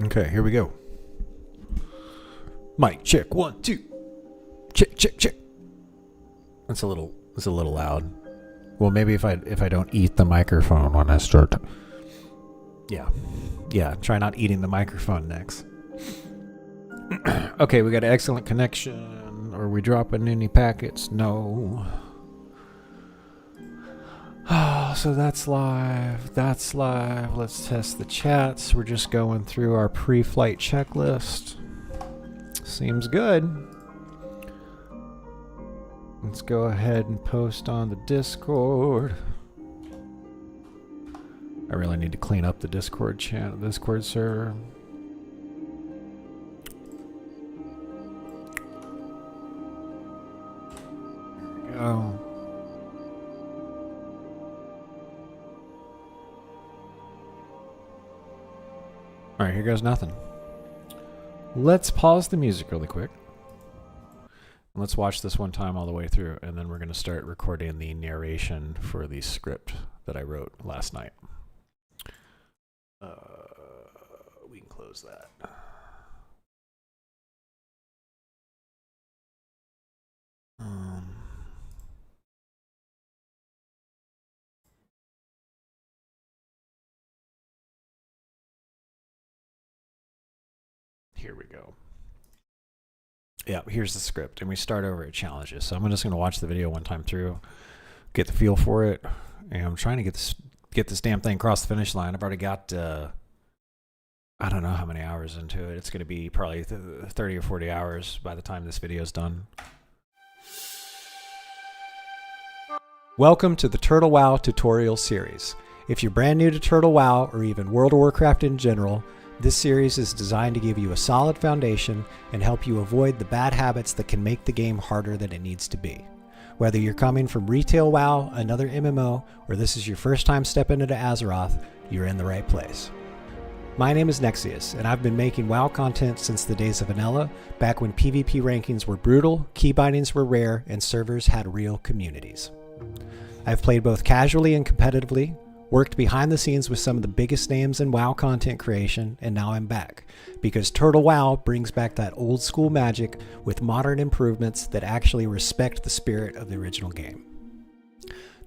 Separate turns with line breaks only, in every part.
Okay, here we go. Mic check, 1, 2. Check, check, check. It's a little loud. Well, maybe if I don't eat the microphone when I start. Yeah. Try not eating the microphone next. Okay, we got an excellent connection. Are we dropping any packets? No. Oh, so that's live. That's live. Let's test the chats. We're just going through our pre-flight checklist. Seems good. Let's go ahead and post on the Discord. I really need to clean up the Discord channel, Discord server. There we go. All right, here goes nothing. Let's pause the music really quick. Let's watch this one time all the way through, and then we're going to start recording the narration for the script that I wrote last night. We can close that. Here we go. Yeah, here's the script, and we start over at challenges. So I'm just going to watch the video one time through, get the feel for it, and I'm trying to get this damn thing across the finish line. I've already got I don't know how many hours into it. It's going to be probably 30 or 40 hours by the time this video is done. Welcome to the Turtle WoW tutorial series. If you're brand new to Turtle WoW or even World of Warcraft in general, this series is designed to give you a solid foundation and help you avoid the bad habits that can make the game harder than it needs to be. Whether you're coming from retail WoW, another MMO, or this is your first time stepping into Azeroth, you're in the right place. My name is Nexius, and I've been making WoW content since the days of Vanilla, back when PvP rankings were brutal, key bindings were rare, and servers had real communities. I've played both casually and competitively, worked behind the scenes with some of the biggest names in WoW content creation, and now I'm back, because Turtle WoW brings back that old school magic with modern improvements that actually respect the spirit of the original game.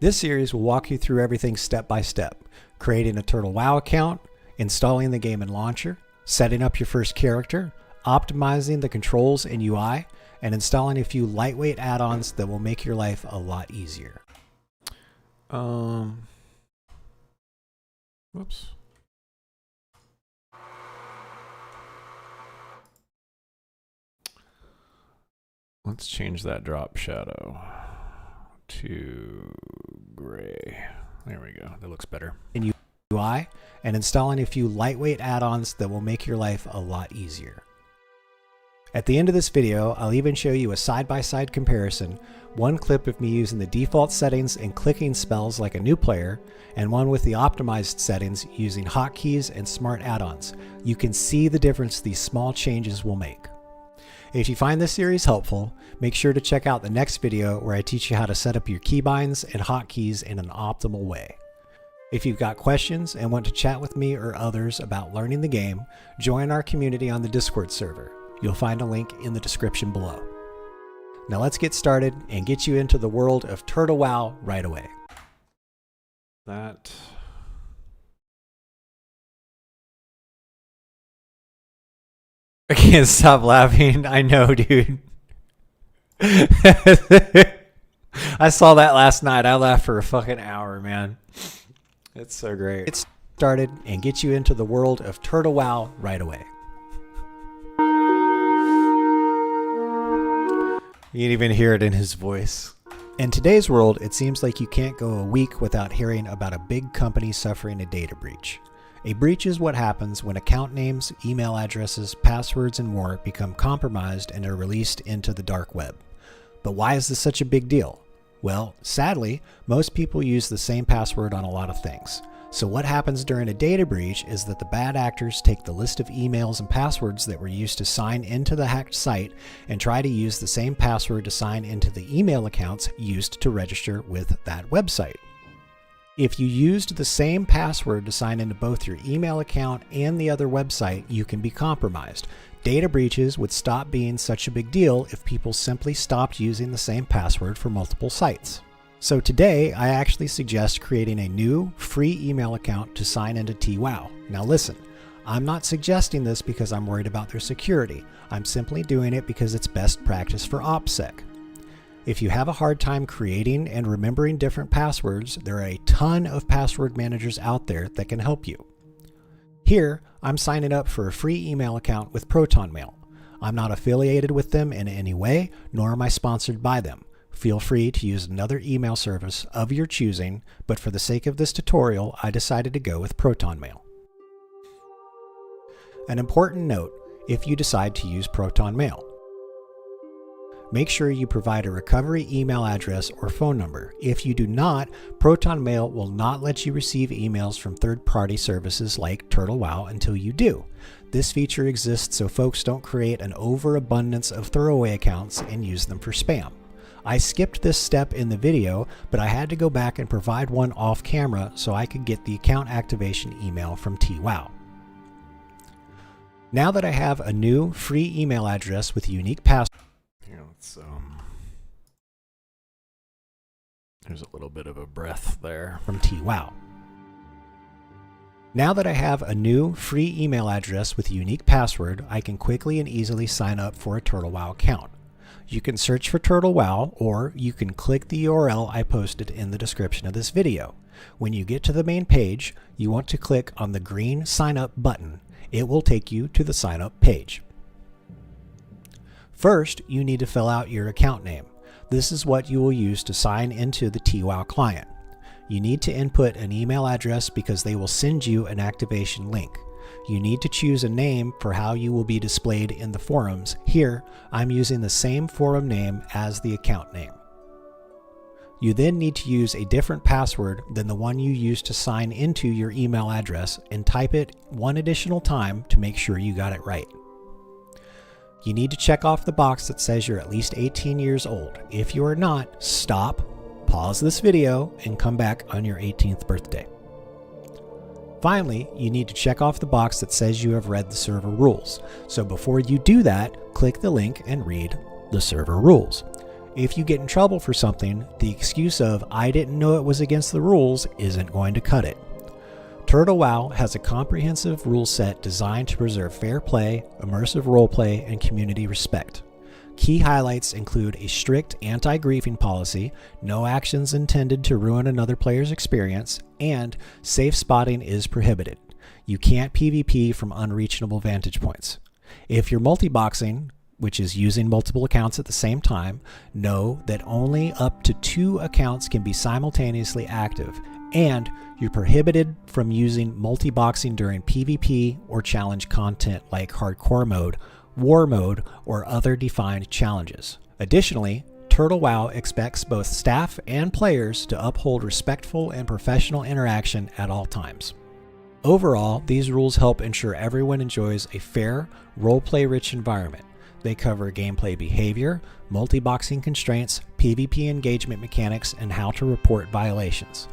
This series will walk you through everything step by step, creating a Turtle WoW account, installing the game in Launcher, setting up your first character, optimizing the controls and UI, and installing a few lightweight add-ons that will make your life a lot easier. Whoops. Let's change that drop shadow to gray. There we go. That looks better. In UI, and installing a few lightweight add-ons that will make your life a lot easier. At the end of this video, I'll even show you a side-by-side comparison, one clip of me using the default settings and clicking spells like a new player, and one with the optimized settings using hotkeys and smart add-ons. You can see the difference these small changes will make. If you find this series helpful, make sure to check out the next video where I teach you how to set up your keybinds and hotkeys in an optimal way. If you've got questions and want to chat with me or others about learning the game, join our community on the Discord server. You'll find a link in the description below. Now let's get started and get you into the world of Turtle WoW right away. I can't stop laughing. I know, dude. I saw that last night. I laughed for a fucking hour, man. It's so great. Get started and get you into the world of Turtle WoW right away. You can even hear it in his voice. In today's world, it seems like you can't go a week without hearing about a big company suffering a data breach. A breach is what happens when account names, email addresses, passwords, and more become compromised and are released into the dark web. But why is this such a big deal? Well, sadly, most people use the same password on a lot of things. So what happens during a data breach is that the bad actors take the list of emails and passwords that were used to sign into the hacked site and try to use the same password to sign into the email accounts used to register with that website. If you used the same password to sign into both your email account and the other website, you can be compromised. Data breaches would stop being such a big deal if people simply stopped using the same password for multiple sites. So today, I actually suggest creating a new free email account to sign into TWoW. Now listen, I'm not suggesting this because I'm worried about their security. I'm simply doing it because it's best practice for OPSEC. If you have a hard time creating and remembering different passwords, there are a ton of password managers out there that can help you. Here, I'm signing up for a free email account with ProtonMail. I'm not affiliated with them in any way, nor am I sponsored by them. Feel free to use another email service of your choosing, but for the sake of this tutorial, I decided to go with ProtonMail. An important note, if you decide to use ProtonMail, make sure you provide a recovery email address or phone number. If you do not, ProtonMail will not let you receive emails from third-party services like TurtleWow until you do. This feature exists so folks don't create an overabundance of throwaway accounts and use them for spam. I skipped this step in the video, but I had to go back and provide one off camera so I could get the account activation email from TWoW. Now that I have a new free email address with a unique password, there's a little bit of a breath there from TWoW. Now that I have a new free email address with a unique password, I can quickly and easily sign up for a TurtleWow account. You can search for TurtleWow, or you can click the URL I posted in the description of this video. When you get to the main page, you want to click on the green sign up button. It will take you to the sign up page. First, you need to fill out your account name. This is what you will use to sign into the TWoW client. You need to input an email address because they will send you an activation link. You need to choose a name for how you will be displayed in the forums. Here, I'm using the same forum name as the account name. You then need to use a different password than the one you used to sign into your email address and type it one additional time to make sure you got it right. You need to check off the box that says you're at least 18 years old. If you are not, stop, pause this video, and come back on your 18th birthday. Finally, you need to check off the box that says you have read the server rules. So before you do that, click the link and read the server rules. If you get in trouble for something, the excuse of "I didn't know it was against the rules" isn't going to cut it. TurtleWow has a comprehensive rule set designed to preserve fair play, immersive roleplay, and community respect. Key highlights include a strict anti-griefing policy, no actions intended to ruin another player's experience, and safe spotting is prohibited. You can't PvP from unreachable vantage points. If you're multi-boxing, which is using multiple accounts at the same time, know that only up to 2 accounts can be simultaneously active, and you're prohibited from using multi-boxing during PvP or challenge content like hardcore mode, war mode, or other defined challenges. Additionally, TurtleWow expects both staff and players to uphold respectful and professional interaction at all times. Overall, these rules help ensure everyone enjoys a fair, roleplay-rich environment. They cover gameplay behavior, multi-boxing constraints, PvP engagement mechanics, and how to report violations.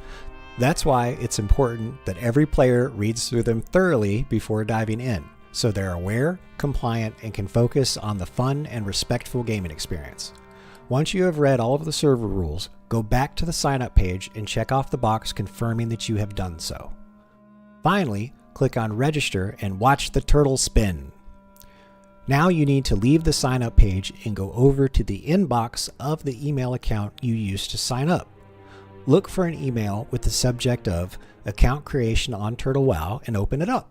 That's why it's important that every player reads through them thoroughly before diving in, so they're aware, compliant, and can focus on the fun and respectful gaming experience. Once you have read all of the server rules, go back to the sign-up page and check off the box confirming that you have done so. Finally, click on Register and watch the turtle spin. Now you need to leave the sign-up page and go over to the inbox of the email account you used to sign up. Look for an email with the subject of Account Creation on TurtleWow and open it up.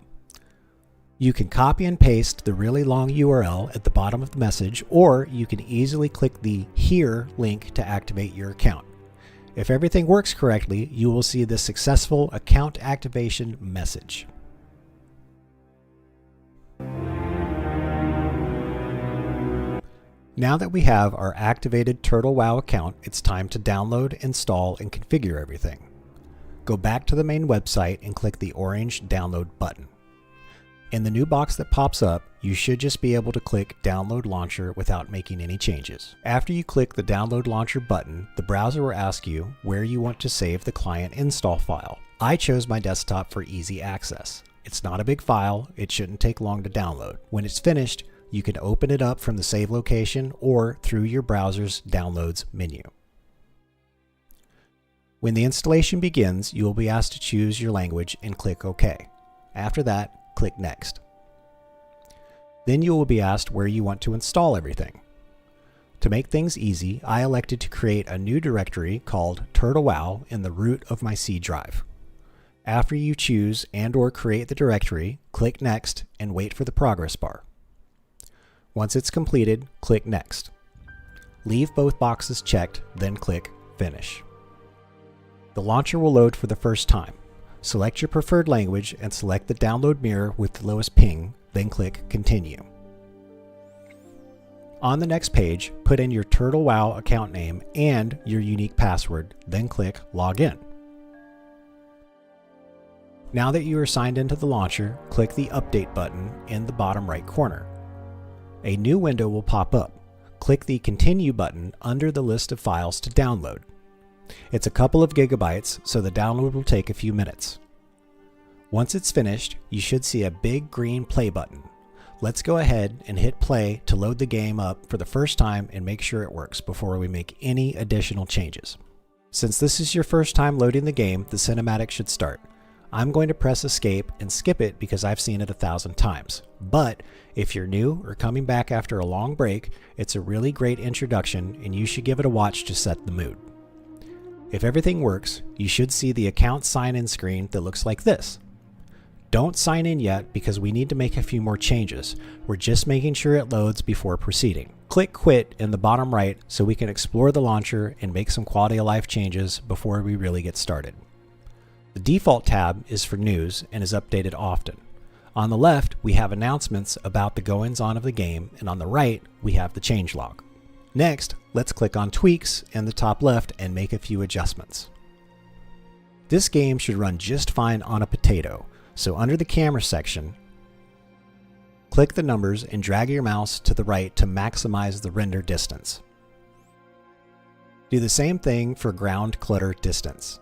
You can copy and paste the really long URL at the bottom of the message, or you can easily click the Here link to activate your account. If everything works correctly, you will see the successful account activation message. Now that we have our activated TurtleWow account, it's time to download, install, and configure everything. Go back to the main website and click the orange download button. In the new box that pops up, you should just be able to click Download Launcher without making any changes. After you click the Download Launcher button, the browser will ask you where you want to save the client install file. I chose my desktop for easy access. It's not a big file, it shouldn't take long to download. When it's finished, you can open it up from the save location or through your browser's Downloads menu. When the installation begins, you will be asked to choose your language and click OK. After that, click Next. Then you will be asked where you want to install everything. To make things easy, I elected to create a new directory called Turtle WoW in the root of my C drive. After you choose and/or create the directory, click Next and wait for the progress bar. Once it's completed, click Next. Leave both boxes checked, then click Finish. The launcher will load for the first time. Select your preferred language and select the download mirror with the lowest ping, then click Continue. On the next page, put in your Turtle WoW account name and your unique password, then click Login. Now that you are signed into the launcher, click the Update button in the bottom right corner. A new window will pop up. Click the Continue button under the list of files to download. It's a couple of gigabytes, so the download will take a few minutes. Once it's finished, you should see a big green play button. Let's go ahead and hit play to load the game up for the first time and make sure it works before we make any additional changes. Since this is your first time loading the game, the cinematic should start. I'm going to press escape and skip it because I've seen it 1,000 times. But if you're new or coming back after a long break, it's a really great introduction and you should give it a watch to set the mood. If everything works, you should see the account sign-in screen that looks like this. Don't sign in yet because we need to make a few more changes. We're just making sure it loads before proceeding. Click Quit in the bottom right so we can explore the launcher and make some quality of life changes before we really get started. The default tab is for news and is updated often. On the left, we have announcements about the goings-on of the game, and on the right, we have the changelog. Next, let's click on Tweaks in the top left and make a few adjustments. This game should run just fine on a potato, so under the camera section, click the numbers and drag your mouse to the right to maximize the render distance. Do the same thing for ground clutter distance.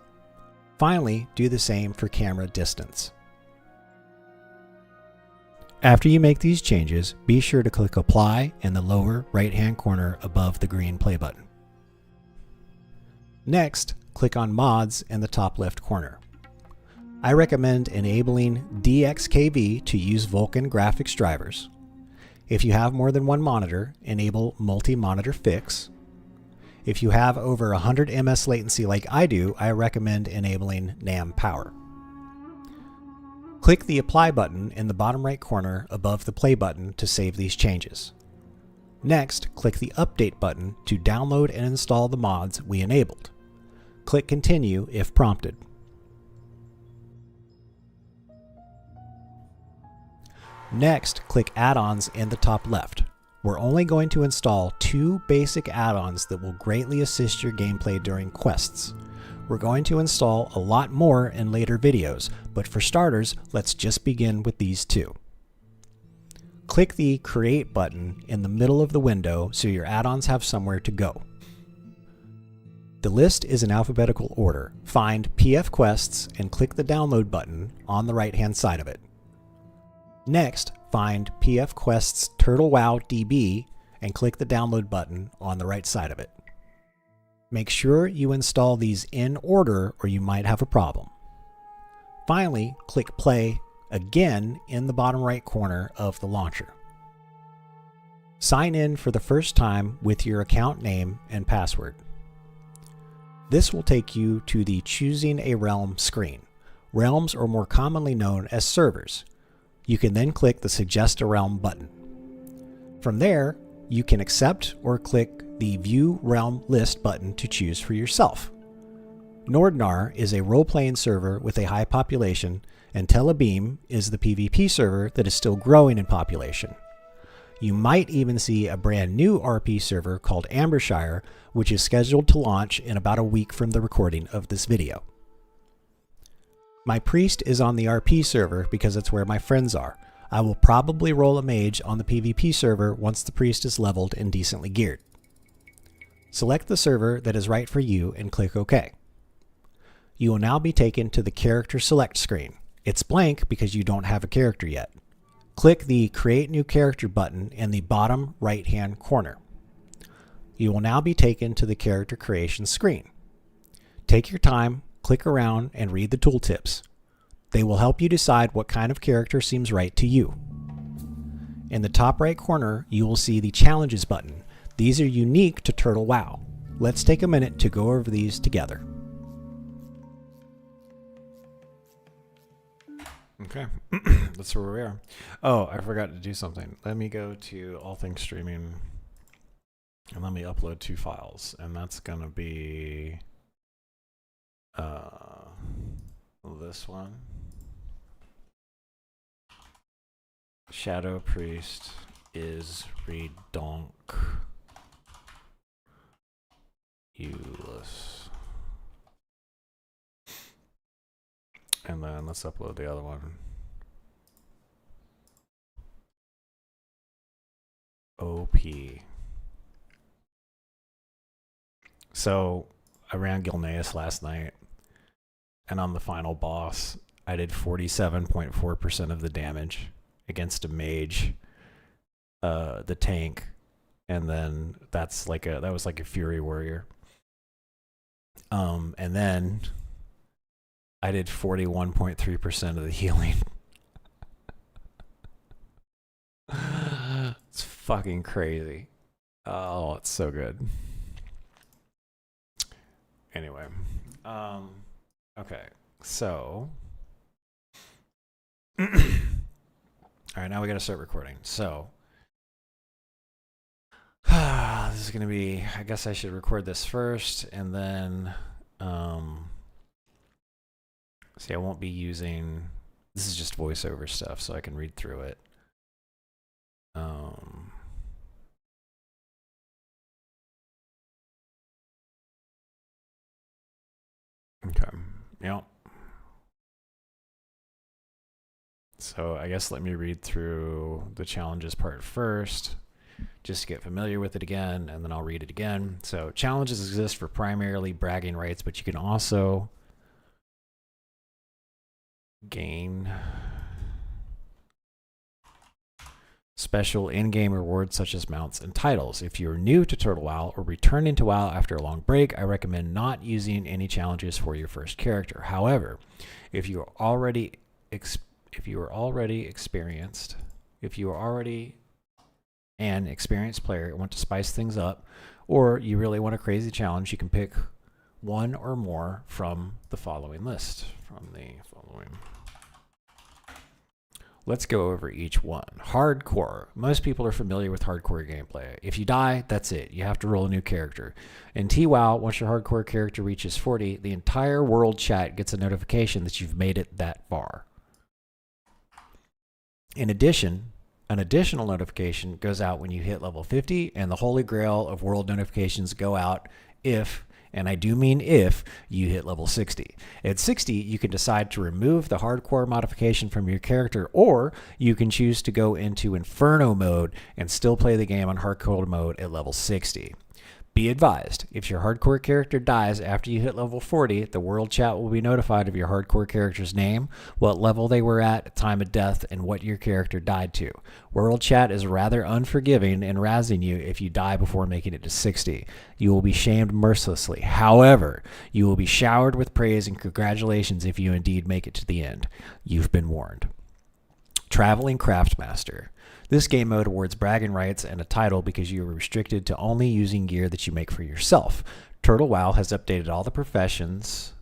Finally, do the same for camera distance. After you make these changes, be sure to click Apply in the lower right-hand corner above the green play button. Next, click on Mods in the top left corner. I recommend enabling DXKV to use Vulkan graphics drivers. If you have more than one monitor, enable Multi-Monitor Fix. If you have over 100 ms latency like I do, I recommend enabling NAM Power. Click the Apply button in the bottom right corner above the Play button to save these changes. Next, click the Update button to download and install the mods we enabled. Click Continue if prompted. Next, click Add-ons in the top left. We're only going to install 2 basic add-ons that will greatly assist your gameplay during quests. We're going to install a lot more in later videos, but for starters, let's just begin with these 2. Click the Create button in the middle of the window so your add-ons have somewhere to go. The list is in alphabetical order. Find PF Quests and click the Download button on the right-hand side of it. Next, find PF Quest's Turtle WoW DB and click the Download button on the right side of it. Make sure you install these in order or you might have a problem. Finally, click Play again in the bottom right corner of the launcher. Sign in for the first time with your account name and password. This will take you to the Choosing a Realm screen. Realms are more commonly known as servers. You can then click the Suggest a Realm button. From there, you can accept or click the View Realm List button to choose for yourself. Nordnar is a role-playing server with a high population, and Tel Abyim is the PvP server that is still growing in population. You might even see a brand new RP server called Ambershire, which is scheduled to launch in about a week from the recording of this video. My priest is on the RP server because it's where my friends are. I will probably roll a mage on the PvP server once the priest is leveled and decently geared. Select the server that is right for you and click OK. You will now be taken to the character select screen. It's blank because you don't have a character yet. Click the Create New Character button in the bottom right-hand corner. You will now be taken to the character creation screen. Take your time, click around, and read the tooltips. They will help you decide what kind of character seems right to you. In the top right corner, you will see the Challenges button. These are unique to Turtle WoW. Let's take a minute to go over these together. Okay, that's where we are. Oh, I forgot to do something. Let me go to All Things Streaming and let me upload 2 files. And that's going to be this one. Shadow Priest is redonk. Useless. And then let's upload the other one. OP. So I ran Gilneas last night, and on the final boss, I did 47.4% of the damage against a mage, the tank, and then that was like a Fury Warrior. And then I did 41.3% of the healing. It's fucking crazy. Oh, it's so good. Anyway, okay, so all right, now we got to start recording. So this is gonna be, I guess I should record this first, and then see, I won't be using, this is just voiceover stuff, so I can read through it. Okay, yeah. So I guess let me read through the challenges part first, just to get familiar with it again, and then I'll read it again. So challenges exist for primarily bragging rights, but you can also gain special in-game rewards such as mounts and titles. If you're new to Turtle WoW or returning to WoW after a long break, I recommend not using any challenges for your first character. However, if you are already an experienced player and want to spice things up, or you really want a crazy challenge, you can pick one or more from the following list. Let's go over each one. Hardcore. Most people are familiar with hardcore gameplay. If you die, that's it. You have to roll a new character. In TWoW, once your hardcore character reaches 40, the entire world chat gets a notification that you've made it that far. In addition, an additional notification goes out when you hit level 50, and the holy grail of world notifications go out if, and I do mean if, you hit level 60. At 60, you can decide to remove the hardcore modification from your character, or you can choose to go into Inferno mode and still play the game on hardcore mode at level 60. Be advised, if your hardcore character dies after you hit level 40, the world chat will be notified of your hardcore character's name, what level they were at time of death, and what your character died to. World chat is rather unforgiving and razzing you if you die before making it to 60. You will be shamed mercilessly. However, you will be showered with praise and congratulations if you indeed make it to the end. You've been warned. Traveling Craftmaster. This game mode awards bragging rights and a title because you are restricted to only using gear that you make for yourself. Turtle WoW has updated all the professions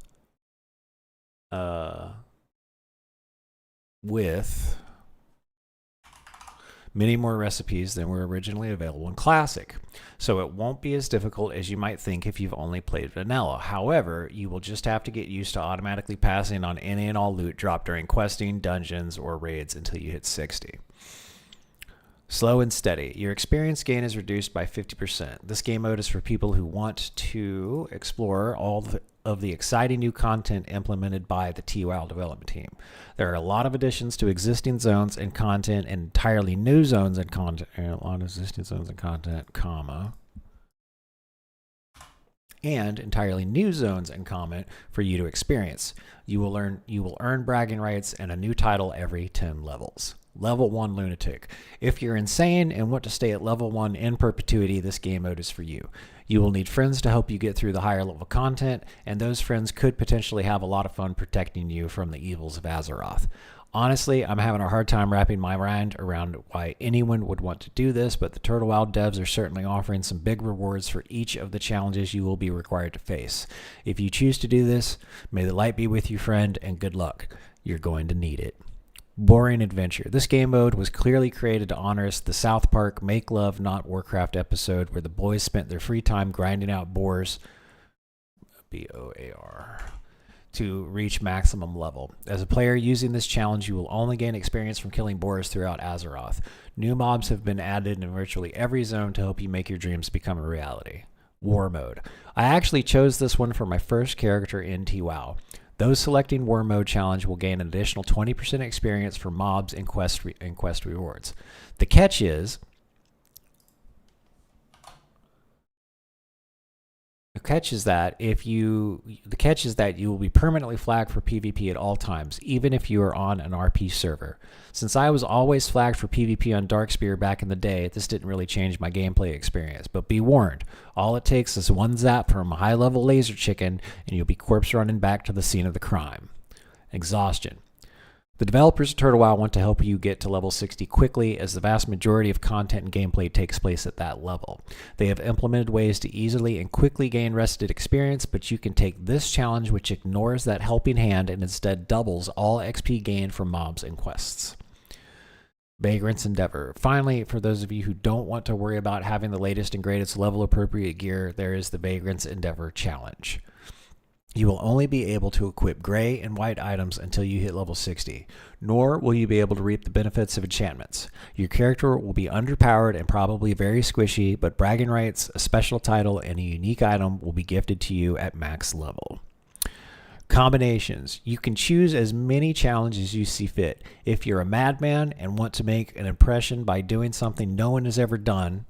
with many more recipes than were originally available in Classic. So it won't be as difficult as you might think if you've only played Vanilla. However, you will just have to get used to automatically passing on any and all loot dropped during questing, dungeons, or raids until you hit 60. Slow and steady. Your experience gain is reduced by 50%. This game mode is for people who want to explore all of the exciting new content implemented by the TWoW development team. There are a lot of additions to existing zones and content, and entirely new zones and content, and entirely new zones and comment for you to experience. You will earn bragging rights and a new title every 10 levels. Level 1 Lunatic. If you're insane and want to stay at level 1 in perpetuity, this game mode is for you. You will need friends to help you get through the higher level content, and those friends could potentially have a lot of fun protecting you from the evils of Azeroth. Honestly, I'm having a hard time wrapping my mind around why anyone would want to do this, but the Turtle WoW devs are certainly offering some big rewards for each of the challenges you will be required to face. If you choose to do this, may the light be with you, friend, and good luck. You're going to need it. Boring adventure. This game mode was clearly created to honor the South Park Make Love Not Warcraft episode where the boys spent their free time grinding out boars, B-O-A-R, to reach maximum level. As a player using this challenge, you will only gain experience from killing boars throughout Azeroth. New mobs have been added in virtually every zone to help you make your dreams become a reality. War mode. I actually chose this one for my first character in TWoW. Those selecting War Mode challenge will gain an additional 20% experience for mobs and quest rewards. The catch is that you will be permanently flagged for PvP at all times, even if you are on an RP server. Since I was always flagged for PvP on Darkspear back in the day, this didn't really change my gameplay experience. But be warned, all it takes is one zap from a high-level laser chicken, and you'll be corpse running back to the scene of the crime. Exhaustion. The developers of Turtle WoW want to help you get to level 60 quickly, as the vast majority of content and gameplay takes place at that level. They have implemented ways to easily and quickly gain rested experience, but you can take this challenge, which ignores that helping hand and instead doubles all XP gained from mobs and quests. Vagrant's Endeavor. Finally, for those of you who don't want to worry about having the latest and greatest level appropriate gear, there is the Vagrant's Endeavor challenge. You will only be able to equip gray and white items until you hit level 60, nor will you be able to reap the benefits of enchantments. Your character will be underpowered and probably very squishy, but bragging rights, a special title, and a unique item will be gifted to you at max level. Combinations. You can choose as many challenges as you see fit. If you're a madman and want to make an impression by doing something no one has ever done,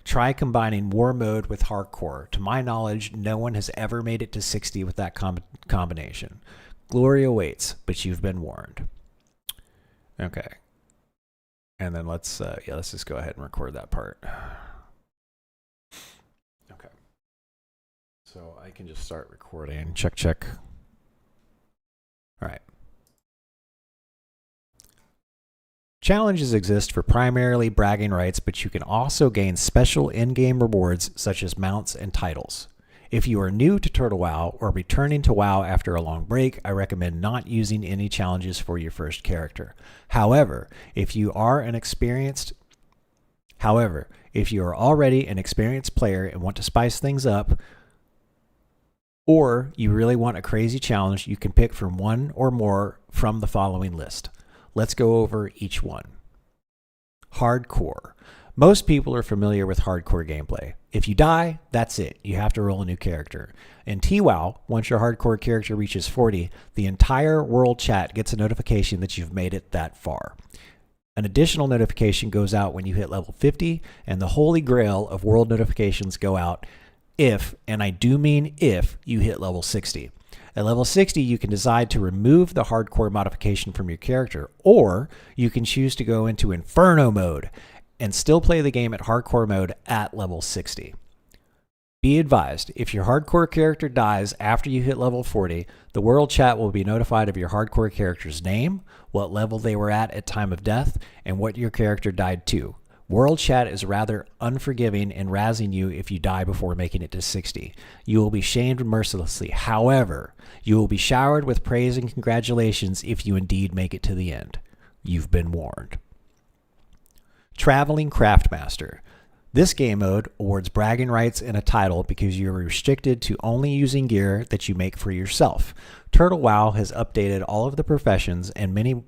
try combining War Mode with Hardcore. To my knowledge, no one has ever made it to 60 with that combination. Glory awaits, but you've been warned. Okay. And then let's just go ahead and record that part. Okay. So I can just start recording. Check. All right. Challenges exist for primarily bragging rights, but you can also gain special in-game rewards such as mounts and titles. If you are new to Turtle WoW or returning to WoW after a long break, I recommend not using any challenges for your first character. However, if you are already an experienced player and want to spice things up, or you really want a crazy challenge, you can pick from one or more from the following list. Let's go over each one. Hardcore. Most people are familiar with hardcore gameplay. If you die, that's it. You have to roll a new character. In TWoW, once your hardcore character reaches 40, the entire world chat gets a notification that you've made it that far. An additional notification goes out when you hit level 50, and the holy grail of world notifications go out if, and I do mean if, you hit level 60. At level 60, you can decide to remove the hardcore modification from your character, or you can choose to go into Inferno mode and still play the game at hardcore mode at level 60. Be advised, if your hardcore character dies after you hit level 40, the world chat will be notified of your hardcore character's name, what level they were at time of death, and what your character died to. World chat is rather unforgiving and razzing you if you die before making it to 60. You will be shamed mercilessly. However, you will be showered with praise and congratulations if you indeed make it to the end. You've been warned. Traveling Craftmaster. This game mode awards bragging rights and a title because you are restricted to only using gear that you make for yourself. Turtle WoW has updated all of the professions and many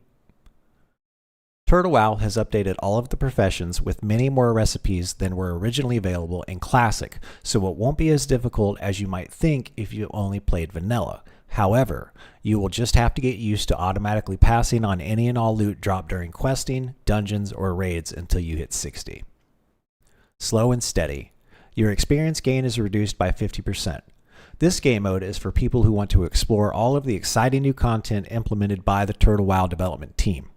Turtle WoW has updated all of the professions with many more recipes than were originally available in Classic, so it won't be as difficult as you might think if you only played vanilla. However, you will just have to get used to automatically passing on any and all loot dropped during questing, dungeons, or raids until you hit 60. Slow and steady. Your experience gain is reduced by 50%. This game mode is for people who want to explore all of the exciting new content implemented by the Turtle WoW development team.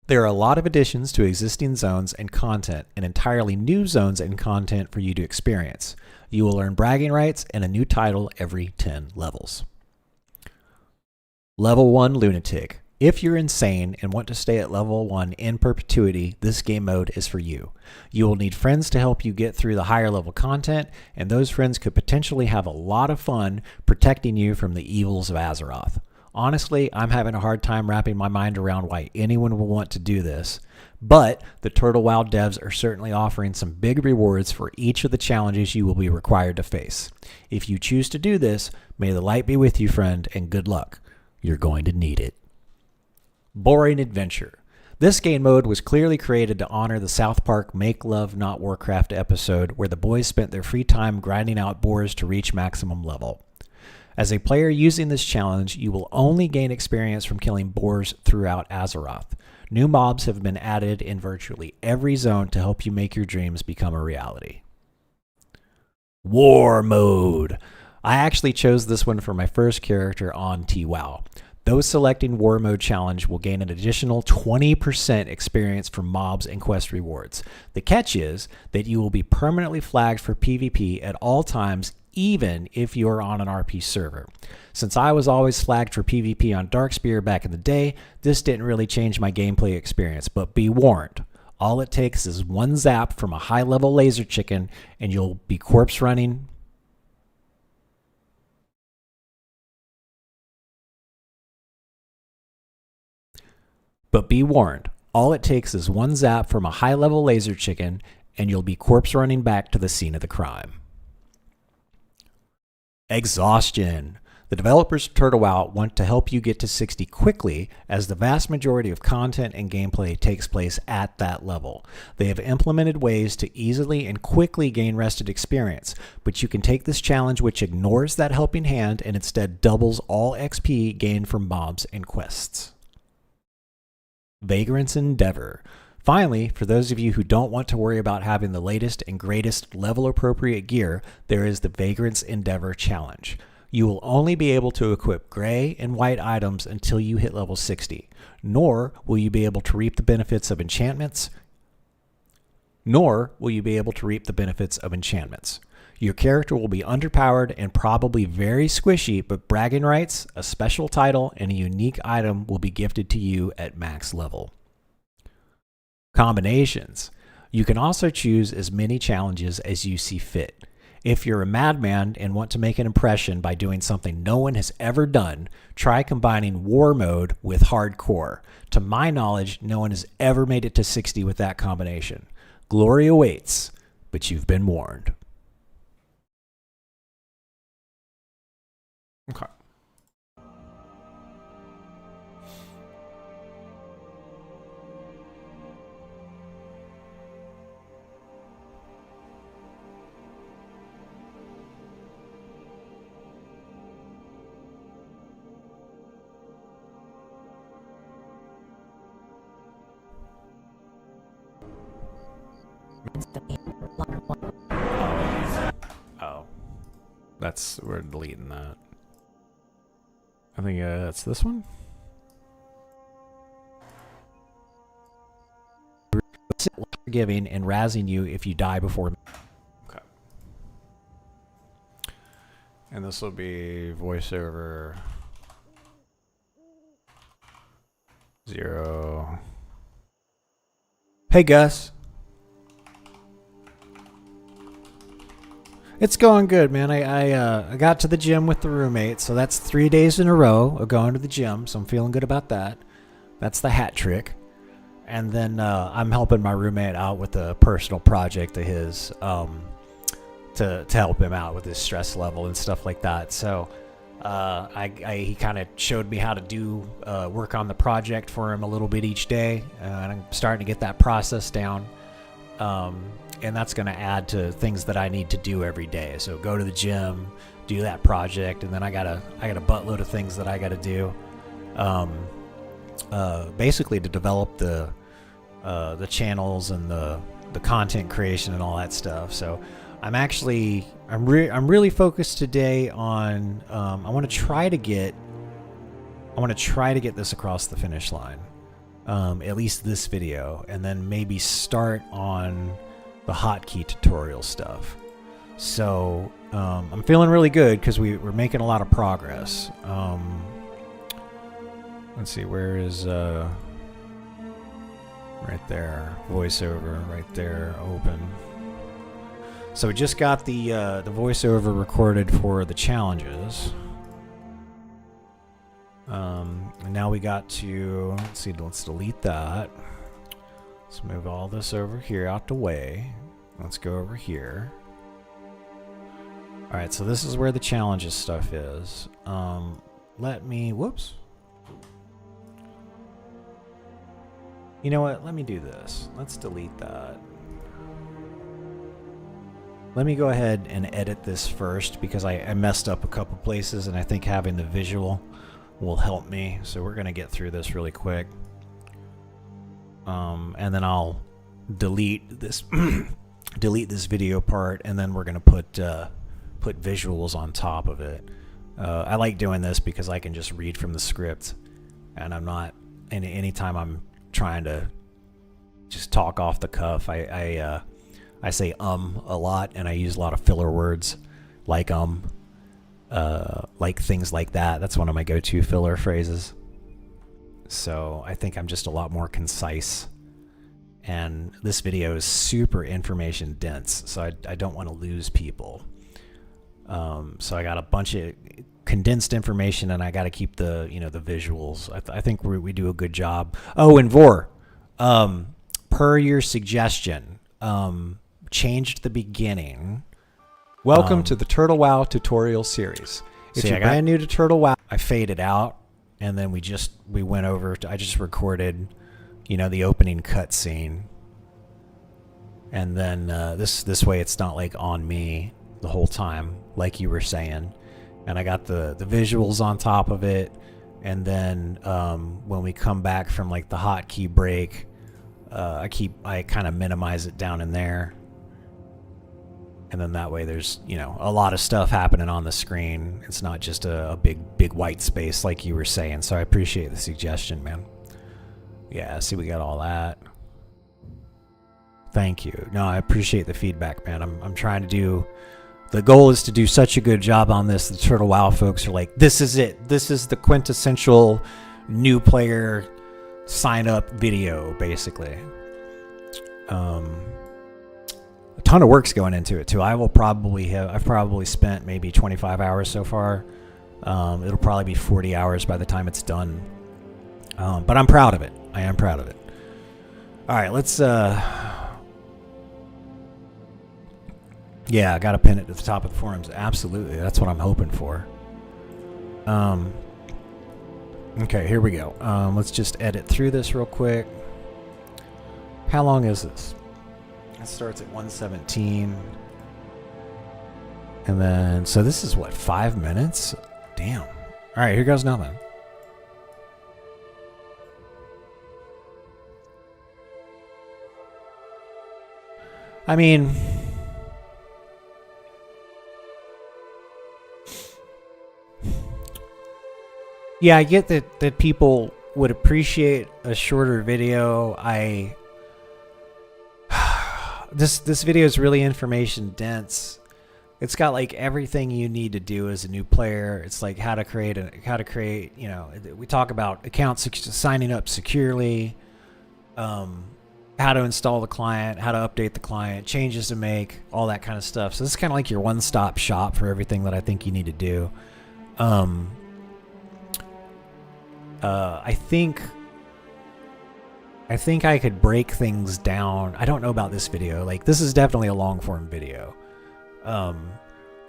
There are a lot of additions to existing zones and content, and entirely new zones and content for you to experience. You will earn bragging rights and a new title every 10 levels. Level 1 Lunatic. If you're insane and want to stay at level 1 in perpetuity, this game mode is for you. You will need friends to help you get through the higher level content, and those friends could potentially have a lot of fun protecting you from the evils of Azeroth. Honestly, I'm having a hard time wrapping my mind around why anyone would want to do this, but the Turtle WoW devs are certainly offering some big rewards for each of the challenges you will be required to face. If you choose to do this, may the light be with you, friend, and good luck. You're going to need it. Boring Adventure. This game mode was clearly created to honor the South Park Make Love Not Warcraft episode where the boys spent their free time grinding out boars to reach maximum level. As a player using this challenge, you will only gain experience from killing boars throughout Azeroth. New mobs have been added in virtually every zone to help you make your dreams become a reality. War Mode. I actually chose this one for my first character on TWoW. Those selecting War Mode challenge will gain an additional 20% experience from mobs and quest rewards. The catch is that you will be permanently flagged for PvP at all times, even if you're on an RP server. Since I was always flagged for PvP on Darkspear back in the day, this didn't really change my gameplay experience, but be warned. All it takes is one zap from a high-level laser chicken, and you'll be corpse running. But be warned, all it takes is one zap from a high-level laser chicken, and you'll be corpse running back to the scene of the crime. Exhaustion. The developers of Turtle WoW want to help you get to 60 quickly, as the vast majority of content and gameplay takes place at that level. They have implemented ways to easily and quickly gain rested experience, but you can take this challenge which ignores that helping hand and instead doubles all XP gained from mobs and quests. Vagrant's Endeavor. Finally, for those of you who don't want to worry about having the latest and greatest level-appropriate gear, there is the Vagrant's Endeavor Challenge. You will only be able to equip gray and white items until you hit level 60, nor will you be able to reap the benefits of enchantments. Your character will be underpowered and probably very squishy, but bragging rights, a special title, and a unique item will be gifted to you at max level. Combinations. You can also choose as many challenges as you see fit. If you're a madman and want to make an impression by doing something no one has ever done, try combining War Mode with Hardcore. To my knowledge, no one has ever made it to 60 with that combination. Glory awaits, but you've been warned. Okay. Oh. We're deleting that. I think that's this one. Forgiving and razzing you if you die before. Okay. And this will be voiceover 0. Hey Gus. It's going good, man. I got to the gym with the roommate, so that's 3 days in a row of going to the gym, so I'm feeling good about that. That's the hat trick. And then I'm helping my roommate out with a personal project of his to help him out with his stress level and stuff like that. So He kind of showed me how to do work on the project for him a little bit each day, and I'm starting to get that process down. And that's going to add to things that I need to do every day. So go to the gym, do that project, and then I got a buttload of things that I got to do, basically to develop the channels and the content creation and all that stuff. So I'm really focused today on I want to try to get this across the finish line, at least this video, and then maybe start on the hotkey tutorial stuff. So I'm feeling really good because we're making a lot of progress. Let's see, where is right there, voiceover right there, open. So we just got the voiceover recorded for the challenges. And now we got to, let's delete that. Let's move all this over here out the way. Let's go over here. Alright, so this is where the challenges stuff is. Whoops. You know what? Let me do this. Let's delete that. Let me go ahead and edit this first because I messed up a couple places, and I think having the visual will help me. So we're going to get through this really quick. And then I'll delete this delete this video part, and then we're going to put visuals on top of it. I like doing this because I can just read from the script, and I'm not anytime I'm trying to just talk off the cuff, I say a lot, and I use a lot of filler words like things like that. That's one of my go-to filler phrases. So I think I'm just a lot more concise, and this video is super information dense, so I don't want to lose people. So I got a bunch of condensed information, and I got to keep the the visuals. I think we do a good job. Oh, and Vor, per your suggestion, changed the beginning. Welcome to the Turtle WoW tutorial series. If you're brand new to Turtle WoW, I faded out, and then we went over to, I just recorded, the opening cutscene, and then this way it's not like on me the whole time, like you were saying, and I got the visuals on top of it, and then when we come back from like the hotkey break, I kind of minimize it down in there. And then that way there's, a lot of stuff happening on the screen. It's not just a big white space like you were saying. So I appreciate the suggestion, man. Yeah, see, we got all that. Thank you. No, I appreciate the feedback, man. I'm trying to do... The goal is to do such a good job on this. The Turtle WoW folks are like, this is it. This is the quintessential new player sign-up video, basically. A ton of work's going into it too. I've probably spent maybe 25 hours so far. It'll probably be 40 hours by the time it's done. But I'm proud of it. I am proud of it. All right, let's yeah, I got to pin it at the top of the forums. Absolutely. That's what I'm hoping for. Okay, here we go. Let's just edit through this real quick. How long is this? It starts at 1:17. And then, so this is what, 5 minutes? Damn. All right, here goes nothing. I mean, yeah, I get that people would appreciate a shorter video. This video is really information dense. It's got like everything you need to do as a new player. It's like how to create, we talk about accounts, signing up securely, how to install the client, how to update the client, changes to make, all that kind of stuff. So this is kind of like your one-stop shop for everything that I think you need to do. I think I could break things down. I don't know about this video. Like, this is definitely a long form video.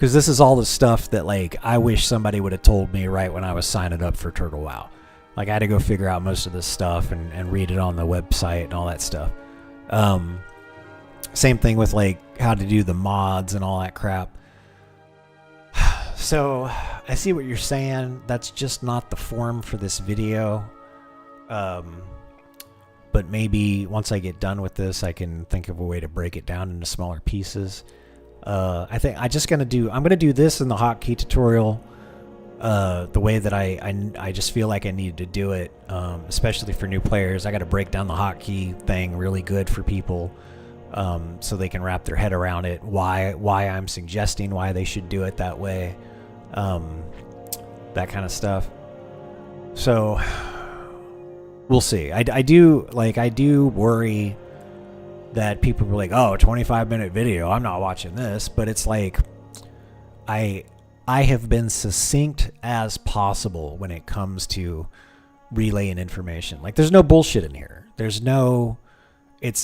Because this is all the stuff that, like, I wish somebody would have told me right when I was signing up for Turtle WoW. Like, I had to go figure out most of this stuff and read it on the website and all that stuff. Same thing with, like, how to do the mods and all that crap. So, I see what you're saying. That's just not the form for this video. But maybe once I get done with this, I can think of a way to break it down into smaller pieces. I think I'm gonna do this in the hotkey tutorial the way that I just feel like I need to do it, especially for new players. I got to break down the hotkey thing really good for people, so they can wrap their head around it. Why I'm suggesting why they should do it that way, that kind of stuff. So we'll see. I do worry that people were like, oh, 25-minute video, I'm not watching this. But it's like, I have been succinct as possible when it comes to relaying information. Like, there's no bullshit in here.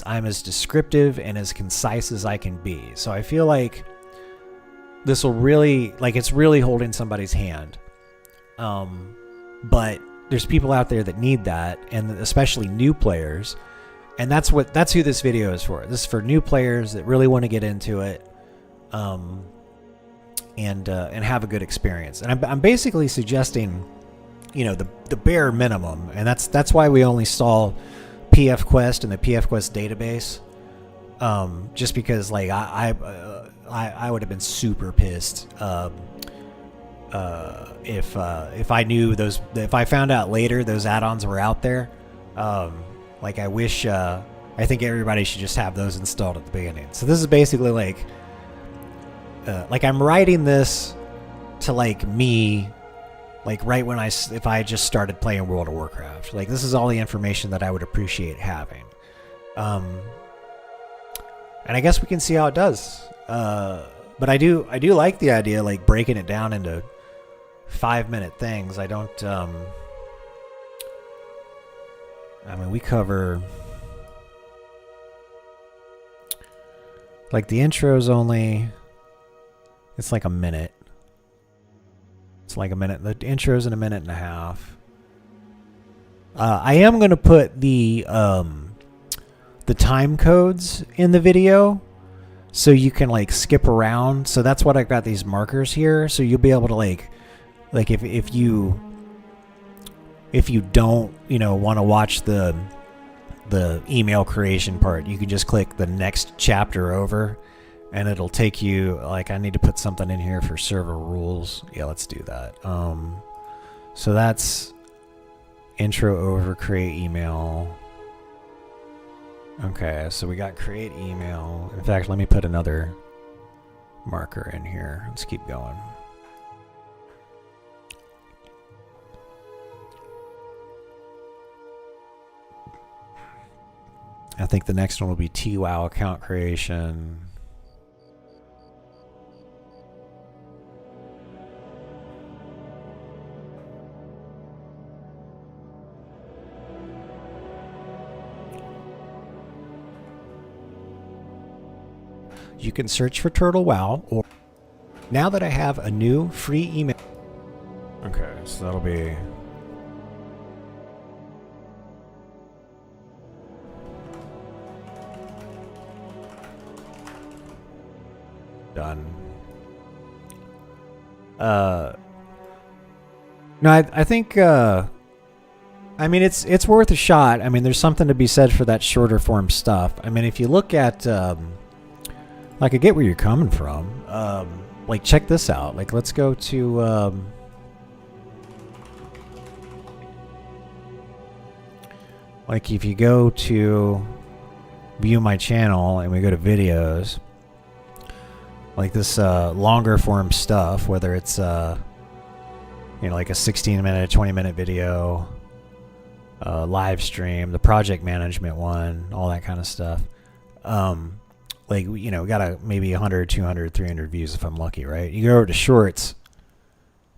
I'm as descriptive and as concise as I can be. So I feel like this will really, like, it's really holding somebody's hand. But there's people out there that need that, and especially new players. And that's who this video is for. This is for new players that really want to get into it, and have a good experience. And I'm basically suggesting, the bare minimum, and that's why we only saw PF Quest and the PF Quest database. Just because, like, I would have been super pissed if I knew if I found out later those add-ons were out there. Like, I wish, I think everybody should just have those installed at the beginning. So this is basically like I'm writing this to, like, me, like, right when if I just started playing World of Warcraft. Like, this is all the information that I would appreciate having. And I guess we can see how it does. But I do like the idea, like, breaking it down into 5-minute things. I don't, we cover, like, the intro's only, it's like a minute. It's like a minute. The intro's in a minute and a half. I am going to put the time codes in the video so you can, like, skip around. So that's what I've got these markers here. So you'll be able to, like if you don't, want to watch the email creation part, you can just click the next chapter over and it'll take you, like, I need to put something in here for server rules. Yeah, let's do that. So that's intro over, create email. Okay, so we got create email. In fact, let me put another marker in here. Let's keep going. I think the next one will be TWOW account creation. You can search for Turtle WoW, or now that I have a new free email. Okay, so that'll be done. No, I think it's worth a shot. There's something to be said for that shorter form stuff. If you look at like, I get where you're coming from. Like, check this out. Like, let's go to like, if you go to view my channel and we go to videos, like this longer form stuff, whether it's like a 16-minute, 20-minute video, live stream, the project management one, all that kind of stuff. Like, we got maybe 100, 200, 300 views if I'm lucky, right? You go over to shorts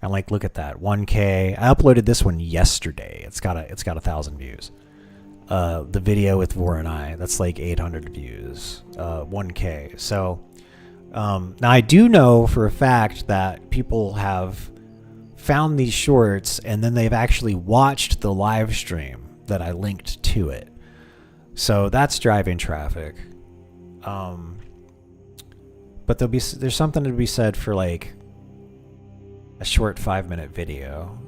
and, like, look at that, 1K. I uploaded this one yesterday. It's got 1,000 views. The video with Vor and I, that's like 800 views, 1K. So Now, I do know for a fact that people have found these shorts and then they've actually watched the live stream that I linked to it. So that's driving traffic. But there's something to be said for like a short 5-minute video.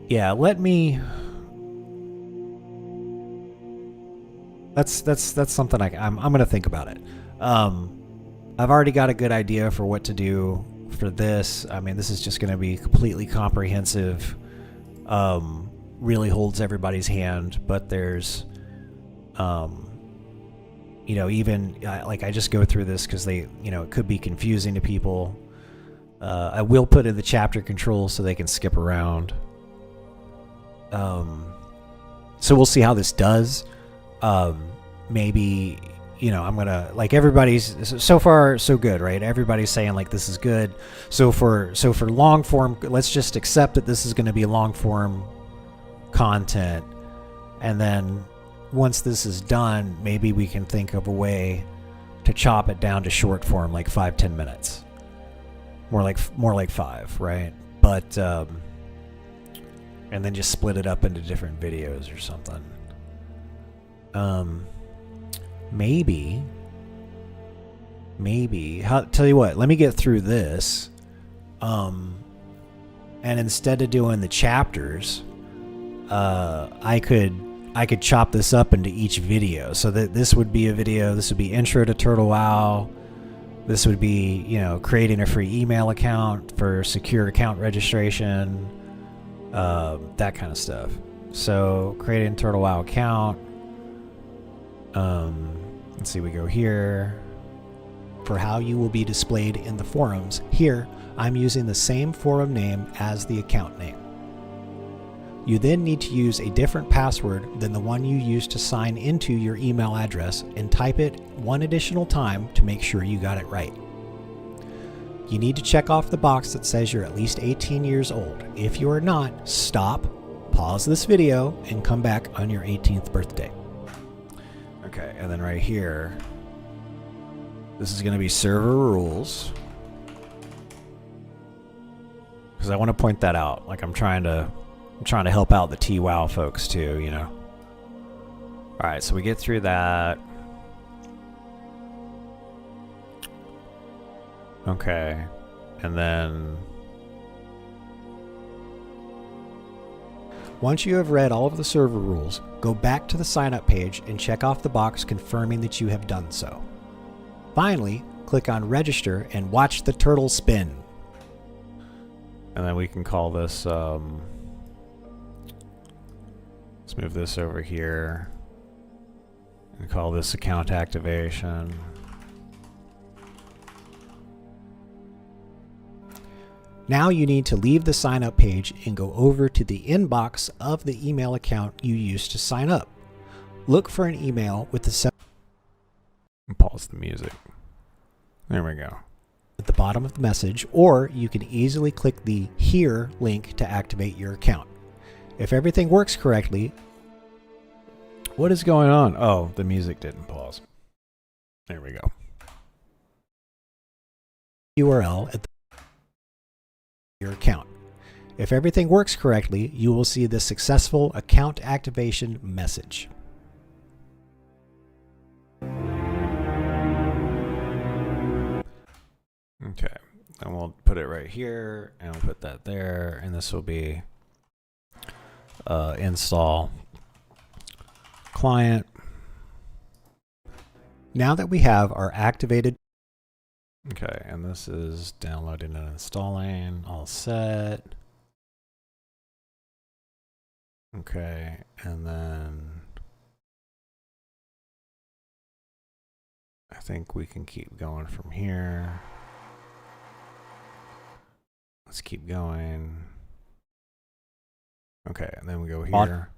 Yeah, let me. That's something I'm gonna think about it. I've already got a good idea for what to do for this. I mean, this is just gonna be completely comprehensive. Really holds everybody's hand, but there's, you know, even like I just go through this because they, you know, it could be confusing to people. I will put in the chapter controls so they can skip around. So we'll see how this does. Maybe, you know, I'm gonna, like, everybody's so far so good, right? Everybody's saying like this is good. So for long form, let's just accept that this is going to be long form content, and then once this is done, maybe we can think of a way to chop it down to short form, like 5-10 minutes, more like 5, right? But and then just split it up into different videos or something. Maybe tell you what, let me get through this, and instead of doing the chapters, I could chop this up into each video, so that this would be a video. This would be intro to Turtle WoW. This would be, you know, creating a free email account for secure account registration, that kind of stuff. So creating a Turtle WoW account. Let's see, we go here for how you will be displayed in the forums. Here, I'm using the same forum name as the account name. You then need to use a different password than the one you used to sign into your email address and type it one additional time to make sure you got it right. You need to check off the box that says you're at least 18 years old. If you are not, stop, pause this video, and come back on your 18th birthday. Okay, and then right here, this is going to be server rules. Because I want to point that out. Like, I'm trying to help out the TWoW folks too, you know. All right, so we get through that. Okay, and then once you have read all of the server rules, go back to the sign up page and check off the box confirming that you have done so. Finally, click on register and watch the turtle spin. And then we can call this, let's move this over here and call this account activation. Now you need to leave the sign up page and go over to the inbox of the email account you used to sign up. Look for an email with the
pause the music. There we go.
At the bottom of the message, or you can easily click the Here link to activate your account. If everything works correctly,
what is going on? Oh, the music didn't pause. There we go.
URL at your account. If everything works correctly, you will see the successful account activation message.
Okay, and we'll put it right here, and we'll put that there, and this will be install client.
Now that we have our activated,
okay, and this is downloading and installing, all set. Okay, and then I think we can keep going from here. Let's keep going. Okay, and then we go here.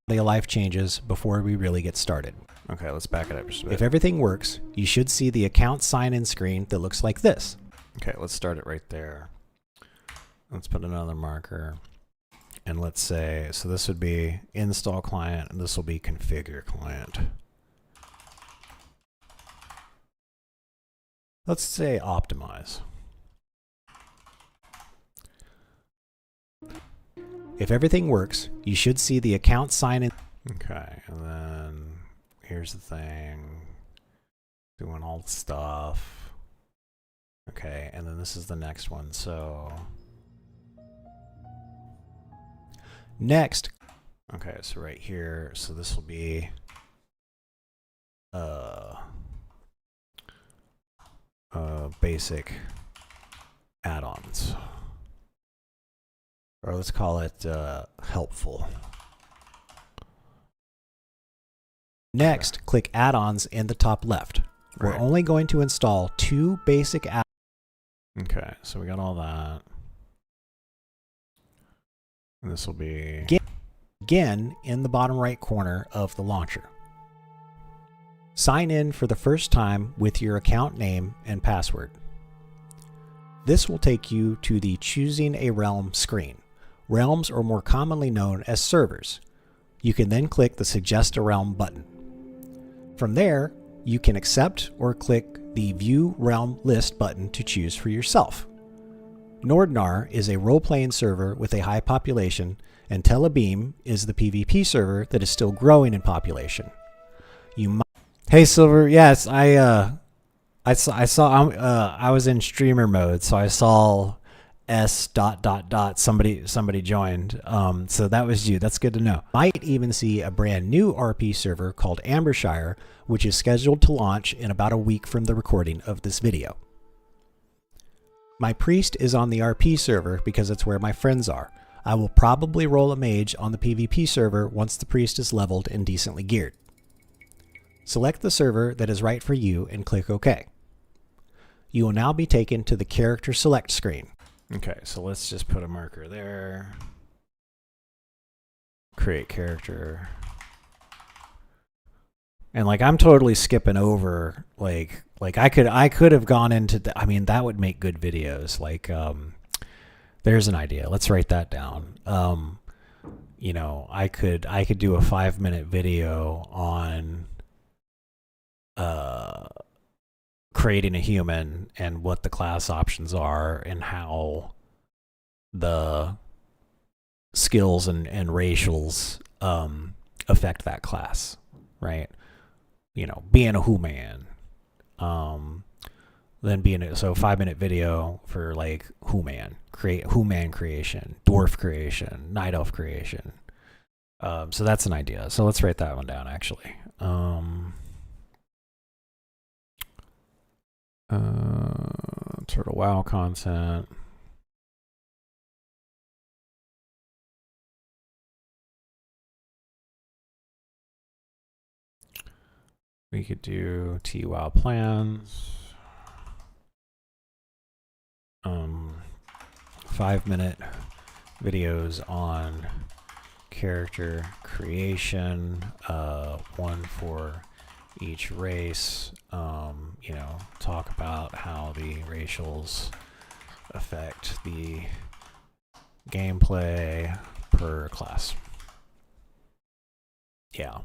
Life changes before we really get started.
Okay, let's back it up just a bit.
If everything works, you should see the account sign-in screen that looks like this.
Okay, let's start it right there. Let's put another marker. And let's say, so this would be install client, and this will be configure client. Let's say optimize.
If everything works, you should see the account sign in.
Okay, and then here's the thing. Doing all the stuff. Okay, and then this is the next one. So
Next,
okay, so right here, so this will be basic add-ons. Or let's call it helpful.
Next, click add-ons in the top left. We're
Right.
only going to install 2 basic add-ons.
Okay, so we got all that. And this will be
Again in the bottom right corner of the launcher. Sign in for the first time with your account name and password. This will take you to the Choosing a Realm screen. Realms are more commonly known as servers. You can then click the Suggest a Realm button. From there, you can accept or click the View Realm List button to choose for yourself. Nordnar is a role-playing server with a high population, and Telebeam is the PvP server that is still growing in population. You might. Hey Silver, yes, I was in streamer mode, so I saw somebody joined. So that was you. That's good to know. Might even see a brand new RP server called Ambershire, which is scheduled to launch in about a week from the recording of this video. My priest is on the RP server because it's where my friends are. I will probably roll a mage on the PvP server once the priest is leveled and decently geared. Select the server that is right for you and click OK. You will now be taken to the character select screen.
okay, so let's just put a marker there. Create character.
And like I'm totally skipping over like I could have gone into I mean that would make good videos. Like there's an idea. Let's write that down. You know, I could do a 5-minute video on creating a human and what the class options are and how the skills and racials affect that class, right? You know, being a human, then being a 5-minute video for like human creation, dwarf creation, night elf creation. So that's an idea. So let's write that one down actually.
Turtle WoW content. We could do TWoW plans.
5-minute videos on character creation, one for each race. You know, talk about how the racials affect the gameplay per class. Yeah.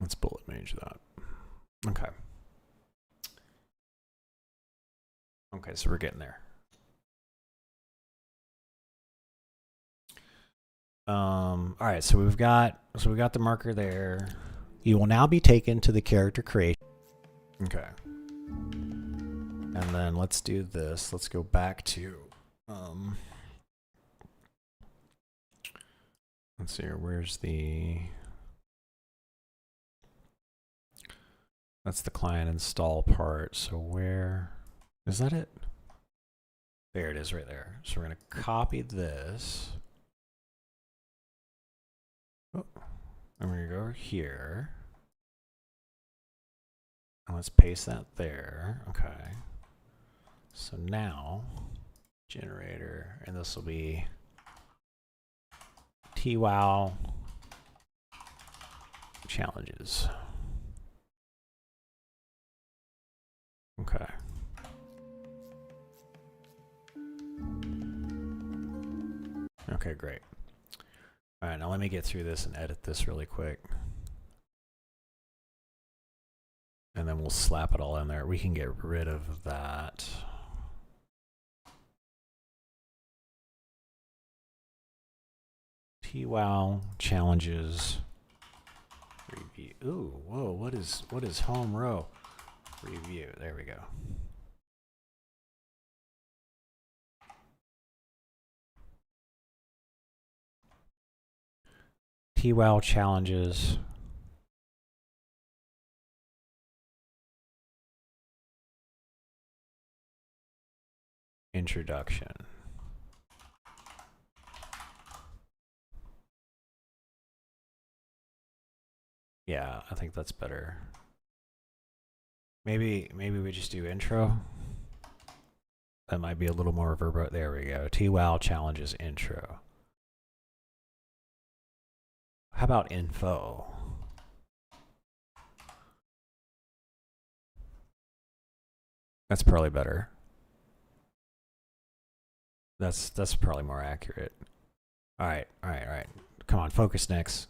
Let's bullet mage that. Okay. Okay, so we're getting there.
All right, so we've got the marker there. You will now be taken to the character creation.
Okay. And then let's do this. Let's go back to let's see here. Where's the that's the client install part. So where is that it? There it is right there. So we're going to copy this. Oh, and we're going to go over here. And let's paste that there. Okay. So now, generator, and this will be TWoW challenges. Okay. Okay, great. All right, now let me get through this and edit this really quick. And then we'll slap it all in there. We can get rid of that. WoW challenges review. Ooh, whoa, what is home row review? There we go. WoW challenges. Introduction. Yeah, I think that's better. Maybe we just do intro. That might be a little more verbose. There we go. WoW challenges intro. How about info? That's probably better. That's probably more accurate. All right. Come on, focus next.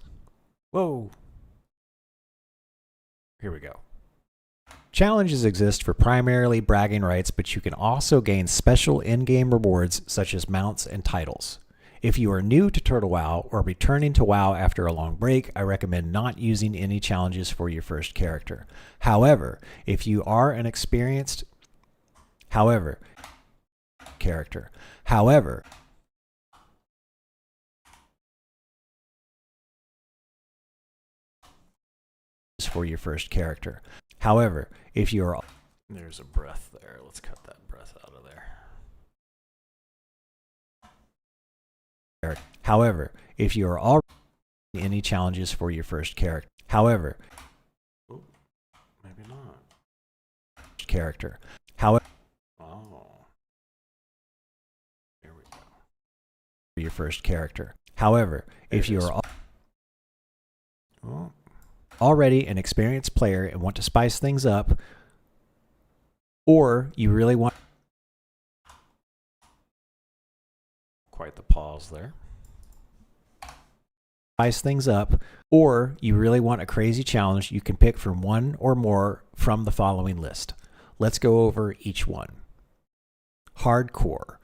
Whoa. Here we go. Challenges exist for primarily bragging rights, but you can also gain special in-game rewards such as mounts and titles. If you are new to Turtle WoW or returning to WoW after a long break, I recommend not using any challenges for your first character. However, if you are an experienced character. However, for your first character. However, if you are... There's a breath there. Let's cut that breath out of there. However, if you are already any challenges for your first character. However, maybe not. Character. However, here we go. For your first character. However, if you are already an experienced player and want to spice things up, or you really want... Quite the pause there. Spice things up, or you really want a crazy challenge, you can pick from one or more from the following list. Let's go over each one. Hardcore.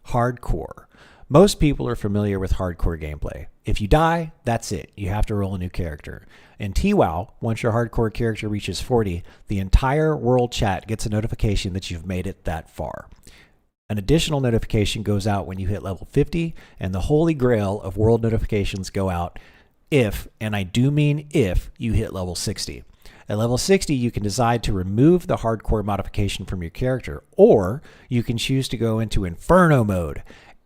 Hardcore. Most people are familiar with hardcore gameplay. If you die, that's it. You have to roll a new character. In TWoW, once your hardcore character reaches 40, the entire world chat gets a notification that you've made it that far. An additional notification goes out when you hit level 50, and the holy grail of world notifications go out if, and I do mean if, you hit level 60. At level 60, you can decide to remove the hardcore modification from your character, or you can choose to go into Inferno mode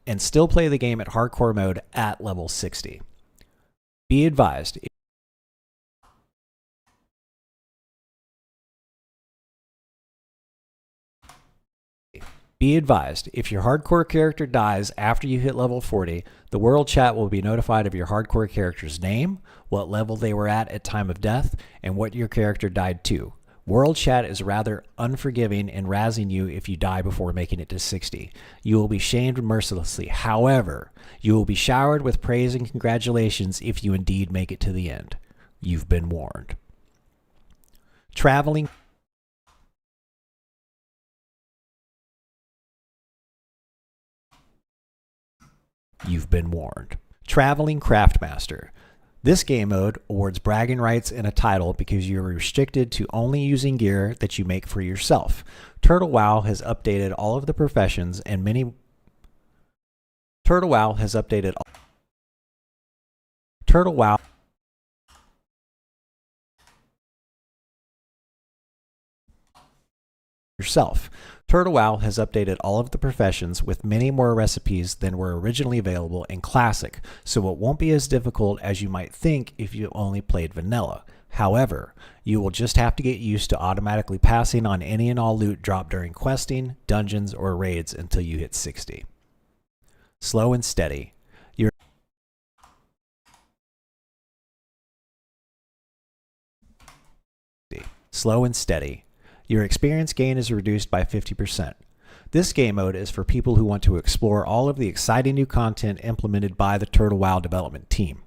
and still play the game at hardcore mode at level 60. Be advised. Be advised, if your hardcore character dies after you hit level 40, the world chat will be notified of your hardcore character's name, what level they were at time of death, and what your character died to. World chat is rather unforgiving and razzing you if you die before making it to 60. You will be shamed mercilessly. However, you will be showered with praise and congratulations if you indeed make it to the end. You've been warned. Traveling. You've been warned. Traveling Craftmaster. This game mode awards bragging rights and a title because you are restricted to only using gear that you make for yourself. Turtle WoW has updated all of the professions and many... Turtle WoW has updated... Turtle WoW... yourself. Turtle WoW has updated all of the professions with many more recipes than were originally available in Classic, so it won't be as difficult as you might think if you only played Vanilla. However, you will just have to get used to automatically passing on any and all loot dropped during questing, dungeons, or raids until you hit 60. Slow and steady. Slow and steady. Your experience gain is reduced by 50%. This game mode is for people who want to explore all of the exciting new content implemented by the Turtle WoW development team.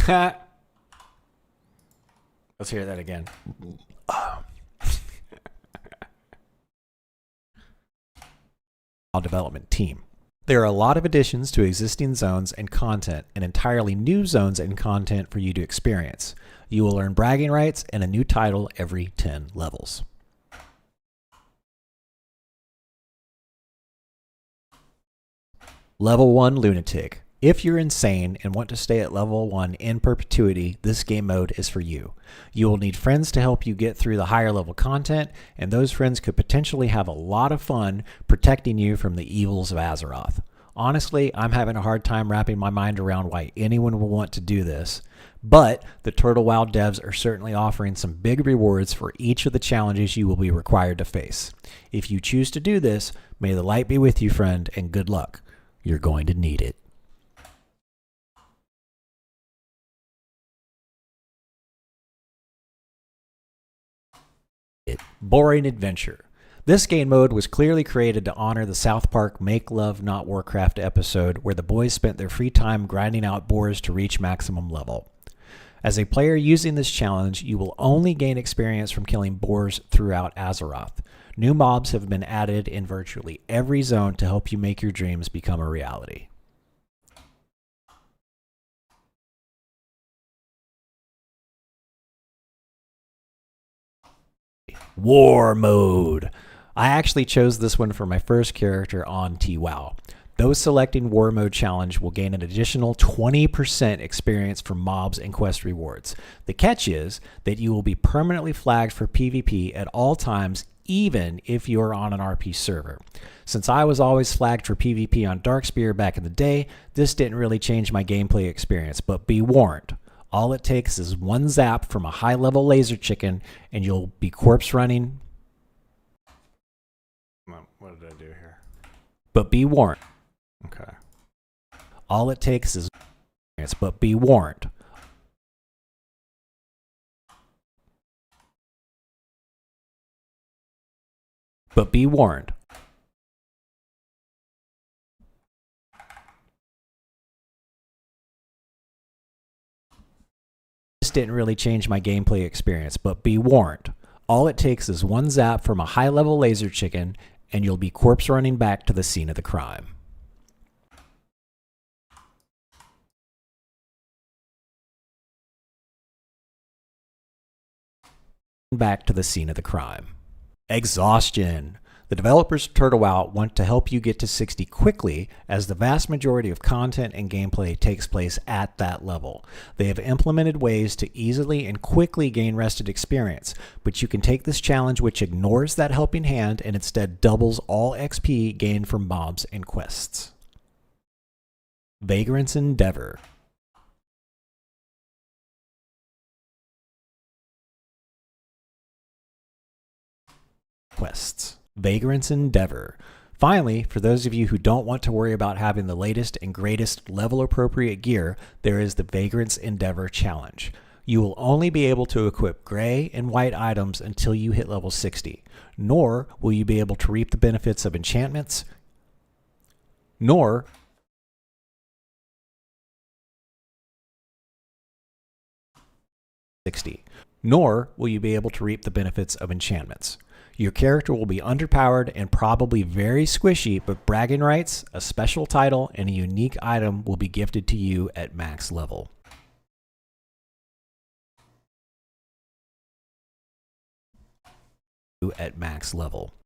Let's hear that again. Development team. There are a lot of additions to existing zones and content, and entirely new zones and content for you to experience. You will earn bragging rights and a new title every 10 levels. Level 1 Lunatic. If you're insane and want to stay at level 1 in perpetuity, this game mode is for you. You will need friends to help you get through the higher level content, and those friends could potentially have a lot of fun protecting you from the evils of Azeroth. Honestly, I'm having a hard time wrapping my mind around why anyone will want to do this, but the Turtle WoW devs are certainly offering some big rewards for each of the challenges you will be required to face. If you choose to do this, may the light be with you, friend, and good luck. You're going to need it. Boring Adventure. This game mode was clearly created to honor the South Park Make Love Not Warcraft episode where the boys spent their free time grinding out boars to reach maximum level. As a player using this challenge, you will only gain experience from killing boars throughout Azeroth. New mobs have been added in virtually every zone to help you make your dreams become a reality. War Mode. I actually chose this one for my first character on TWoW. Those selecting War Mode challenge will gain an additional 20% experience from mobs and quest rewards. The catch is that you will be permanently flagged for PvP at all times, even if you're on an RP server. Since I was always flagged for PvP on Darkspear back in the day, this didn't really change my gameplay experience, but be warned. All it takes is one zap from a high-level laser chicken, and you'll be corpse running. What did I do here? But be warned. Okay. All it takes is but be warned. But be warned. This didn't really change my gameplay experience, but be warned. All it takes is one zap from a high-level laser chicken, and you'll be corpse running back to the scene of the crime. Back to the scene of the crime. Exhaustion. The developers of Turtle WoW want to help you get to 60 quickly, as the vast majority of content and gameplay takes place at that level. They have implemented ways to easily and quickly gain rested experience, but you can take this challenge which ignores that helping hand and instead doubles all XP gained from mobs and quests. Vagrant's Endeavor. Quests. Vagrant's Endeavor. Finally, for those of you who don't want to worry about having the latest and greatest level appropriate gear, there is the Vagrant's Endeavor Challenge. You will only be able to equip gray and white items until you hit level 60, nor will you be able to reap the benefits of enchantments, nor will you be able to reap the benefits of enchantments. Your character will be underpowered and probably very squishy, but bragging rights, a special title, and a unique item will be gifted to you at max level.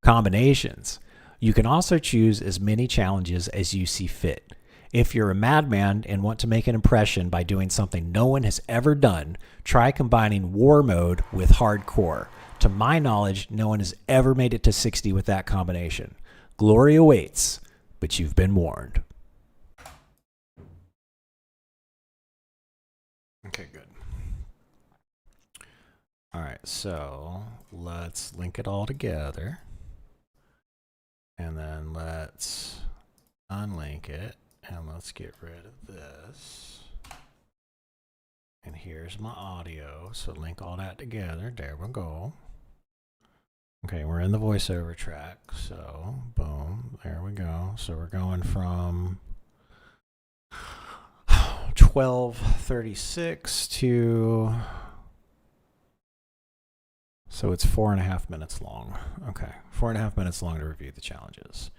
Combinations. You can also choose as many challenges as you see fit. If you're a madman and want to make an impression by doing something no one has ever done, try combining War Mode with Hardcore. To my knowledge, no one has ever made it to 60 with that combination. Glory awaits, but you've been warned. Okay, good. All right, so let's link it all together. And then let's unlink it. And let's get rid of this. And here's my audio. So link all that together. There we go. Okay, we're in the voiceover track, so boom, there we go. So we're going from 12:36 to, so it's 4.5 minutes long. Okay, 4.5 minutes long to review the challenges.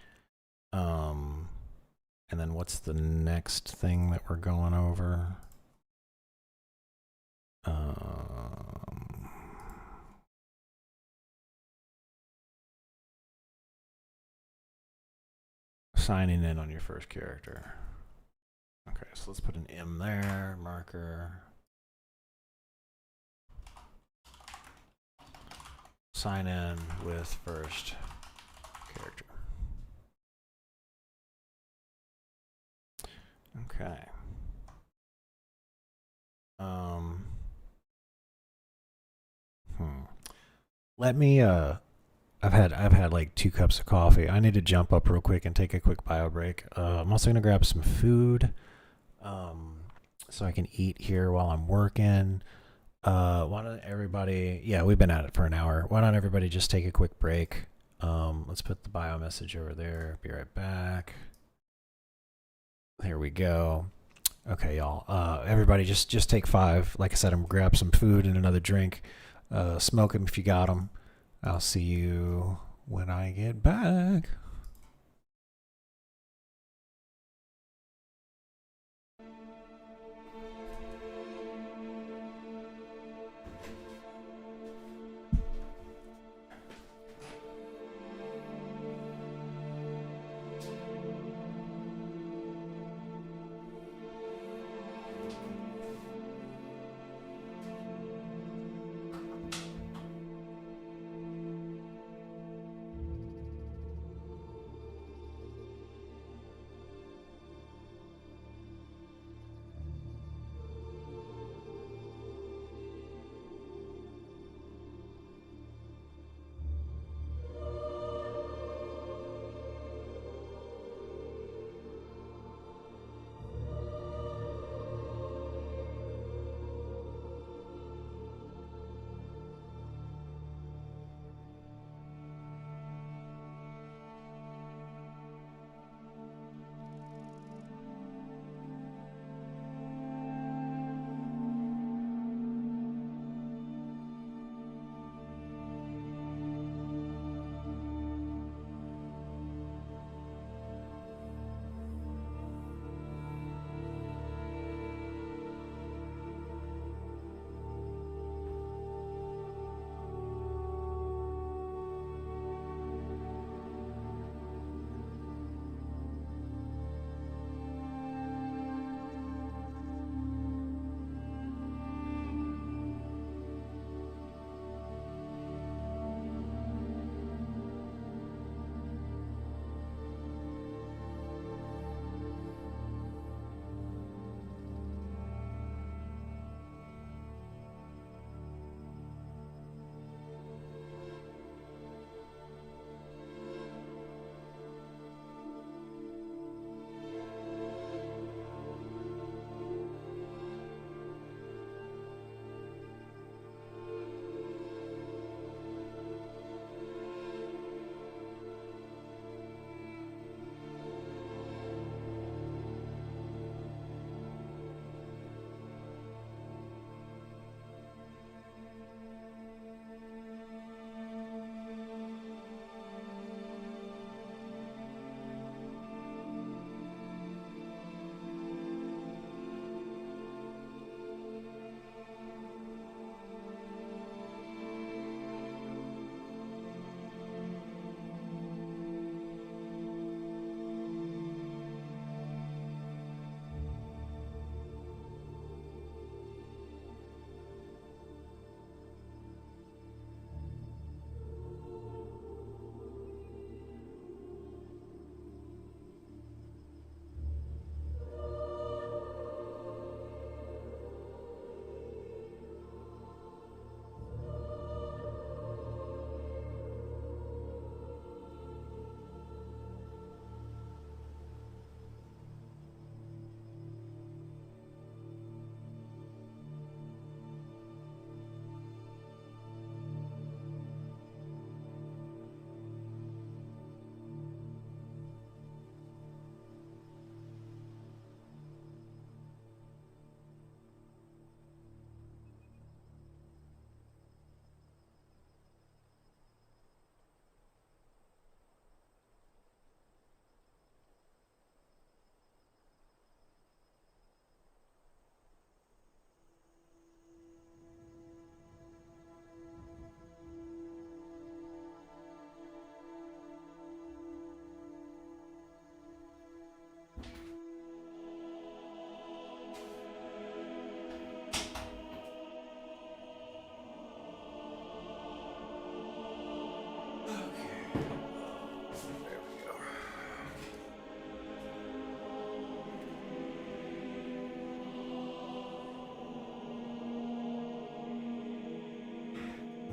And then what's the next thing that we're going over? Signing in on your first character. Okay, so let's put an M there, marker. Sign in with first character. Okay. Let me I've had like 2 cups of coffee. I need to jump up real quick and take a quick bio break. I'm also gonna grab some food, so I can eat here while I'm working. Why don't everybody? Yeah, we've been at it for an hour. Why don't everybody just take a quick break? Let's put the bio message over there. Be right back. There we go. Okay, y'all. Everybody, just take 5. Like I said, I'm gonna grab some food and another drink. Smoke them if you got them. I'll see you when I get back.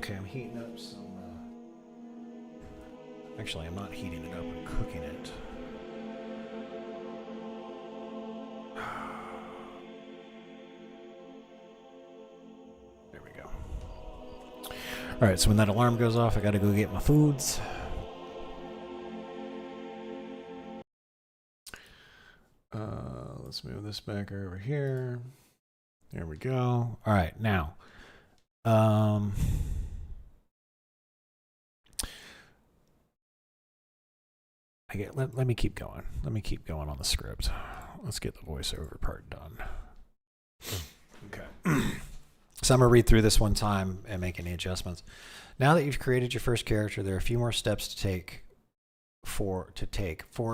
Okay, I'm heating up some. Actually, I'm not heating it up, I'm cooking it. There we go. Alright, so when that alarm goes off, I gotta go get my foods. Let's move this back over here. There we go. Alright, now. Let me keep going. Let me keep going on the script. Let's get the voiceover part done. Okay. So I'm going to read through this one time and make any adjustments. Now that you've created your first character, there are a few more steps to take for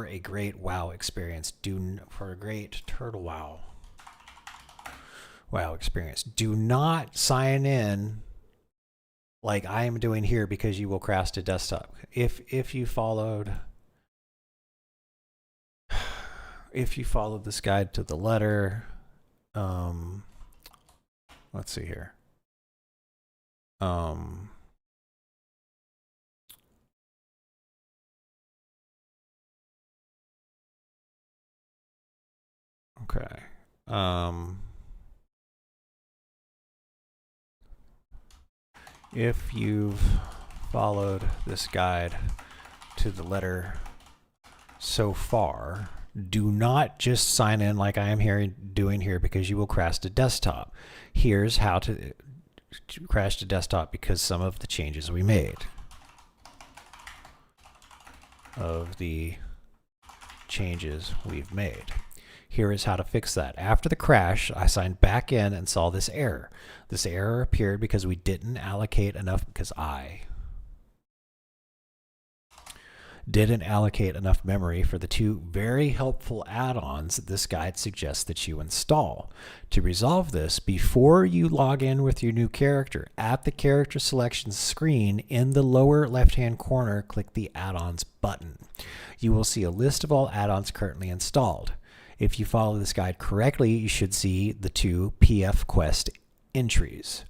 a great WoW experience. For a great Turtle WoW experience. Do not sign in like I am doing here because you will crash to desktop. If you followed this guide to the letter, let's see here. Okay. If you've followed this guide to the letter so far, do not just sign in like I am doing here because you will crash to desktop. Here's how to crash to desktop because some of the changes we made. Here is how to fix that. After the crash, I signed back in and saw this error. This error appeared because we didn't allocate enough, because I didn't allocate enough memory for the two very helpful add-ons that this guide suggests that you install. To resolve this, before you log in with your new character, at the character selection screen in the lower left-hand corner, click the add-ons button. You will see a list of all add-ons currently installed. If you follow this guide correctly, you should see the two PF Quest entries.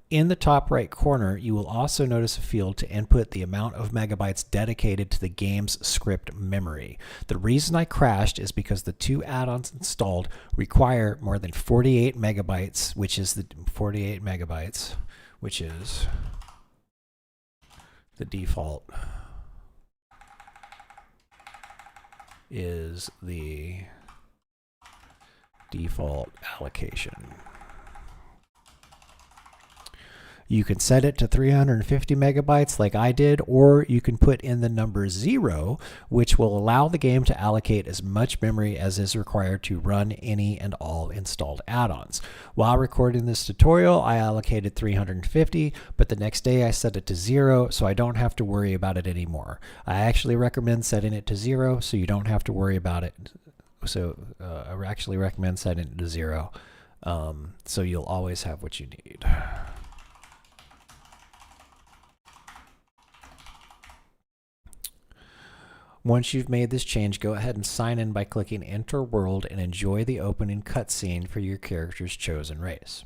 In the top right corner, you will also notice a field to input the amount of megabytes dedicated to the game's script memory. The reason I crashed is because the two add-ons installed require more than 48 megabytes, which is the default. Is the default allocation. You can set it to 350 megabytes like I did, or you can put in the number 0, which will allow the game to allocate as much memory as is required to run any and all installed add-ons. While recording this tutorial, I allocated 350, but the next day I set it to 0, so I don't have to worry about it anymore. I actually recommend setting it to 0 so you don't have to worry about it. I actually recommend setting it to 0 so you'll always have what you need. Once you've made this change, go ahead and sign in by clicking Enter World and enjoy the opening cutscene for your character's chosen race.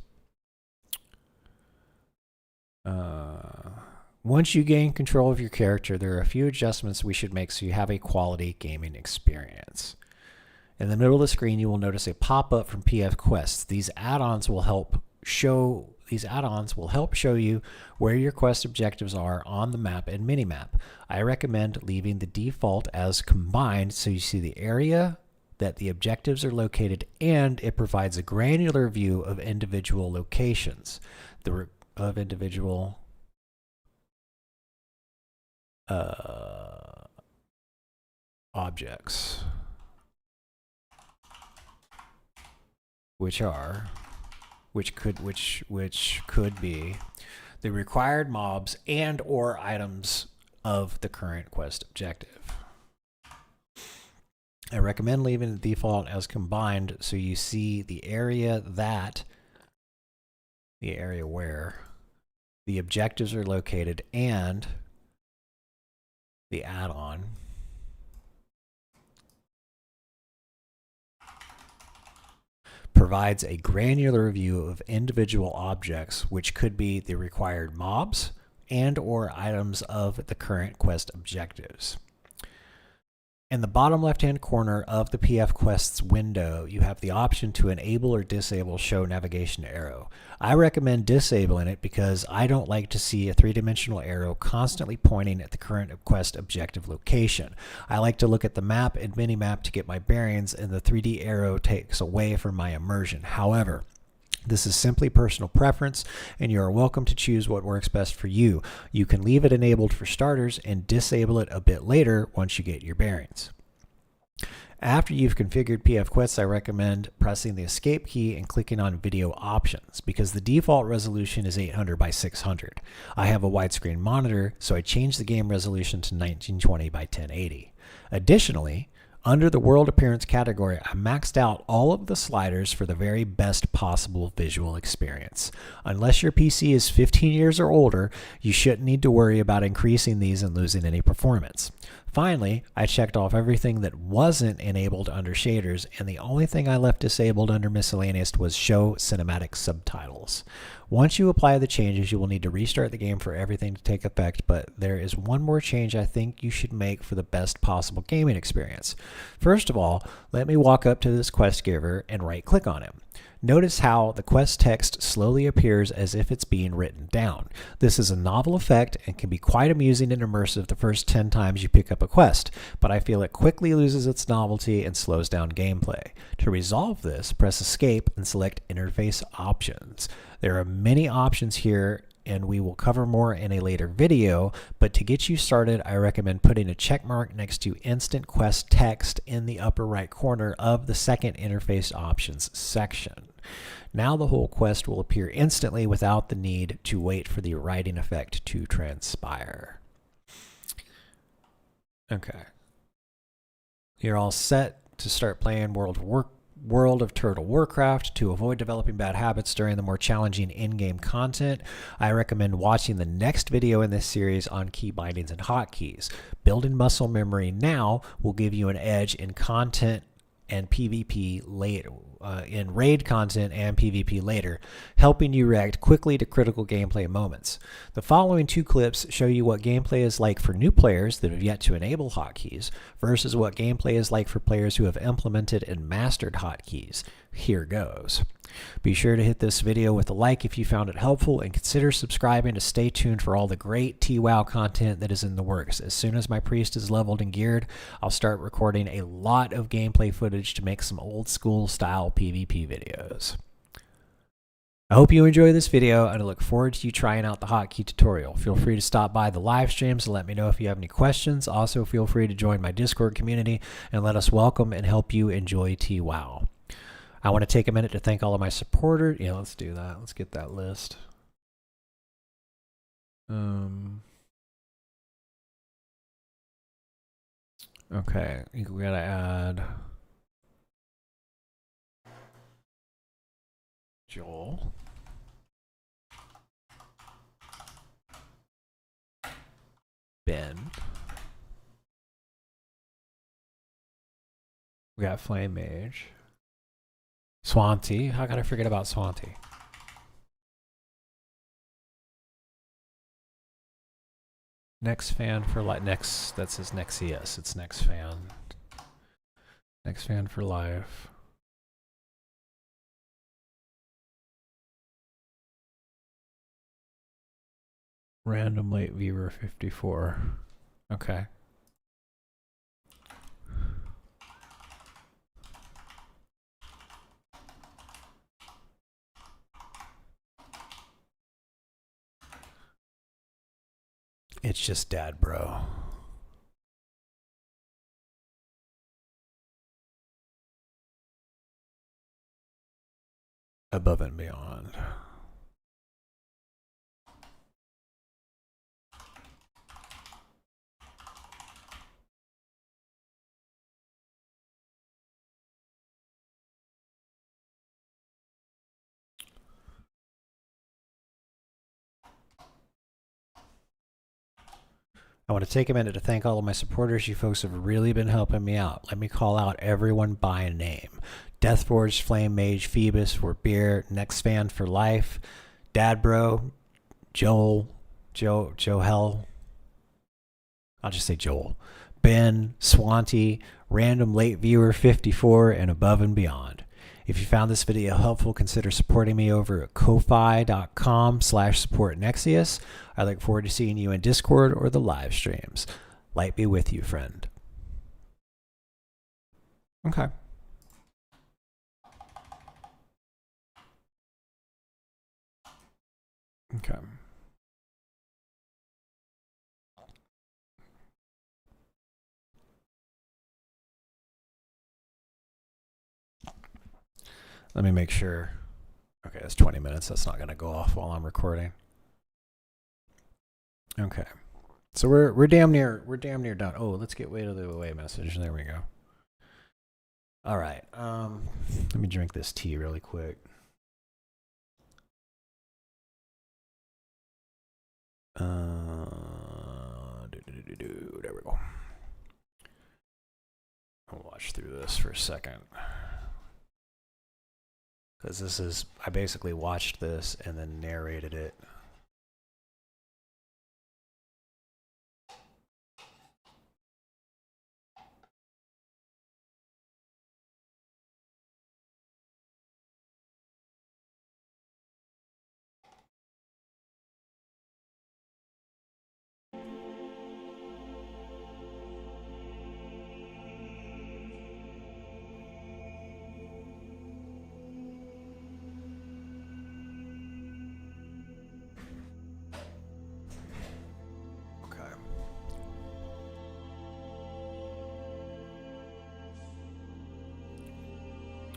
Once you gain control of your character, there are a few adjustments we should make so you have a quality gaming experience. In the middle of the screen, you will notice a pop-up from PF Quests. These add-ons will help show you where your quest objectives are on the map and minimap. I recommend leaving the default as combined so you see the area that the objectives are located, and it provides a granular view of individual locations, objects, which could be the required mobs and or items of the current quest objective. I recommend leaving the default as combined so you see the area where the objectives are located and the add-on provides a granular view of individual objects, which could be the required mobs and or items of the current quest objectives. In the bottom left-hand corner of the PF Quests window, you have the option to enable or disable Show Navigation Arrow. I recommend disabling it because I don't like to see a three-dimensional arrow constantly pointing at the current quest objective location. I like to look at the map and minimap to get my bearings, and the 3D arrow takes away from my immersion. However, this is simply personal preference, and you are welcome to choose what works best for you. You can leave it enabled for starters and disable it a bit later once you get your bearings. After you've configured PF Quests, I recommend pressing the escape key and clicking on video options because the default resolution is 800 by 600. I have a widescreen monitor, so I changed the game resolution to 1920 by 1080. Additionally, under the world appearance category, I maxed out all of the sliders for the very best possible visual experience. Unless your PC is 15 years or older, you shouldn't need to worry about increasing these and losing any performance. Finally, I checked off everything that wasn't enabled under shaders, and the only thing I left disabled under miscellaneous was show cinematic subtitles. Once you apply the changes, you will need to restart the game for everything to take effect, but there is one more change I think you should make for the best possible gaming experience. First of all, let me walk up to this quest giver and right-click on him. Notice how the quest text slowly appears as if it's being written down. This is a novel effect and can be quite amusing and immersive the first 10 times you pick up a quest, but I feel it quickly loses its novelty and slows down gameplay. To resolve this, press escape and select interface options. There are many options here, and we will cover more in a later video, but to get you started, I recommend putting a check mark next to instant quest text in the upper right corner of the second interface options section. Now the whole quest will appear instantly without the need to wait for the writing effect to transpire. Okay. You're all set to start playing World of Turtle Warcraft. To avoid developing bad habits during the more challenging in-game content, I recommend watching the next video in this series on key bindings and hotkeys. Building muscle memory now will give you an edge in content and PvP later, in raid content and PvP later, helping you react quickly to critical gameplay moments. The following two clips show you what gameplay is like for new players that have yet to enable hotkeys versus what gameplay is like for players who have implemented and mastered hotkeys. Here goes. Be sure to hit this video with a like if you found it helpful, and consider subscribing to stay tuned for all the great TWoW content that is in the works. As soon as my priest is leveled and geared, I'll start recording a lot of gameplay footage to make some old school style PvP videos. I hope you enjoy this video, and I look forward to you trying out the hotkey tutorial. Feel free to stop by the live streams and let me know if you have any questions. Also, feel free to join my Discord community and let us welcome and help you enjoy TWoW. I want to take a minute to thank all of my supporters. Yeah, let's do that. Let's get that list. Okay, we gotta add Joel. Ben. We got Flame Mage. Swanty. How could I forget about Swanty? Next fan for life. Next, that says Nexius. It's next fan. Next fan for life. Random late viewer 54. Okay. It's just Dad Bro. Above and beyond. I want to take a minute to thank all of my supporters. You folks have really been helping me out. Let me call out everyone by name. Deathforged, Flame Mage, Phoebus, For Beer, Next Fan for Life, Dad Bro, Joel, Johel. I'll just say Joel. Ben, Swanty, Random Late Viewer 54, and Above and Beyond. If you found this video helpful, consider supporting me over at ko-fi.com/supportnexius. I look forward to seeing you in Discord or the live streams. Light be with you, friend. Okay. Okay. Let me make sure. Okay, it's 20 minutes. That's not going to go off while I'm recording. Okay. So we're damn near done. Oh, let's get way to the away message. There we go. All right. Let me drink this tea really quick. There we go. I'll watch through this for a second. Because this is, I basically watched this and then narrated it.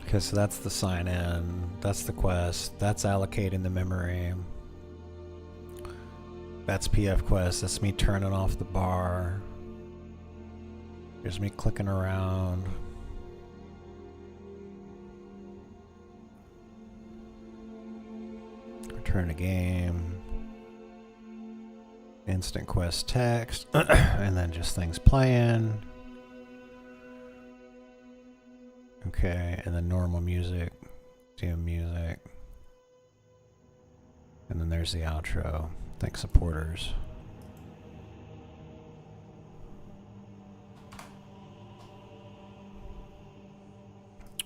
Okay, so that's the sign in, that's the quest, that's allocating the memory, that's PF quest, that's me turning off the bar, here's me clicking around. Return to game, instant quest text, and then just things playing. Okay, and then normal music, dim music, and then there's the outro. Thanks, supporters.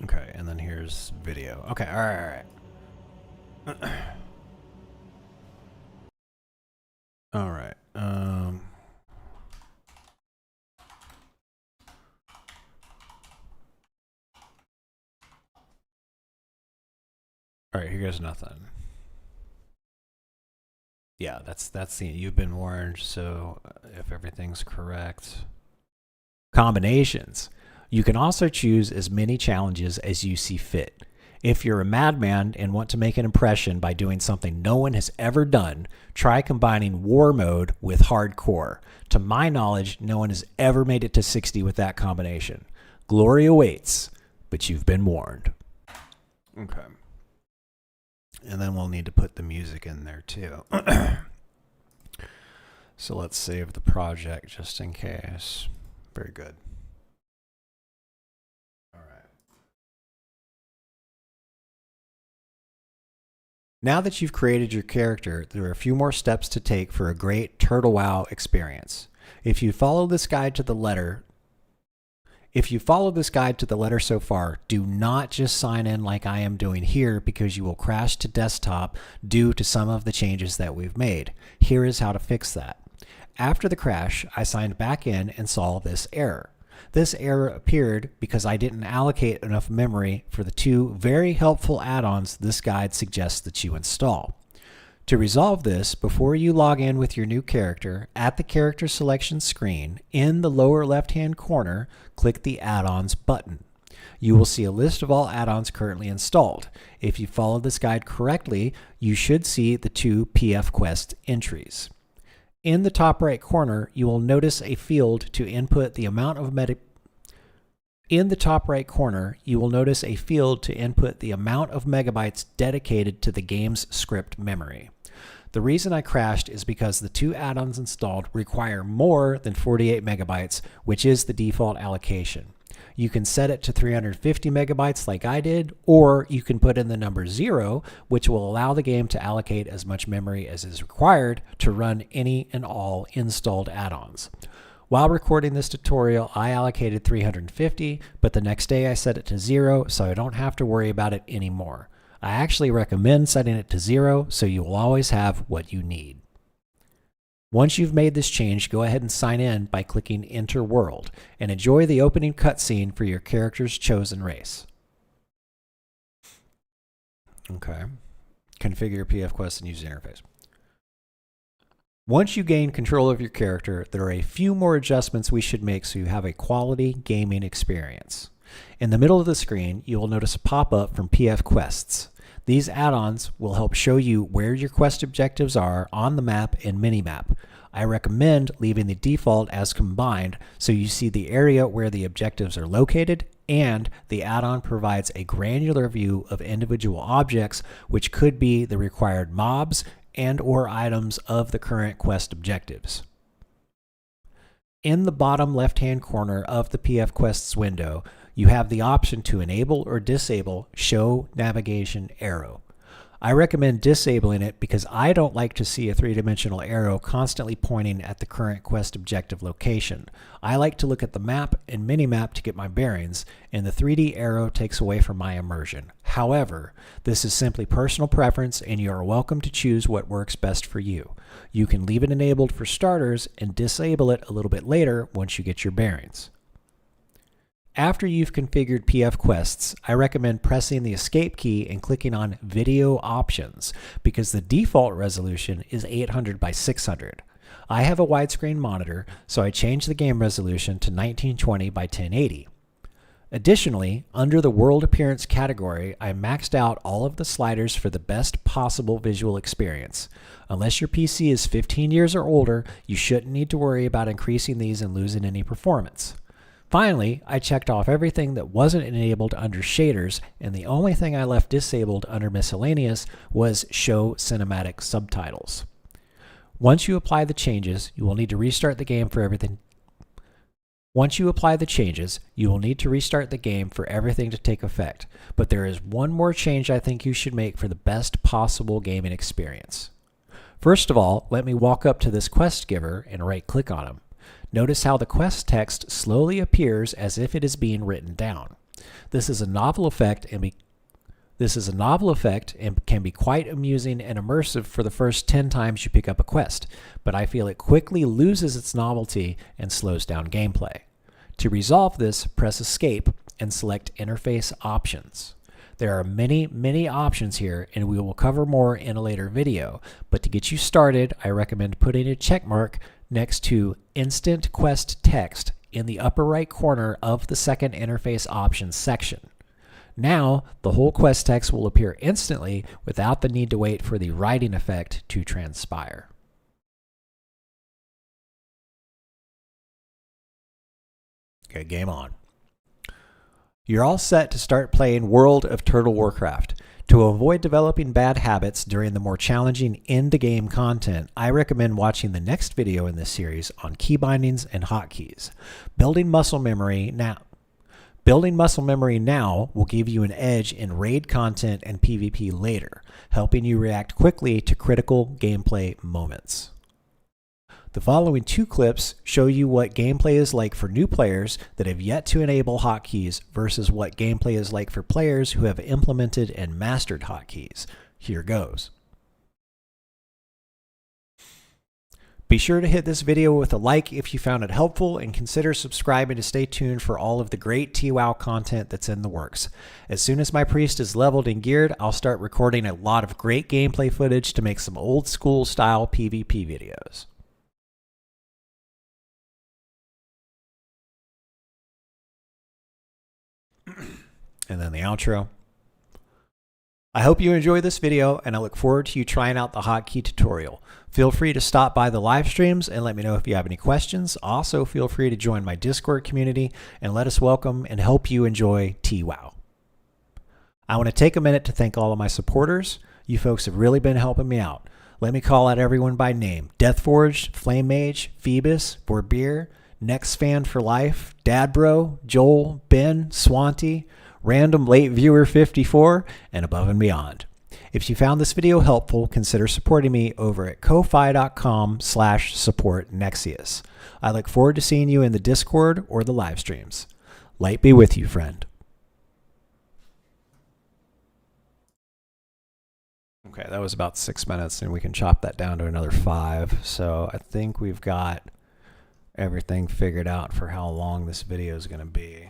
Okay, and then here's video. Okay, all right. All right. All right, here goes nothing. Yeah, that's the, you've been warned, so if everything's correct. Combinations. You can also choose as many challenges as you see fit. If you're a madman and want to make an impression by doing something no one has ever done, try combining war mode with hardcore. To my knowledge, no one has ever made it to 60 with that combination. Glory awaits, but you've been warned. Okay. And then we'll need to put the music in there too. So let's save the project just in case. Very good. All right. Now that you've created your character, there are a few more steps to take for a great Turtle WoW experience. If you follow this guide to the letter so far, do not just sign in like I am doing here because you will crash to desktop due to some of the changes that we've made. Here is how to fix that. After the crash, I signed back in and saw this error. This error appeared because I didn't allocate enough memory for the two very helpful add-ons this guide suggests that you install. To resolve this, before you log in with your new character, at the character selection screen, in the lower left-hand corner, click the Add-ons button. You will see a list of all add-ons currently installed. If you follow this guide correctly, you should see the two PF Quest entries. In the top right corner, you will notice a field to input the amount of megabytes dedicated to the game's script memory. The reason I crashed is because the two add-ons installed require more than 48 megabytes, which is the default allocation. You can set it to 350 megabytes like I did, or you can put in the number 0, which will allow the game to allocate as much memory as is required to run any and all installed add-ons. While recording this tutorial, I allocated 350, but the next day I set it to 0, so I don't have to worry about it anymore. I actually recommend setting it to 0, so you will always have what you need. Once you've made this change, go ahead and sign in by clicking Enter World, and enjoy the opening cutscene for your character's chosen race. Okay. Configure your PF Quest and user interface. Once you gain control of your character, there are a few more adjustments we should make so you have a quality gaming experience. In the middle of the screen, you will notice a pop-up from PF Quests. These add-ons will help show you where your quest objectives are on the map and minimap. I recommend leaving the default as combined so you see the area where the objectives are located, and the add-on provides a granular view of individual objects, which could be the required mobs and/or items of the current quest objectives. In the bottom left-hand corner of the PF Quests window, you have the option to enable or disable Show Navigation Arrow. I recommend disabling it because I don't like to see a three-dimensional arrow constantly pointing at the current quest objective location. I like to look at the map and minimap to get my bearings, and the 3D arrow takes away from my immersion. However, this is simply personal preference, and you are welcome to choose what works best for you. You can leave it enabled for starters and disable it a little bit later once you get your bearings. After you've configured PF Quests, I recommend pressing the Escape key and clicking on Video Options because the default resolution is 800 by 600. I have a widescreen monitor, so I changed the game resolution to 1920 by 1080. Additionally, under the World Appearance category, I maxed out all of the sliders for the best possible visual experience. Unless your PC is 15 years or older, you shouldn't need to worry about increasing these and losing any performance. Finally, I checked off everything that wasn't enabled under shaders, and the only thing I left disabled under miscellaneous was Show Cinematic Subtitles. Once you apply the changes, you will need to restart the game for everything. Once you apply the changes, you will need to restart the game for everything to take effect, but there is one more change I think you should make for the best possible gaming experience. First of all, let me walk up to this quest giver and right-click on him. Notice how the quest text slowly appears as if it is being written down. This is a novel effect and can be quite amusing and immersive for the first 10 times you pick up a quest, but I feel it quickly loses its novelty and slows down gameplay. To resolve this, press Escape and select Interface Options. There are many options here, and we will cover more in a later video, but to get you started, I recommend putting a check mark next to Instant Quest Text in the upper right corner of the second Interface Options section. Now, the whole quest text will appear instantly without the need to wait for the writing effect to transpire. Okay, game on. You're all set to start playing World of Turtle Warcraft. To avoid developing bad habits during the more challenging end-game content, I recommend watching the next video in this series on key bindings and hotkeys. Building muscle memory now will give you an edge in raid content and PvP later, helping you react quickly to critical gameplay moments. The following two clips show you what gameplay is like for new players that have yet to enable hotkeys versus what gameplay is like for players who have implemented and mastered hotkeys. Here goes. Be sure to hit this video with a like if you found it helpful, and consider subscribing to stay tuned for all of the great TWoW content that's in the works. As soon as my priest is leveled and geared, I'll start recording a lot of great gameplay footage to make some old school style PvP videos. And then the outro. I hope you enjoyed this video, and I look forward to you trying out the hotkey tutorial. Feel free to stop by the live streams and let me know if you have any questions. Also, feel free to join my Discord community and let us welcome and help you enjoy TWoW. I want to take a minute to thank all of my supporters. You folks have really been helping me out. Let me call out everyone by name: Deathforged, Flame Mage, Phoebus, Vorbeer, Next Fan for Life, Dad Bro, Joel, Ben, Swanty, Random Late Viewer 54, and above and beyond. If you found this video helpful, consider supporting me over at ko-fi.com/support Nexius. I look forward to seeing you in the Discord or the live streams. Light be with you, friend. Okay, that was about 6 minutes, and we can chop that down to another 5. So I think we've got everything figured out for how long this video is going to be.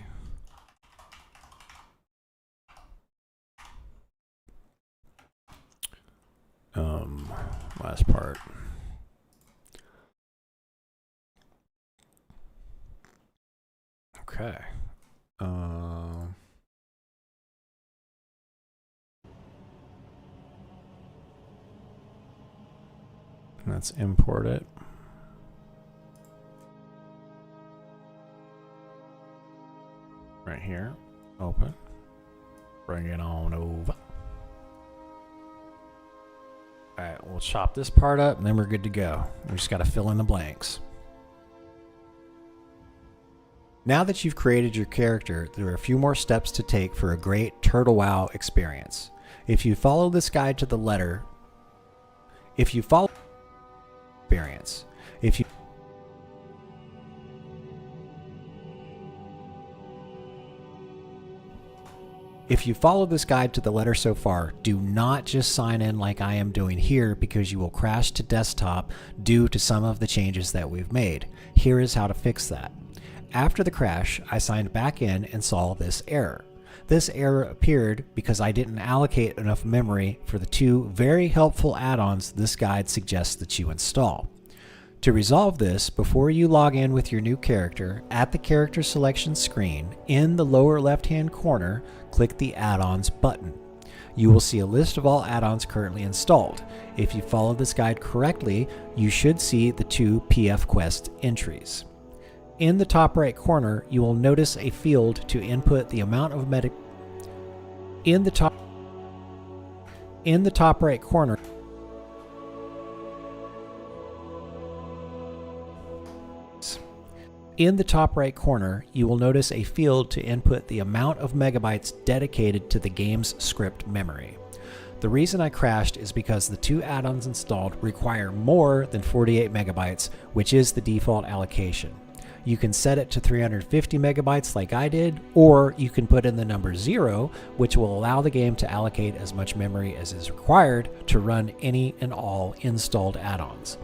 Last part. Okay. Let's import it. Right here. Open. Bring it on over. Alright, we'll chop this part up and then we're good to go. We just got to fill in the blanks. Now that you've created your character, there are a few more steps to take for a great Turtle WoW experience. If you follow this guide to the letter, If you follow this guide to the letter so far, do not just sign in like I am doing here, because you will crash to desktop due to some of the changes that we've made. Here is how to fix that. After the crash, I signed back in and saw this error. This error appeared because I didn't allocate enough memory for the 2 very helpful add-ons this guide suggests that you install. To resolve this, before you log in with your new character, at the character selection screen, in the lower left-hand corner, click the Add-ons button. You will see a list of all add-ons currently installed. If you follow this guide correctly, you should see the 2 PF Quest entries. In the top right corner, you will notice a field to input the amount of In the top right corner, you will notice a field to input the amount of megabytes dedicated to the game's script memory. The reason I crashed is because the 2 add-ons installed require more than 48 megabytes, which is the default allocation. You can set it to 350 megabytes like I did, or you can put in the number 0, which will allow the game to allocate as much memory as is required to run any and all installed add-ons.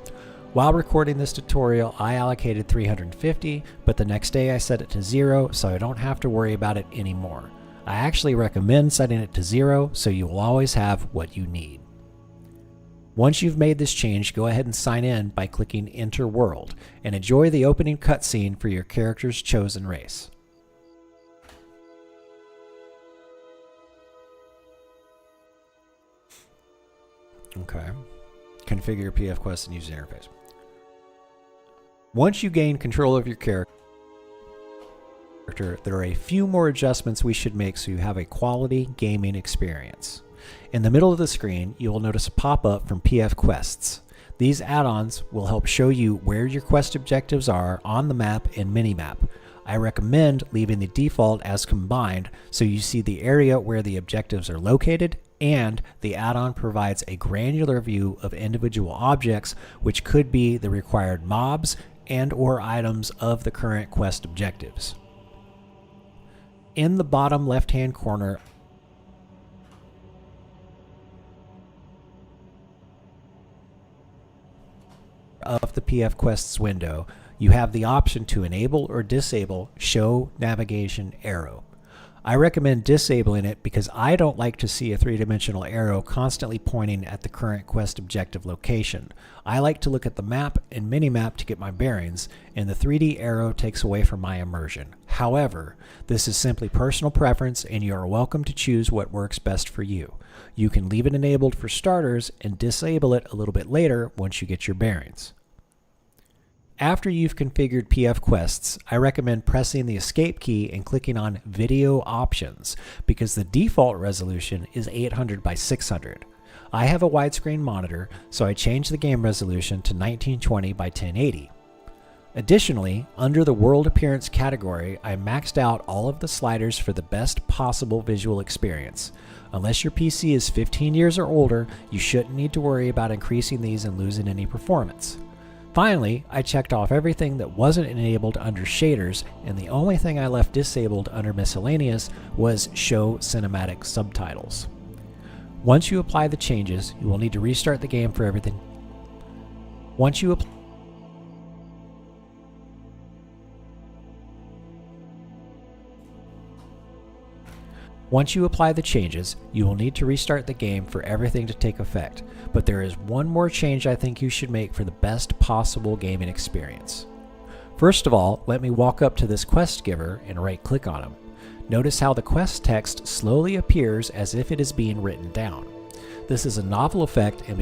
While recording this tutorial, I allocated 350, but the next day I set it to 0, so I don't have to worry about it anymore. I actually recommend setting it to 0, so you will always have what you need. Once you've made this change, go ahead and sign in by clicking Enter World, and enjoy the opening cutscene for your character's chosen race. Okay. Configure your PF Quest and user interface. Once you gain control of your character, there are a few more adjustments we should make so you have a quality gaming experience. In the middle of the screen, you will notice a pop-up from PF Quests. These add-ons will help show you where your quest objectives are on the map and minimap. I recommend leaving the default as combined so you see the area where the objectives are located, and the add-on provides a granular view of individual objects, which could be the required mobs and/or items of the current quest objectives. In the bottom left-hand corner of the PF Quests window, you have the option to enable or disable Show Navigation Arrow. I recommend disabling it because I don't like to see a 3-dimensional arrow constantly pointing at the current quest objective location. I like to look at the map and minimap to get my bearings, and the 3D arrow takes away from my immersion. However, this is simply personal preference, and you are welcome to choose what works best for you. You can leave it enabled for starters and disable it a little bit later once you get your bearings. After you've configured PF Quests, I recommend pressing the Escape key and clicking on Video Options, because the default resolution is 800 by 600. I have a widescreen monitor, so I changed the game resolution to 1920 by 1080. Additionally, under the world appearance category, I maxed out all of the sliders for the best possible visual experience. Unless your PC is 15 years or older, you shouldn't need to worry about increasing these and losing any performance. Finally, I checked off everything that wasn't enabled under shaders, and the only thing I left disabled under miscellaneous was show cinematic subtitles. Once you apply the changes, you will need to restart the game for everything. Once you apply the changes, you will need to restart the game for everything to take effect, but there is one more change I think you should make for the best possible gaming experience. First of all, let me walk up to this quest giver and right-click on him. Notice how the quest text slowly appears as if it is being written down. This is a novel effect and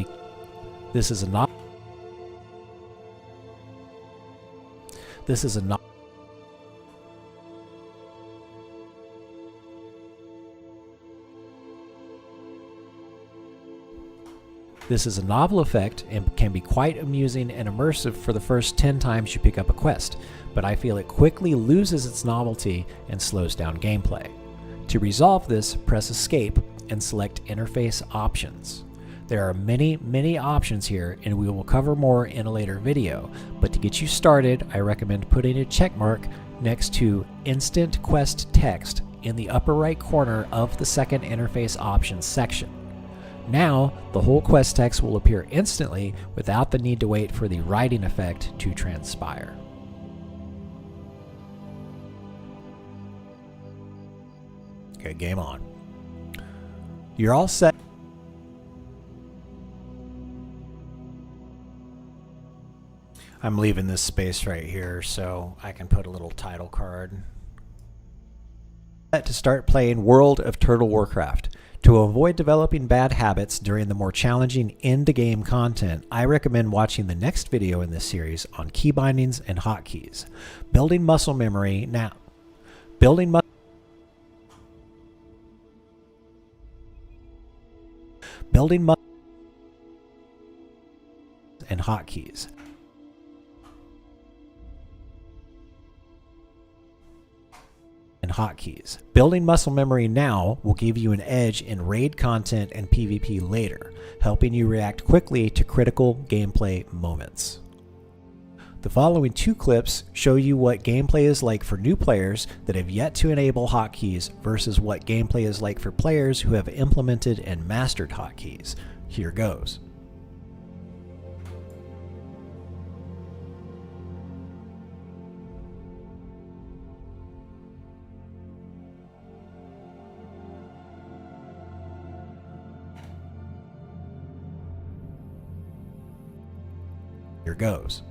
This is a novel effect and can be quite amusing and immersive for the first 10 times you pick up a quest, but I feel it quickly loses its novelty and slows down gameplay. To resolve this, press Escape and select Interface Options. There are many options here, and we will cover more in a later video, but to get you started, I recommend putting a check mark next to Instant Quest Text in the upper right corner of the second Interface Options section. Now, the whole quest text will appear instantly without the need to wait for the writing effect to transpire. Okay, game on. You're all set. I'm leaving this space right here so I can put a little title card. To start playing World of Turtle Warcraft. To avoid developing bad habits during the more challenging end-game content, I recommend watching the next video in this series on key bindings and hotkeys. Building muscle memory now. Building and hotkeys. Building muscle memory now will give you an edge in raid content and PvP later, helping you react quickly to critical gameplay moments. The following two clips show you what gameplay is like for new players that have yet to enable hotkeys versus what gameplay is like for players who have implemented and mastered hotkeys. Here goes. Here goes.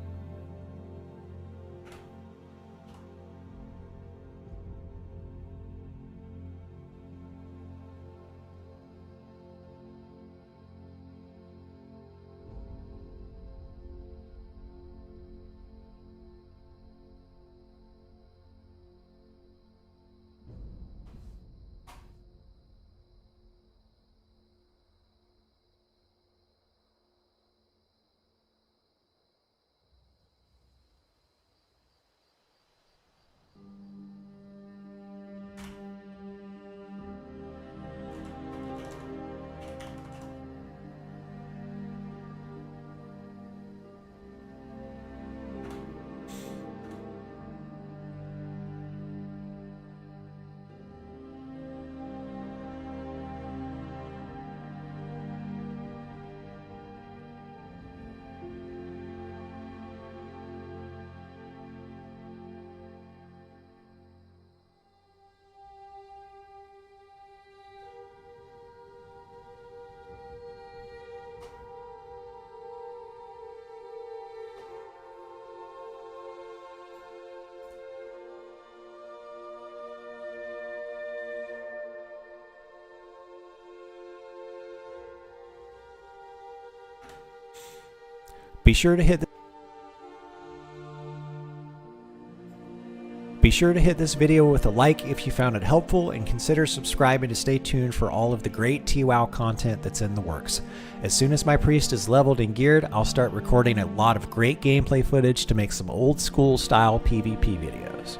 Be Be sure to hit this video with a like if you found it helpful, and consider subscribing to stay tuned for all of the great TWoW content that's in the works. As soon as my priest is leveled and geared, I'll start recording a lot of great gameplay footage to make some old school style PvP videos.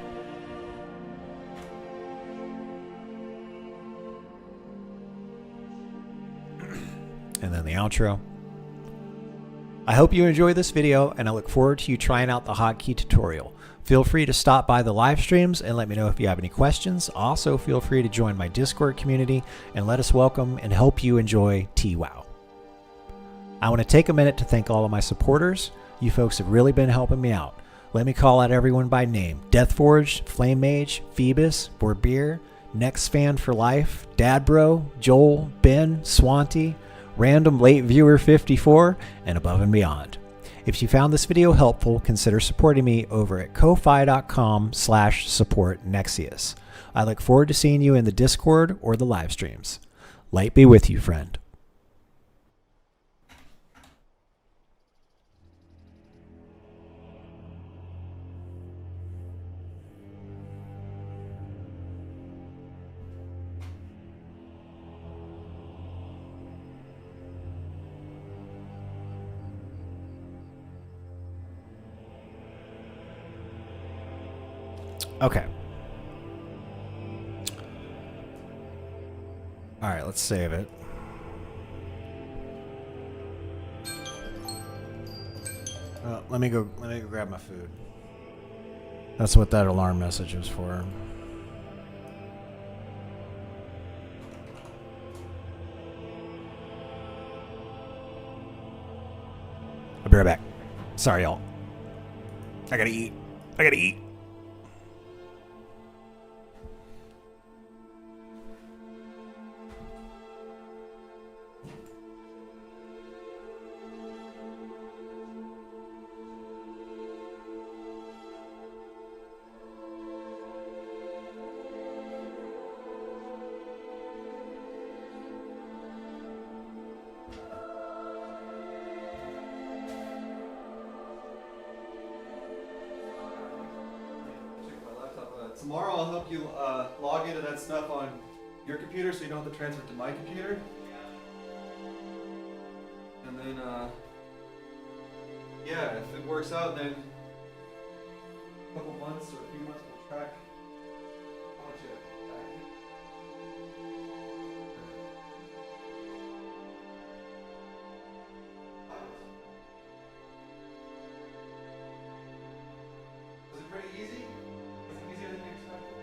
And then the outro. I hope you enjoy this video, and I look forward to you trying out the hotkey tutorial. Feel free to stop by the live streams and let me know if you have any questions. Also, feel free to join my Discord community and let us welcome and help you enjoy TWoW. I want to take a minute to thank all of my supporters. You folks have really been helping me out. Let me call out everyone by name: Deathforged, Flame Mage, Phoebus, Borbeer, Next Fan for Life, Dadbro, Joel, Ben, Swanty, Random Late Viewer 54, and above and beyond. If you found this video helpful, consider supporting me over at ko-fi.com/supportnexius. I look forward to seeing you in the Discord or the live streams. Light be with you, friend. Okay. All right, let's save it. Let me go grab my food. That's what that alarm message was for. I'll be right back. Sorry, y'all. I gotta eat.
Tomorrow I'll help you log into that stuff on your computer so you don't have to transfer it to my computer. And then, yeah, if it works out, then a couple months or a few months we'll track how much you have back. Was it pretty easy? Easier than you expected?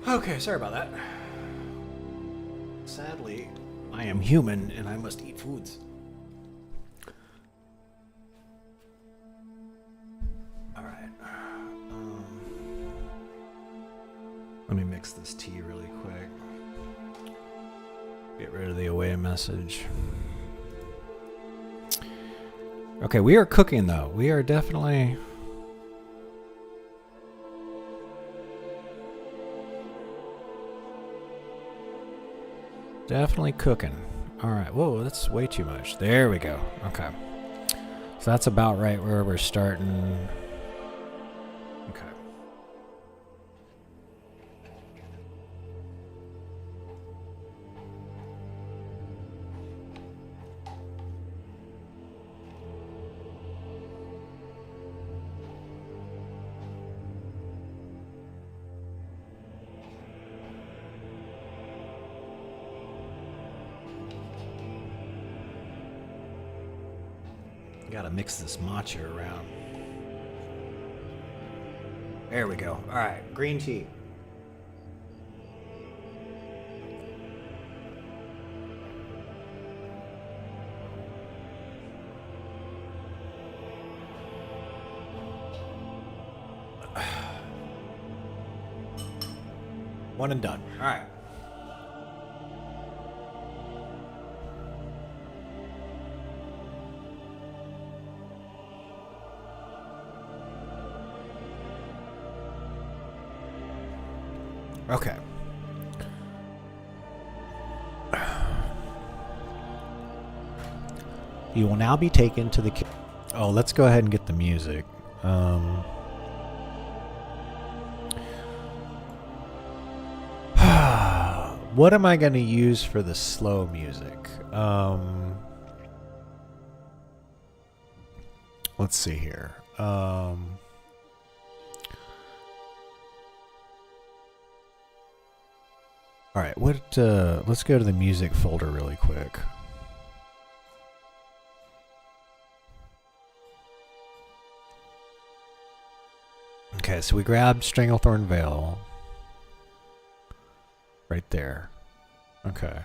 Okay, sorry about that. Sadly, I am human and I must eat foods.
this tea really quick. Get rid of the away message. Okay, we are cooking though. We are definitely... Definitely cooking. Alright, whoa, that's way too much. There we go. Okay. So that's about right where we're starting. Okay. Gotta mix this matcha around. There we go. All right, green tea. One and done. All right. Okay. You will now be taken to the... Oh, let's go ahead and get the music. What am I going to use for the slow music? Let's see here. All right, let's go to the music folder really quick. Okay, so we grabbed Stranglethorn Vale. Right there. Okay.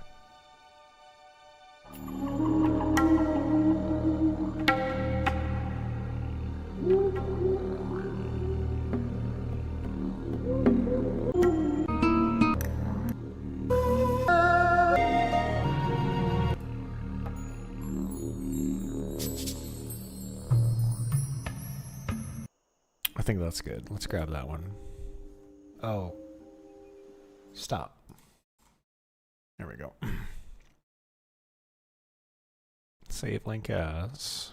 I think that's good. Let's grab that one. Oh. Stop. There we go. Save link as.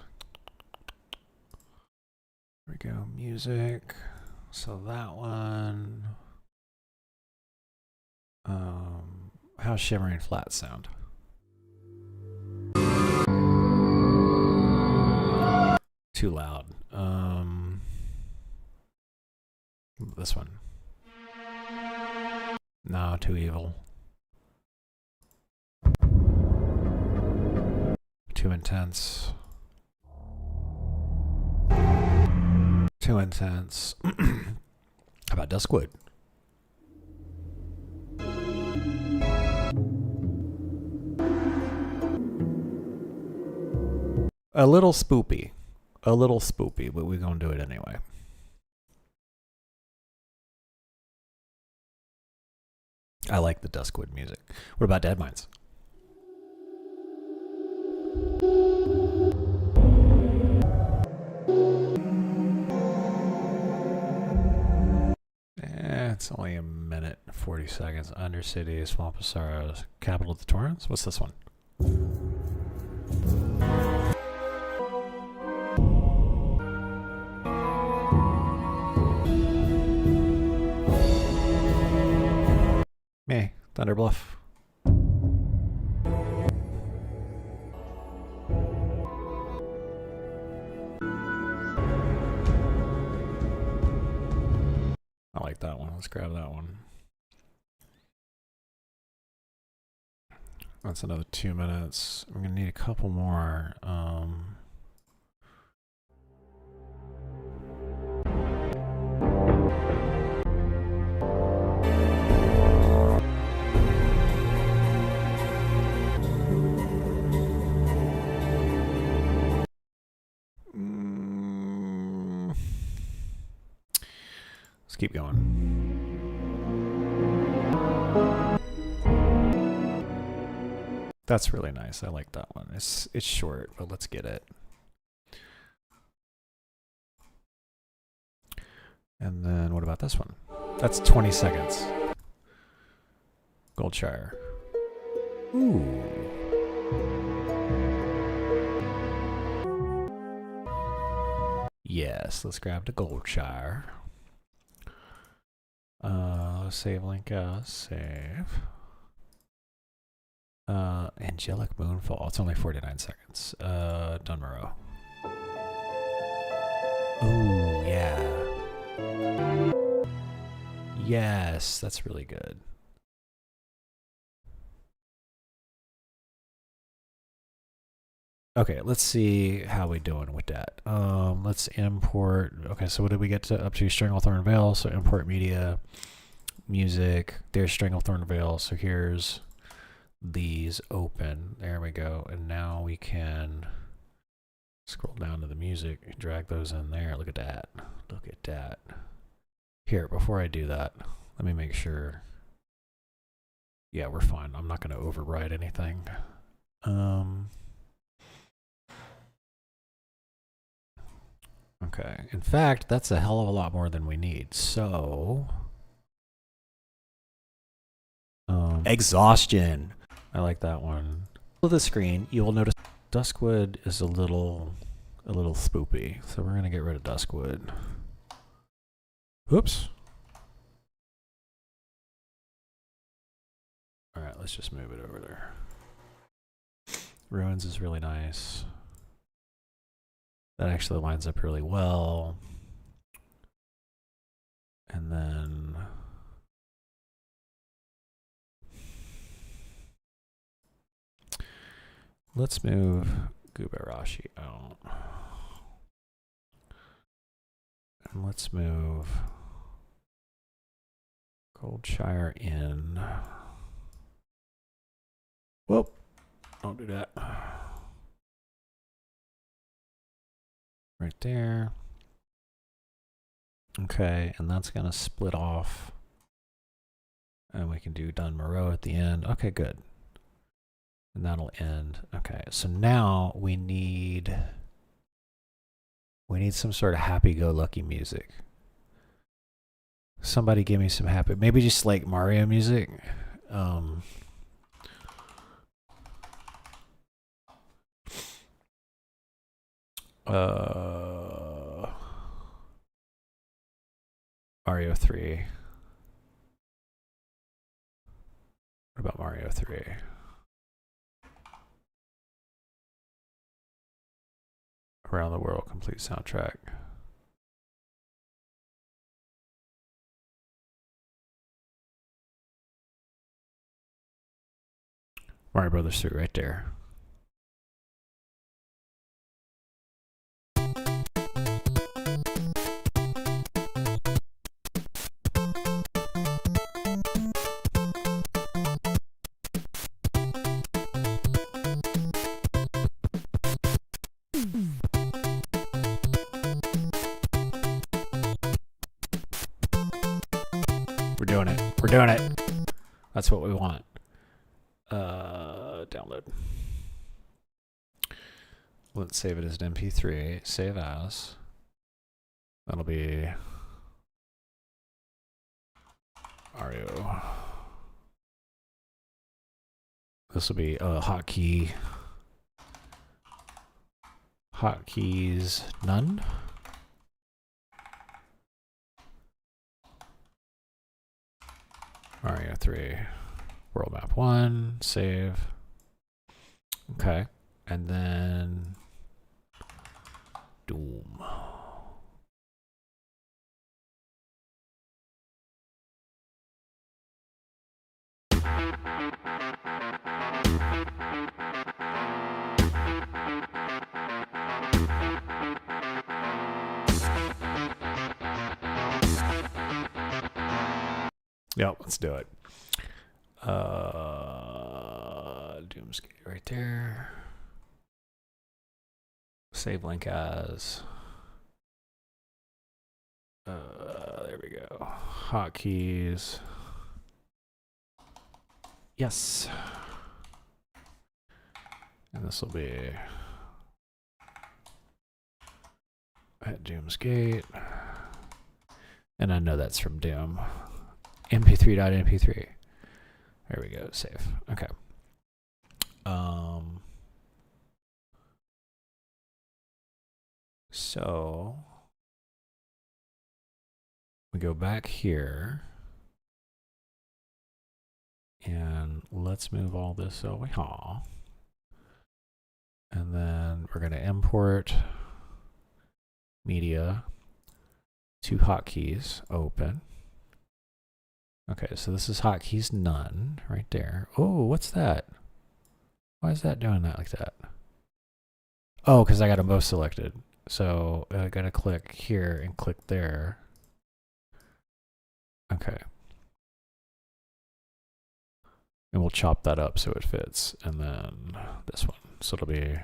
There we go. Music. So that one. How's Shimmering Flat sound? Too loud. This one. No, too evil. Too intense. Too intense. How about Duskwood? A little spoopy. A little spoopy, but we're gonna do it anyway. I like the Duskwood music. What about Deadmines? It's only a minute, 40 seconds. Undercity, Swamp of Sorrows, Capital of the Torrents. What's this one? Me, Thunder Bluff. I like that one. Let's grab that one. That's another 2 minutes. We're gonna need a couple more. Let's keep going. That's really nice. I like that one. It's short, but let's get it. And then what about this one? That's 20 seconds. Goldshire. Ooh. Yes, let's grab the Goldshire. Save link save. Angelic Moonfall. It's only 49 seconds. Dunmorrow. Ooh, yeah. Yes, that's really good. Okay, let's see how we doing with that. Let's import. Okay, so what did we get to up to? Stranglethorn Vale. So import media, music. There's Stranglethorn Vale. So here's these open. There we go. And now we can scroll down to the music and drag those in there. Look at that. Look at that. Here, before I do that, let me make sure. Yeah, we're fine. I'm not going to override anything. Okay. In fact, that's a hell of a lot more than we need. So, exhaustion. I like that one. On the screen, you will notice Duskwood is a little spoopy. So we're gonna get rid of Duskwood. Oops. All right, let's just move it over there. Ruins is really nice. That actually lines up really well. And then let's move Gubarashi out. And let's move Goldshire in. Whoop, don't do that. Right there. Okay, and that's gonna split off. And we can do Dunmorrow at the end. Okay, good. And that'll end. Okay, so now we need some sort of happy-go-lucky music. Somebody give me some happy, maybe just like Mario music. Mario 3. What about Mario 3? Around the World complete soundtrack. Mario Brothers 3 right there. We're doing it. We're doing it. That's what we want. Download. Let's save it as an MP3. Save as. That'll be Mario. This will be hotkey. Hotkeys none. Mario 3. World map 1. Save. Okay. And then Doom. Yep, let's do it. Doomsgate right there. Save link as. There we go. Hotkeys. Yes. And this will be at Doom's Gate. And I know that's from Doom. mp3.mp3. There we go, save. Okay. So we go back here and let's move all this over here. And then we're going to import media, 2 hotkeys, open. Okay, so this is hotkeys none right there. Oh, what's that? Why is that doing that like that? Oh, because I got them both selected. So I got to click here and click there. Okay. And we'll chop that up so it fits. And then this one. So it'll be...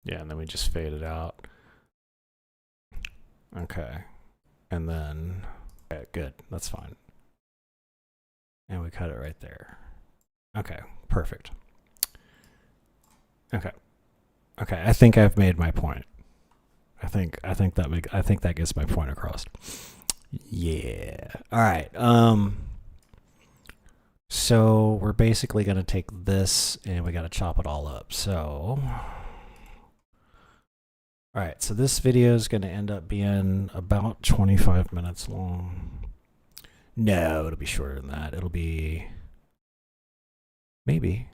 Yeah, and then we just fade it out. Okay. And then, okay, good. That's fine. And we cut it right there. Okay, perfect. Okay. Okay, I think I've made my point. I think that gets my point across. Yeah. All right. So we're basically going to take this and we got to chop it all up. So all right, so this video is going to end up being about 25 minutes long. No, it'll be shorter than that. It'll be maybe.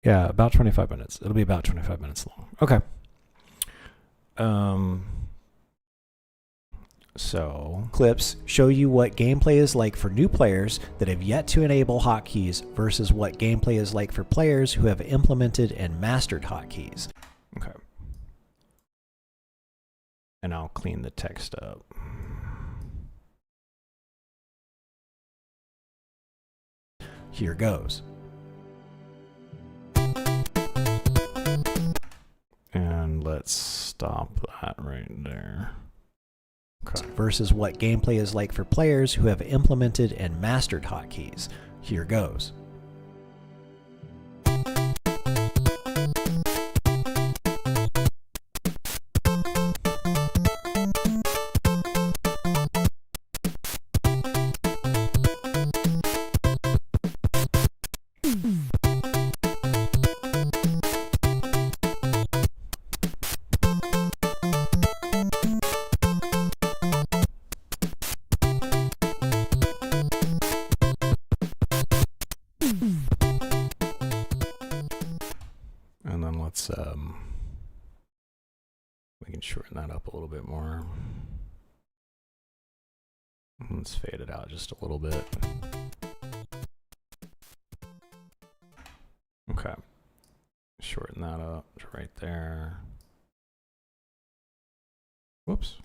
Yeah, about 25 minutes. It'll be about 25 minutes long. Okay. So clips show you what gameplay is like for new players that have yet to enable hotkeys versus what gameplay is like for players who have implemented and mastered hotkeys. Okay. And I'll clean the text up. Here goes. And let's stop that right there. Okay. Versus what gameplay is like for players who have implemented and mastered hotkeys. Here goes. And then let's we can shorten that up a little bit more. Let's fade it out just a little bit. Okay. Shorten that up to right there. Whoops.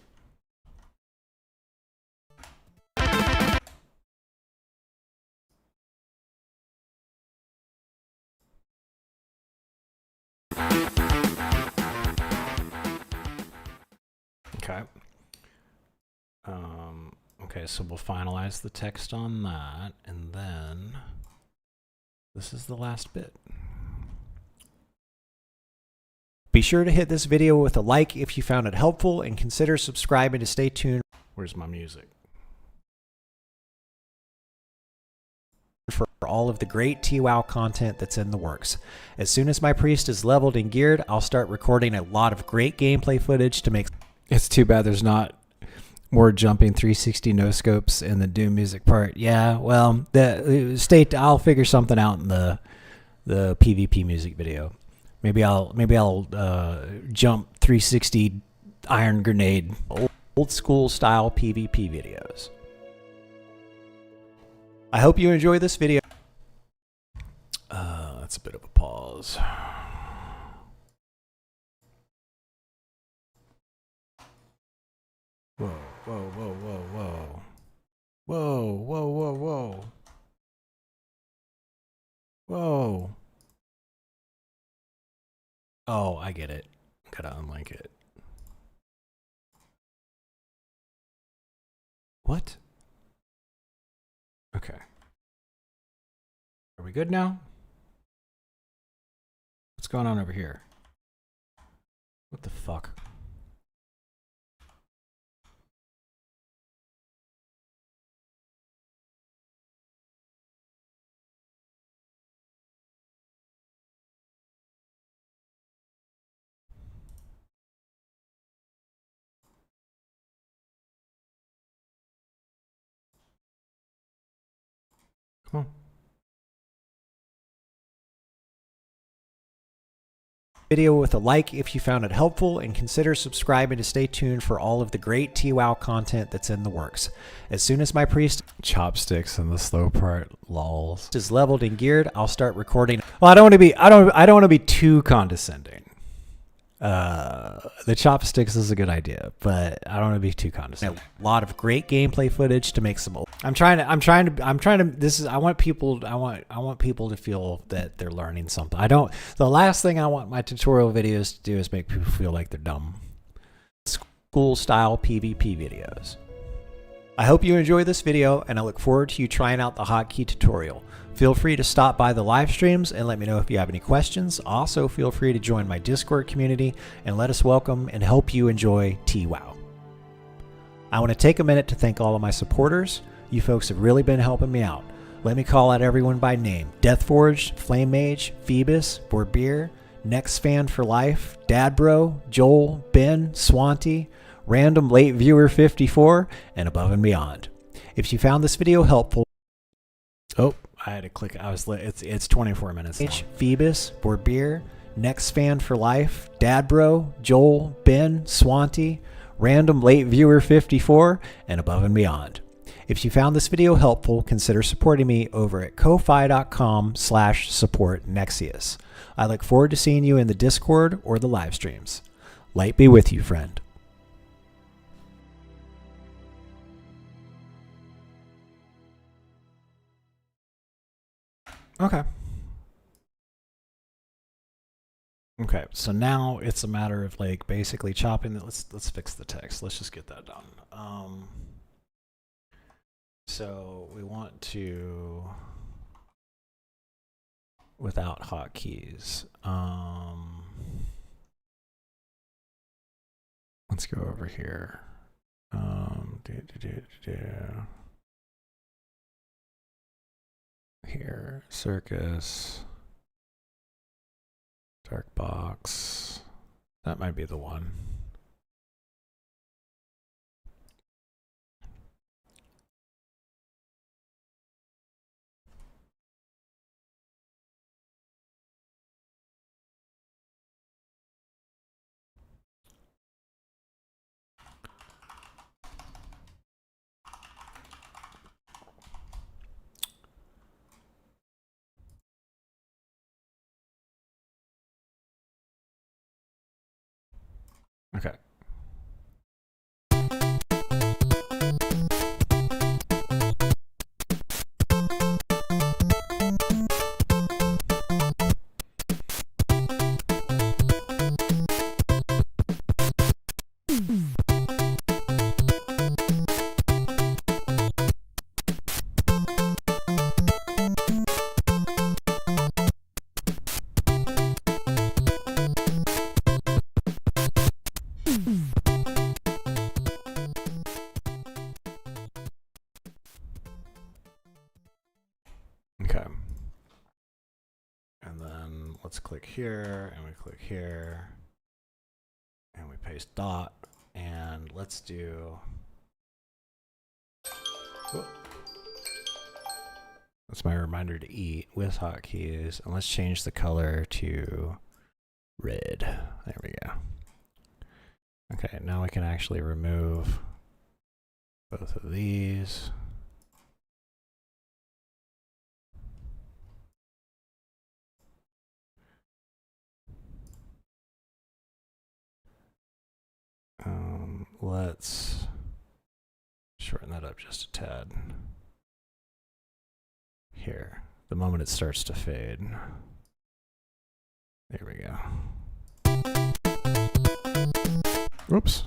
Okay. Okay, so we'll finalize the text on that, and then this is the last bit. Be sure to hit this video with a like if you found it helpful, and consider subscribing to stay tuned. Where's my music? For all of the great TWoW content that's in the works. As soon as my priest is leveled and geared, I'll start recording a lot of great gameplay footage to make It's too bad there's not more jumping 360 no scopes in the Doom music part. Yeah, well, I'll figure something out in the PvP music video. Maybe I'll jump 360 iron grenade old school style PvP videos. I hope you enjoy this video. That's a bit of a pause. Whoa, whoa, whoa, whoa, whoa. Whoa, whoa, whoa, whoa. Whoa. Oh, I get it. Gotta unlink it. What? Okay. Are we good now? What's going on over here? What the fuck? Come on. Video with a like if you found it helpful, and consider subscribing to stay tuned for all of the great TWoW content that's in the works. As soon as my priest chopsticks in the slow part lols is leveled and geared, I'll start recording. Well, I don't want to be too condescending. The chopsticks is a good idea, but I don't want to be too condescending. A lot of great gameplay footage to make some. I want people to feel that they're learning something. The last thing I want my tutorial videos to do is make people feel like they're dumb. School style PvP videos. I hope you enjoy this video, and I look forward to you trying out the hotkey tutorial. Feel free to stop by the live streams and let me know if you have any questions. Also, feel free to join my Discord community and let us welcome and help you enjoy TWoW. I want to take a minute to thank all of my supporters. You folks have really been helping me out. Let me call out everyone by name: Deathforged, Flame Mage, Phoebus, Borbeer, Next Fan for Life, Dadbro, Joel, Ben, Swanty, Random Late Viewer 54, and Above and Beyond. If you found this video helpful, I had to click. It's 24 minutes long. Phoebus, Borbeer, Next Fan for Life, Dadbro, Joel, Ben, Swanty, Random Late Viewer 54, and Above and Beyond. If you found this video helpful, consider supporting me over at ko-fi.com/supportnexius. I look forward to seeing you in the Discord or the live streams. Light be with you, friend. Okay. Okay, so now it's a matter of like basically chopping it. Let's fix the text. Let's just get that done. So we want to, without hotkeys. Let's go over here. Here, circus, dark box. That might be the one. Okay. Okay. And then let's click here, and we click here, and we paste dot, and And let's do... That's my reminder to eat with hotkeys. And let's change the color to red. There we go. Okay, now we can actually remove both of these. Let's shorten that up just a tad. Here, the moment it starts to fade. There we go. Oops.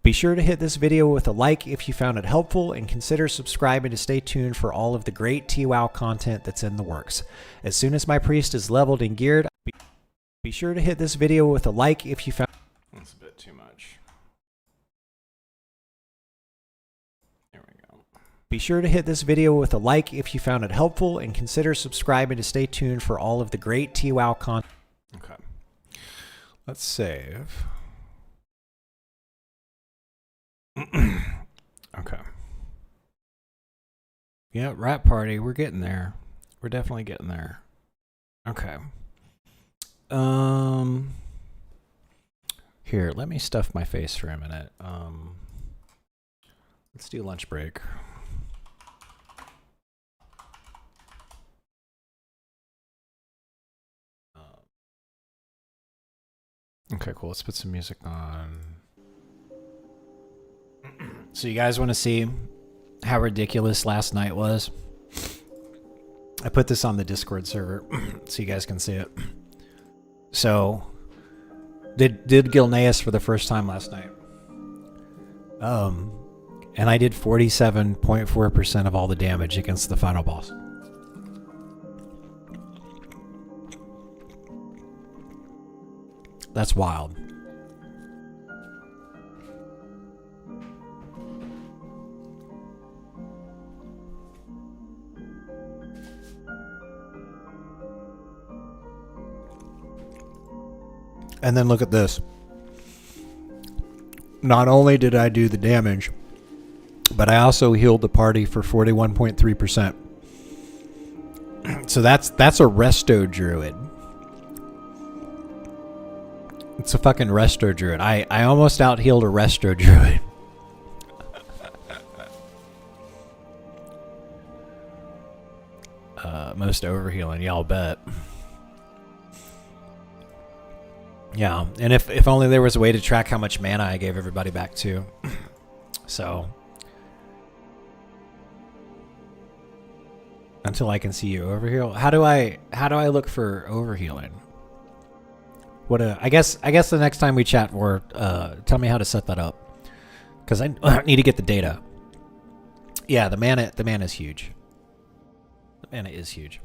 Be sure to hit this video with a like if you found it helpful, and consider subscribing to stay tuned for all of the great TWoW content that's in the works. As soon as my priest is leveled and geared, be sure to hit this video with a like if you found... That's a bit too much. There we go. Be sure to hit this video with a like if you found it helpful, and consider subscribing to stay tuned for all of the great TWoW content. Okay. Let's save. Okay. Yeah, rap party. We're getting there. We're definitely getting there. Okay. Here, let me stuff my face for a minute. Let's do lunch break. Okay, cool. Let's put some music on. So you guys want to see how ridiculous last night was? I put this on the Discord server so you guys can see it. So did Gilneas for the first time last night. And I did 47.4% of all the damage against the final boss. That's wild. And then look at this. Not only did I do the damage, but I also healed the party for 41.3%. So that's a resto druid. It's a fucking resto druid. I almost out healed a resto druid. Most overhealing, y'all bet. Yeah, and if only there was a way to track how much mana I gave everybody back too. So until I can see you overheal, how do I look for overhealing? What I guess the next time we chat, or tell me how to set that up, because I need to get the data. Yeah, the mana is huge. The mana is huge.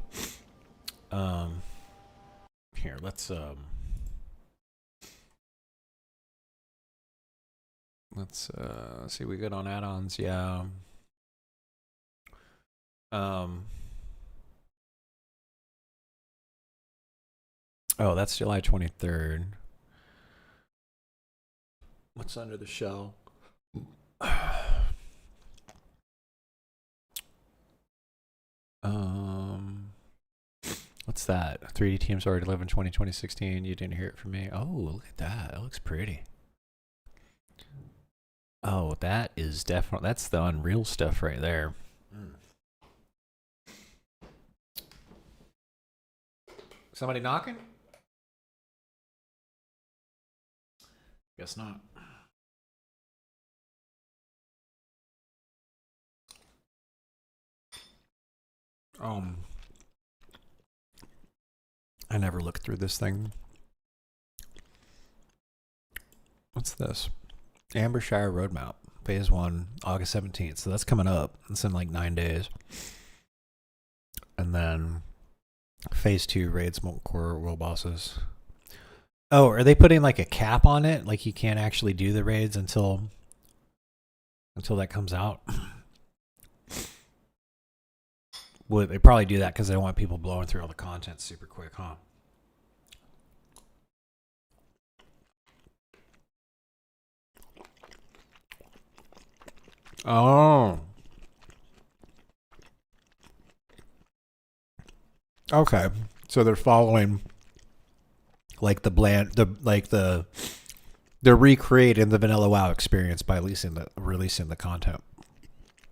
Here, let's see, we good on add-ons, yeah. Oh, that's July 23rd. What's under the shell? What's that? 3D teams already live in 2016. You didn't hear it from me. Oh, look at that. That looks pretty. Oh, that is definitely, that's the Unreal stuff right there. Somebody knocking? Guess not. I never looked through this thing. What's this? Ambershire Roadmap, Phase 1, August 17th. So that's coming up. It's in like 9 days. And then Phase 2, Raids, Molten Core, World Bosses. Oh, are they putting like a cap on it? Like you can't actually do the raids until that comes out? Well, they probably do that because they don't want people blowing through all the content super quick, huh? Oh. Okay. So they're following like they're recreating the vanilla WoW experience by releasing the content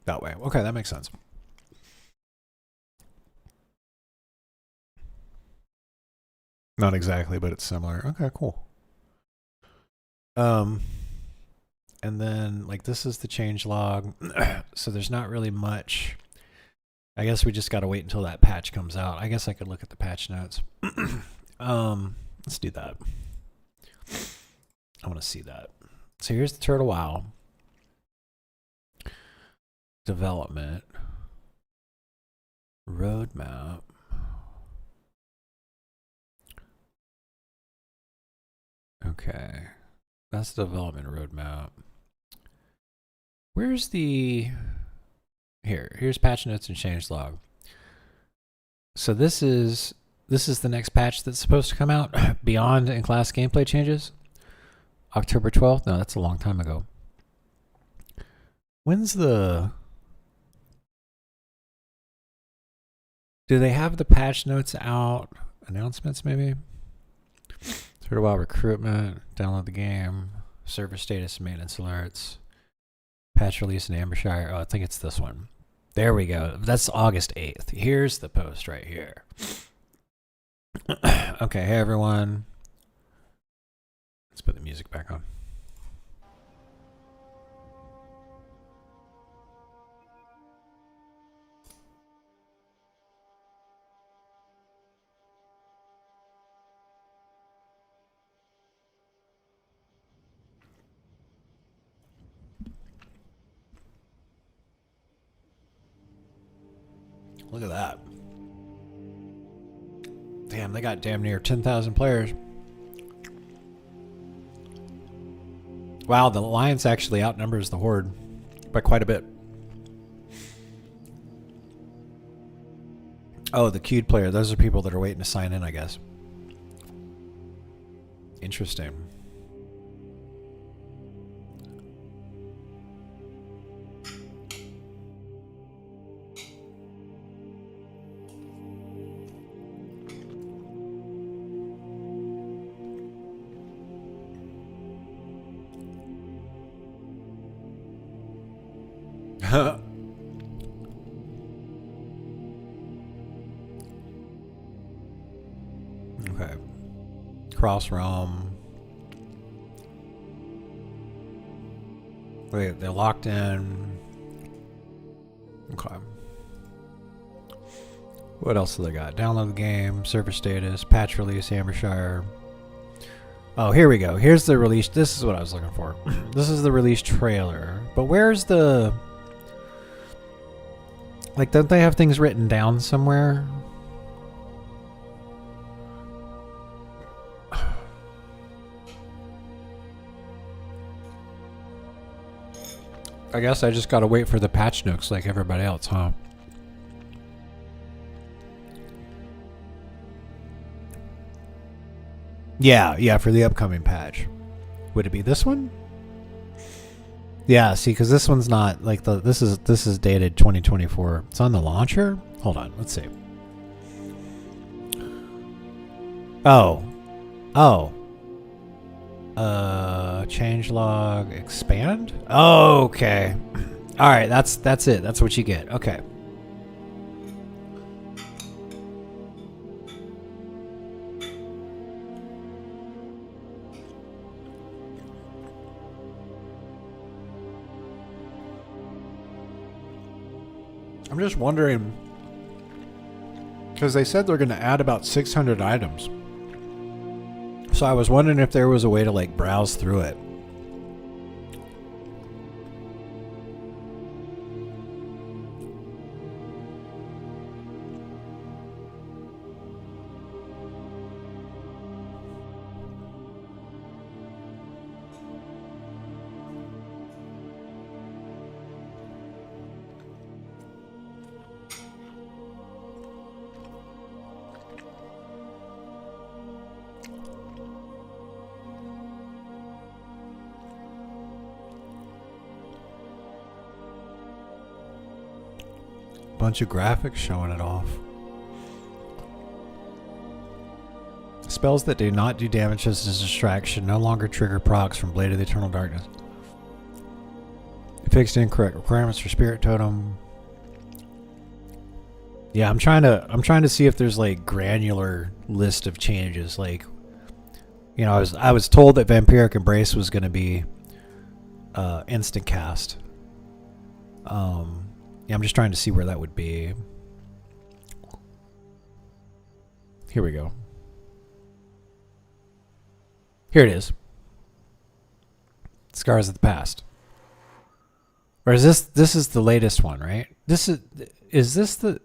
that way. Okay, that makes sense. Not exactly, but it's similar. Okay, cool. And then like this is the change log. So there's not really much. I guess we just got to wait until that patch comes out. I guess I could look at the patch notes. Let's do that. I want to see that. So here's the Turtle WoW development roadmap. Okay. That's the development roadmap. Where's the... Here's patch notes and change log. So this is the next patch that's supposed to come out. Beyond and class gameplay changes. October 12th? No, that's a long time ago. When's the... Do they have the patch notes out? Announcements, maybe? Turtle WoW recruitment. Download the game. Server status, maintenance alerts. Patch release in Ambershire. Oh, I think it's this one. There we go. That's August 8th. Here's the post right here. Okay, hey everyone. Let's put the music back on. Look at that. Damn, they got damn near 10,000 players. Wow, the Alliance actually outnumbers the Horde by quite a bit. Oh, the queued player. Those are people that are waiting to sign in, I guess. Interesting. Okay. Cross realm. Wait, they're locked in. Okay. What else do they got? Download the game, server status, patch release, Ambershire. Oh, here we go. Here's the release. This is what I was looking for. This is the release trailer. But where's the... Like, don't they have things written down somewhere? I guess I just gotta wait for the patch notes like everybody else, huh? Yeah, for the upcoming patch. Would it be this one? Yeah, see, because this one's not like the. This is dated 2024. It's on the launcher. Hold on, let's see. Oh. Change log, expand. Oh, okay. All right, that's it. That's what you get. Okay. I'm just wondering
Because they said they're going to add about 600 items. So I was wondering if there was a way to like browse through it. Bunch of graphics showing it off. Spells that do not do damage as a distraction no longer trigger procs from Blade of the Eternal Darkness. Fixed incorrect requirements for Spirit Totem. Yeah, I'm trying to see if there's like granular list of changes. Like, you know, I was told that Vampiric Embrace was going to be instant cast. Yeah, I'm just trying to see where that would be. Here we go. Here it is. Scars of the Past. Or is this is the latest one, right? Is this the...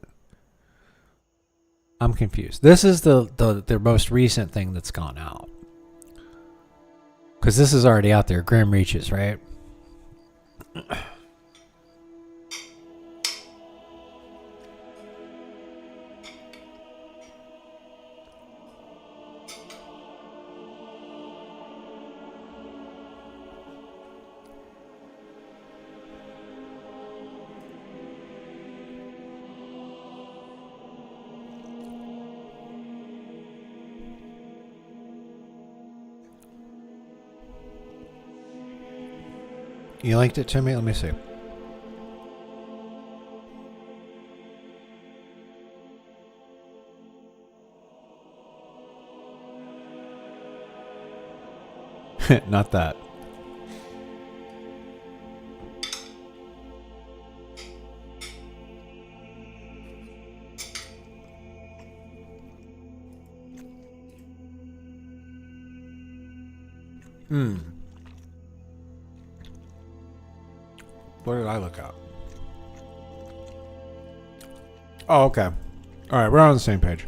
I'm confused. This is the most recent thing that's gone out. Because this is already out there. Grim Reaches, right? You linked it to me? Let me see. Not that. What did I look up? Oh, okay. All right, we're on the same page.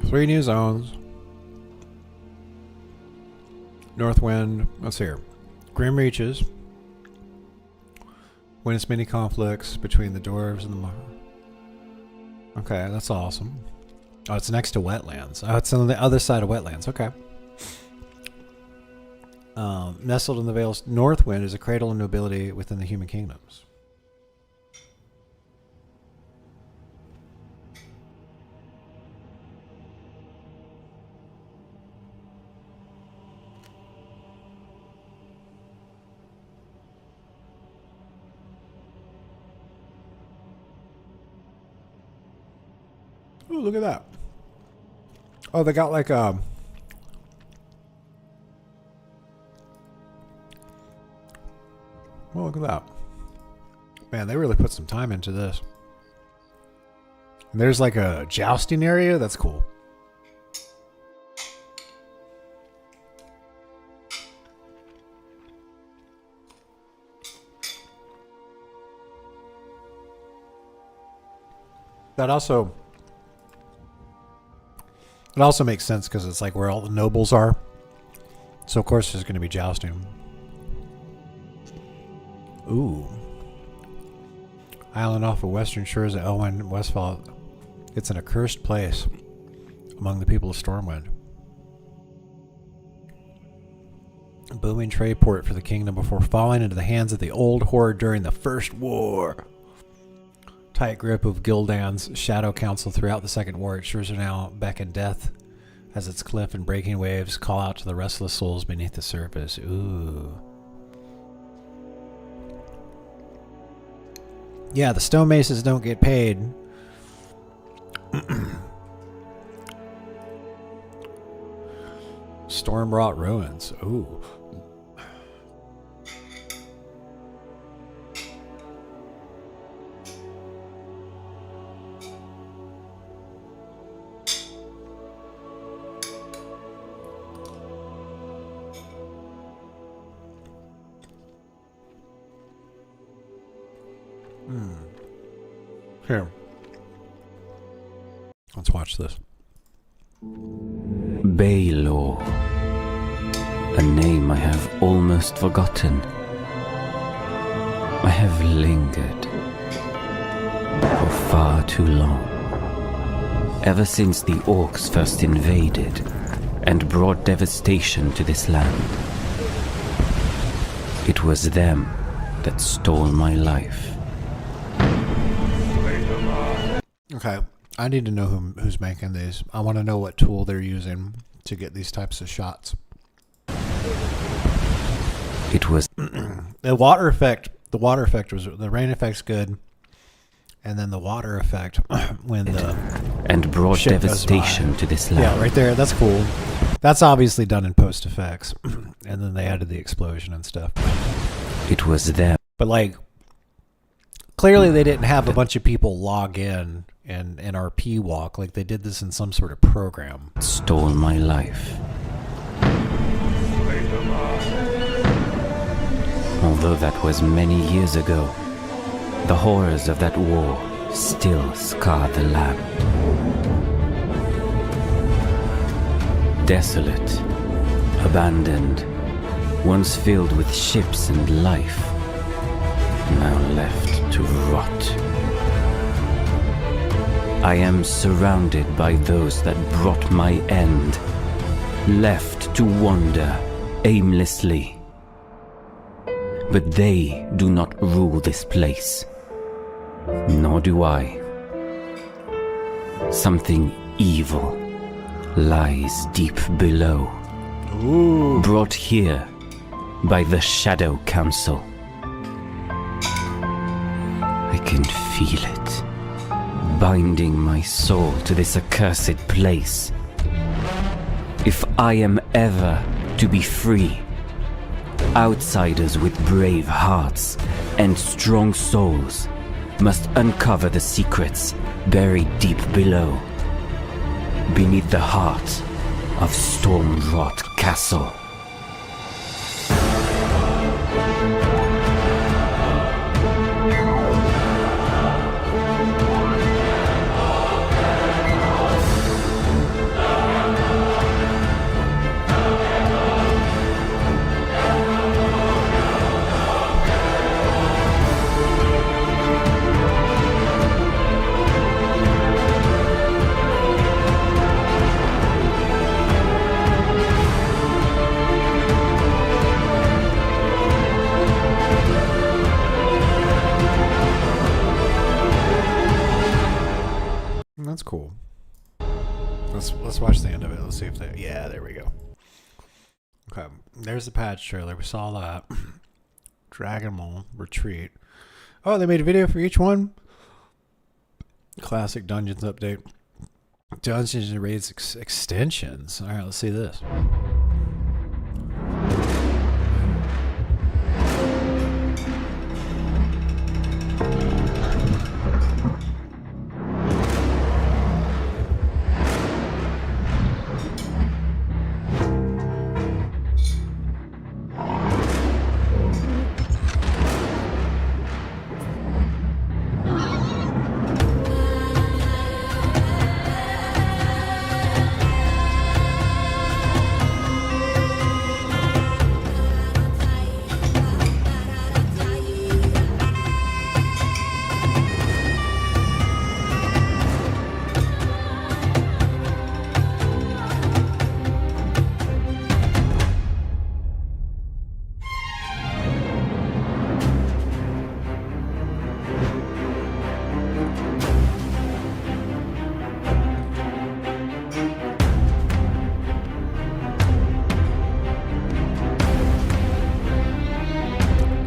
Three new zones. Northwind. Let's see here. Grim Reaches. Witness many conflicts between the dwarves and the... Okay, that's awesome. Oh, it's next to wetlands. Oh, it's on the other side of wetlands. Okay. Nestled in the Vales, Northwind is a cradle of nobility within the human kingdoms. Oh, look at that. Oh, they got like a... Oh, look at that. Man, they really put some time into this. And there's like a jousting area. That's cool. That also... It also makes sense because it's like where all the nobles are. So of course there's going to be jousting. Ooh. Island off the western shores of Elwyn, Westfall. It's an accursed place among the people of Stormwind. A booming trade port for the kingdom before falling into the hands of the old horde during the First War. Tight grip of Gil'dan's Shadow Council throughout the Second War. Its shores are now beckon death as its cliff and breaking waves call out to the restless souls beneath the surface. Ooh. Yeah, the stone maces don't get paid. Storm-wrought ruins. Ooh. Here. Let's watch this.
Baylor. A name I have almost forgotten. I have lingered for far too long. Ever since the orcs first invaded and brought devastation to this land. It was them that stole my life.
Okay, I need to know who's making these. I want to know what tool they're using to get these types of shots.
It was
The water effect. The water effect was the rain effect's good, and then the water effect when the
and brought
ship goes
devastation
by.
to this land.
Yeah, right there. That's cool. That's obviously done in post effects, and then they added the explosion and stuff.
It was them.
But like, clearly they didn't have a bunch of people log in and RP walk like they did this in some sort of program.
Stole my life. Although that was many years ago, the horrors of that war still scar the land. Desolate, abandoned, once filled with ships and life, now left to rot. I am surrounded by those that brought my end, left to wander aimlessly. But they do not rule this place, nor do I. Something evil lies deep below, brought here by the Shadow Council. I can feel it, binding my soul to this accursed place. If I am ever to be free, outsiders with brave hearts and strong souls must uncover the secrets buried deep below, beneath the heart of Stormwrought Castle.
That's cool. Let's watch the end of it. Let's see if they. Yeah, there we go. Okay, there's the patch trailer. We saw that. Dragon Ball Retreat. Oh, they made a video for each one. Classic Dungeons update. Dungeons and Raids extensions. All right, let's see this.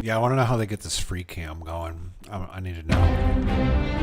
Yeah, I want to know how they get this free cam going. I need to know.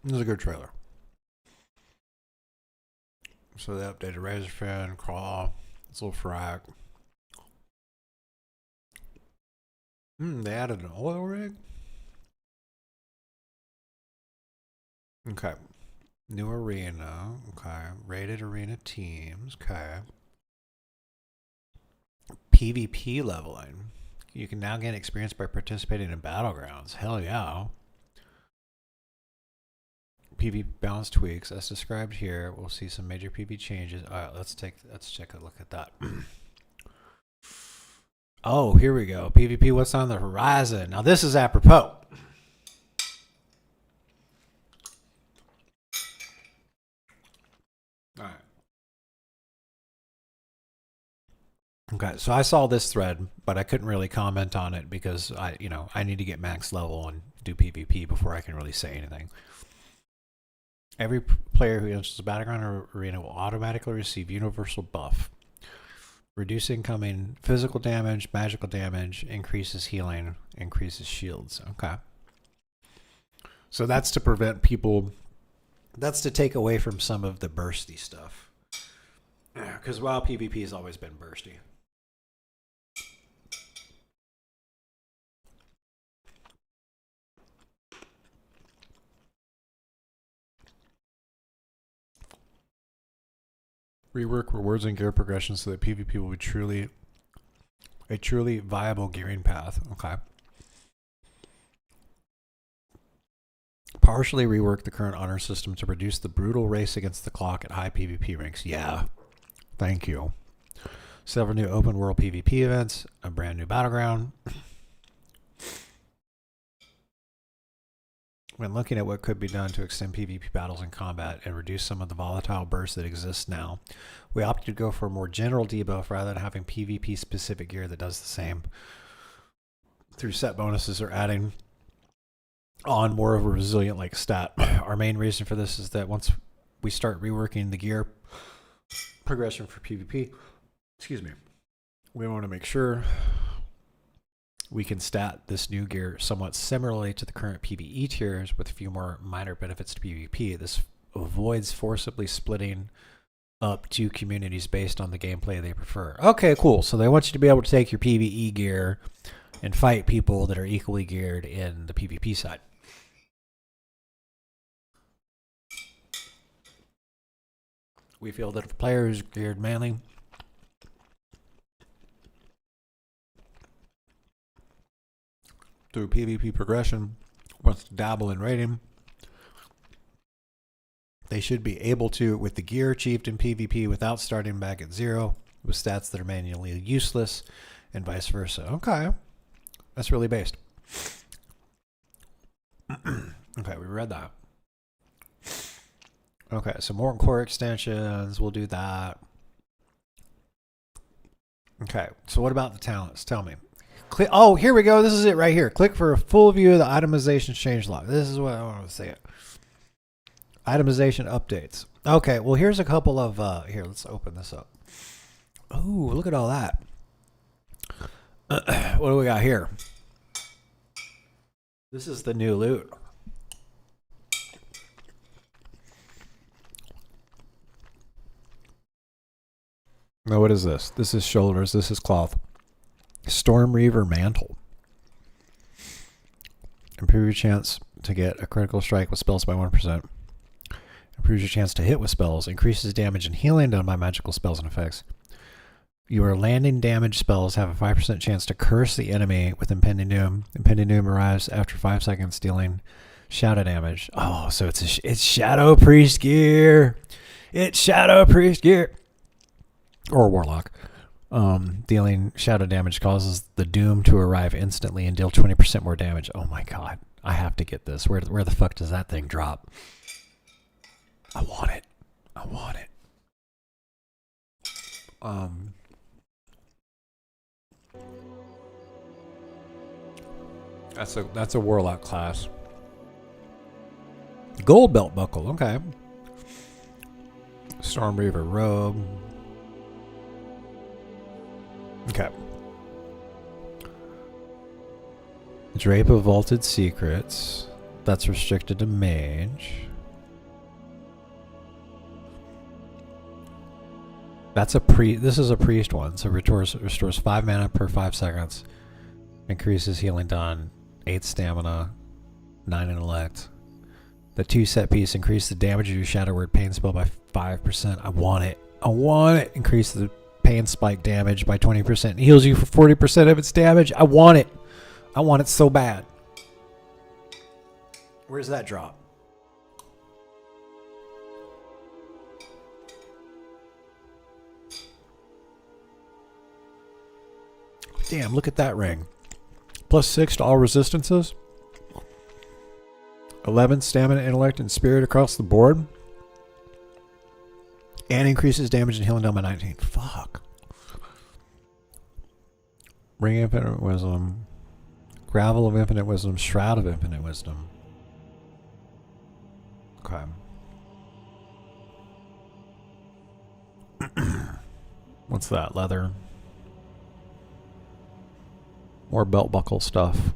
This is a good trailer. So they updated Razorfin, Claw, this little frack. They added an oil rig. Okay. New arena. Okay. Rated arena teams. Okay. PvP leveling. You can now gain experience by participating in battlegrounds. Hell yeah. PvP balance tweaks as described here. We'll see some major PvP changes. All right, let's take a look at that. Oh, here we go. PvP, what's on the horizon? Now this is apropos. All right. Okay, so I saw this thread, but I couldn't really comment on it because I need to get max level and do PvP before I can really say anything. Every player who enters the battleground arena will automatically receive universal buff. Reduce incoming physical damage, magical damage, increases healing, increases shields. Okay. So that's to prevent people, that's to take away from some of the bursty stuff. Because WoW PvP has always been bursty. Rework rewards and gear progression so that PvP will be a truly viable gearing path. Okay. Partially rework the current honor system to reduce the brutal race against the clock at high PvP ranks. Yeah. Thank you. Several new open world PvP events, a brand new battleground. When looking at what could be done to extend PvP battles in combat and reduce some of the volatile bursts that exist now, we opted to go for a more general debuff rather than having PvP specific gear that does the same. Through set bonuses or adding on more of a resilient like stat. Our main reason for this is that once we start reworking the gear progression for PvP, we want to make sure we can stat this new gear somewhat similarly to the current PvE tiers with a few more minor benefits to PvP. This avoids forcibly splitting up two communities based on the gameplay they prefer. Okay, cool. So they want you to be able to take your PvE gear and fight people that are equally geared in the PvP side. We feel that if a player is geared mainly through PvP progression, wants to dabble in raiding, they should be able to, with the gear achieved in PvP without starting back at zero, with stats that are manually useless, and vice versa. Okay. That's really based. Okay, we read that. Okay, so more core extensions, we'll do that. Okay, so what about the talents? Tell me. Click, oh, here we go. This is it right here. Click for a full view of the itemization changelog. This is what I want to say it. Itemization updates. Okay, well, here's a couple of, here, let's open this up. Oh, look at all that. What do we got here? This is the new loot. Now, what is this? This is shoulders. This is cloth. Storm Reaver Mantle. Improve your chance to get a critical strike with spells by 1%. Improves your chance to hit with spells. Increases damage and healing done by magical spells and effects. Your landing damage spells have a 5% chance to curse the enemy with Impending Doom. Impending Doom arrives after 5 seconds, dealing shadow damage. Oh, so it's Shadow Priest gear. It's Shadow Priest gear. Or Warlock. Dealing shadow damage causes the doom to arrive instantly and deal 20% more damage. Oh my god. I have to get this. Where the fuck does that thing drop? I want it. I want it. That's a Warlock class. Gold belt buckle. Okay. Storm Reaver robe. Okay. Drape of Vaulted Secrets. That's restricted to mage. That's a priest. This is a priest one. So restores 5 mana per 5 seconds. Increases healing done. 8 stamina. 9 intellect. The 2 set piece increase the damage of your Shadow Word Pain spell by 5%. I want it. I want it. Increase the pain spike damage by 20%. Heals you for 40% of its damage. I want it. I want it so bad. Where's that drop? Damn, look at that ring. +6 to all resistances. 11 stamina, intellect, and spirit across the board. And increases damage and healing down by 19. Fuck. Ring of Infinite Wisdom. Gravel of Infinite Wisdom. Shroud of Infinite Wisdom. Okay. What's that? Leather. More belt buckle stuff.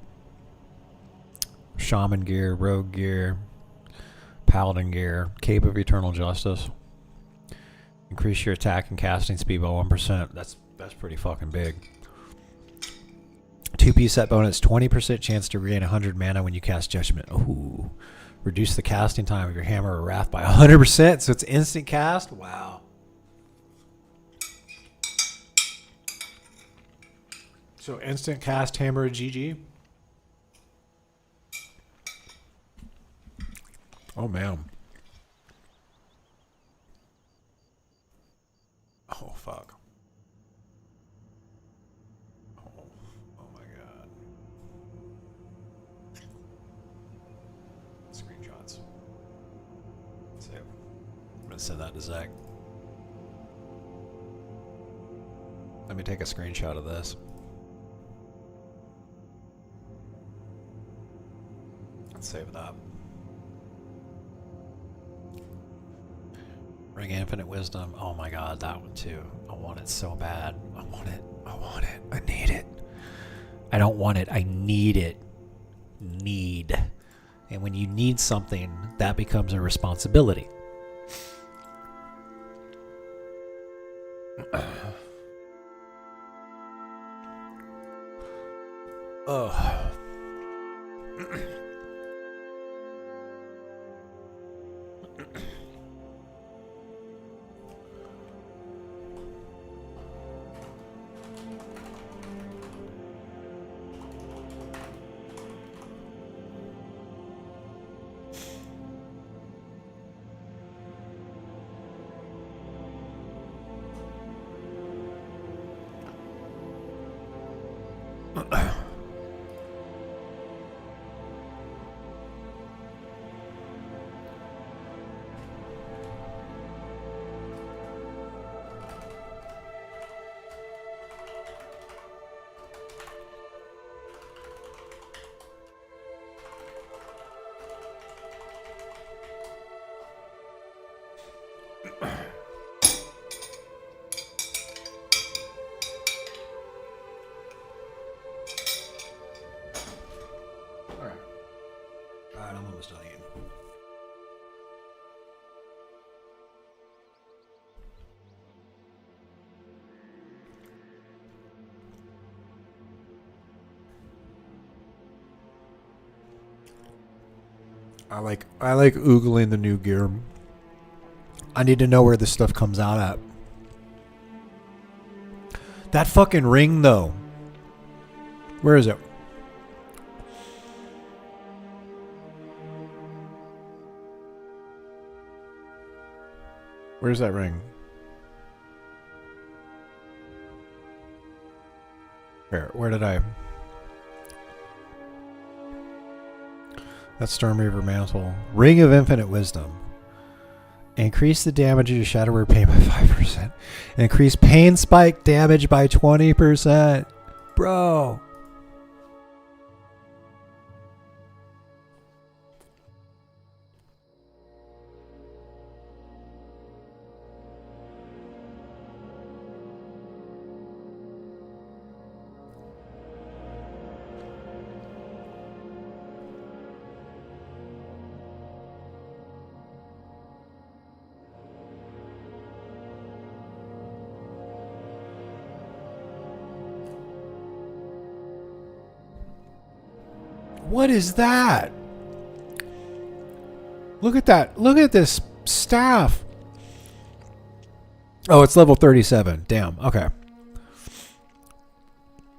Shaman gear, rogue gear, paladin gear, cape of eternal justice. Increase your attack and casting speed by 1%. That's pretty fucking big. 2-piece set bonus, 20% chance to regain 100 mana when you cast Judgment. Ooh. Reduce the casting time of your Hammer or Wrath by 100%, so it's instant cast? Wow. So instant cast Hammer GG? Oh, man. Oh, fuck. Oh my god. Screenshots. Save. I'm gonna send that to Zach. Let me take a screenshot of this. Let's save that. Ring Infinite Wisdom. Oh my god, that one too. I want it so bad. I want it. I want it. I need it. I don't want it. I need it. Need. And when you need something, that becomes a responsibility. Oh. Alright, I'm almost done eating. I like oogling the new gear. I need to know where this stuff comes out at. That fucking ring though. Where is it? Where's that ring? Where did I? That's Stormreaver Mantle. Ring of Infinite Wisdom. Increase the damage of your Shadow Word Pain by 5%. Increase pain spike damage by 20%. Bro. What is that? Look at that. Look at this staff. Oh, it's level 37. Damn. Okay.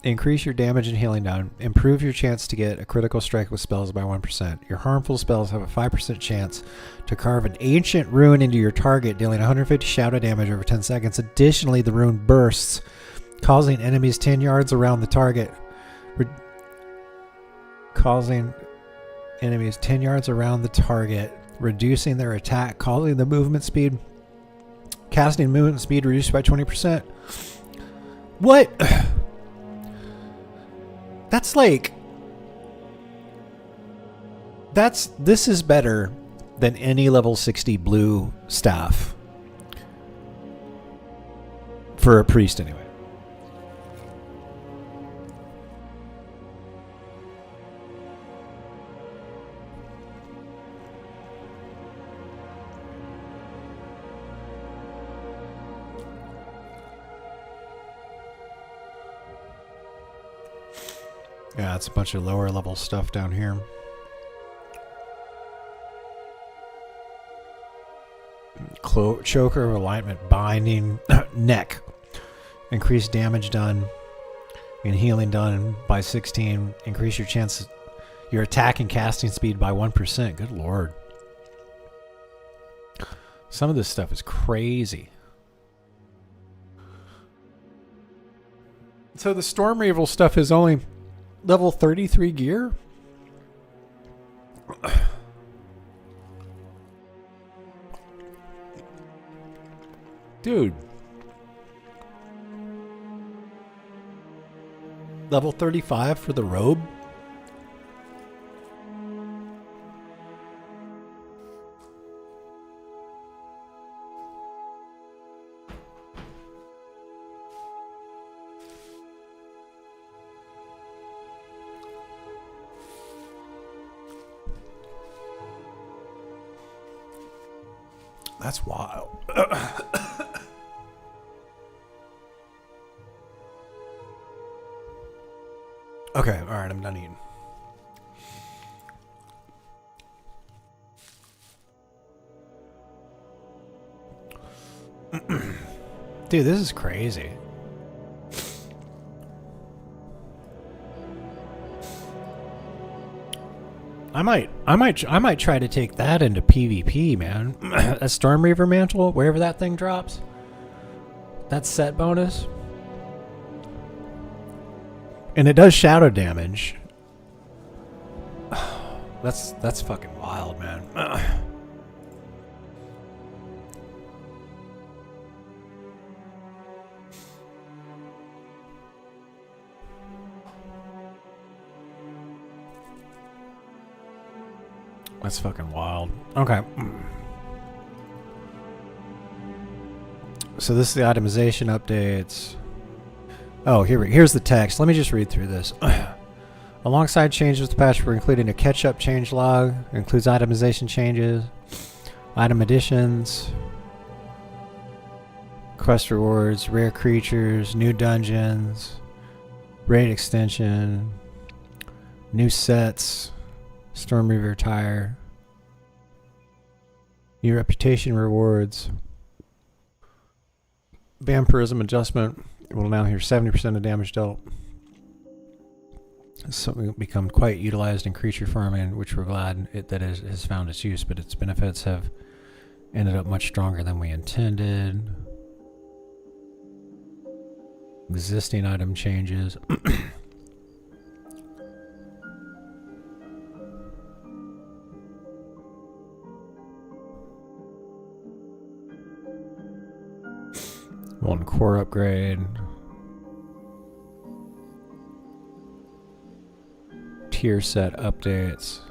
Increase your damage and healing down. Improve your chance to get a critical strike with spells by 1%. Your harmful spells have a 5% chance to carve an ancient rune into your target, dealing 150 shadow damage over 10 seconds. Additionally, the rune bursts, causing enemies 10 yards around the target. Causing enemies 10 yards around the target, reducing their attack, causing the movement speed. Casting movement speed reduced by 20%. What? That's like... This is better than any level 60 blue staff. For a priest, anyway. Yeah, it's a bunch of lower level stuff down here. Choker, alignment, binding, neck. Increase damage done and healing done by 16. Increase your attack and casting speed by 1%. Good lord. Some of this stuff is crazy. So the Storm Reaver stuff is only level 33 gear? Dude. Level 35 for the robe? That's wild. Okay, alright, I'm done eating. Dude, this is crazy. I might try to take that into PvP, man. A Storm Reaver mantle, wherever that thing drops. That's set bonus. And it does shadow damage. That's fucking wild, man. That's fucking wild. Okay. So this is the itemization updates. Oh, here's the text. Let me just read through this. Alongside changes to the patch, we're including a catch-up change log. It includes itemization changes, item additions, quest rewards, rare creatures, new dungeons, raid extension, new sets, Storm Reaver attire, new reputation rewards, vampirism adjustment. It will now hear 70% of damage dealt. Something become quite utilized in creature farming, which we're glad that it has found its use, but its benefits have ended up much stronger than we intended. Existing item changes. One core upgrade. Tier set updates.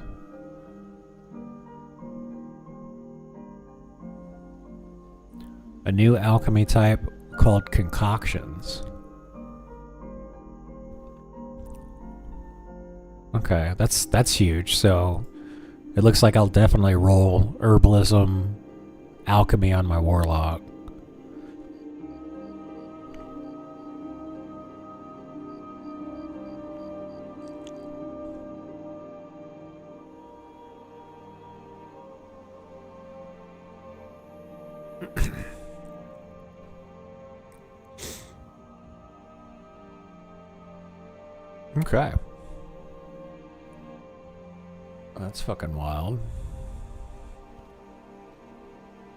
A new alchemy type called concoctions. Okay, that's huge. So it looks like I'll definitely roll herbalism, alchemy on my warlock. Okay. That's fucking wild.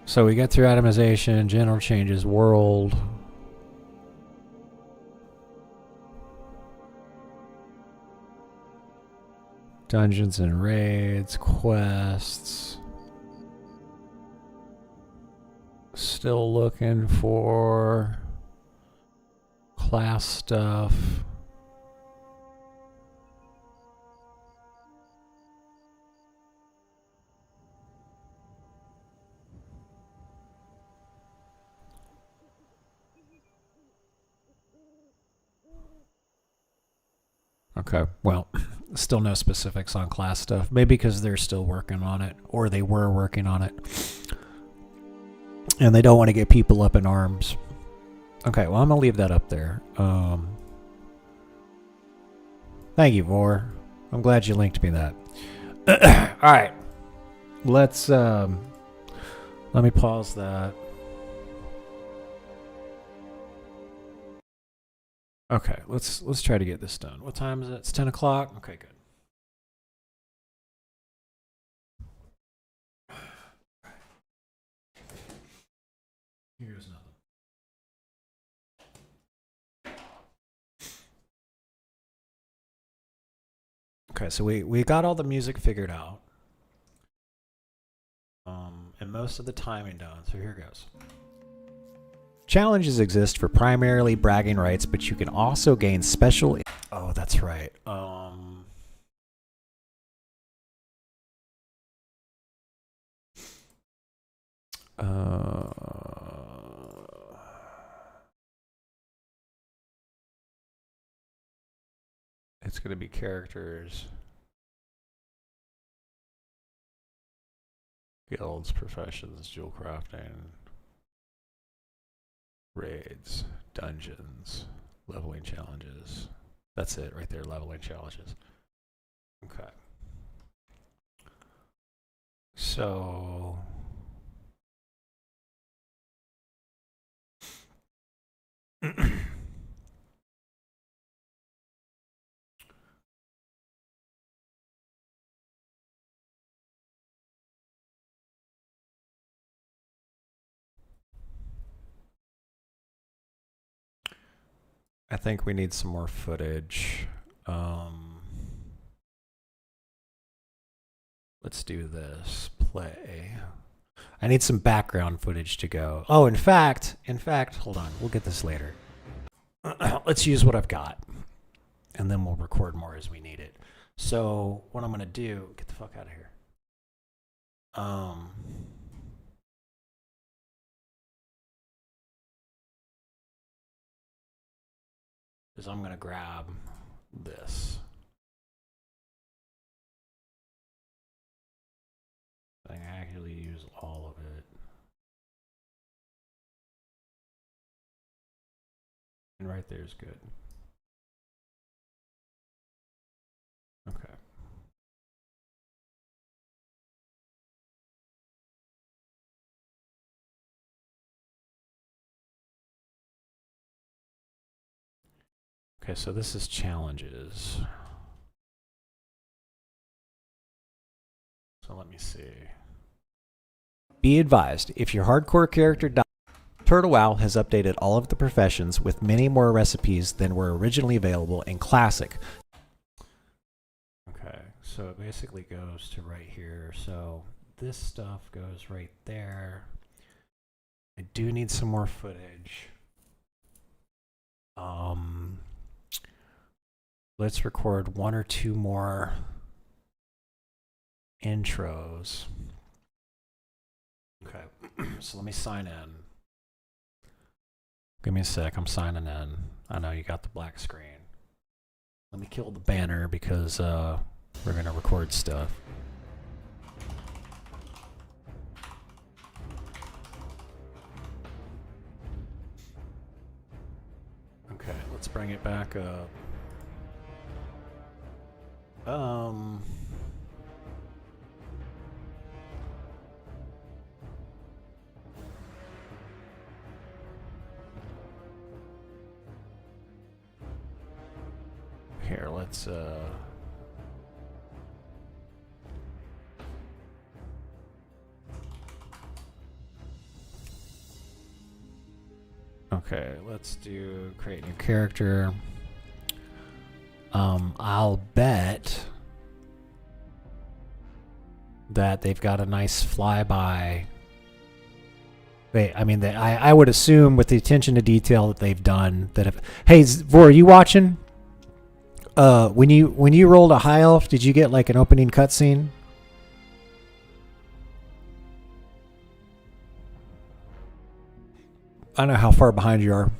So we get through atomization, general changes, world. Dungeons and raids, quests. Still looking for class stuff. Okay, well, still no specifics on class stuff. Maybe because they're still working on it, or they were working on it. And they don't want to get people up in arms. Okay, well, I'm going to leave that up there. Thank you, Vor. I'm glad you linked me that. All right. Let's, let me pause that. Okay, let's try to get this done. What time is it? It's 10 o'clock? Okay, good. Here's nothing. Okay, so we got all the music figured out. And most of the timing done, so here goes. Challenges exist for primarily bragging rights, but you can also gain special... Oh, that's right. It's going to be characters, guilds, professions, jewel crafting, raids, dungeons, leveling challenges. That's it right there, leveling challenges. Okay. So... I think we need some more footage. Let's do this. Play. I need some background footage to go. Oh, in fact, hold on. We'll get this later. Let's use what I've got. And then we'll record more as we need it. So what I'm going to do, get the fuck out of here. Is I'm going to grab this. I can actually use all of it. And right there is good. Okay. Okay, so this is challenges. So let me see. Be advised, if your hardcore character dies, Turtle WoW has updated all of the professions with many more recipes than were originally available in Classic. Okay, so it basically goes to right here. So this stuff goes right there. I do need some more footage. Let's record one or two more intros. Okay, so let me sign in. Give me a sec, I'm signing in. I know you got the black screen. Let me kill the banner because we're gonna record stuff. Okay, let's bring it back up. Here, let's okay, let's do create new character. I'll bet that they've got a nice flyby. I would assume with the attention to detail that they've done that if, hey, Vor, are you watching? When you rolled a high elf, did you get like an opening cutscene? I don't know how far behind you are.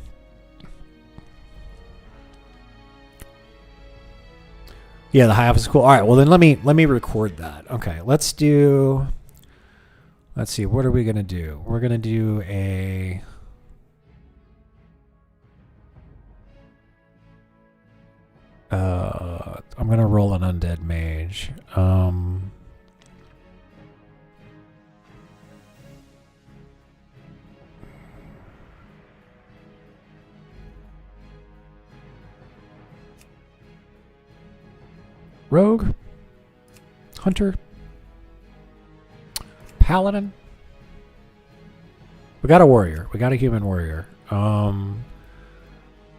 Yeah, the high elf is cool. All right, well then let me record that. Okay, let's see, what are we gonna do? We're gonna do a I'm gonna roll an undead mage. Rogue, hunter, paladin. We got a warrior. We got a human warrior.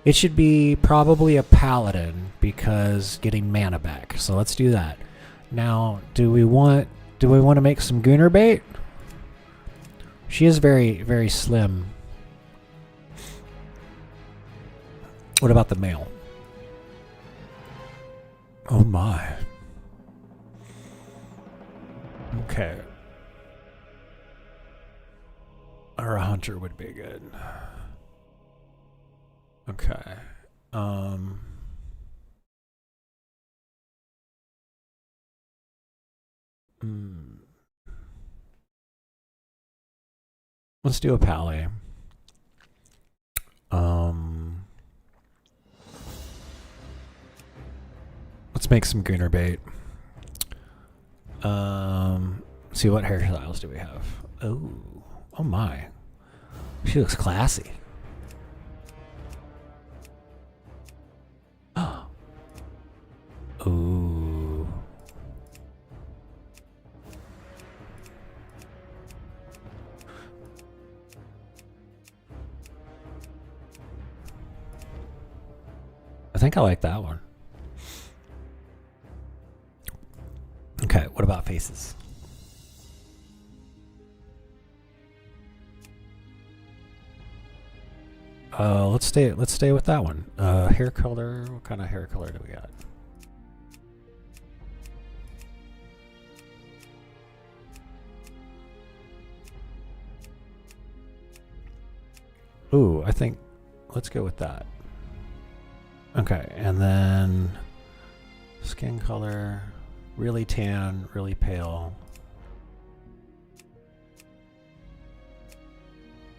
It should be probably a paladin because getting mana back. So let's do that. Now, do we want to make some Gooner bait? She is very, very slim. What about the male? Oh my. Okay. Or a hunter would be good. Okay. Let's do a pally. Let's make some Gooner bait. See what hairstyles do we have? Oh my. She looks classy. Ooh. I think I like that one. Okay, what about faces? Let's stay with that one. Hair color, what kind of hair color do we got? Ooh, I think let's go with that. Okay, and then skin color, really tan, really pale.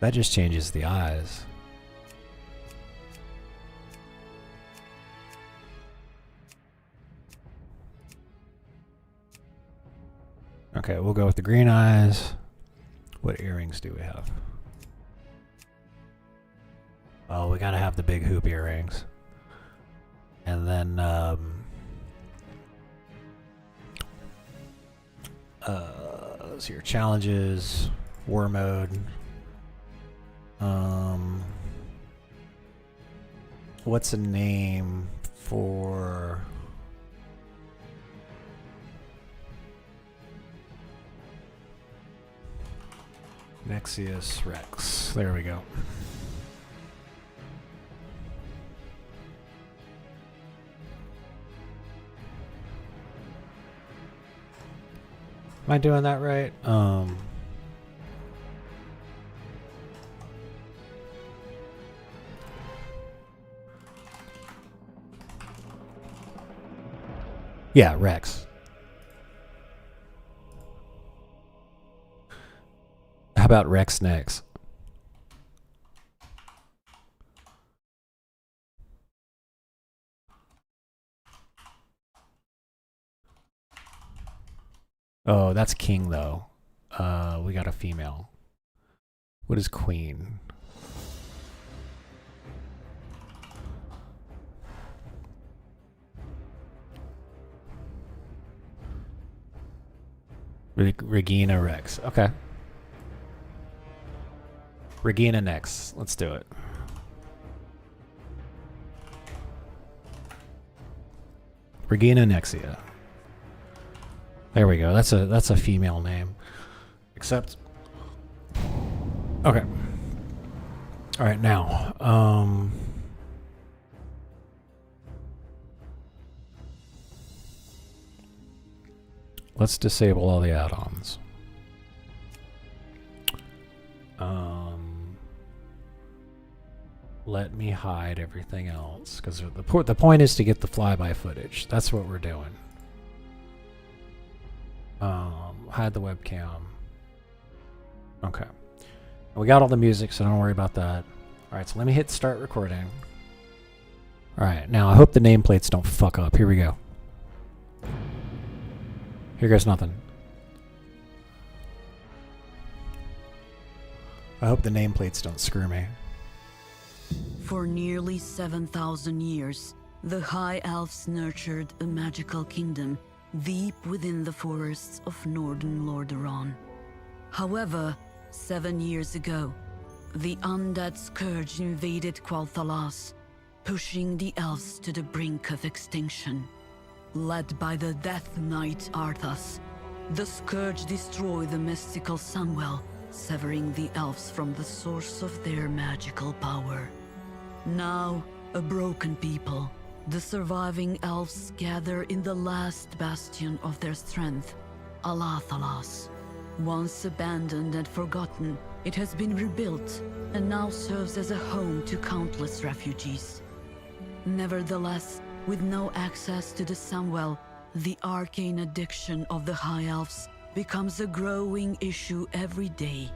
That just changes the eyes. Okay, we'll go with the green eyes. What earrings do we have? Oh, we gotta have the big hoop earrings. And then, let's see your challenges, war mode. What's a name for... Nexius Rex. There we go. Am I doing that right? Yeah, Rex. How about Rex next? Oh, that's king though. We got a female. What is queen? Regina Rex. Okay. Regina next. Let's do it. Regina Nexia. There we go. That's a female name. Except. Okay. All right, now. Let's disable all the add-ons. Let me hide everything else, because the point is to get the flyby footage. That's what we're doing. Hide the webcam. Okay. We got all the music, so don't worry about that. All right, so let me hit start recording. All right, now I hope the nameplates don't fuck up. Here we go. Here goes nothing. I hope the nameplates don't screw me.
For nearly 7,000 years, the High Elves nurtured a magical kingdom deep within the forests of northern Lordaeron. However, 7 years ago, the undead scourge invaded Quel'Thalas, pushing the elves to the brink of extinction. Led by the Death Knight Arthas, the scourge destroyed the mystical Sunwell, severing the elves from the source of their magical power. Now, a broken people, the surviving elves gather in the last bastion of their strength, Alathalas. Once abandoned and forgotten, it has been rebuilt and now serves as a home to countless refugees. Nevertheless, with no access to the Sunwell, the arcane addiction of the High Elves becomes a growing issue every day.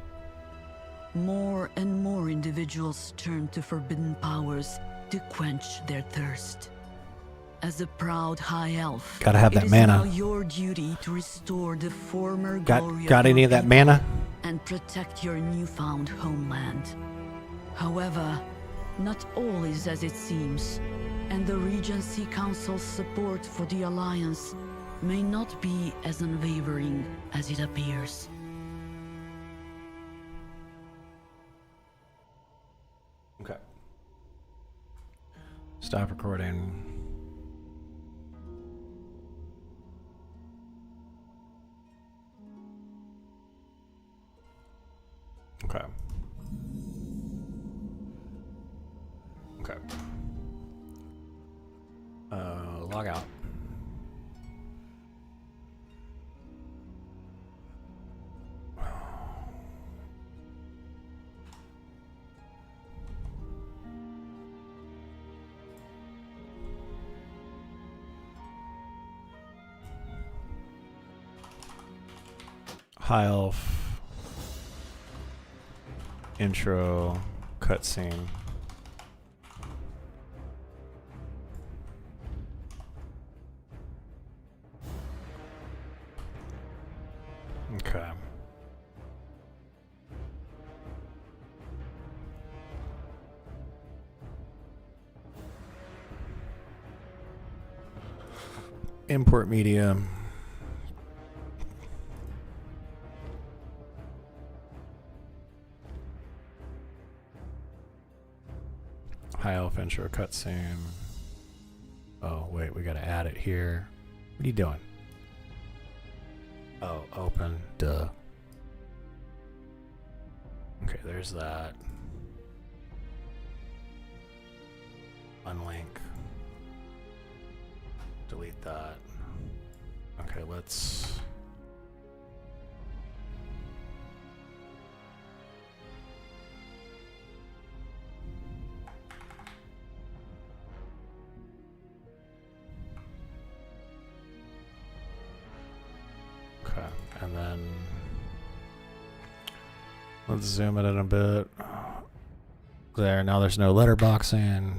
More and more individuals turn to forbidden powers to quench their thirst. As a proud High Elf,
Gotta have that
it is
mana.
now your duty to restore the former glory
Got
of
any
your
of that
people
mana?
and protect your newfound homeland. However, not all is as it seems, and the Regency Council's support for the Alliance may not be as unwavering as it appears.
Okay. Stop recording. Okay. Okay. Log out. High Elf. Intro. Cutscene. Okay. Import media. High Elf intro cutscene. Oh, wait, we gotta add it here. What are you doing? Oh, open. Duh. Okay, there's that. Unlink. Delete that. Okay, let's... Okay, and then let's zoom it in a bit. There, now there's no letterboxing.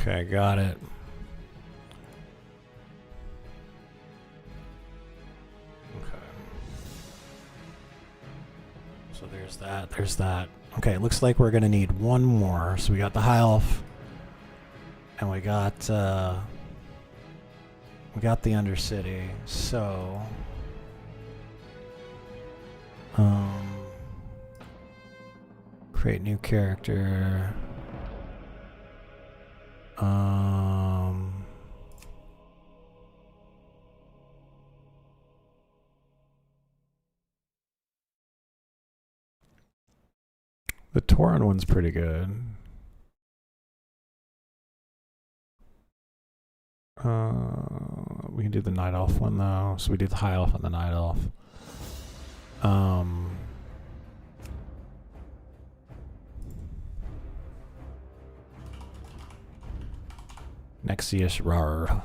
Okay, got it. Okay. So there's that, there's that. Okay, it looks like we're gonna need one more. So we got the High Elf, and we got the Undercity. So create new character. The Tauren one's pretty good. We can do the Night Elf one though. So we do the High Elf and the Night Elf. Nexius Rar.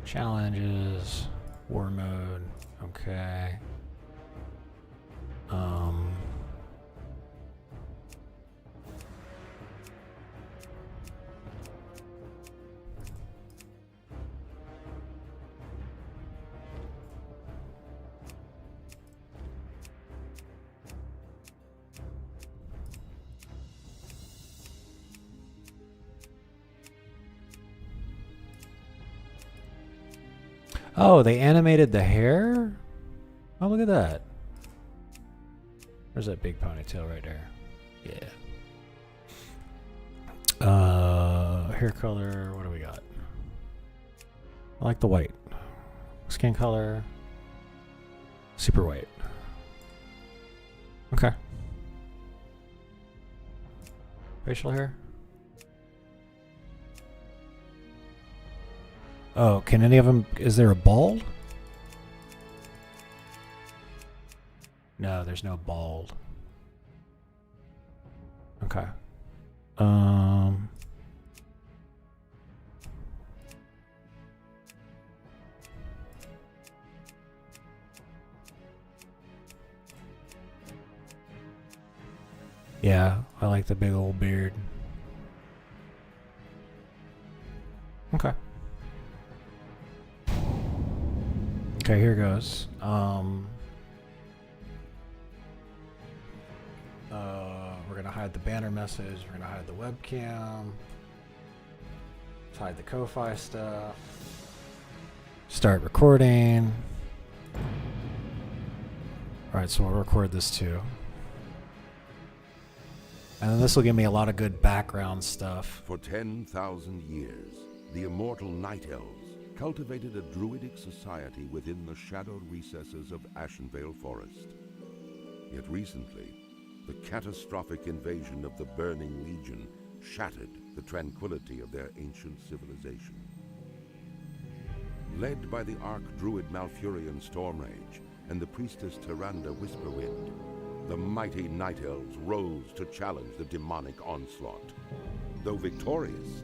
Challenges. War mode. Okay. Oh, they animated the hair? Oh, look at that. There's that big ponytail right there. Yeah. Hair color, what do we got? I like the white. Skin color. Super white. Okay. Facial hair? Oh, can any of them... Is there a bald? No, there's no bald. Okay. Yeah, I like the big old beard. Okay. Okay, here goes. We're gonna hide the banner message. We're gonna hide the webcam. Let's hide the Ko-Fi stuff. Start recording. Alright, so we'll record this too. And then this will give me a lot of good background stuff.
For 10,000 years, the immortal Night Elves cultivated a druidic society within the shadowed recesses of Ashenvale Forest. Yet recently, the catastrophic invasion of the Burning Legion shattered the tranquility of their ancient civilization. Led by the Archdruid Malfurion Stormrage and the priestess Tyrande Whisperwind, the mighty Night Elves rose to challenge the demonic onslaught. Though victorious,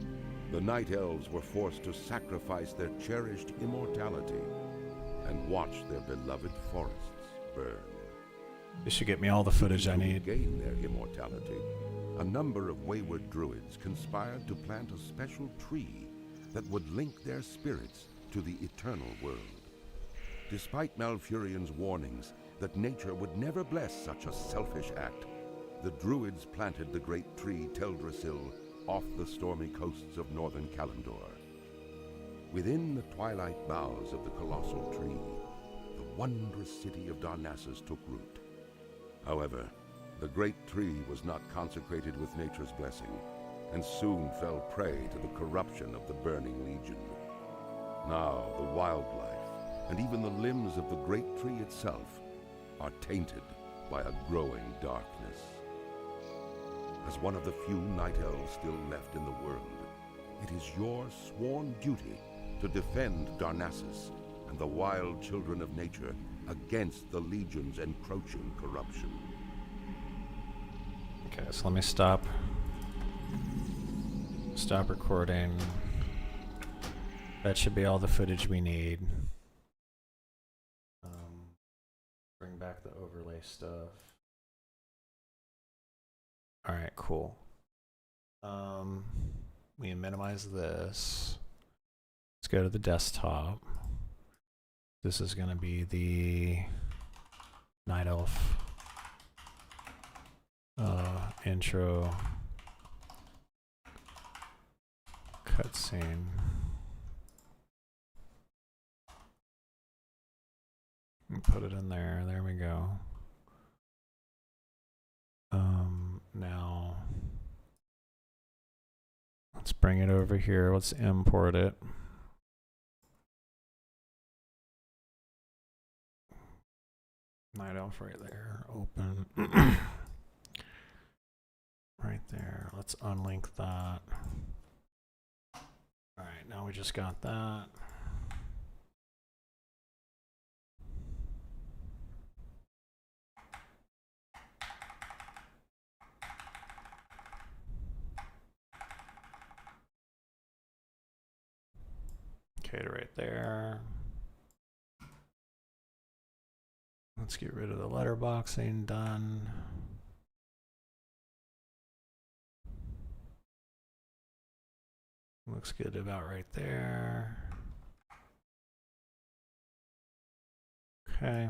the Night Elves were forced to sacrifice their cherished immortality and watch their beloved forests burn.
This should get me all the footage I need.
To gain their immortality, a number of wayward druids conspired to plant a special tree that would link their spirits to the eternal world. Despite Malfurion's warnings that nature would never bless such a selfish act, the druids planted the great tree Teldrassil off the stormy coasts of northern Kalimdor. Within the twilight boughs of the colossal tree, the wondrous city of Darnassus took root. However, the great tree was not consecrated with nature's blessing, and soon fell prey to the corruption of the Burning Legion. Now the wildlife, and even the limbs of the great tree itself, are tainted by a growing darkness. As one of the few Night Elves still left in the world, it is your sworn duty to defend Darnassus and the wild children of nature against the Legion's encroaching corruption.
Okay, so let me stop recording. That should be all the footage we need. Bring back the overlay stuff. All right, cool. We minimize this. Let's go to the desktop. This is going to be the Night Elf intro cutscene. Put it in there. There we go. Now let's bring it over here. Let's import it. Night Elf right there. Open. Right there. Let's unlink that. Alright, now we just got that. Okay, right there. Let's get rid of the letterboxing. Done. Looks good about right there. Okay.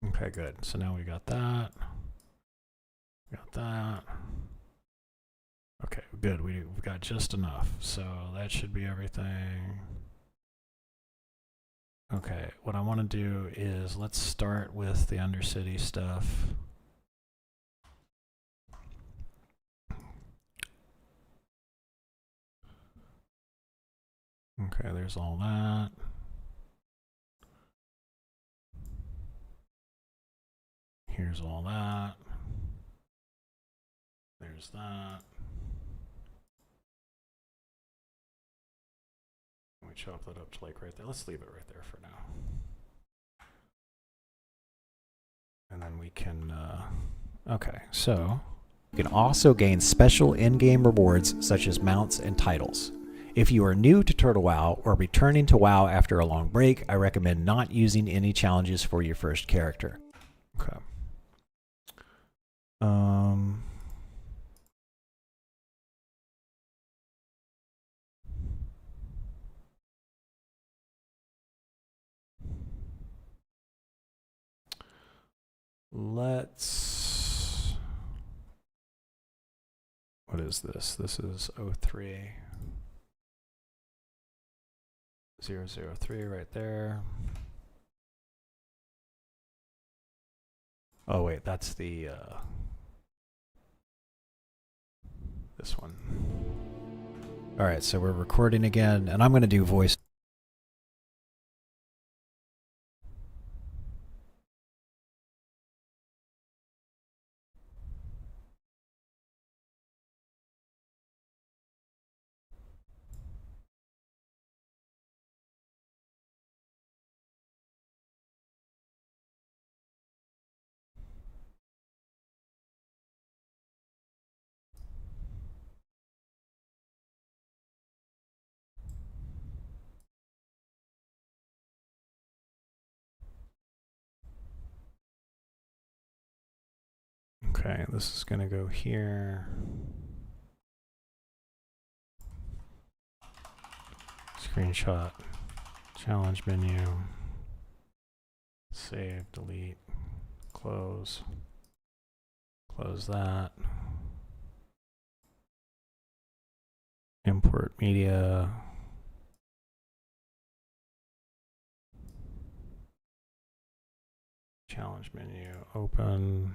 Okay, good. So now we got that. Got that. Okay, good. We've got just enough. So that should be everything. Okay, what I want to do is let's start with the Undercity stuff. Okay, there's all that. Here's all that. There's that. We chop that up to like right there. Let's leave it right there for now. And then we can, okay, so you can also gain special in-game rewards such as mounts and titles. If you are new to Turtle WoW or returning to WoW after a long break, I recommend not using any challenges for your first character. Okay. Let's, what is this? This is 03. 003 right there. Oh wait, that's the this one. All right, so we're recording again, and I'm going to do voice. Okay, this is going to go here. Screenshot, challenge menu, save, delete, close, close that, import media, challenge menu, open.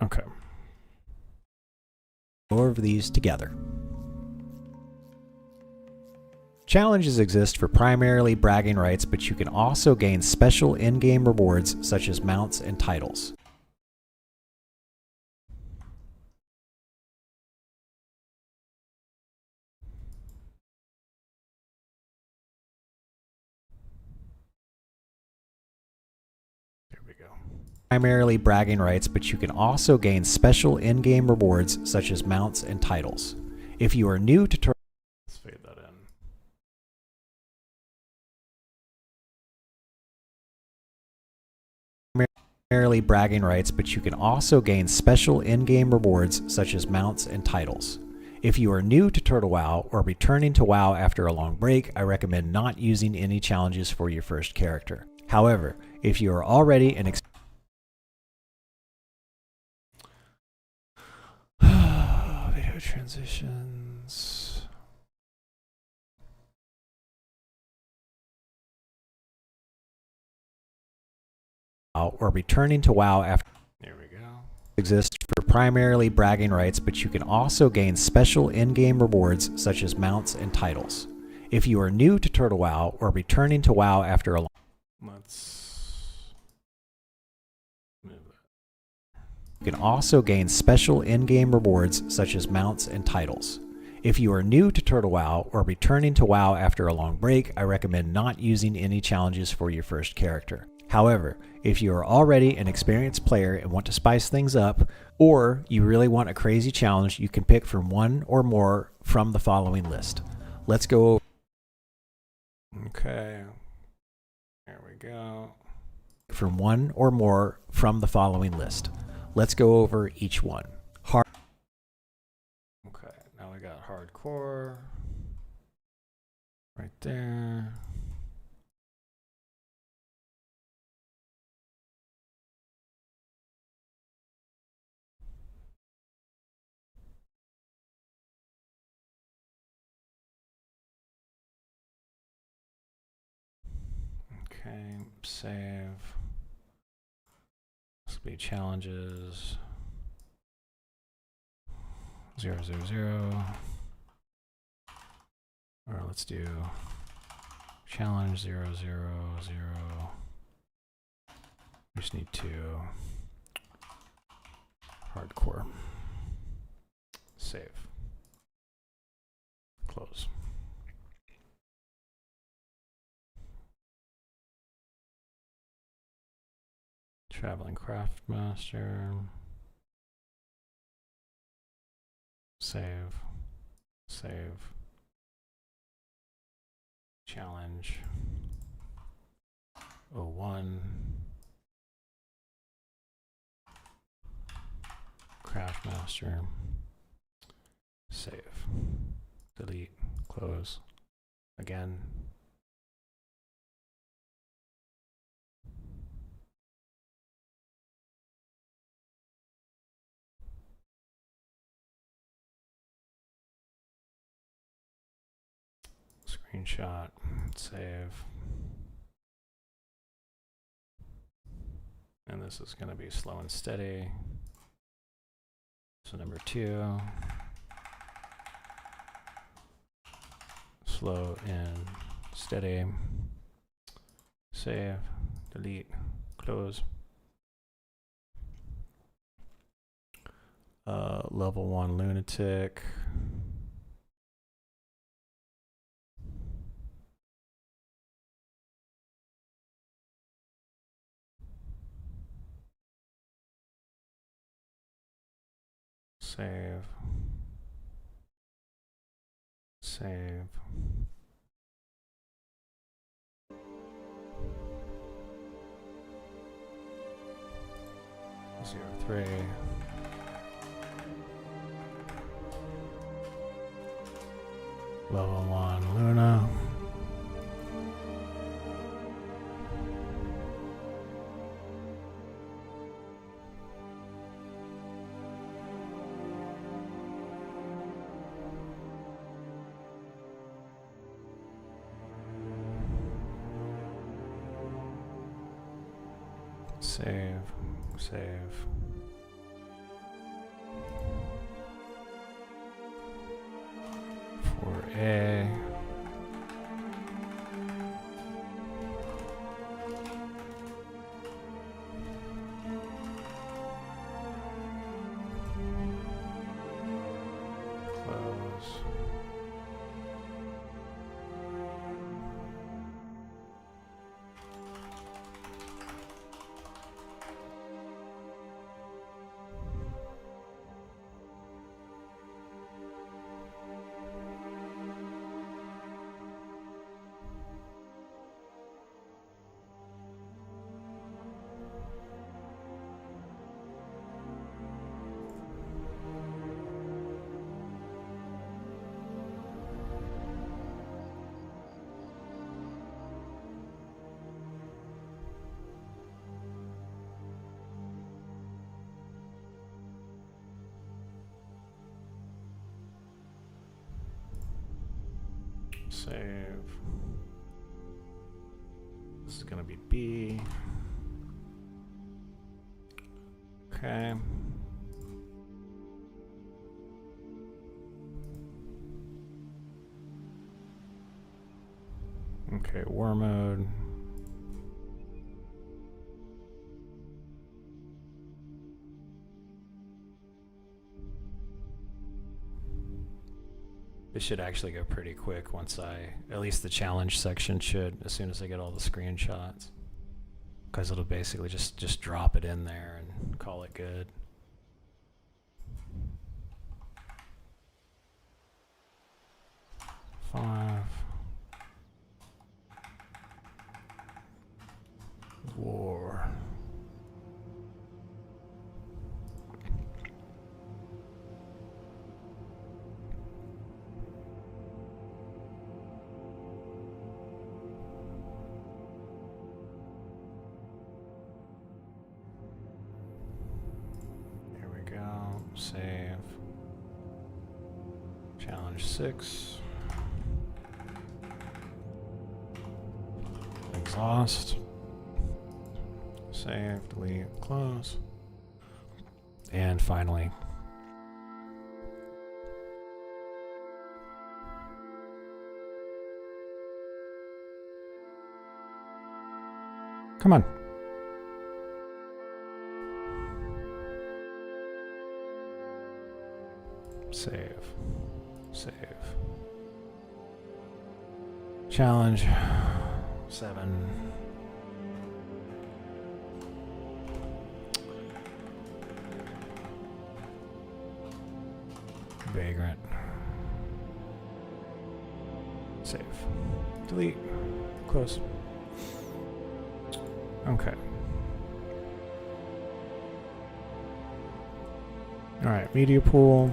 Okay. More of these together. Challenges exist for primarily bragging rights, but you can also gain special in-game rewards such as mounts and titles. There we go. Primarily bragging rights, but you can also gain special in-game rewards such as mounts and titles. If you are new to let's fade that in. primarily bragging rights, but you can also gain special in-game rewards such as mounts and titles. If you are new to Turtle WoW or returning to WoW after a long break, I recommend not using any challenges for your first character. However, if you are already an video transitions. Or returning to WoW after exist for primarily bragging rights, but you can also gain special in-game rewards such as mounts and titles. If you are new to Turtle WoW or returning to WoW after a long you can also gain special in-game rewards such as mounts and titles. If you are new to Turtle WoW or returning to WoW after a long break, I recommend not using any challenges for your first character. However, if you are already an experienced player and want to spice things up, or you really want a crazy challenge, you can pick from one or more from the following list. Let's go over. Okay, there we go. From one or more from the following list. Let's go over each one. Okay, now we got hardcore right there. Okay, save. This will be challenges. 0, 0, 0. Or let's do challenge 0, 0, 0. We just need to hardcore. Save. Close. Traveling Craftmaster. Save. Save. Challenge 01. Craftmaster. Save. Delete. Close. Again. Screenshot, save. And this is going to be slow and steady. So number 2. Slow and steady. Save, delete, close. Level 1 lunatic. Save. Save. Zero 3. Level 1 Luna. Save, save. For A. Close. Save. This is gonna be B. Okay. Okay, war mode. This should actually go pretty quick once at least the challenge section should, as soon as I get all the screenshots. Because it'll basically just drop it in there and call it good. Five. War. Here we go. Save. Challenge 6. Exhaust. Save, delete, close. And finally, come on. Save. Save. Challenge 7. Vagrant. Save. Delete. Close. Okay. Alright, media pool.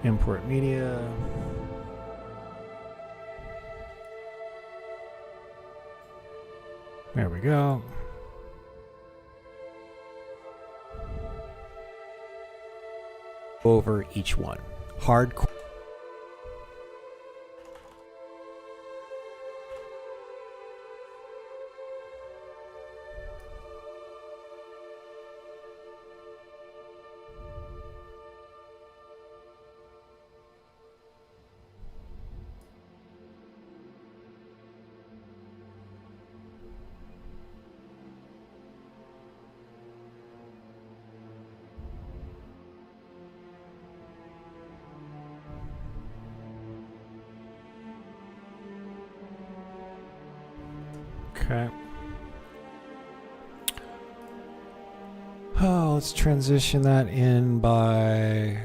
Import media. There we go. Over each one. Hardcore. Okay. Oh, let's transition that in by...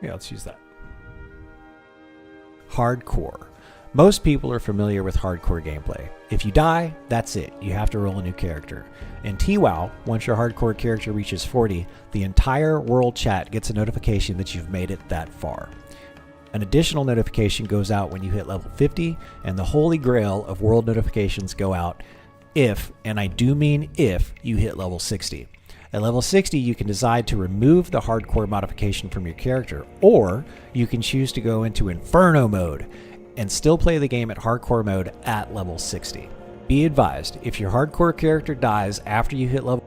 Yeah, let's use that. Hardcore. Most people are familiar with hardcore gameplay. If you die, that's it. You have to roll a new character. In TWoW, once your hardcore character reaches 40, the entire world chat gets a notification that you've made it that far. An additional notification goes out when you hit level 50, and the holy grail of world notifications go out if, and I do mean if, you hit level 60. At level 60, you can decide to remove the hardcore modification from your character, or you can choose to go into Inferno mode and still play the game at hardcore mode at level 60. Be advised, if your hardcore character dies after you hit level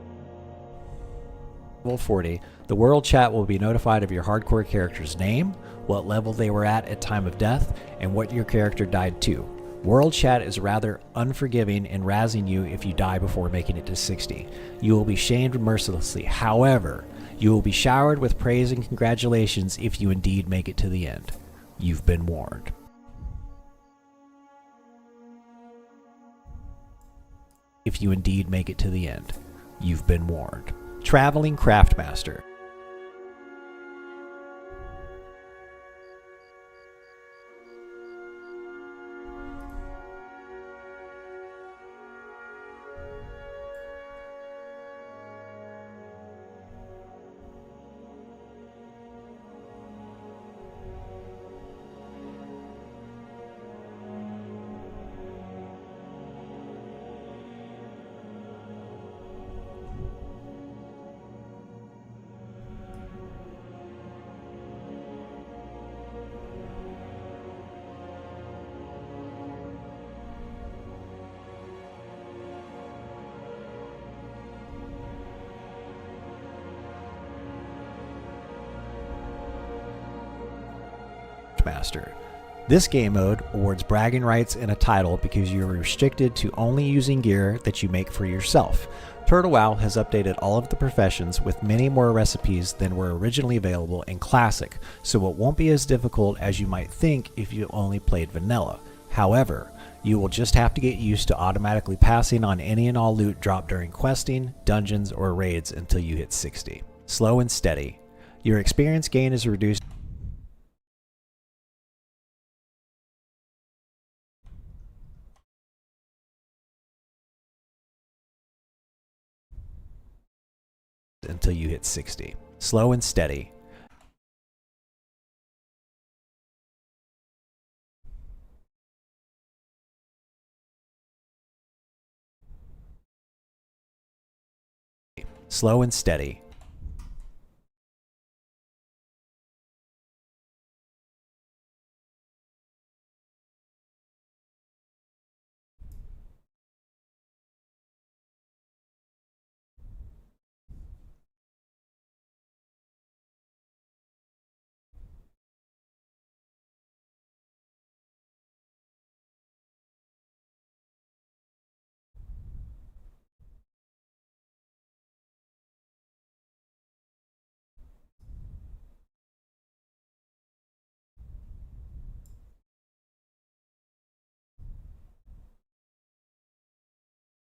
40, the world chat will be notified of your hardcore character's name, what level they were at time of death, and what your character died to. World chat is rather unforgiving in razzing you if you die before making it to 60. You will be shamed mercilessly. However, you will be showered with praise and congratulations if you indeed make it to the end. You've been warned. If you indeed make it to the end, you've been warned. Traveling Craftmaster. Master. This game mode awards bragging rights and a title because you are restricted to only using gear that you make for yourself. Turtle WoW has updated all of the professions with many more recipes than were originally available in Classic, so it won't be as difficult as you might think if you only played vanilla. However, you will just have to get used to automatically passing on any and all loot dropped during questing, dungeons, or raids until you hit 60. Slow and steady. Your experience gain is reduced until you hit 60. Slow and steady. Slow and steady.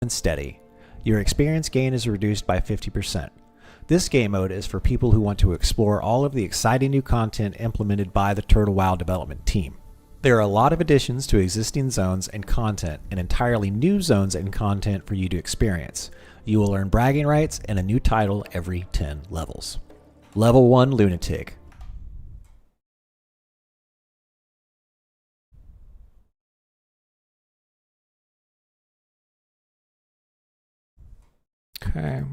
And steady. Your experience gain is reduced by 50%. This game mode is for people who want to explore all of the exciting new content implemented by the Turtle WoW development team. There are a lot of additions to existing zones and content, and entirely new zones and content for you to experience. You will earn bragging rights and a new title every 10 levels. Level 1 Lunatic. Okay.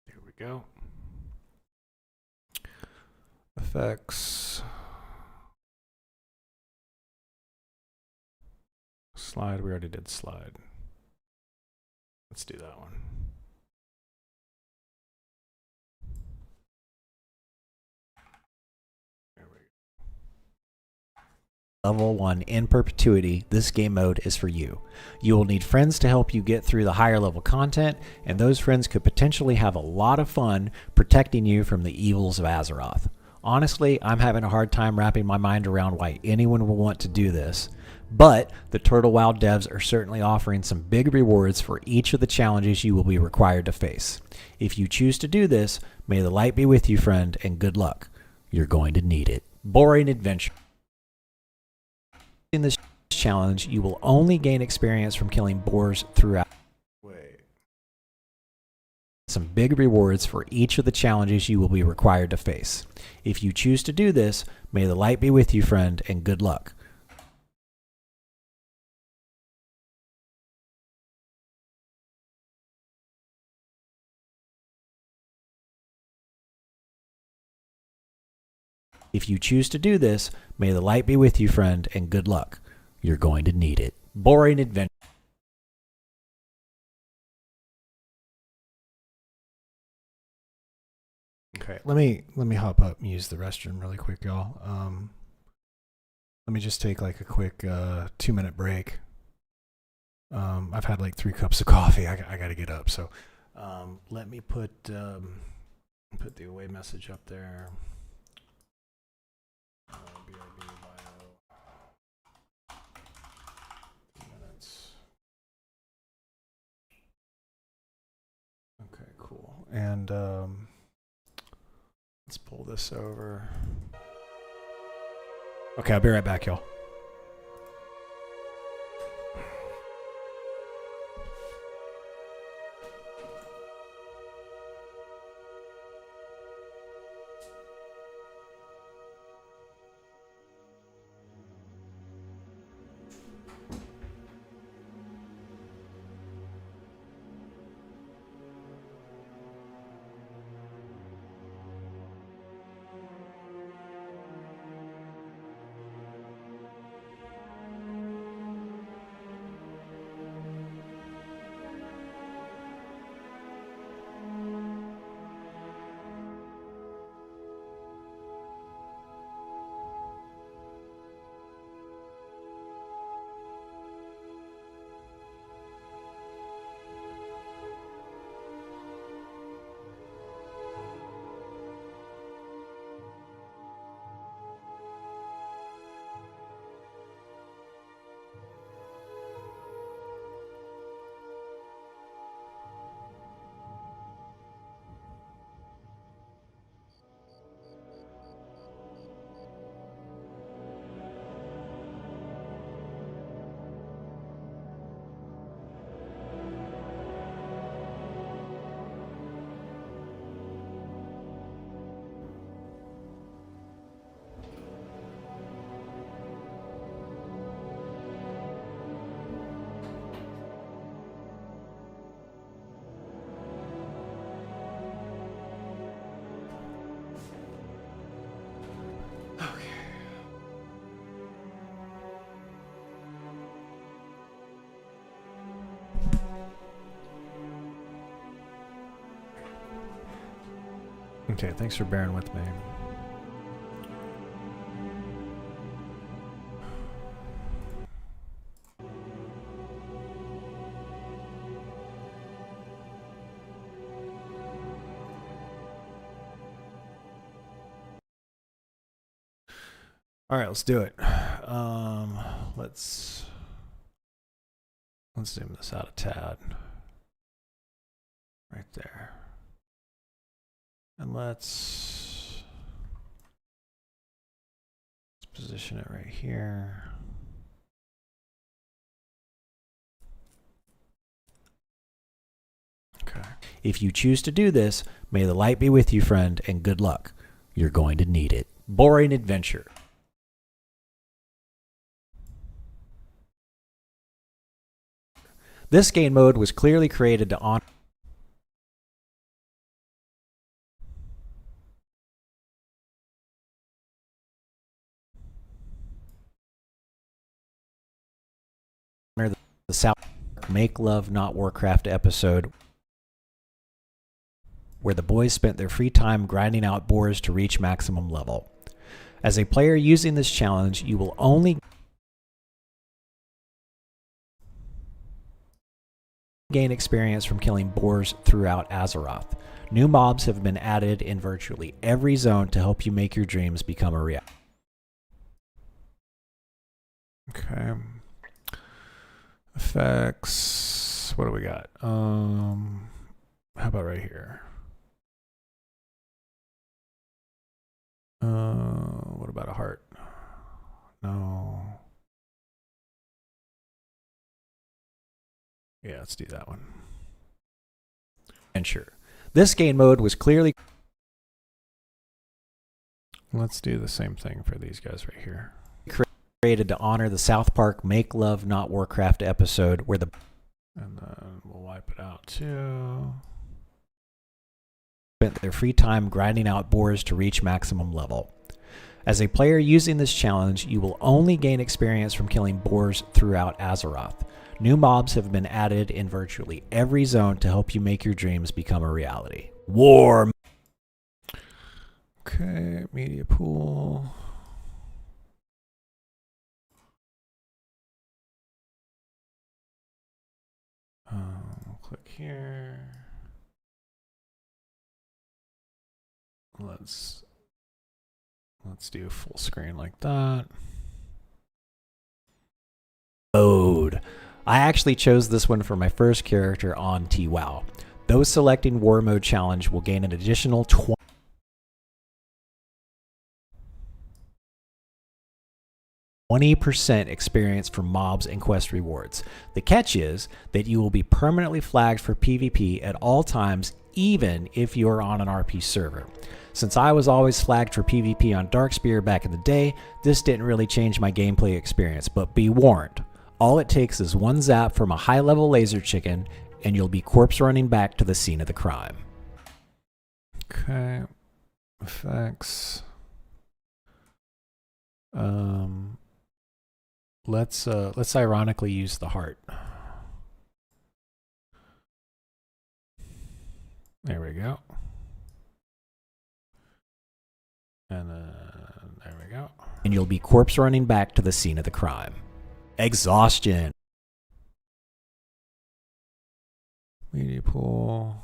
There we go. Effects. Slide, we already did slide. Let's do that one. There we go. Level 1 in perpetuity, this game mode is for you. You will need friends to help you get through the higher level content, and those friends could potentially have a lot of fun protecting you from the evils of Azeroth. Honestly, I'm having a hard time wrapping my mind around why anyone would want to do this, but the Turtle WoW devs are certainly offering some big rewards for each of the challenges you will be required to face. If you choose to do this, may the light be with you, friend, and good luck. You're going to need it. Boring adventure. In this challenge, you will only gain experience from killing boars throughout. Some big rewards for each of the challenges you will be required to face. If you choose to do this, may the light be with you, friend, and good luck. If you choose to do this, may the light be with you, friend, and good luck. You're going to need it. Boring adventure. Okay, let me hop up and use the restroom really quick, y'all. Let me just take like a quick 2-minute break. I've had like 3 cups of coffee. I got to get up. So let me put the away message up there. BRB bio. 2 minutes. Okay, cool. And let's pull this over. Okay, I'll be right back, y'all. Okay, thanks for bearing with me. All right, let's do it. Let's zoom this out a tad. Right there. And let's position it right here. Okay. If you choose to do this, may the light be with you, friend, and good luck. You're going to need it. Boring adventure. This game mode was clearly created to honor the South Make Love Not Warcraft episode, where the boys spent their free time grinding out boars to reach maximum level. As a player using this challenge, you will only gain experience from killing boars throughout Azeroth. New mobs have been added in virtually every zone to help you make your dreams become a reality. Okay. Effects. What do we got? How about right here? What about a heart? No. Yeah, let's do that one. And sure. This game mode was clearly... Let's do the same thing for these guys right here. Created to honor the South Park Make Love Not Warcraft episode where the... And then we'll wipe it out too. Spent their free time grinding out boars to reach maximum level. As a player using this challenge, you will only gain experience from killing boars throughout Azeroth. New mobs have been added in virtually every zone to help you make your dreams become a reality. War. Okay, media pool. Click here. Let's do full screen like that. Mode. I actually chose this one for my first character on WoW. Those selecting War Mode Challenge will gain an additional 20% experience from mobs and quest rewards. The catch is that you will be permanently flagged for PvP at all times, even if you are on an RP server. Since I was always flagged for PvP on Darkspear back in the day, this didn't really change my gameplay experience, but be warned. All it takes is one zap from a high-level laser chicken, and you'll be corpse running back to the scene of the crime. Okay. Effects. Let's ironically use the heart. There we go. And there we go. And you'll be corpse running back to the scene of the crime. Exhaustion. Media pool.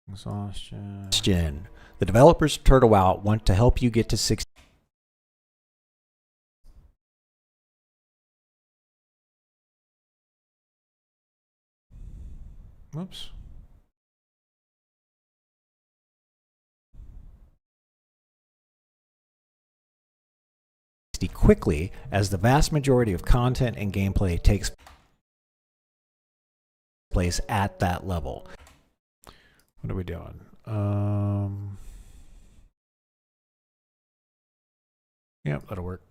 Exhaustion. The developers of Turtle WoW want to help you get to 60. Whoops. Quickly, as the vast majority of content and gameplay takes place at that level. What are we doing? Yep, that'll work.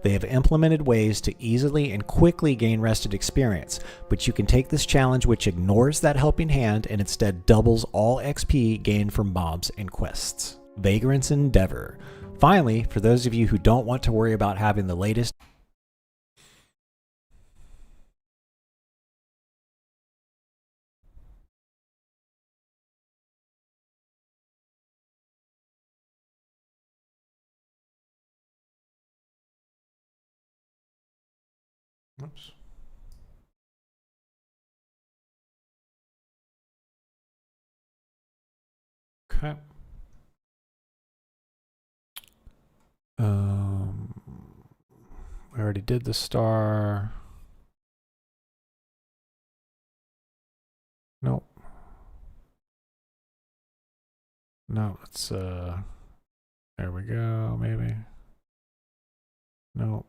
They have implemented ways to easily and quickly gain rested experience, but you can take this challenge which ignores that helping hand and instead doubles all XP gained from mobs and quests. Vagrant's Endeavor. Finally, for those of you who don't want to worry about having the latest Oops. Okay. We already did the star. Nope. No, let's there we go, maybe. Nope.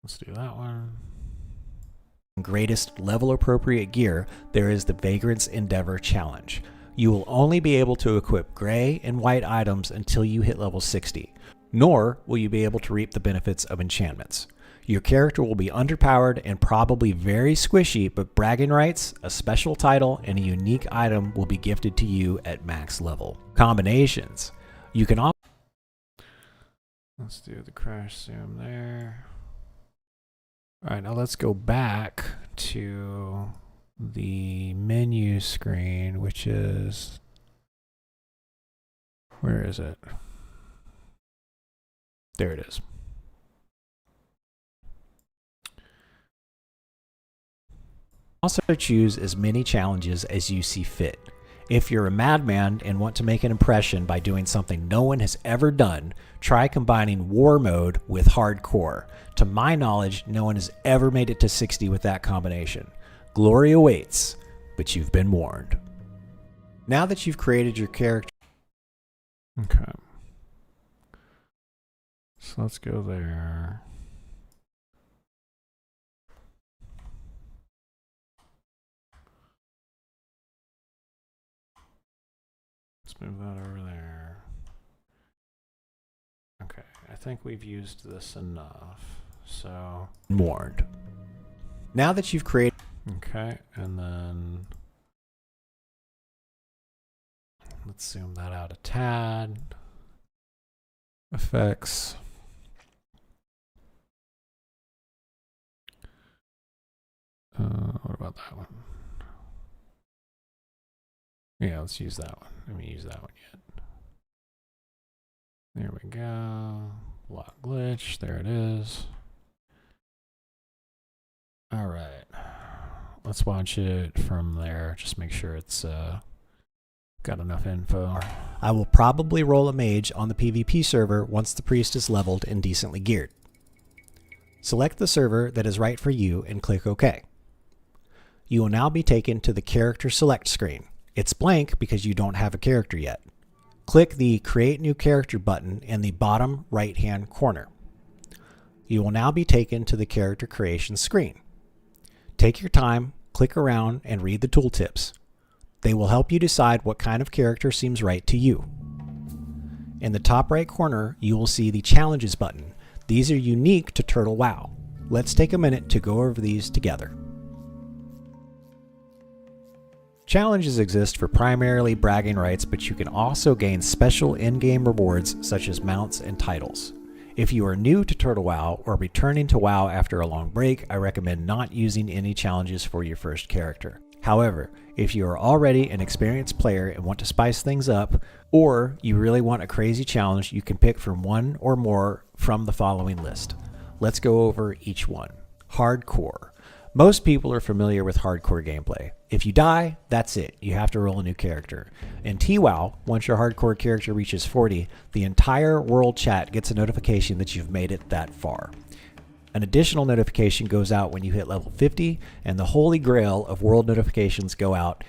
Let's do that one.
Greatest level appropriate gear, there is the Vagrant's Endeavor Challenge. You will only be able to equip gray and white items until you hit level 60, nor will you be able to reap the benefits of enchantments. Your character will be underpowered and probably very squishy, but bragging rights, a special title, and a unique item will be gifted to you at max level. Combinations. You can also...
Let's do the crash zoom there. All right, now let's go back to the menu screen, which is... Where is it? There it is.
Also choose as many challenges as you see fit. If you're a madman and want to make an impression by doing something no one has ever done, try combining war mode with hardcore. To my knowledge, no one has ever made it to 60 with that combination. Glory awaits, but you've been warned. Now that you've created your character...
Okay. So let's go there. Let's move that over there. Okay, I think we've used this enough. So
warned. Now that you've created...
Okay, and then let's zoom that out a tad. Effects. What about that one? Yeah, let's use that one. Let me use that one yet. There we go. Block glitch. There it is. All right. Let's watch it from there. Just make sure it's got enough info.
I will probably roll a mage on the PvP server once the priest is leveled and decently geared. Select the server that is right for you and click OK. You will now be taken to the character select screen. It's blank because you don't have a character yet. Click the Create New Character button in the bottom right-hand corner. You will now be taken to the character creation screen. Take your time, click around, and read the tooltips. They will help you decide what kind of character seems right to you. In the top right corner, you will see the Challenges button. These are unique to Turtle WoW. Let's take a minute to go over these together. Challenges exist for primarily bragging rights, but you can also gain special in-game rewards such as mounts and titles. If you are new to Turtle WoW or returning to WoW after a long break, I recommend not using any challenges for your first character. However, if you are already an experienced player and want to spice things up, or you really want a crazy challenge, you can pick from one or more from the following list. Let's go over each one. Hardcore. Most people are familiar with hardcore gameplay. If you die, that's it. You have to roll a new character. In TWoW, once your hardcore character reaches 40, the entire world chat gets a notification that you've made it that far. An additional notification goes out when you hit level 50, and the holy grail of world notifications go out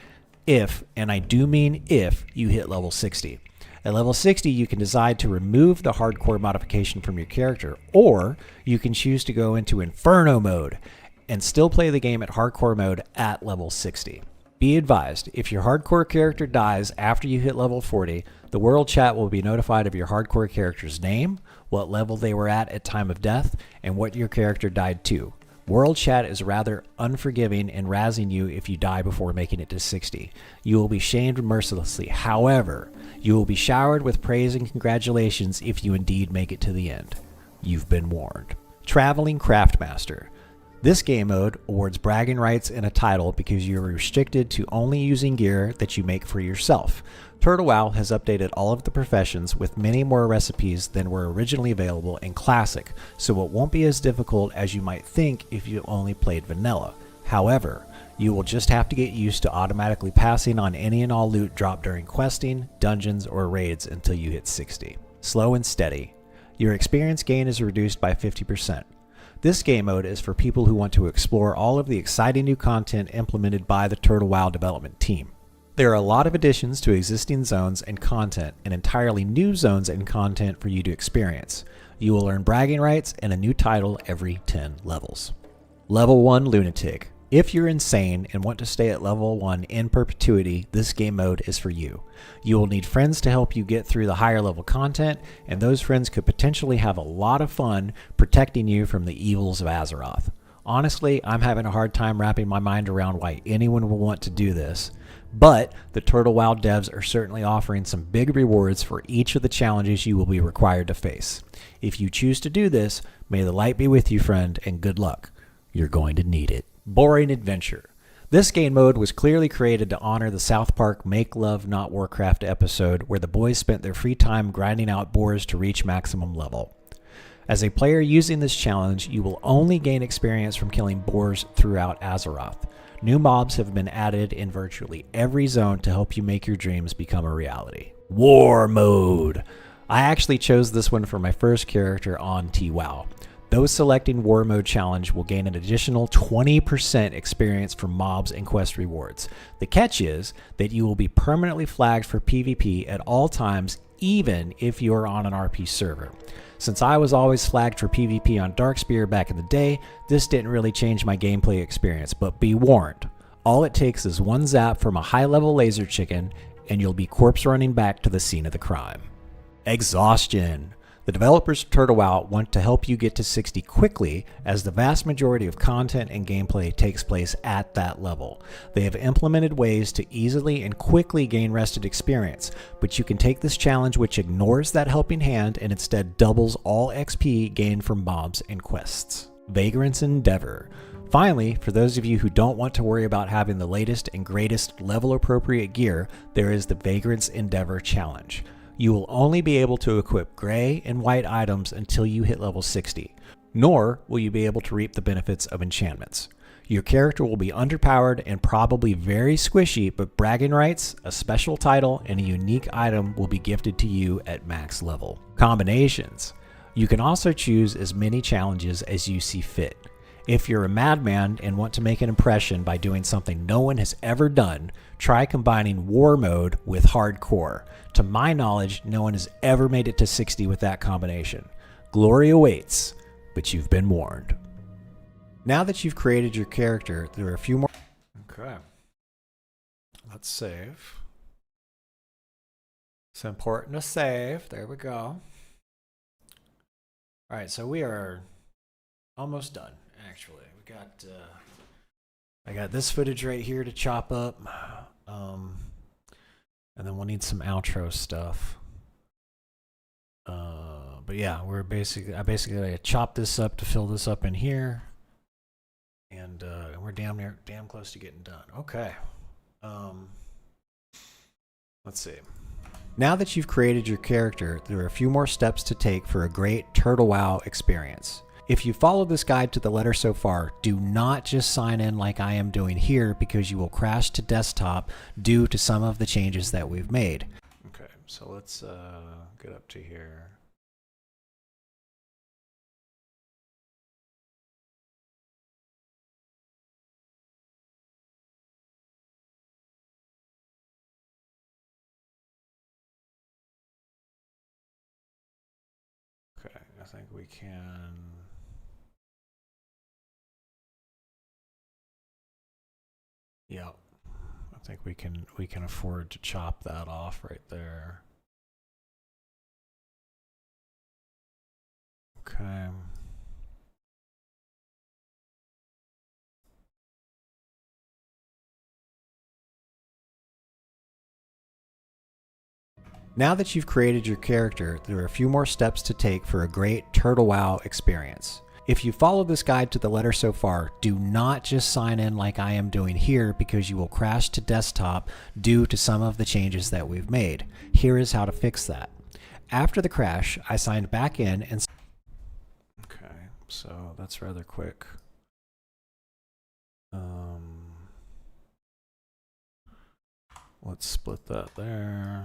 if, and I do mean if, you hit level 60. At level 60, you can decide to remove the hardcore modification from your character, or you can choose to go into Inferno mode and still play the game at hardcore mode at level 60. Be advised, if your hardcore character dies after you hit level 40, the world chat will be notified of your hardcore character's name, what level they were at time of death, and what your character died to. World chat is rather unforgiving and razzing you if you die before making it to 60. You will be shamed mercilessly. However, you will be showered with praise and congratulations if you indeed make it to the end. You've been warned. Traveling Craftmaster.
This game mode awards bragging rights and a title because you are restricted to only using gear that you make for yourself. Turtle WoW has updated all of the professions with many more recipes than were originally available in Classic, so it won't be as difficult as you might think if you only played vanilla. However, you will just have to get used to automatically passing on any and all loot dropped during questing, dungeons, or raids until you hit 60. Slow and steady. Your experience gain is reduced by 50%. This game mode is for people who want to explore all of the exciting new content implemented by the Turtle WoW development team. There are a lot of additions to existing zones and content, and entirely new zones and content for you to experience. You will earn bragging rights and a new title every 10 levels. Level 1 Lunatic. If you're insane and want to stay at level 1 in perpetuity, this game mode is for you. You will need friends to help you get through the higher level content, and those friends could potentially have a lot of fun protecting you from the evils of Azeroth. Honestly, I'm having a hard time wrapping my mind around why anyone will want to do this, but the Turtle WoW devs are certainly offering some big rewards for each of the challenges you will be required to face. If you choose to do this, may the light be with you, friend, and good luck. You're going to need it. Boring Adventure. This game mode was clearly created to honor the South Park Make Love Not Warcraft episode where the boys spent their free time grinding out boars to reach maximum level. As a player using this challenge, you will only gain experience from killing boars throughout Azeroth. New mobs have been added in virtually every zone to help you make your dreams become a reality. War Mode. I actually chose this one for my first character on TWoW. Those selecting War Mode Challenge will gain an additional 20% experience from mobs and quest rewards. The catch is that you will be permanently flagged for PvP at all times, even if you are on an RP server. Since I was always flagged for PvP on Darkspear back in the day, this didn't really change my gameplay experience, but be warned. All it takes is one zap from a high-level laser chicken, and you'll be corpse running back to the scene of the crime. Exhaustion. The developers of Turtle WoW want to help you get to 60 quickly, as the vast majority of content and gameplay takes place at that level. They have implemented ways to easily and quickly gain rested experience, but you can take this challenge which ignores that helping hand and instead doubles all XP gained from mobs and quests. Vagrant's Endeavor. Finally, for those of you who don't want to worry about having the latest and greatest level appropriate gear, there is the Vagrant's Endeavor Challenge. You will only be able to equip gray and white items until you hit level 60, nor will you be able to reap the benefits of enchantments. Your character will be underpowered and probably very squishy, but bragging rights, a special title, and a unique item will be gifted to you at max level. Combinations. You can also choose as many challenges as you see fit. If you're a madman and want to make an impression by doing something no one has ever done, try combining War Mode with Hardcore. To my knowledge, no one has ever made it to 60 with that combination. Glory awaits, but you've been warned. Now that you've created your character, there are a few more... Okay. Let's save. It's important to save. There we go. All right, so we are almost done. Actually, we got I got this footage right here to chop up, and then we'll need some outro stuff. But yeah, I basically chop this up to fill this up in here, and we're damn close to getting done. Okay, let's see. Now that you've created your character, there are a few more steps to take for a great Turtle WoW experience. If you follow this guide to the letter so far, do not just sign in like I am doing here because you will crash to desktop due to some of the changes that we've made. Okay, so let's get up to here. Okay, I think we can... Yep, I think we can afford to chop that off right there. Okay. Now that you've created your character, there are a few more steps to take for a great Turtle WoW experience. If you follow this guide to the letter so far, do not just sign in like I am doing here because you will crash to desktop due to some of the changes that we've made. Here is how to fix that. After the crash, I signed back in and... Okay, so that's rather quick. Let's split that there.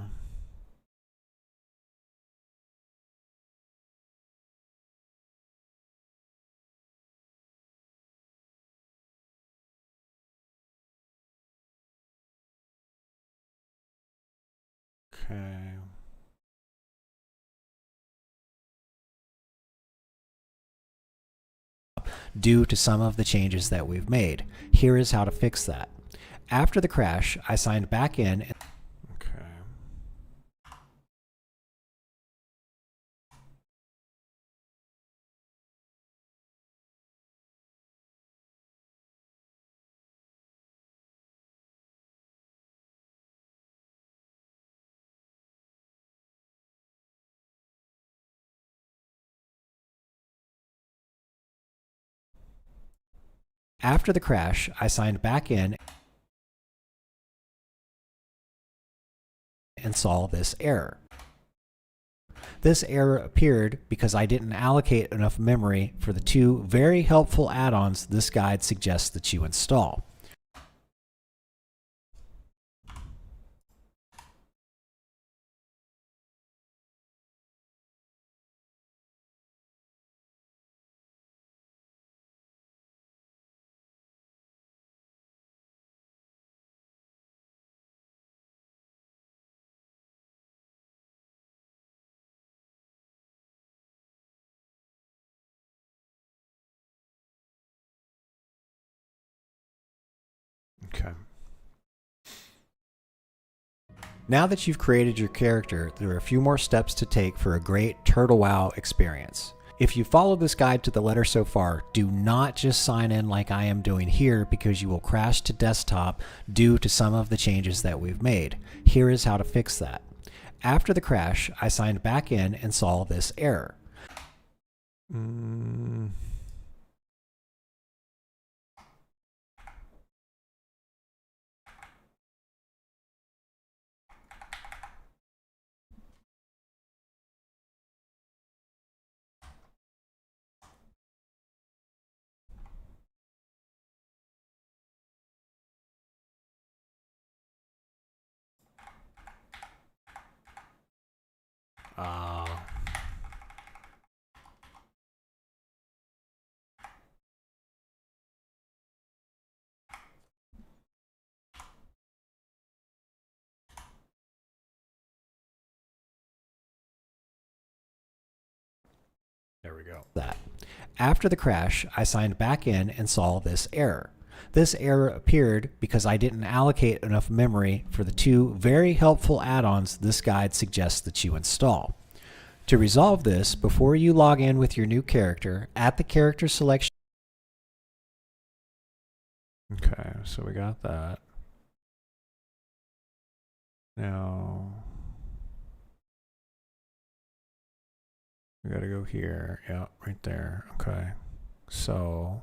Okay. Due to some of the changes that we've made. Here is how to fix that. After the crash, I signed back in. Okay. After the crash, I signed back in and saw this error. This error appeared because I didn't allocate enough memory for the two very helpful add-ons this guide suggests that you install. Okay. Now that you've created your character, there are a few more steps to take for a great Turtle WoW experience. If you follow this guide to the letter so far, do not just sign in like I am doing here because you will crash to desktop due to some of the changes that we've made. Here is how to fix that. After the crash, I signed back in and saw this error. There we go. That. After the crash, I signed back in and saw this error. This error appeared because I didn't allocate enough memory for the two very helpful add-ons this guide suggests that you install. To resolve this, before you log in with your new character, at the character selection... Okay, so we got that. Now... we gotta go here. Yeah, right there. Okay. So...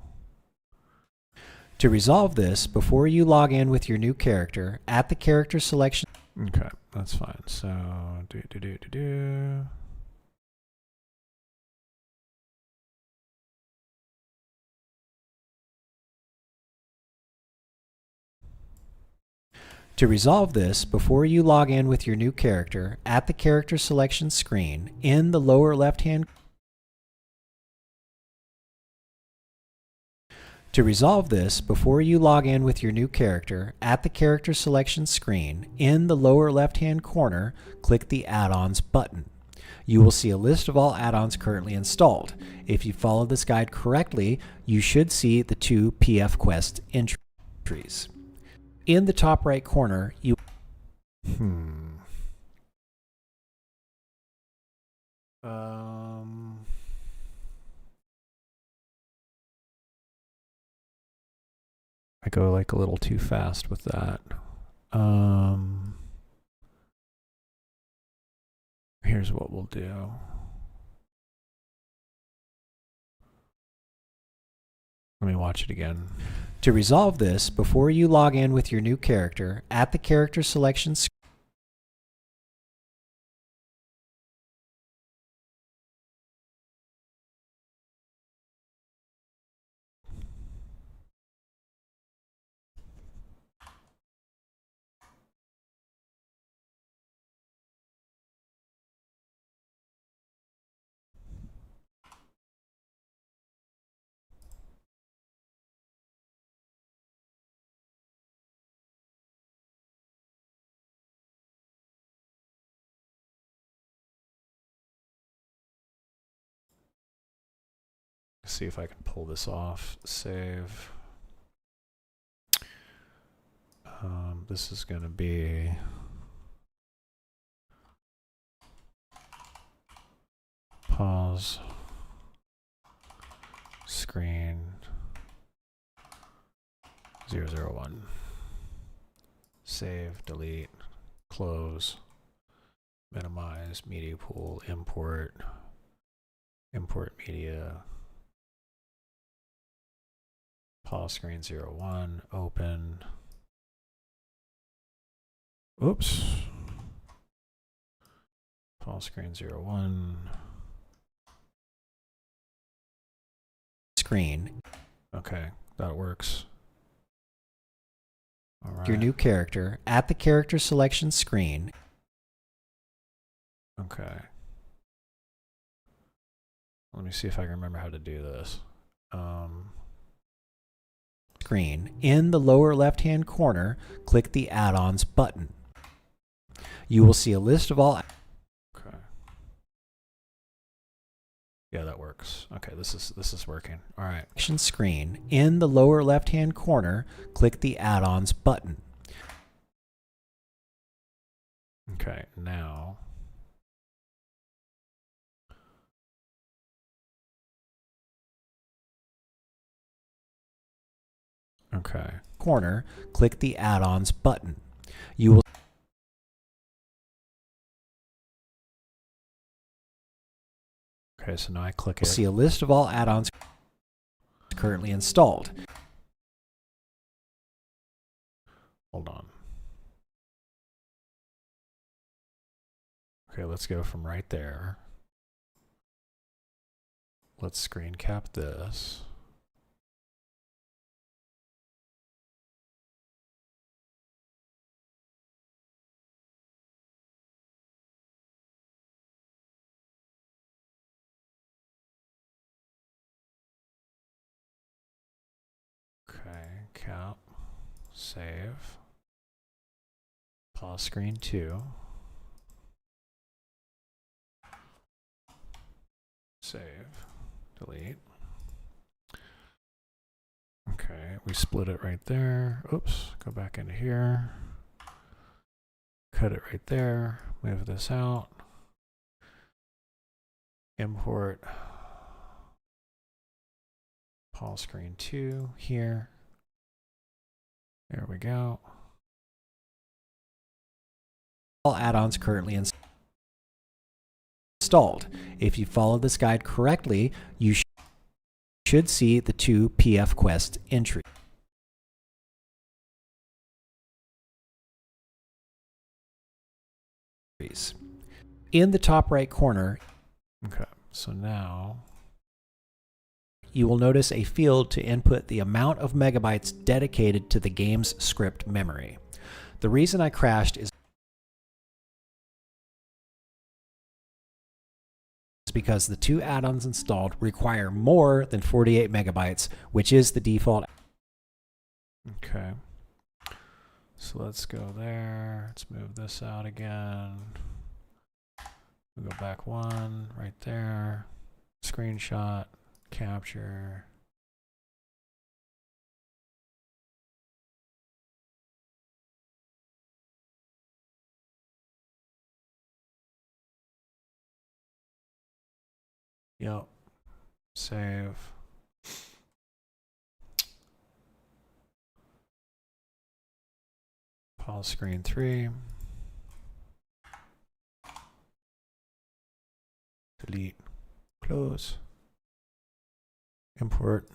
to resolve this, before you log in with your new character, at the character selection... Okay, that's fine. So... To resolve this, before you log in with your new character, at the character selection screen, in the lower left-hand... To resolve this, before you log in with your new character, at the character selection screen, in the lower left-hand corner, click the Add-ons button. You will see a list of all add-ons currently installed. If you follow this guide correctly, you should see the two PF Quest entries. In the top right corner, you... I go like a little too fast with that. Here's what we'll do. Let me watch it again. To resolve this, before you log in with your new character, at the character selection screen, see if I can pull this off. Save. This is going to be pause screen 001. Save, delete, close, minimize, media pool, import media, pause screen 01, open. Oops. Pause screen 01. Screen. Okay, that works. All right. Your new character at the character selection screen. Okay. Let me see if I can remember how to do this. Screen. In the lower left-hand corner, click the add-ons button. You will see a list of all. Okay. Yeah, that works. Okay, this is working. All right. Action screen. In the lower left-hand corner, click the add-ons button. Okay, now okay. Corner, click the add-ons button. You will Okay, so now I click it. See a list of all add-ons currently installed. Hold on. Okay, let's go from right there. Let's screen cap this. Okay, cap, save, pause screen 2, save, delete. Okay, we split it right there. Oops, go back into here. Cut it right there, move this out. Import pause screen 2 here. There we go. All add-ons currently installed. If you follow this guide correctly, you should see the 2 PF Quest entries. In the top right corner, okay, so now you will notice a field to input the amount of megabytes dedicated to the game's script memory. The reason I crashed is because the 2 add-ons installed require more than 48 megabytes, which is the default. Okay. So let's go there. Let's move this out again. We'll go back 1 right there. Screenshot, capture. Yep. Save. Pause screen 3. Delete. Close. Import.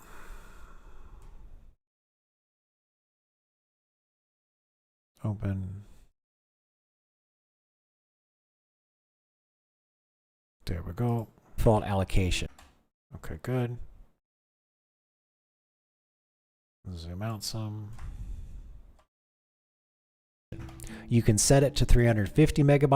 Open. There we go. Default allocation. Okay, good. Zoom out some. You can set it to 350 megabytes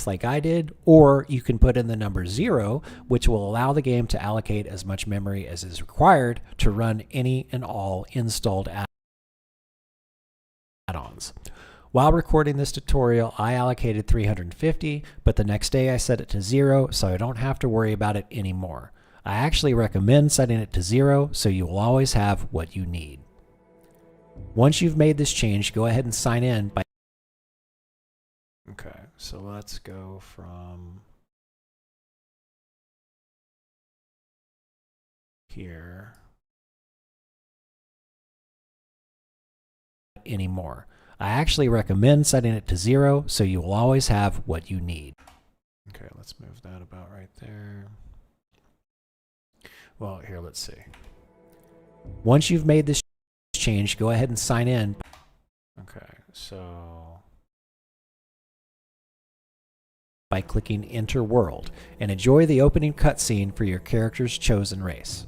like I did, or you can put in the number 0, which will allow the game to allocate as much memory as is required to run any and all installed add-ons. While recording this tutorial, I allocated 350, but the next day I set it to 0, so I don't have to worry about it anymore. I actually recommend setting it to 0, so you will always have what you need. Once you've made this change, go ahead and sign in by... Okay, so let's go from here anymore. I actually recommend setting it to 0, so you will always have what you need. Okay, let's move that about right there. Well, here, let's see. Once you've made this change, go ahead and sign in. Okay, so by clicking Enter World, and enjoy the opening cutscene for your character's chosen race.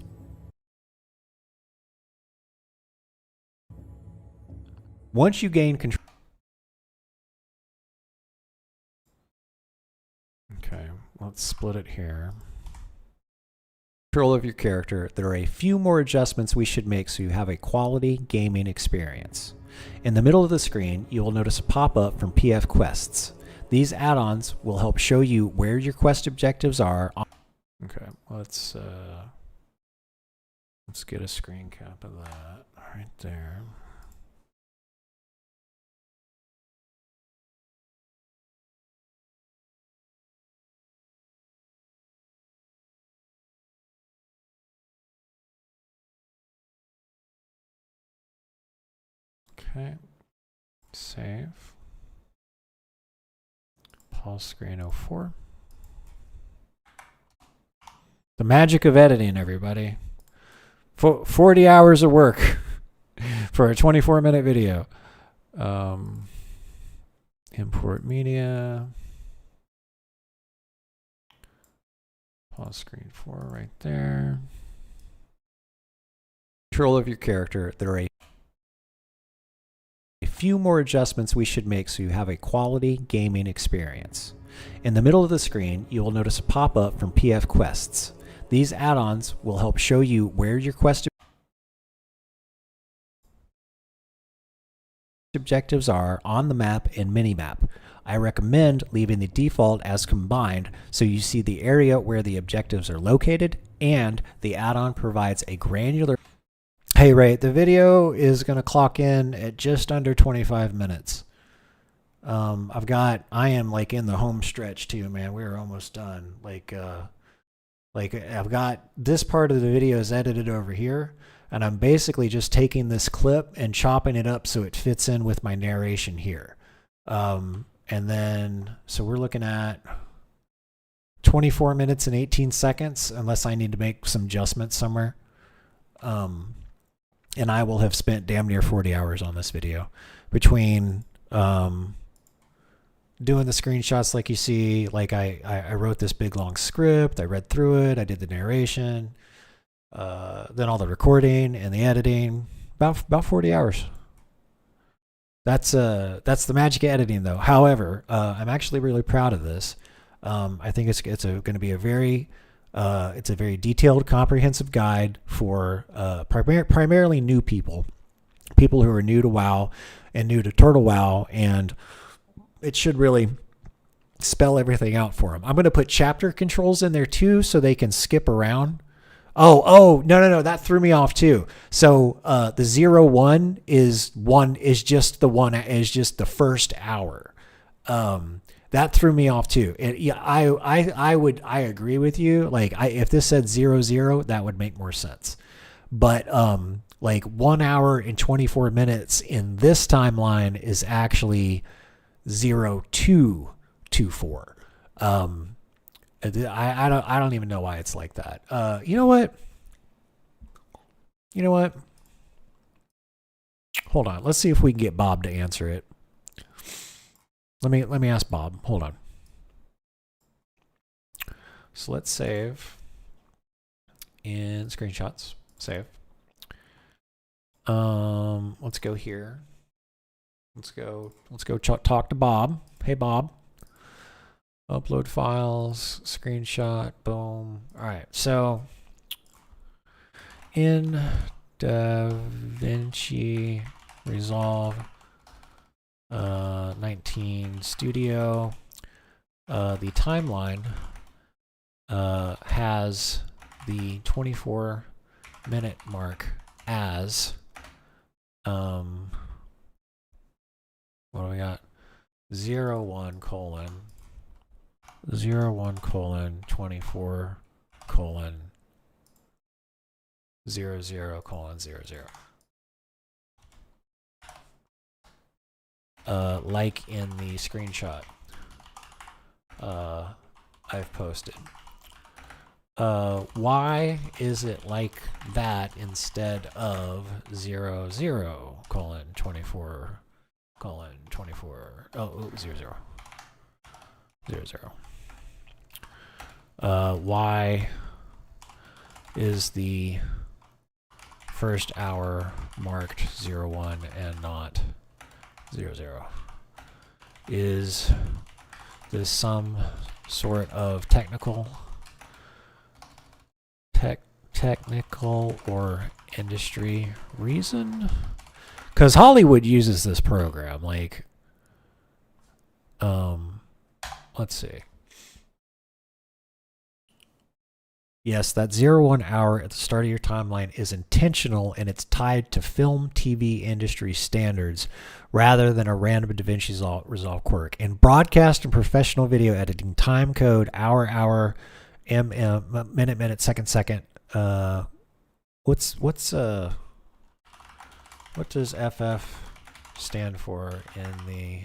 Once you gain control... Okay, let's split it here. Control of your character, there are a few more adjustments we should make so you have a quality gaming experience. In the middle of the screen, you will notice a pop-up from PF Quests. These add-ons will help show you where your quest objectives are. Okay, let's get a screen cap of that right there. Okay, save. Pause screen 04. The magic of editing, everybody. 40 hours of work for a 24-minute video. Import media. Pause screen 4 right there. Control of your character. There are a few more adjustments we should make so you have a quality gaming experience. In the middle of the screen, you will notice a pop-up from PF Quests. These add-ons will help show you where your quest objectives are on the map and minimap. I recommend leaving the default as combined so you see the area where the objectives are located, and the add-on provides a granular... Hey Ray, the video is going to clock in at just under 25 minutes. I am like in the home stretch too, man. We're almost done. Like I've got this part of the video is edited over here, and I'm basically just taking this clip and chopping it up so it fits in with my narration here. And then, so we're looking at 24 minutes and 18 seconds, unless I need to make some adjustments somewhere. And I will have spent damn near 40 hours on this video between doing the screenshots like you see. Like I wrote this big long script, I read through it, I did the narration, then all the recording and the editing, about 40 hours. That's the magic of editing though. However, I'm actually really proud of this. I think it's going to be a very detailed, comprehensive guide for primarily new people who are new to WoW and new to Turtle WoW, and it should really spell everything out for them. I'm going to put chapter controls in there too, so they can skip around. Oh, no, that threw me off too. So the 0-1 is just the first hour. That threw me off too. I agree with you. Like if this said 0-0, that would make more sense. But like 1 hour and 24 minutes in this timeline is actually 0224. I don't even know why it's like that. You know what? Hold on. Let's see if we can get Bob to answer it. Let me ask Bob. Hold on. So let's save in screenshots. Save. Let's go here. Let's go talk to Bob. Hey Bob. Upload files, screenshot, boom. All right. So in DaVinci Resolve 19 Studio, the timeline has the 24-minute mark as what do we got? 01 colon 01 colon 24 colon 00 colon 00. Like in the screenshot I've posted. Why is it like that instead of 00 colon 24 colon 24 00 00? Why is the first hour marked 01 and not 00? Is this some sort of technical or industry reason? Because Hollywood uses this program. Like, let's see. Yes, that 01 hour at the start of your timeline is intentional, and it's tied to film TV industry standards rather than a random DaVinci Resolve quirk. In broadcast and professional video editing, time code hour, minute, second. What does FF stand for in the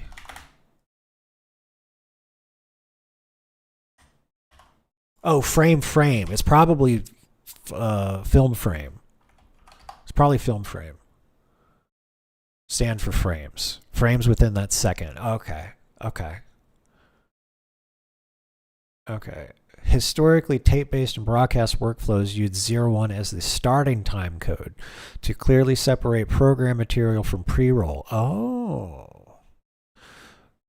frame? It's probably film frame. It's probably film frame. Stand for frames. Frames within that second. Okay. Historically, tape-based and broadcast workflows used 01 as the starting time code to clearly separate program material from pre-roll. Oh.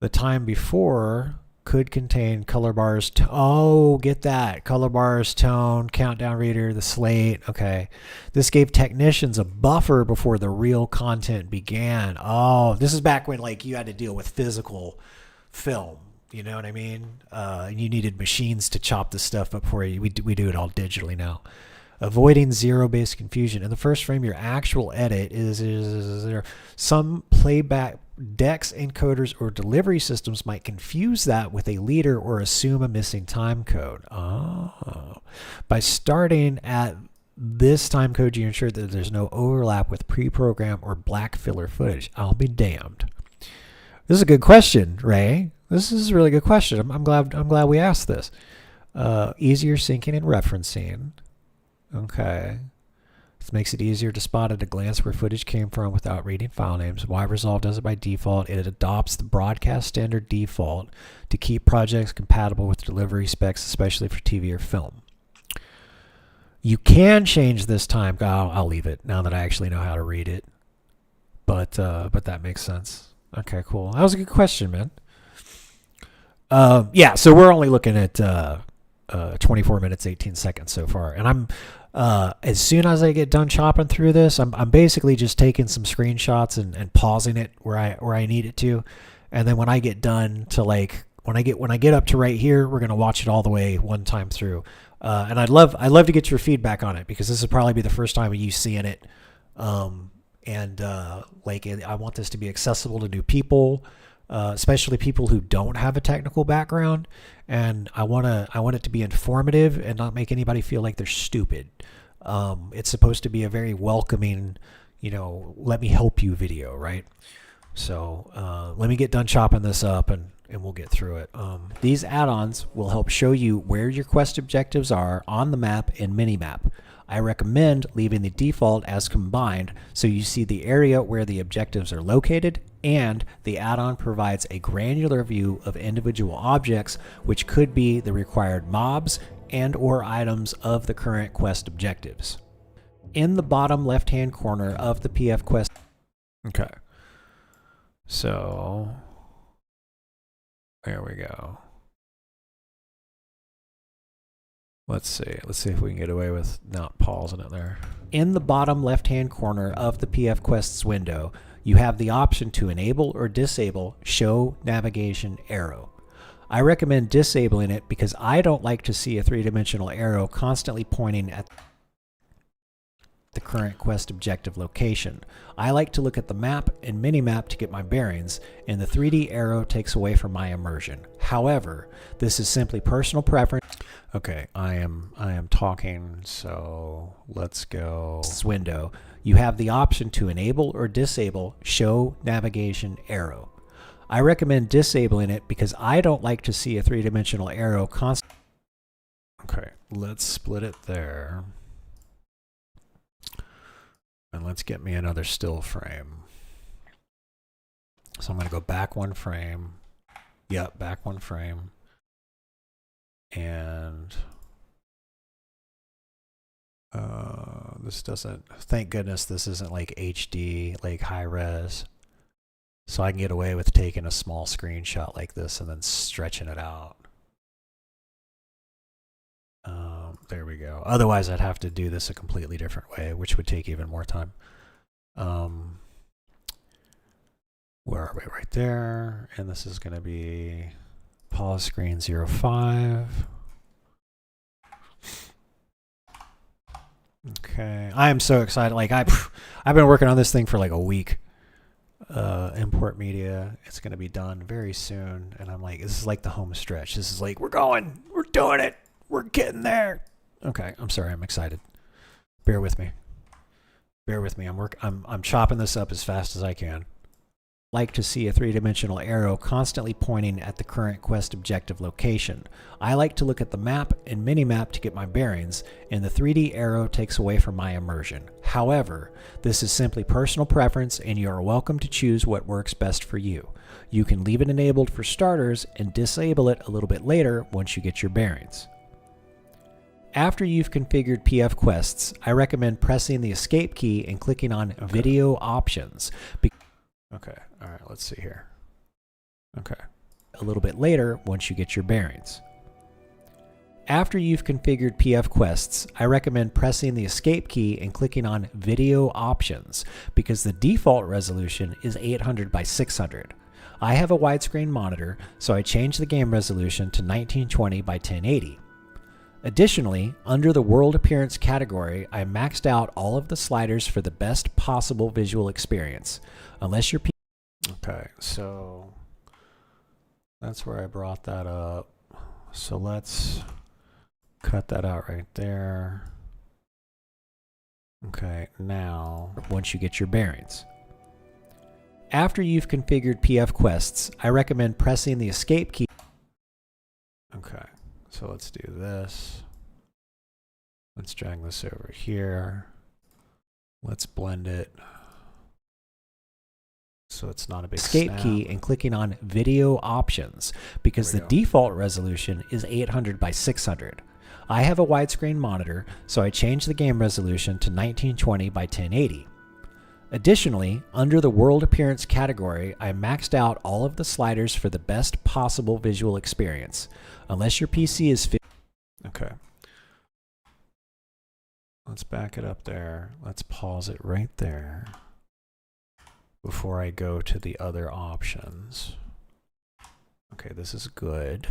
The time before could contain color bars. Get that. Color bars, tone, countdown reader, the slate. Okay. This gave technicians a buffer before the real content began. Oh, this is back when like you had to deal with physical film. You know what I mean? You needed machines to chop this stuff up for you. We do it all digitally now. Avoiding zero-based confusion. In the first frame, your actual edit is there. Some playback decks, encoders, or delivery systems might confuse that with a leader or assume a missing time code. Oh. By starting at this time code, you ensure that there's no overlap with pre-program or black filler footage. I'll be damned. This is a good question, Ray. This is a really good question. I'm glad we asked this. Easier syncing and referencing. Okay. This makes it easier to spot at a glance where footage came from without reading file names. Why Resolve does it by default. It adopts the broadcast standard default to keep projects compatible with delivery specs, especially for TV or film. You can change this time. I'll leave it now that I actually know how to read it. But that makes sense. Okay, cool. That was a good question, man. Yeah, so we're only looking at 24 minutes, 18 seconds so far. And I'm as soon as I get done chopping through this, I'm basically just taking some screenshots and pausing it where I need it to. And then when I get done to like when I get up to right here, we're gonna watch it all the way one time through. And I'd love to get your feedback on it because this would probably be the first time of you seeing it. I want this to be accessible to new people. Especially people who don't have a technical background, and I want it to be informative and not make anybody feel like they're stupid. It's supposed to be a very welcoming, let me help you video, right? So let me get done chopping this up and we'll get through it. These add-ons will help show you where your quest objectives are on the map and mini-map. I recommend leaving the default as combined so you see the area where the objectives are located, and the add-on provides a granular view of individual objects, which could be the required mobs and or items of the current quest objectives. In the bottom left-hand corner of the PF quest. Okay. So there we go. Let's see if we can get away with not pausing it there. In the bottom left-hand corner of the PF Quests window, you have the option to enable or disable Show Navigation Arrow. I recommend disabling it because I don't like to see a three-dimensional arrow constantly pointing at the current quest objective location. I like to look at the map and mini-map to get my bearings, and the 3D arrow takes away from my immersion. However, this is simply personal preference. Okay, I am talking, so let's go. This window, you have the option to enable or disable Show Navigation Arrow. I recommend disabling it because I don't like to see a three-dimensional arrow constantly. Okay, let's split it there. And let's get me another still frame. So I'm going to go back one frame. Yep, back one frame. And this doesn't, thank goodness this isn't like HD, like high res. So I can get away with taking a small screenshot like this and then stretching it out. There we go. Otherwise, I'd have to do this a completely different way, which would take even more time. Where are we? Right there. And this is going to be pause screen 05. Okay. I am so excited. Like I've been working on this thing for like a week. Import media. It's going to be done very soon. And I'm like, this is like the home stretch. This is like, we're going. We're doing it. We're getting there. Okay, I'm sorry. I'm excited. Bear with me. Bear with me. I'm chopping this up as fast as I can. Like to see a three-dimensional arrow constantly pointing at the current quest objective location. I like to look at the map and mini-map to get my bearings, and the 3D arrow takes away from my immersion. However, this is simply personal preference, and you are welcome to choose what works best for you. You can leave it enabled for starters and disable it a little bit later once you get your bearings. After you've configured PF Quests, I recommend pressing the escape key and clicking on Video Options. Okay, all right, let's see here. Okay. A little bit later once you get your bearings. After you've configured PF Quests, I recommend pressing the escape key and clicking on Video Options because the default resolution is 800 by 600. I have a widescreen monitor, so I changed the game resolution to 1920 by 1080. Additionally, under the World Appearance category, I maxed out all of the sliders for the best possible visual experience. Unless you're... Okay, so that's where I brought that up. So let's cut that out right there. Okay, now, once you get your bearings. After you've configured PF Quests, I recommend pressing the escape key. Okay. So let's do this. Let's drag this over here. Let's blend it so it's not a big escape key and clicking on Video Options because the default resolution is 800 by 600. I have a widescreen monitor, so I changed the game resolution to 1920 by 1080. Additionally, under the World Appearance category, I maxed out all of the sliders for the best possible visual experience. Unless your PC is... Okay. Let's back it up there. Let's pause it right there before I go to the other options. Okay, this is good.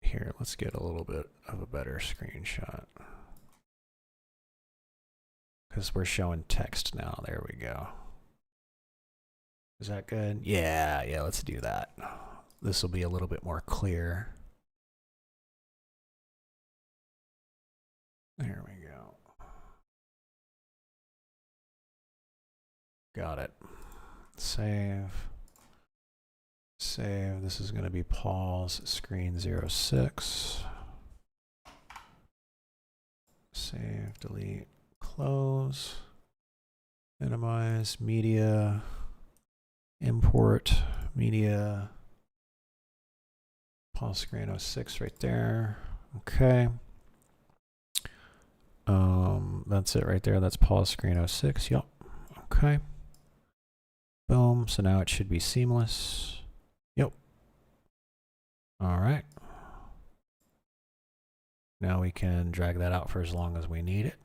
Here, let's get a little bit of a better screenshot. Because we're showing text now. There we go. Is that good? Yeah, let's do that. This will be a little bit more clear. There we go. Got it. Save. Save. This is going to be pause screen 06. Save, delete, close, minimize, media, import, media, pause screen 06 right there. Okay. That's it right there. That's pause screen 06. Yep. Okay. Boom. So now it should be seamless. Yep. All right. Now we can drag that out for as long as we need it.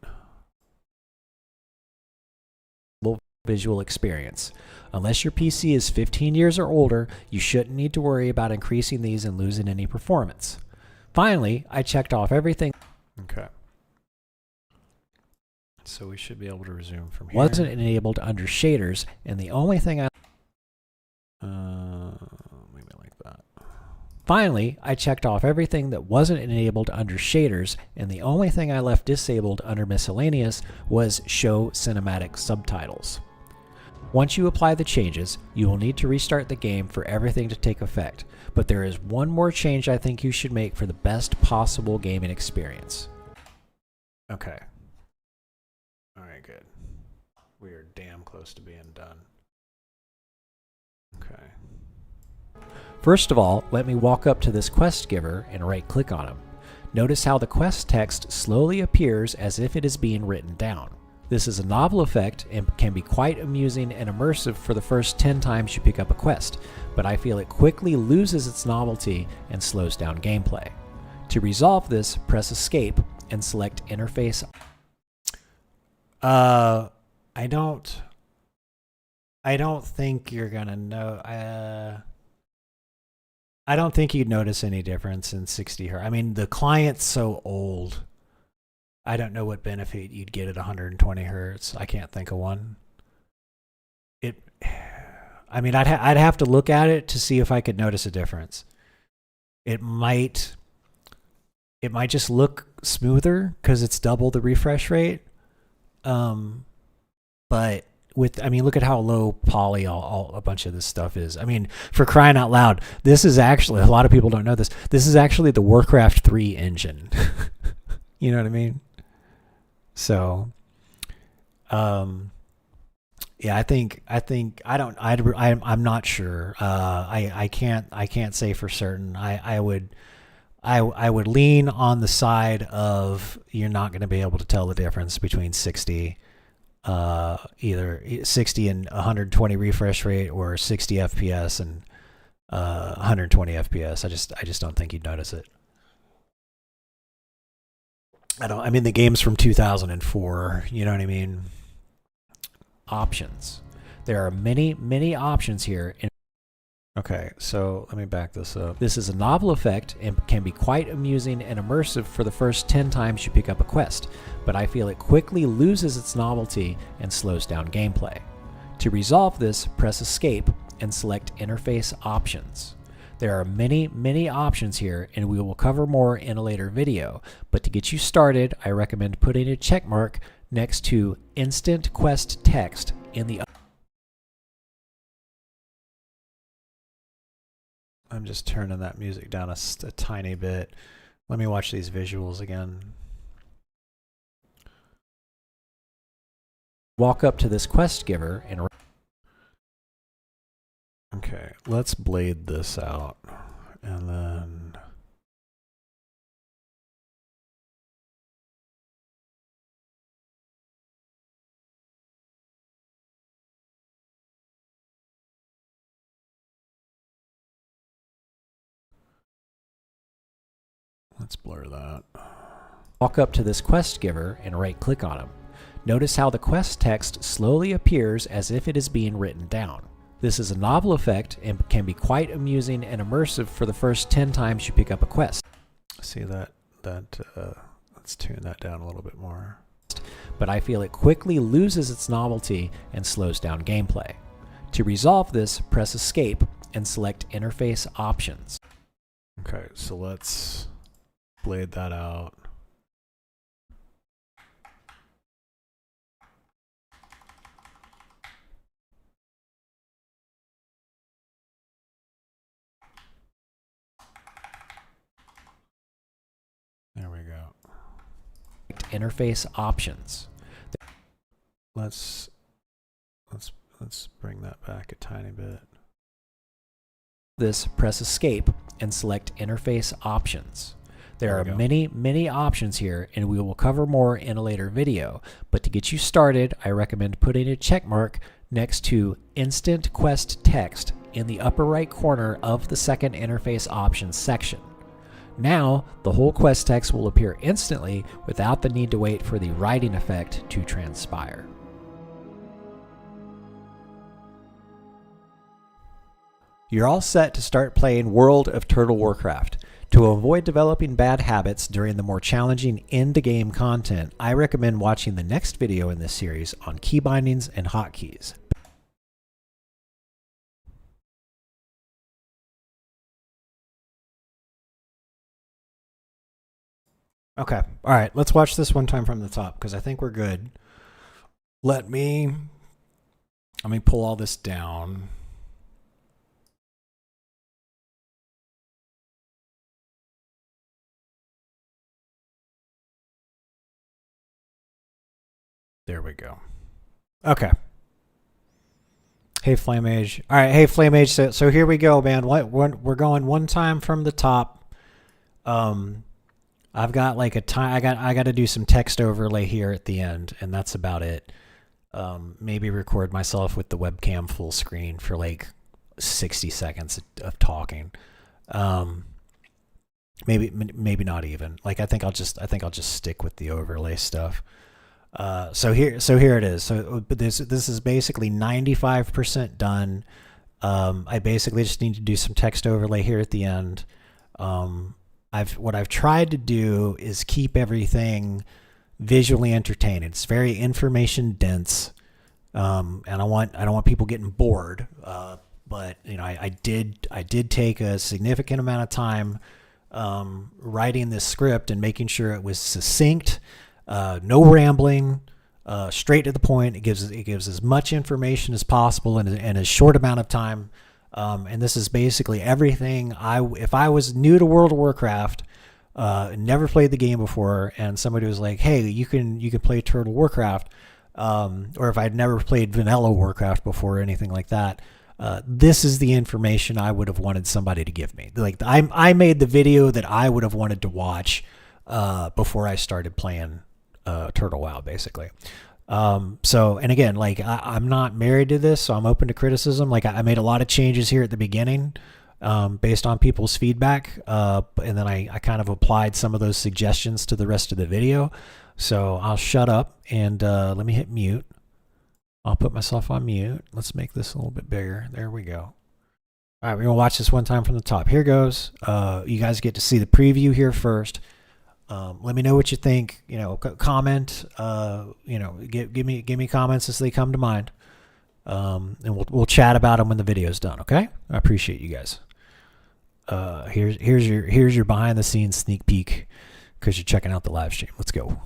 Visual experience. Unless your PC is 15 years or older, you shouldn't need to worry about increasing these and losing any performance. Finally, I checked off everything. Okay. So we should be able to resume from here. Wasn't enabled under shaders, and the only thing maybe like that. Finally, I checked off everything that wasn't enabled under shaders, and the only thing I left disabled under miscellaneous was show cinematic subtitles. Once you apply the changes, you will need to restart the game for everything to take effect, but there is one more change I think you should make for the best possible gaming experience. Okay. Alright, good. We are damn close to being done. Okay. First of all, let me walk up to this quest giver and right-click on him. Notice how the quest text slowly appears as if it is being written down. This is a novel effect and can be quite amusing and immersive for the first 10 times you pick up a quest, but I feel it quickly loses its novelty and slows down gameplay. To resolve this, press Escape and select Interface. I don't think you're gonna know. I don't think you'd notice any difference in 60 Hz. I mean, the client's so old. I don't know what benefit you'd get at 120 Hertz. I can't think of one. I mean, I'd have to look at it to see if I could notice a difference. It might just look smoother because it's double the refresh rate. But look at how low poly a bunch of this stuff is. I mean, for crying out loud, this is actually, a lot of people don't know this. This is actually the Warcraft 3 engine. You know what I mean? So, yeah, I'm not sure. I can't say for certain. I would lean on the side of you're not going to be able to tell the difference between 60, either 60 and 120 refresh rate or 60 FPS and 120 FPS. I just don't think you'd notice it. I mean, the game's from 2004, you know what I mean? Options. There are many options here. Okay, so let me back this up. This is a novel effect and can be quite amusing and immersive for the first 10 times you pick up a quest, but I feel it quickly loses its novelty and slows down gameplay. To resolve this, press Escape and select Interface Options. There are many options here, and we will cover more in a later video, but to get you started, I recommend putting a check mark next to Instant Quest Text in the... I'm just turning that music down a tiny bit. Let me watch these visuals again. Walk up to this quest giver and... Okay, let's blade this out, and then... Let's blur that. Walk up to this quest giver and right-click on him. Notice how the quest text slowly appears as if it is being written down. This is a novel effect and can be quite amusing and immersive for the first 10 times you pick up a quest. See that let's tune that down a little bit more. But I feel it quickly loses its novelty and slows down gameplay. To resolve this, press Escape and select Interface Options. Okay, so let's blade that out. select interface options. Let's bring that back a tiny bit. This, press escape and select interface options. There are many options here, and we will cover more in a later video. But to get you started, I recommend putting a check mark next to Instant Quest Text in the upper right corner of the second interface options section. Now, the whole quest text will appear instantly without the need to wait for the writing effect to transpire. You're all set to start playing World of Turtle Warcraft. To avoid developing bad habits during the more challenging end-game content, I recommend watching the next video in this series on key bindings and hotkeys. Okay, all right, let's watch this one time from the top because I think we're good. Let me pull all this down. There we go. Okay. Hey, Flame Age. All right, hey, Flame Age. So here we go, man. We're going one time from the top. I've got like a time. I got to do some text overlay here at the end, and that's about it. Maybe record myself with the webcam full screen for like 60 seconds of talking. Maybe not even. Like I think I'll just stick with the overlay stuff. So here it is. So this is basically 95% done. I basically just need to do some text overlay here at the end. What I've tried to do is keep everything visually entertaining. It's very information dense, and I don't want people getting bored. But you know, I did take a significant amount of time writing this script and making sure it was succinct. No rambling, straight to the point. It gives as much information as possible in a short amount of time. And this is basically everything. If I was new to World of Warcraft, never played the game before, and somebody was like, "Hey, you can play Turtle Warcraft," or if I'd never played Vanilla Warcraft before or anything like that, this is the information I would have wanted somebody to give me. Like I made the video that I would have wanted to watch before I started playing Turtle WoW, basically. So, and again, like I'm not married to this, so I'm open to criticism. Like I made a lot of changes here at the beginning based on people's feedback, and then I kind of applied some of those suggestions to the rest of the video. So I'll shut up and let me hit mute. I'll put myself on mute. Let's make this a little bit bigger. There we go. All right, we're gonna watch this one time from the top. Here goes. You guys get to see the preview here first. Let me know what you think. You know, comment. You know, give me comments as they come to mind, and we'll chat about them when the video's done. Okay, I appreciate you guys. Here's your behind the scenes sneak peek because you're checking out the live stream. Let's go.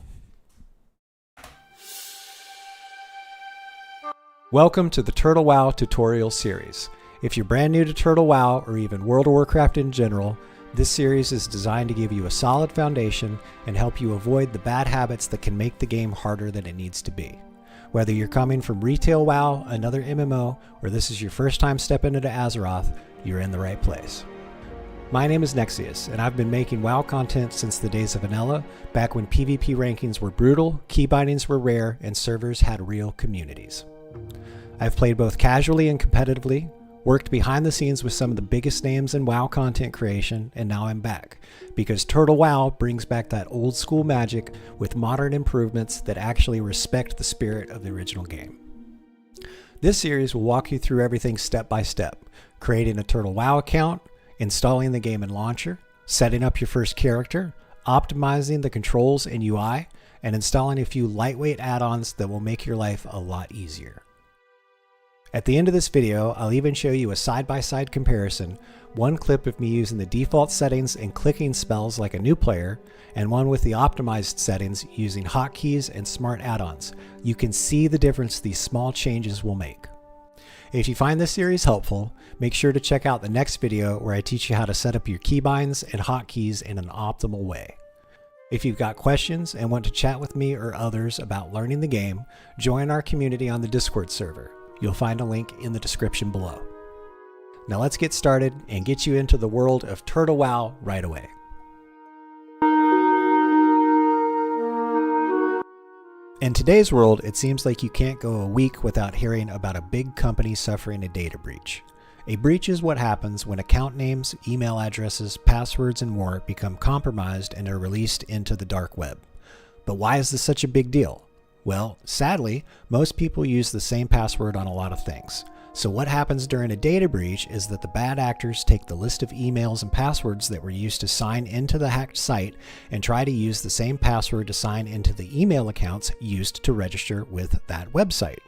Welcome to the Turtle WoW tutorial series. If you're brand new to Turtle WoW or even World of Warcraft in general, this series is designed to give you a solid foundation and help you avoid the bad habits that can make the game harder than it needs to be. Whether you're coming from retail WoW, another MMO, or this is your first time stepping into Azeroth, you're in the right place. My name is Nexius, and I've been making WoW content since the days of Vanilla, back when PvP rankings were brutal, key bindings were rare, and servers had real communities. I've played both casually and competitively, worked behind the scenes with some of the biggest names in WoW content creation, and now I'm back, because Turtle WoW brings back that old school magic with modern improvements that actually respect the spirit of the original game. This series will walk you through everything step by step, creating a Turtle WoW account, installing the game in Launcher, setting up your first character, optimizing the controls and UI, and installing a few lightweight add-ons that will make your life a lot easier. At the end of this video, I'll even show you a side-by-side comparison, one clip of me using the default settings and clicking spells like a new player, and one with the optimized settings using hotkeys and smart add-ons. You can see the difference these small changes will make. If you find this series helpful, make sure to check out the next video where I teach you how to set up your keybinds and hotkeys in an optimal way. If you've got questions and want to chat with me or others about learning the game, join our community on the Discord server. You'll find a link in the description below. Now let's get started and get you into the world of Turtle WoW right away. In today's world, it seems like you can't go a week without hearing about a big company suffering a data breach. A breach is what happens when account names, email addresses, passwords, and more become compromised and are released into the dark web. But why is this such a big deal? Well, sadly, most people use the same password on a lot of things. So what happens during a data breach is that the bad actors take the list of emails and passwords that were used to sign into the hacked site and try to use the same password to sign into the email accounts used to register with that website.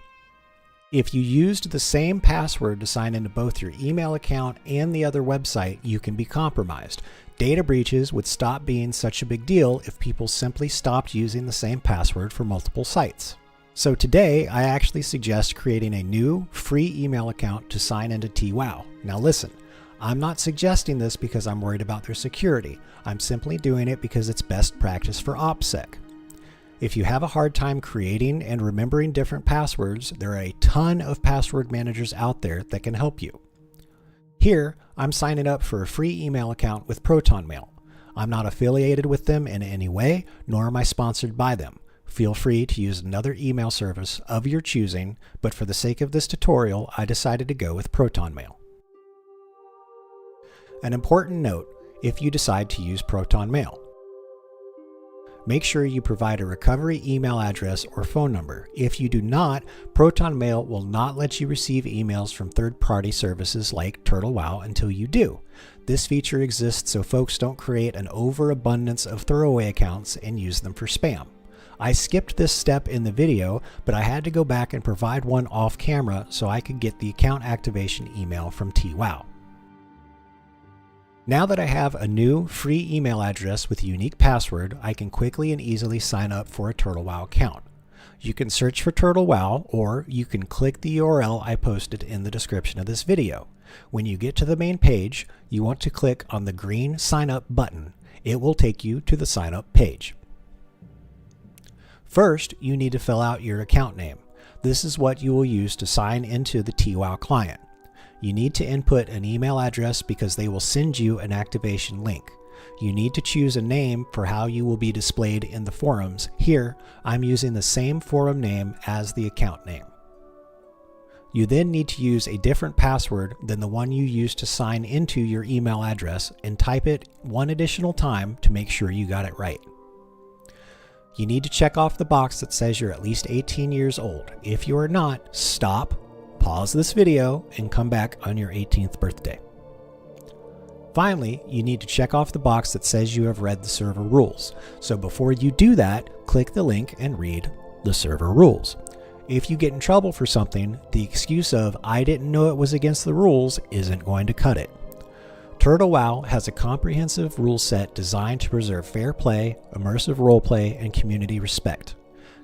If you used the same password to sign into both your email account and the other website, you can be compromised. Data breaches would stop being such a big deal if people simply stopped using the same password for multiple sites. So today, I actually suggest creating a new free email account to sign into TWoW. Now listen, I'm not suggesting this because I'm worried about their security. I'm simply doing it because it's best practice for OPSEC. If you have a hard time creating and remembering different passwords, there are a ton of password managers out there that can help you. Here, I'm signing up for a free email account with ProtonMail. I'm not affiliated with them in any way, nor am I sponsored by them. Feel free to use another email service of your choosing, but for the sake of this tutorial, I decided to go with ProtonMail. An important note, if you decide to use ProtonMail, make sure you provide a recovery email address or phone number. If you do not, ProtonMail will not let you receive emails from third-party services like Turtle WoW until you do. This feature exists so folks don't create an overabundance of throwaway accounts and use them for spam. I skipped this step in the video, but I had to go back and provide one off camera so I could get the account activation email from TWoW. Now that I have a new free email address with a unique password, I can quickly and easily sign up for a Turtle WoW account. You can search for Turtle WoW, or you can click the URL I posted in the description of this video. When you get to the main page, you want to click on the green sign up button. It will take you to the sign up page. First, you need to fill out your account name. This is what you will use to sign into the TWoW client. You need to input an email address because they will send you an activation link. You need to choose a name for how you will be displayed in the forums. Here, I'm using the same forum name as the account name. You then need to use a different password than the one you used to sign into your email address and type it one additional time to make sure you got it right. You need to check off the box that says you're at least 18 years old. If you are not, stop, pause this video, and come back on your 18th birthday. Finally, you need to check off the box that says you have read the server rules. So before you do that, click the link and read the server rules. If you get in trouble for something, the excuse of "I didn't know it was against the rules" isn't going to cut it. Turtle WoW has a comprehensive rule set designed to preserve fair play, immersive roleplay, and community respect.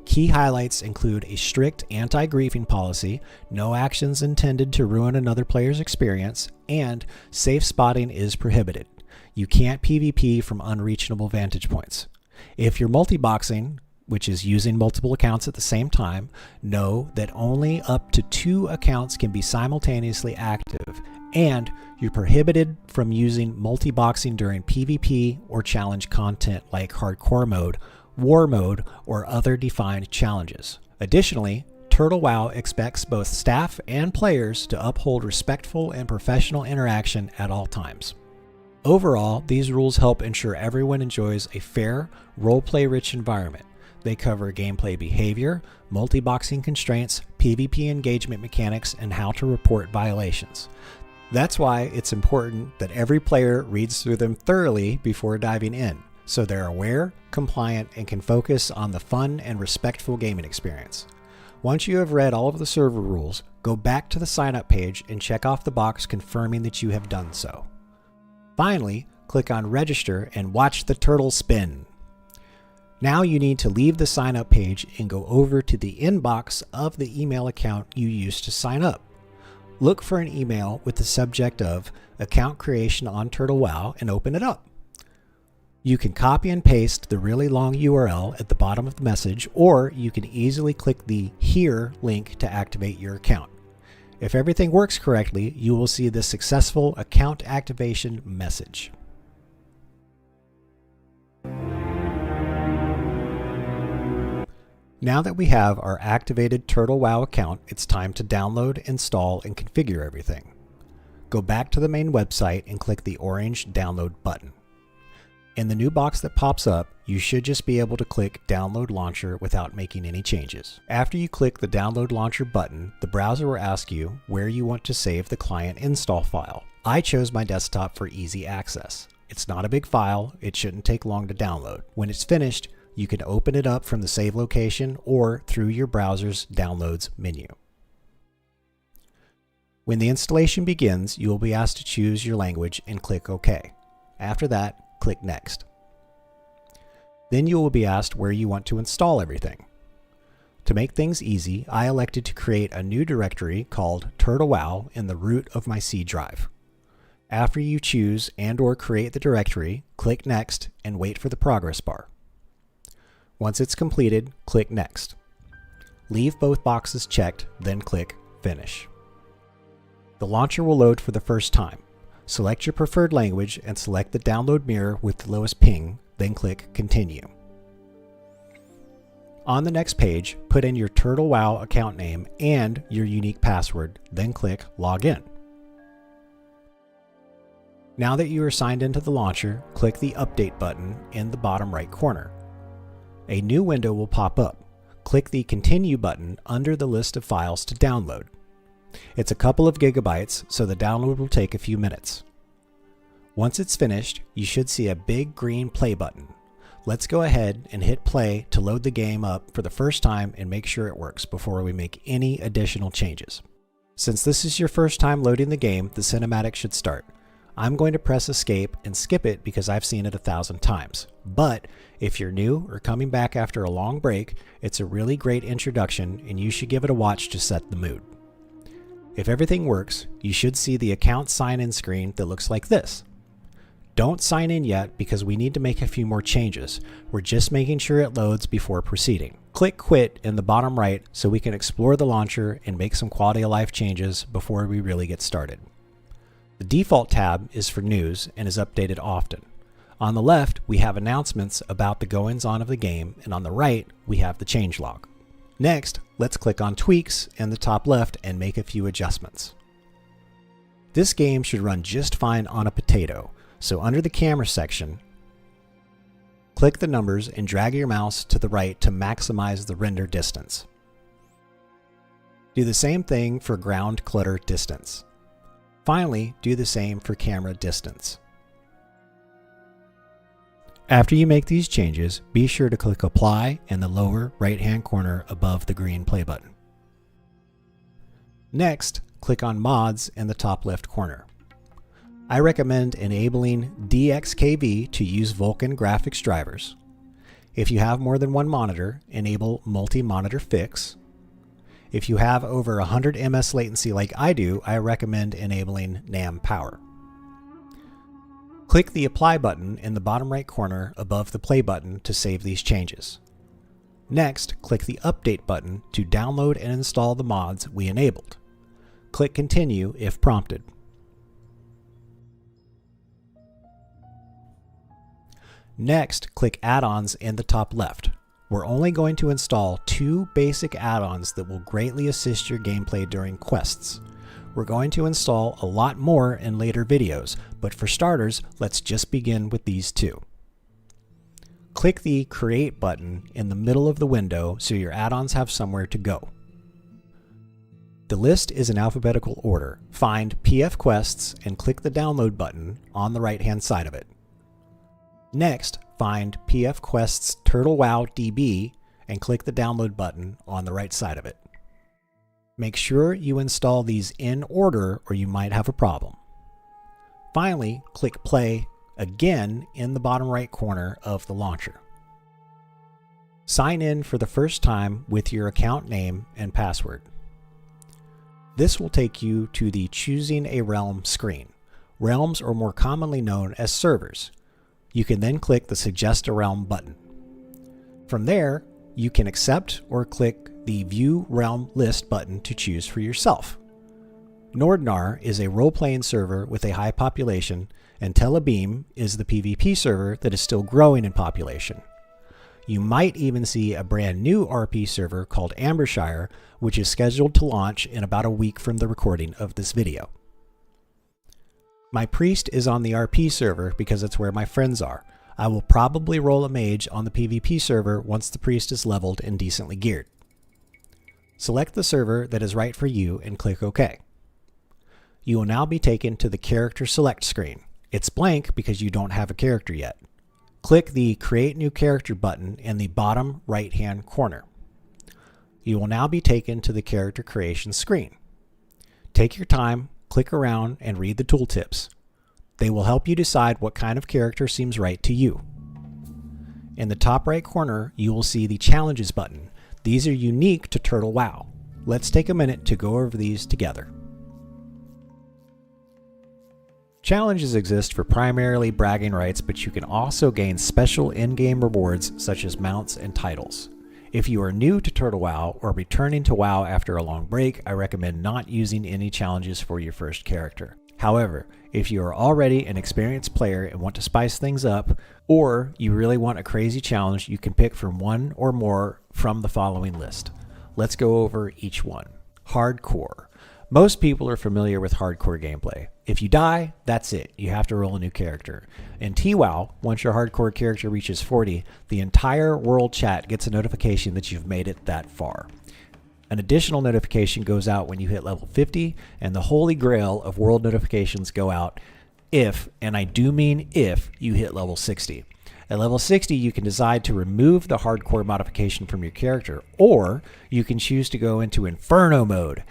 Key highlights include a strict anti-griefing policy, no actions intended to ruin another player's experience, and safe spotting is prohibited. You can't PvP from unreachable vantage points. If you're multi-boxing, which is using multiple accounts at the same time, know that only up to 2 accounts can be simultaneously active, and you're prohibited from using multi-boxing during PvP or challenge content like hardcore mode, war mode, or other defined challenges. Additionally, Turtle WoW expects both staff and players to uphold respectful and professional interaction at all times. Overall, these rules help ensure everyone enjoys a fair, roleplay-rich environment. They cover gameplay behavior, multi-boxing constraints, PvP engagement mechanics, and how to report violations. That's why it's important that every player reads through them thoroughly before diving in, so they're aware, compliant, and can focus on the fun and respectful gaming experience. Once you have read all of the server rules, go back to the sign-up page and check off the box confirming that you have done so. Finally, click on Register and watch the turtle spin. Now you need to leave the sign-up page and go over to the inbox of the email account you used to sign up. Look for an email with the subject of Account Creation on Turtle WoW and open it up. You can copy and paste the really long URL at the bottom of the message, or you can easily click the Here link to activate your account. If everything works correctly, you will see the successful account activation message. Now that we have our activated Turtle WoW account, it's time to download, install, and configure everything. Go back to the main website and click the orange download button. In the new box that pops up, you should just be able to click Download Launcher without making any changes. After you click the Download Launcher button, the browser will ask you where you want to save the client install file. I chose my desktop for easy access. It's not a big file, it shouldn't take long to download. When it's finished, you can open it up from the save location or through your browser's Downloads menu. When the installation begins, you will be asked to choose your language and click OK. After that, click Next. Then you will be asked where you want to install everything. To make things easy, I elected to create a new directory called Turtle WoW in the root of my C drive. After you choose and/or create the directory, click Next and wait for the progress bar. Once it's completed, click Next. Leave both boxes checked, then click Finish. The launcher will load for the first time. Select your preferred language and select the download mirror with the lowest ping, then click Continue. On the next page, put in your Turtle WoW account name and your unique password, then click Login. Now that you are signed into the launcher, click the Update button in the bottom right corner. A new window will pop up. Click the Continue button under the list of files to download. It's a couple of gigabytes, so the download will take a few minutes. Once it's finished, you should see a big green play button. Let's go ahead and hit play to load the game up for the first time and make sure it works before we make any additional changes. Since this is your first time loading the game, the cinematic should start. I'm going to press escape and skip it because I've seen it 1,000 times. But if you're new or coming back after a long break, it's a really great introduction and you should give it a watch to set the mood. If everything works, you should see the account sign-in screen that looks like this. Don't sign in yet because we need to make a few more changes. We're just making sure it loads before proceeding. Click Quit in the bottom right so we can explore the launcher and make some quality of life changes before we really get started. The default tab is for news and is updated often. On the left, we have announcements about the goings-on of the game, and on the right, we have the changelog. Next, let's click on Tweaks in the top left and make a few adjustments. This game should run just fine on a potato, so under the camera section, click the numbers and drag your mouse to the right to maximize the render distance. Do the same thing for ground clutter distance. Finally, do the same for camera distance. After you make these changes, be sure to click Apply in the lower right-hand corner above the green play button. Next, click on Mods in the top left corner. I recommend enabling DXKV to use Vulkan graphics drivers. If you have more than one monitor, enable Multi-Monitor Fix. If you have over 100 ms latency like I do, I recommend enabling NAM Power. Click the Apply button in the bottom right corner above the Play button to save these changes. Next, click the Update button to download and install the mods we enabled. Click Continue if prompted. Next, click Add-ons in the top left. We're only going to install 2 basic add-ons that will greatly assist your gameplay during quests. We're going to install a lot more in later videos, but for starters, let's just begin with these 2. Click the Create button in the middle of the window so your add-ons have somewhere to go. The list is in alphabetical order. Find PF Quests and click the Download button on the right-hand side of it. Next, find PF Quest's Turtle WoW DB and click the Download button on the right side of it. Make sure you install these in order or you might have a problem. Finally, click Play again in the bottom right corner of the launcher. Sign in for the first time with your account name and password. This will take you to the Choosing a Realm screen. Realms are more commonly known as servers. You can then click the Suggest a Realm button. From there, you can accept or click the View Realm List button to choose for yourself. Nordnar is a role-playing server with a high population, and Tel Abyim is the PvP server that is still growing in population. You might even see a brand new RP server called Ambershire, which is scheduled to launch in about a week from the recording of this video. My priest is on the RP server because it's where my friends are. I will probably roll a mage on the PvP server once the priest is leveled and decently geared. Select the server that is right for you and click OK. You will now be taken to the character select screen. It's blank because you don't have a character yet. Click the Create New Character button in the bottom right-hand corner. You will now be taken to the character creation screen. Take your time, click around, and read the tooltips. They will help you decide what kind of character seems right to you. In the top right corner, you will see the Challenges button. These are unique to Turtle WoW. Let's take a minute to go over these together. Challenges exist for primarily bragging rights, but you can also gain special in-game rewards such as mounts and titles. If you are new to Turtle WoW or returning to WoW after a long break, I recommend not using any challenges for your first character. However, if you are already an experienced player and want to spice things up, or you really want a crazy challenge, you can pick from one or more from the following list. Let's go over each one. Hardcore. Most people are familiar with hardcore gameplay. If you die, that's it. You have to roll a new character. In TWoW, once your hardcore character reaches 40, the entire world chat gets a notification that you've made it that far. An additional notification goes out when you hit level 50, and the holy grail of world notifications go out if, and I do mean if, you hit level 60. At level 60, you can decide to remove the hardcore modification from your character, or you can choose to go into Inferno mode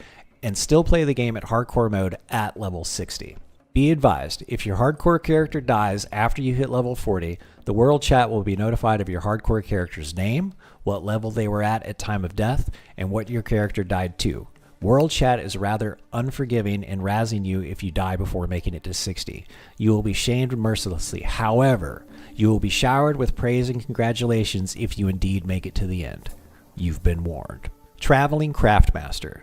and still play the game at hardcore mode at level 60. Be advised, if your hardcore character dies after you hit level 40, the world chat will be notified of your hardcore character's name, what level they were at time of death, and what your character died to. World chat is rather unforgiving and razzing you if you die before making it to 60. You will be shamed mercilessly. However, you will be showered with praise and congratulations if you indeed make it to the end. You've been warned. Traveling Craftmaster.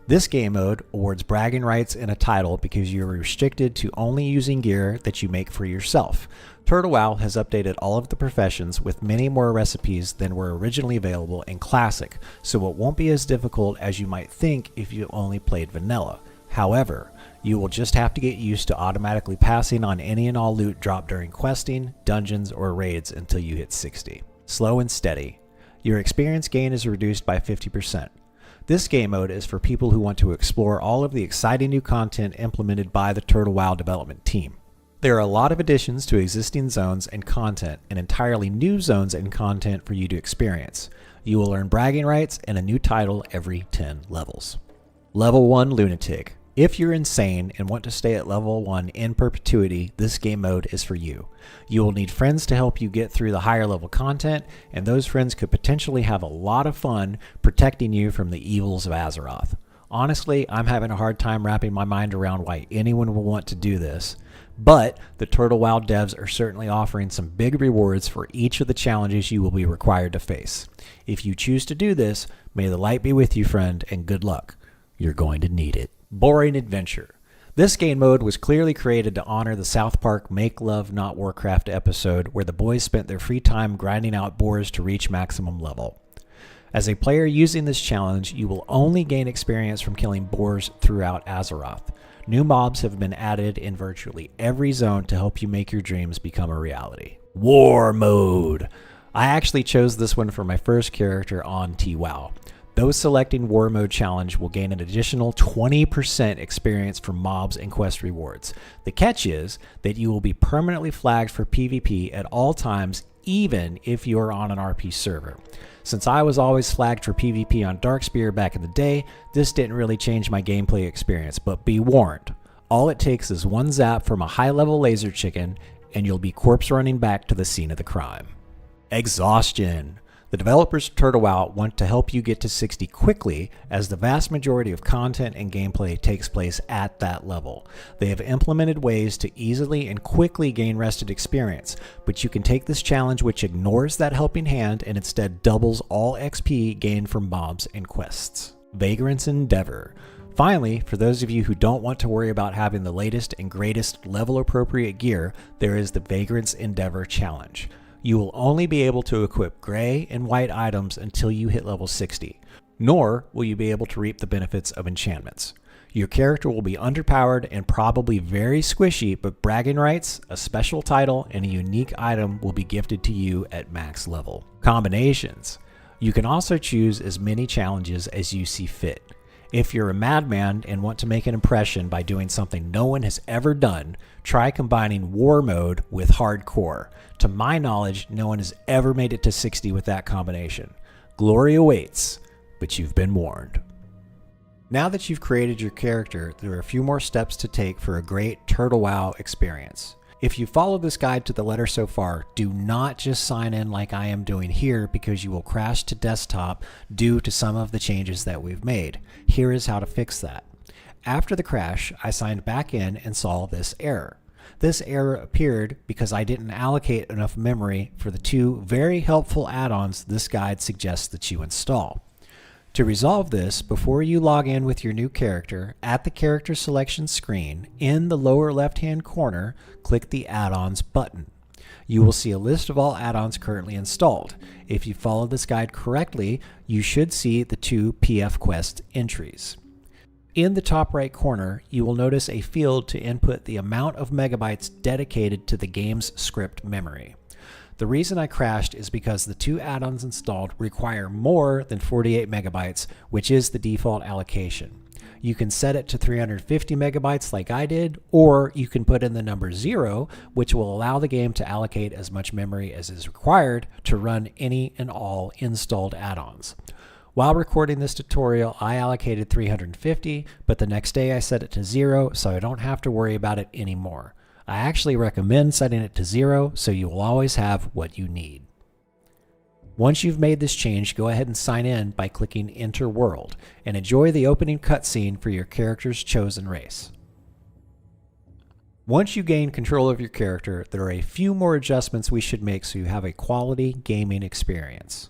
This game mode awards bragging rights and a title because you are restricted to only using gear that you make for yourself. Turtle WoW has updated all of the professions with many more recipes than were originally available in Classic, so it won't be as difficult as you might think if you only played vanilla. However, you will just have to get used to automatically passing on any and all loot dropped during questing, dungeons, or raids until you hit 60. Slow and steady. Your experience gain is reduced by 50%. This game mode is for people who want to explore all of the exciting new content implemented by the Turtle WoW development team. There are a lot of additions to existing zones and content, and entirely new zones and content for you to experience. You will earn bragging rights and a new title every 10 levels. Level 1 Lunatic. If you're insane and want to stay at level 1 in perpetuity, this game mode is for you. You will need friends to help you get through the higher level content, and those friends could potentially have a lot of fun protecting you from the evils of Azeroth. Honestly, I'm having a hard time wrapping my mind around why anyone would want to do this, but the Turtle WoW devs are certainly offering some big rewards for each of the challenges you will be required to face. If you choose to do this, may the light be with you, friend, and good luck. You're going to need it. Boring Adventure. This game mode was clearly created to honor the South Park Make Love Not Warcraft episode where the boys spent their free time grinding out boars to reach maximum level. As a player using this challenge, you will only gain experience from killing boars throughout Azeroth. New mobs have been added in virtually every zone to help you make your dreams become a reality. War Mode. I actually chose this one for my first character on TWoW. Those selecting War Mode Challenge will gain an additional 20% experience from mobs and quest rewards. The catch is that you will be permanently flagged for PvP at all times, even if you are on an RP server. Since I was always flagged for PvP on Darkspear back in the day, this didn't really change my gameplay experience, but be warned. All it takes is one zap from a high-level laser chicken, and you'll be corpse running back to the scene of the crime. Exhaustion. The developers of Turtle WoW want to help you get to 60 quickly, as the vast majority of content and gameplay takes place at that level. They have implemented ways to easily and quickly gain rested experience, but you can take this challenge which ignores that helping hand and instead doubles all XP gained from mobs and quests. Vagrant's Endeavor. Finally, for those of you who don't want to worry about having the latest and greatest level appropriate gear, there is the Vagrant's Endeavor Challenge. You will only be able to equip gray and white items until you hit level 60, nor will you be able to reap the benefits of enchantments. Your character will be underpowered and probably very squishy, but bragging rights, a special title, and a unique item will be gifted to you at max level. Combinations. You can also choose as many challenges as you see fit. If you're a madman and want to make an impression by doing something no one has ever done, try combining War Mode with Hardcore. To my knowledge, no one has ever made it to 60 with that combination. Glory awaits, but you've been warned. Now that you've created your character, there are a few more steps to take for a great Turtle WoW experience. If you follow this guide to the letter so far, do not just sign in like I am doing here, because you will crash to desktop due to some of the changes that we've made. Here is how to fix that. After the crash, I signed back in and saw this error. This error appeared because I didn't allocate enough memory for the two very helpful add-ons this guide suggests that you install. To resolve this, before you log in with your new character, at the character selection screen, in the lower left-hand corner, click the Add-ons button. You will see a list of all add-ons currently installed. If you follow this guide correctly, you should see the two PF Quest entries. In the top right corner, you will notice a field to input the amount of megabytes dedicated to the game's script memory. The reason I crashed is because the two add-ons installed require more than 48 megabytes, which is the default allocation. You can set it to 350 megabytes like I did, or you can put in the number 0, which will allow the game to allocate as much memory as is required to run any and all installed add-ons. While recording this tutorial, I allocated 350, but the next day I set it to 0, so I don't have to worry about it anymore. I actually recommend setting it to 0 so you will always have what you need. Once you've made this change, go ahead and sign in by clicking Enter World and enjoy the opening cutscene for your character's chosen race. Once you gain control of your character, there are a few more adjustments we should make so you have a quality gaming experience.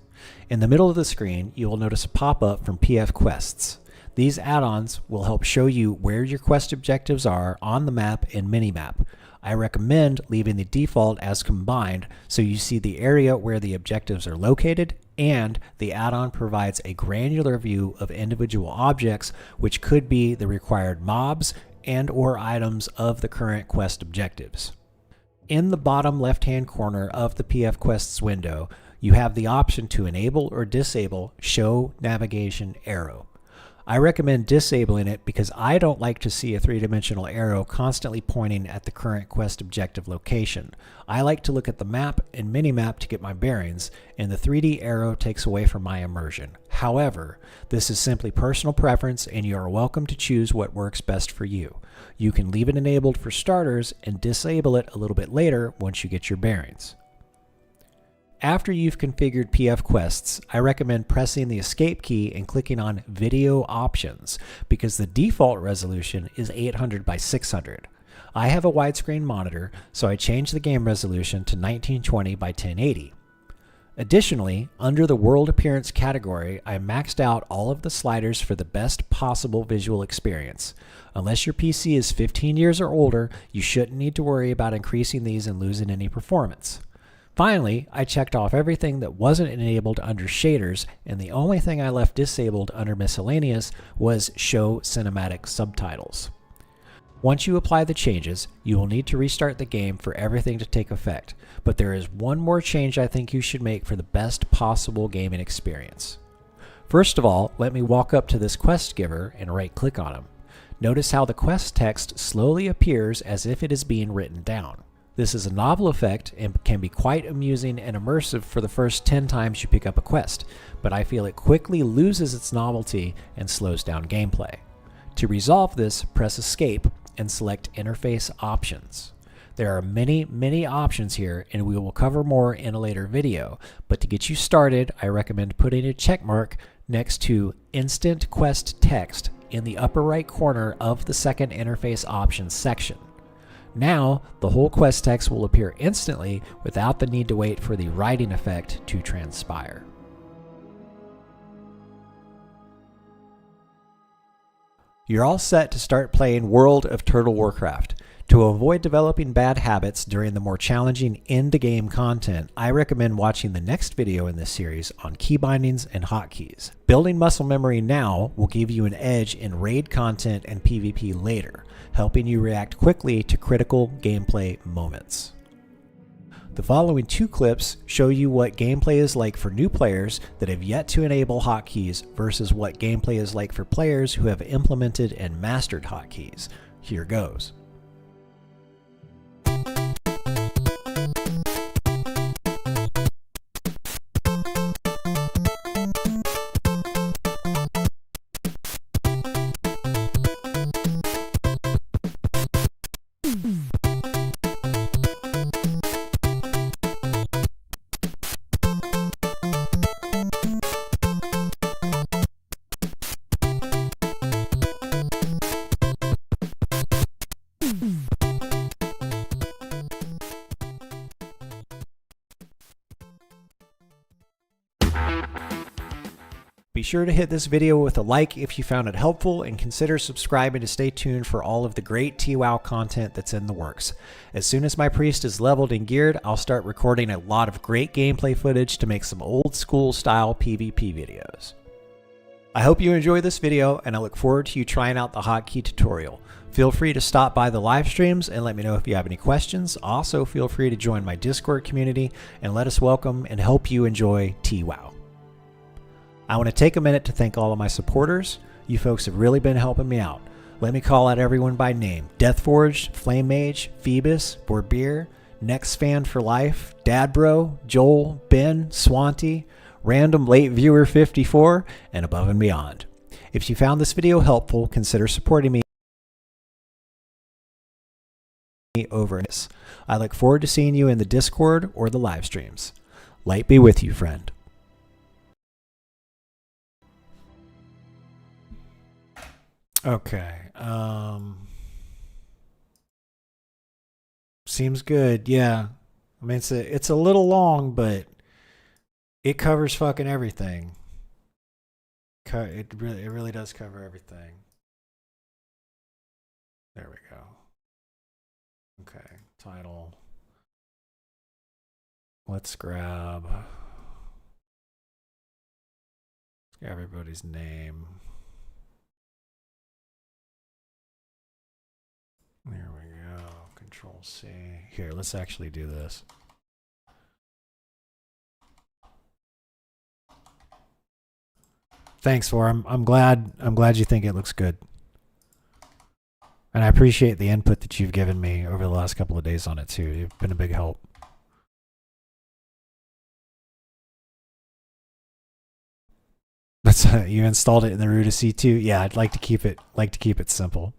In the middle of the screen, you will notice a pop-up from PF Quests. These add-ons will help show you where your quest objectives are on the map and minimap. I recommend leaving the default as combined so you see the area where the objectives are located, and the add-on provides a granular view of individual objects, which could be the required mobs and/or items of the current quest objectives. In the bottom left-hand corner of the PF Quests window, you have the option to enable or disable Show Navigation Arrow. I recommend disabling it because I don't like to see a three-dimensional arrow constantly pointing at the current quest objective location. I like to look at the map and minimap to get my bearings, and the 3D arrow takes away from my immersion. However, this is simply personal preference, and you are welcome to choose what works best for you. You can leave it enabled for starters and disable it a little bit later once you get your bearings. After you've configured PF Quests, I recommend pressing the Escape key and clicking on Video Options, because the default resolution is 800 by 600. I have a widescreen monitor, so I changed the game resolution to 1920 by 1080. Additionally, under the World Appearance category, I maxed out all of the sliders for the best possible visual experience. Unless your PC is 15 years or older, you shouldn't need to worry about increasing these and losing any performance. Finally, I checked off everything that wasn't enabled under shaders, and the only thing I left disabled under miscellaneous was Show Cinematic Subtitles. Once you apply the changes, you will need to restart the game for everything to take effect, but there is one more change I think you should make for the best possible gaming experience. First of all, let me walk up to this quest giver and right-click on him. Notice how the quest text slowly appears as if it is being written down. This is a novel effect and can be quite amusing and immersive for the first 10 times you pick up a quest, but I feel it quickly loses its novelty and slows down gameplay. To resolve this, press Escape and select Interface Options. There are many options here, and we will cover more in a later video. But to get you started, I recommend putting a check mark next to Instant Quest Text in the upper right corner of the second interface options section. Now, the whole quest text will appear instantly without the need to wait for the writing effect to transpire. You're all set to start playing World of Turtle Warcraft. To avoid developing bad habits during the more challenging end-game content, I recommend watching the next video in this series on key bindings and hotkeys. Building muscle memory now will give you an edge in raid content and PvP later, helping you react quickly to critical gameplay moments. The following 2 clips show you what gameplay is like for new players that have yet to enable hotkeys versus what gameplay is like for players who have implemented and mastered hotkeys. Here goes. Be sure to hit this video with a like if you found it helpful, and consider subscribing to stay tuned for all of the great TWoW content that's in the works. As soon as my priest is leveled and geared, I'll start recording a lot of great gameplay footage to make some old school style PvP videos. I hope you enjoyed this video, and I look forward to you trying out the hotkey tutorial. Feel free to stop by the live streams and let me know if you have any questions. Also, feel free to join my Discord community and let us welcome and help you enjoy TWoW. I want to take a minute to thank all of my supporters. You folks have really been helping me out. Let me call out everyone by name: Deathforged, Flame Mage, Phoebus, Borbeer, Next Fan for Life, Dadbro, Joel, Ben, Swanty, Random Late Viewer 54, and above and beyond. If you found this video helpful, consider supporting me over this. I look forward to seeing you in the Discord or the live streams. Light be with you, friend. Okay. Seems good. Yeah. I mean, it's a little long, but it covers fucking everything. It really does cover everything. There we go. Okay. Title. Let's grab everybody's name. There we go. Control C. Here, let's actually do this. Thanks, for. I'm glad you think it looks good. And I appreciate the input that you've given me over the last couple of days on it too. You've been a big help. That's you installed it in the root of C2. Yeah, I'd like to keep it simple.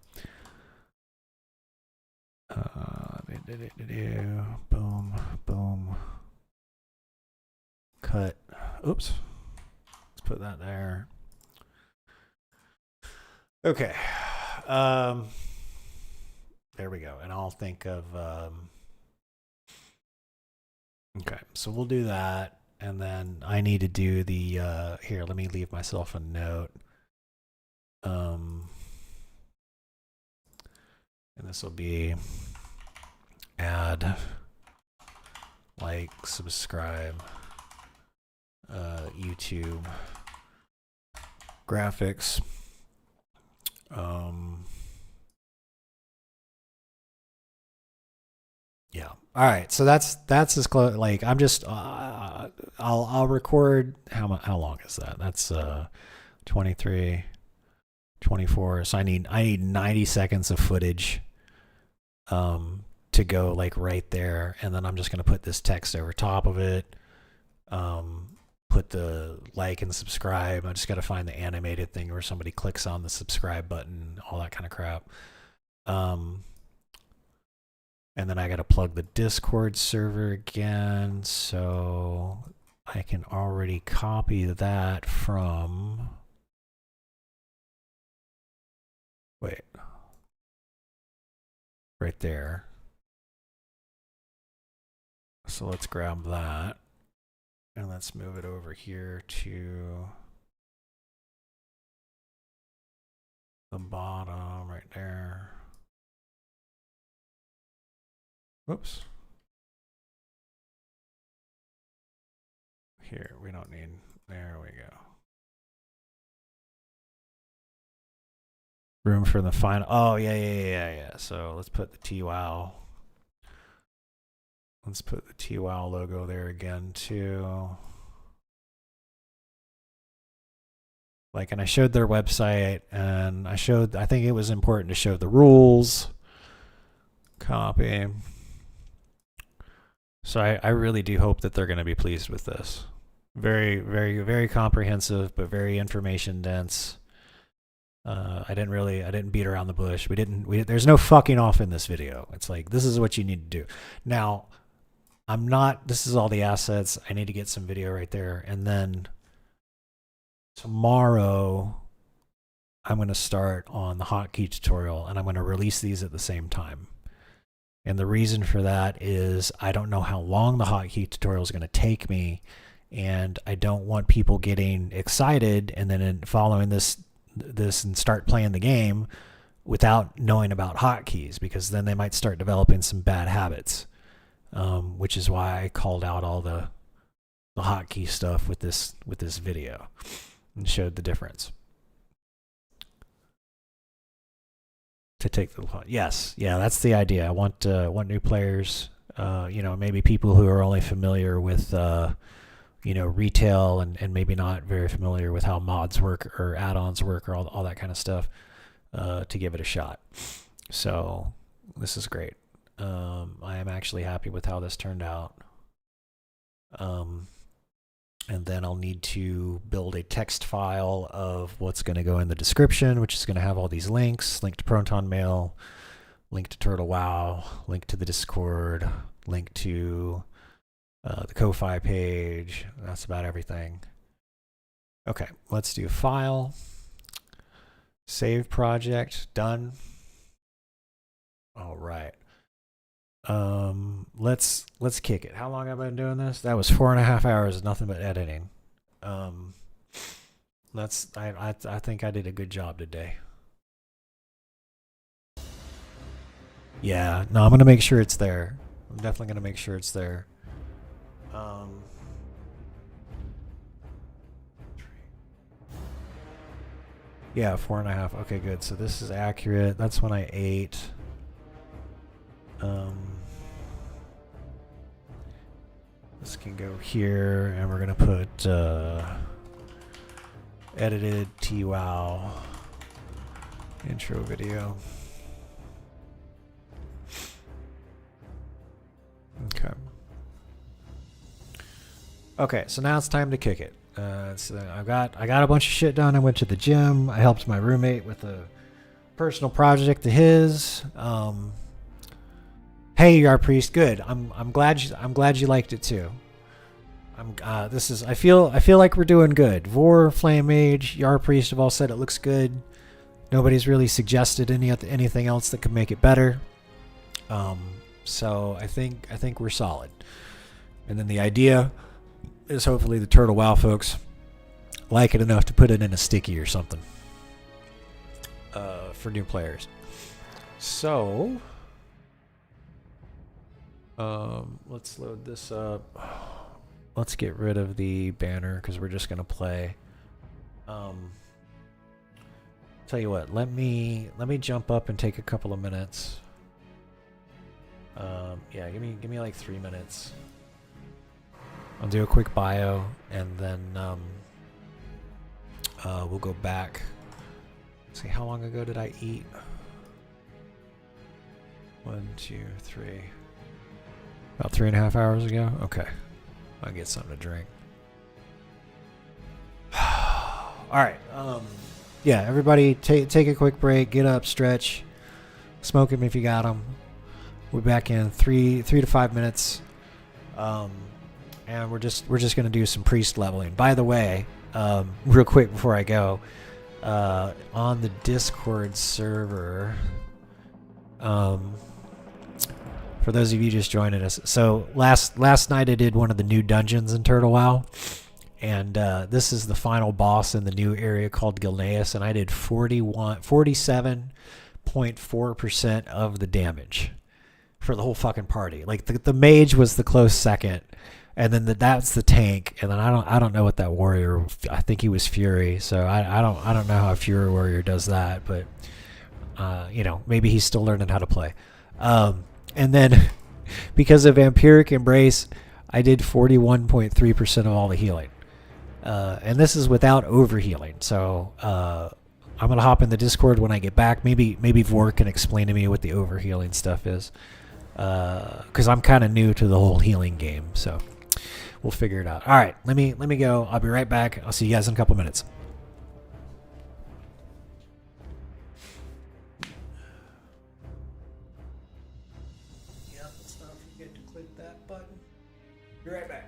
Boom, boom. Cut. Oops. Let's put that there. Okay. There we go. And I'll think of okay, so we'll do that, and then I need to do the here, let me leave myself a note. And this will be add, like, subscribe, YouTube, graphics, yeah. All right. So that's as close. Like, I'm just I'll record how long is that? That's 23, 24. So I need 90 seconds of footage to go like right there, and then I'm just going to put this text over top of it. Put the like and subscribe. I just got to find the animated thing where somebody clicks on the subscribe button, all that kind of crap. And then I got to plug the Discord server again, so I can already copy that from... Wait. Right there. So let's grab that. And let's move it over here to the bottom right there. Whoops. Here, we don't need, there we go. Room for the final, oh, yeah. So let's put the TWOW. Let's put the TWOW logo there again, too. Like, and I showed their website, and I think it was important to show the rules. Copy. So I really do hope that they're going to be pleased with this. Very, very, very comprehensive, but very information dense. I didn't beat around the bush. There's no fucking off in this video. It's like, this is what you need to do. Now, this is all the assets. I need to get some video right there. And then tomorrow, I'm going to start on the hotkey tutorial, and I'm going to release these at the same time. And the reason for that is I don't know how long the hotkey tutorial is going to take me, and I don't want people getting excited and then following this and start playing the game without knowing about hotkeys, because then they might start developing some bad habits, which is why I called out all the hotkey stuff with this video and showed the difference. To take the yes, yeah, that's the idea. I want new players, maybe people who are only familiar with retail and maybe not very familiar with how mods work or add-ons work or all that kind of stuff, to give it a shot. So this is great. I am actually happy with how this turned out. And then I'll need to build a text file of what's going to go in the description, which is going to have all these links, link to Proton Mail, link to Turtle WoW, link to the Discord, link to the Ko-Fi page. That's about everything. Okay, let's do file, save project, done. All right. Let's kick it. How long have I been doing this? That was 4.5 hours of nothing but editing. I think I did a good job today. Yeah, no, I'm gonna make sure it's there. I'm definitely gonna make sure it's there. Yeah, 4.5. Okay, good. So this is accurate. That's when I ate. This can go here, and we're gonna put edited TWOW intro video. Okay, so now it's time to kick it. So I got a bunch of shit done. I went to the gym. I helped my roommate with a personal project of his. Hey, Yar Priest, good. I'm glad you liked it too. I feel like we're doing good. Vor, Flame Mage, Yar Priest have all said it looks good. Nobody's really suggested anything else that could make it better. So I think we're solid. And then the idea is hopefully the Turtle WoW folks like it enough to put it in a sticky or something for new players. So let's load this up. Let's get rid of the banner because we're just gonna play. Tell you what, let me jump up and take a couple of minutes. Yeah, give me like 3 minutes. I'll do a quick bio and then we'll go back. Let's see, how long ago did I eat? 1, 2, 3. About 3.5 hours ago? Okay. I'll get something to drink. Alright. Yeah, everybody take a quick break. Get up, stretch. Smoke them if you got them. We'll be back in 3 to 5 minutes. And we're just gonna do some priest leveling. By the way, real quick before I go, on the Discord server, for those of you just joining us, so last night I did one of the new dungeons in Turtle WoW, and this is the final boss in the new area called Gilneas, and I did 47.4% of the damage for the whole fucking party. Like the mage was the close second. And then that's the tank, and then I don't know what that warrior. I think he was Fury, so I don't know how a Fury warrior does that, but maybe he's still learning how to play. And then because of Vampiric Embrace, I did 41.3% of all the healing, and this is without overhealing. So I'm gonna hop in the Discord when I get back. Maybe Vor can explain to me what the overhealing stuff is, because I'm kind of new to the whole healing game, so. We'll figure it out. All right, let me go. I'll be right back. I'll see you guys in a couple minutes. Yeah, let's not forget to click that button. Be right back.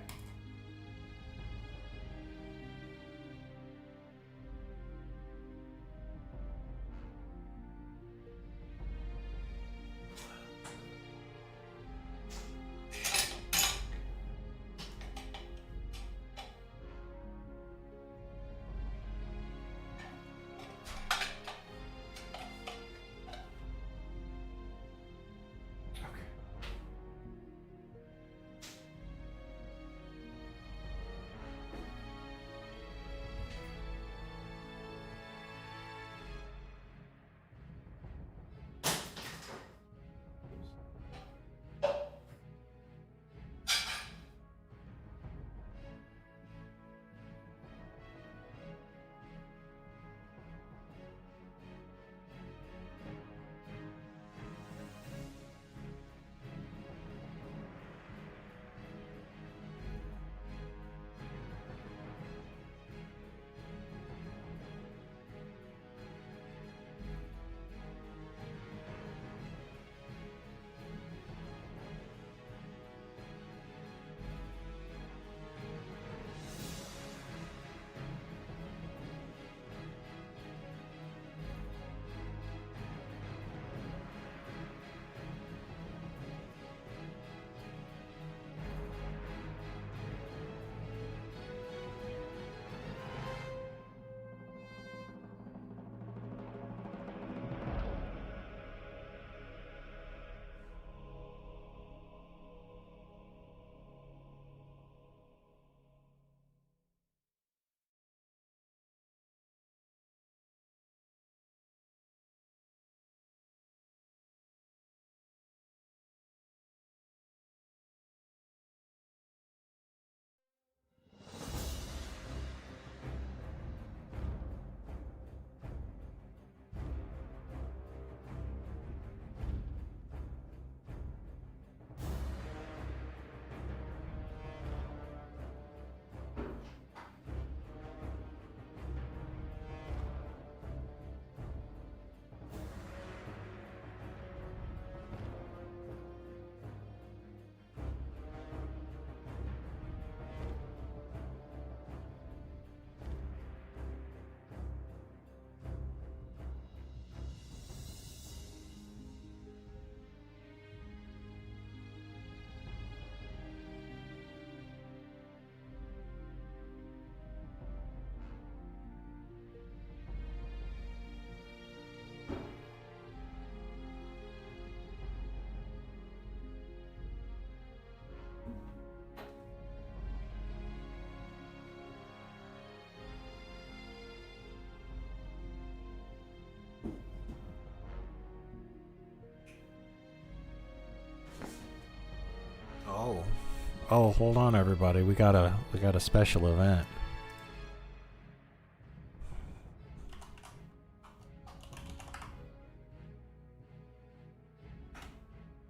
Oh, hold on, everybody. We got a special event.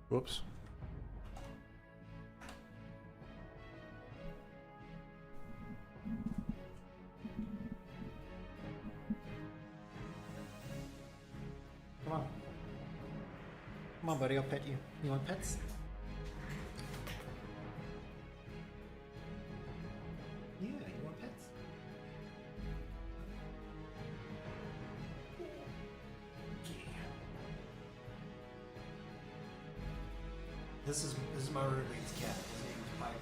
Whoops. Come on. Come on, buddy, I'll pet you. You want pets? Yeah, you want pets? This is my roommate's cat. His name is Piper.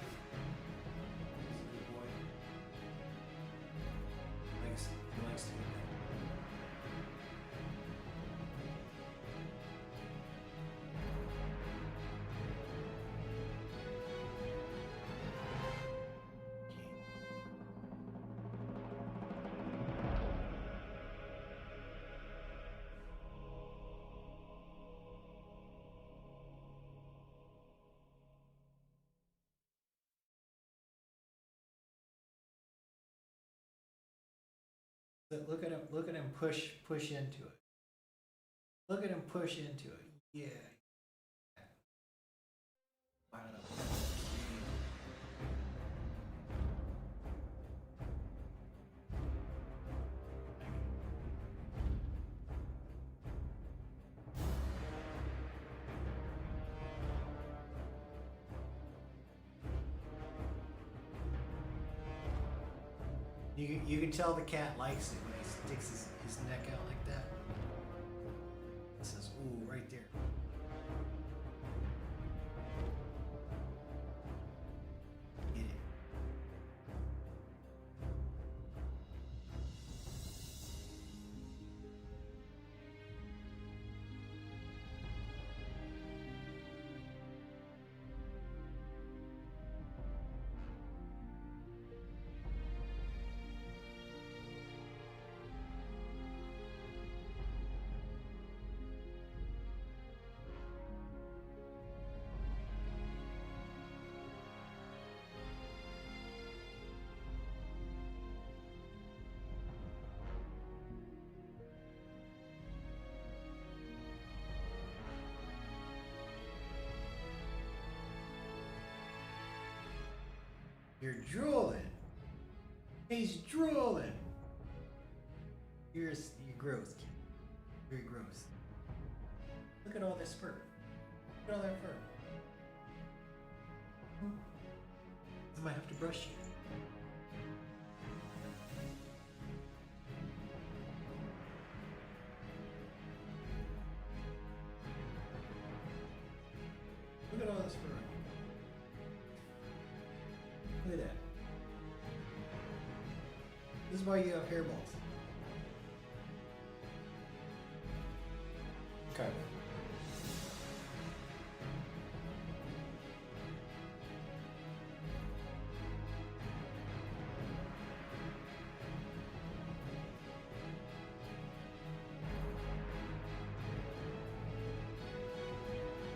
He's a good boy. He likes to eat that. Look at him push into it. Look at him push into it. Yeah. Wow. You can tell the cat likes it when he sticks his neck out like that. It says, ooh, right there. Get it. You're drooling. He's drooling. You're gross, kid. Very gross. Look at all this fur. Look at all that fur. I might have to brush you. Look at all this fur. Look at that. This is why you have hairballs. Okay.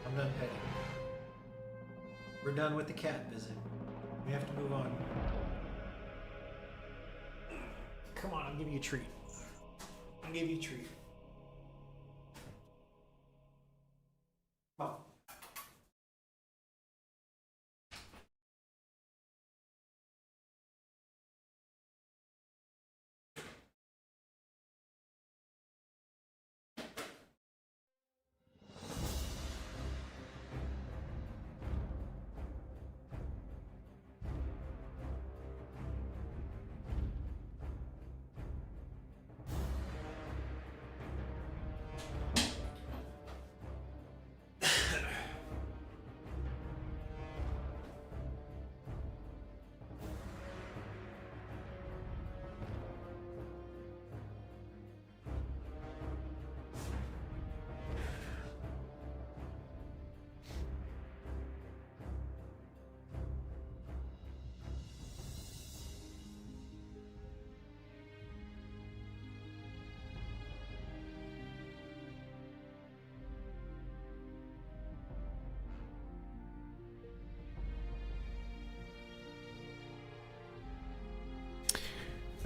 I'm done petting. We're done with the cat visit. We have to move on. Come on, I'll give you a treat. I'll give you a treat. Come on.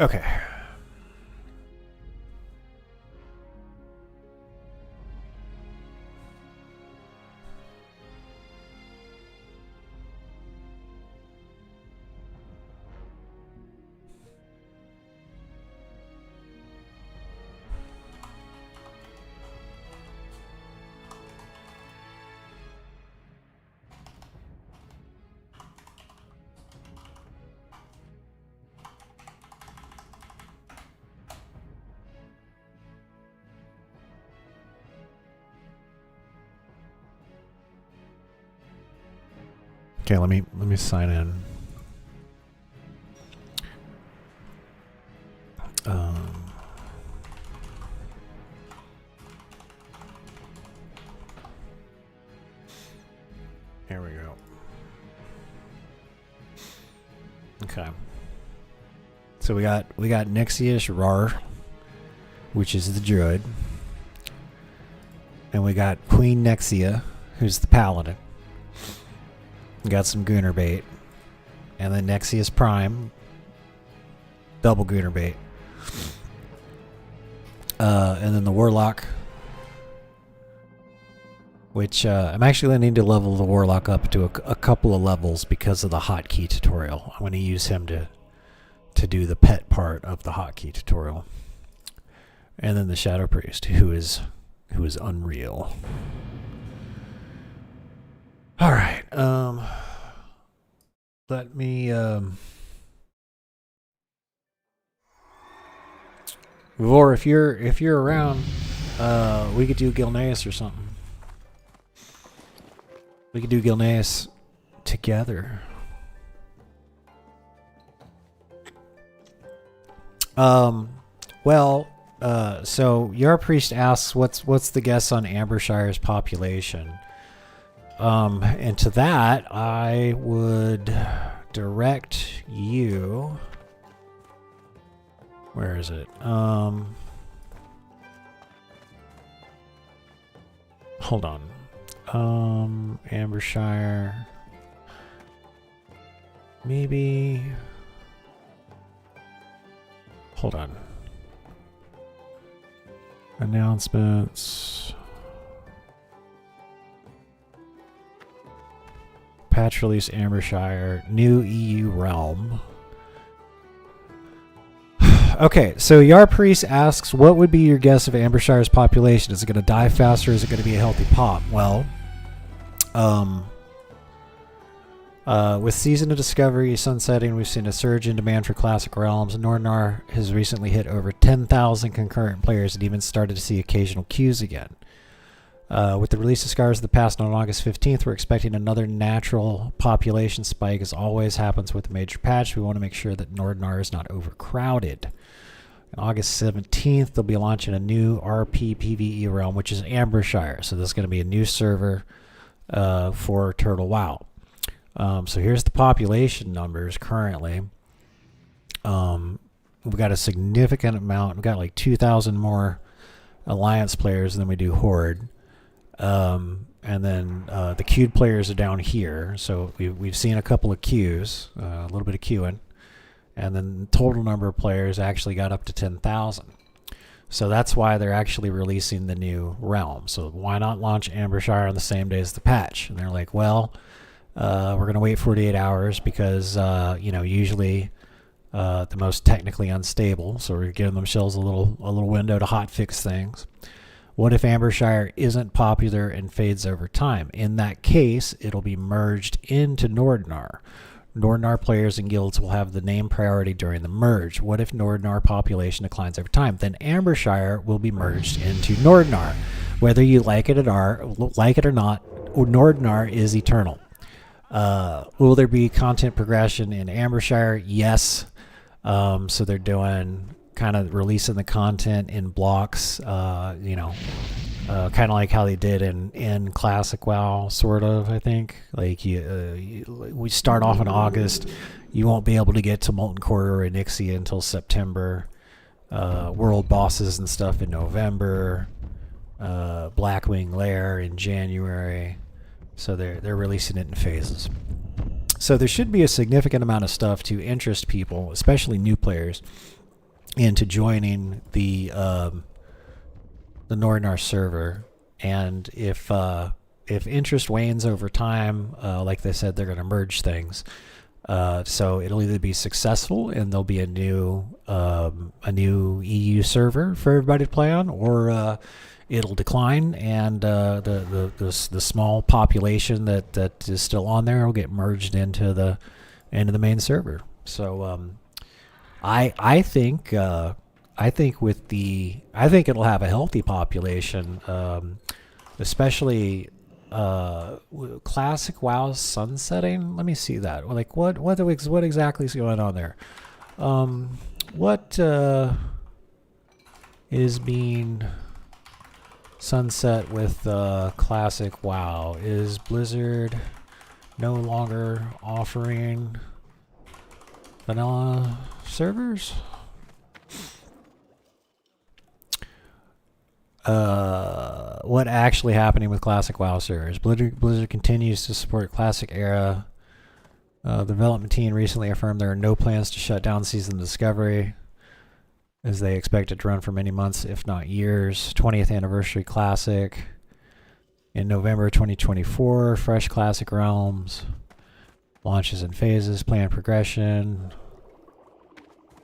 Okay. Okay, let me sign in. Here we go. Okay. So we got Nixius Rar, which is the druid, and we got Queen Nexia, who's the paladin. We got some Gunner bait, and then Nexius Prime, double Gunner bait, and then the Warlock, which I'm actually going to need to level the Warlock up to a couple of levels because of the hotkey tutorial. I'm going to use him to do the pet part of the hotkey tutorial, and then the Shadow Priest, who is unreal. All right. Let me Vor, if you're around, we could do Gilneas or something. We could do Gilneas together. So Yar Priest asks what's the guess on Ambershire's population? And to that I would direct you. Where is it? Hold on. Ambershire. Maybe. Hold on. Announcements. Patch release Ambershire. New EU realm. Okay, so Yar Priest asks, what would be your guess of Ambershire's population? Is it going to die faster? Is it going to be a healthy pop? Well, with Season of Discovery sunsetting, we've seen a surge in demand for classic realms. Nornar has recently hit over 10,000 concurrent players and even started to see occasional queues again. With the release of Scars of the Past on August 15th, we're expecting another natural population spike. As always happens with a major patch, we want to make sure that Nordnar is not overcrowded. On August 17th, they'll be launching a new RP PvE realm, which is Ambershire. So this is going to be a new server for Turtle WoW. So here's the population numbers currently. We've got a significant amount. We've got like 2,000 more Alliance players than we do Horde. And then the queued players are down here. So we've seen a couple of queues, a little bit of queuing. And then the total number of players actually got up to 10,000. So that's why they're actually releasing the new realm. So why not launch Ambershire on the same day as the patch? And they're like, well, we're going to wait 48 hours because, usually the most technically unstable. So we're giving themselves a little window to hotfix things. What if Ambershire isn't popular and fades over time? In that case, it'll be merged into Nordnar. Nordnar players and guilds will have the name priority during the merge. What if Nordnar population declines over time? Then Ambershire will be merged into Nordnar. Whether you like it or not, Nordnar is eternal. Will there be content progression in Ambershire? Yes. So they're doing kind of releasing the content in blocks, kind of like how they did in Classic WoW, sort of, I think. Like, we start off in August. You won't be able to get to Molten Core or Nixia until September. World bosses and stuff in November. Blackwing Lair in January. So they're releasing it in phases. So there should be a significant amount of stuff to interest people, especially new players, into joining the Nordnar server. And if interest wanes over time, like they said, they're going to merge things. So it'll either be successful and there'll be a new EU server for everybody to play on, or it'll decline and the small population that is still on there will get merged into the main server. So I think it'll have a healthy population, especially classic WoW sunsetting. Let me see that. Like what exactly is going on there? What is being sunset with classic WoW? Is Blizzard no longer offering vanilla servers? What actually happening with classic WoW servers? Blizzard continues to support classic era. The development team recently affirmed there are no plans to shut down Season Discovery, as they expect it to run for many months, if not years. 20th Anniversary Classic in November 2024. Fresh Classic Realms. Launches in phases. Planned progression.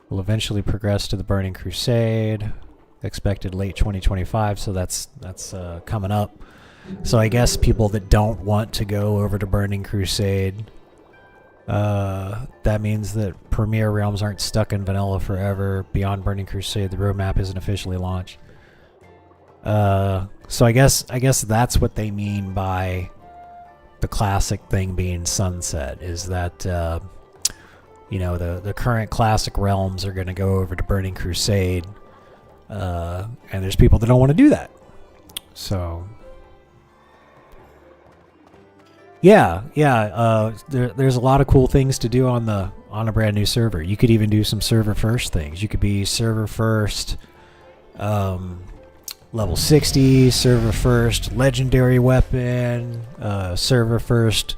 Will eventually progress to the Burning Crusade. Expected late 2025, so that's coming up. So I guess people that don't want to go over to Burning Crusade, that means that Premier Realms aren't stuck in vanilla forever. Beyond Burning Crusade, the roadmap isn't officially launched. So I guess that's what they mean by the classic thing being sunset, is that the current classic realms are going to go over to Burning Crusade. And there's people that don't want to do that. So, there's a lot of cool things to do on a brand new server. You could even do some server first things. You could be server first, level 60, server first legendary weapon, server first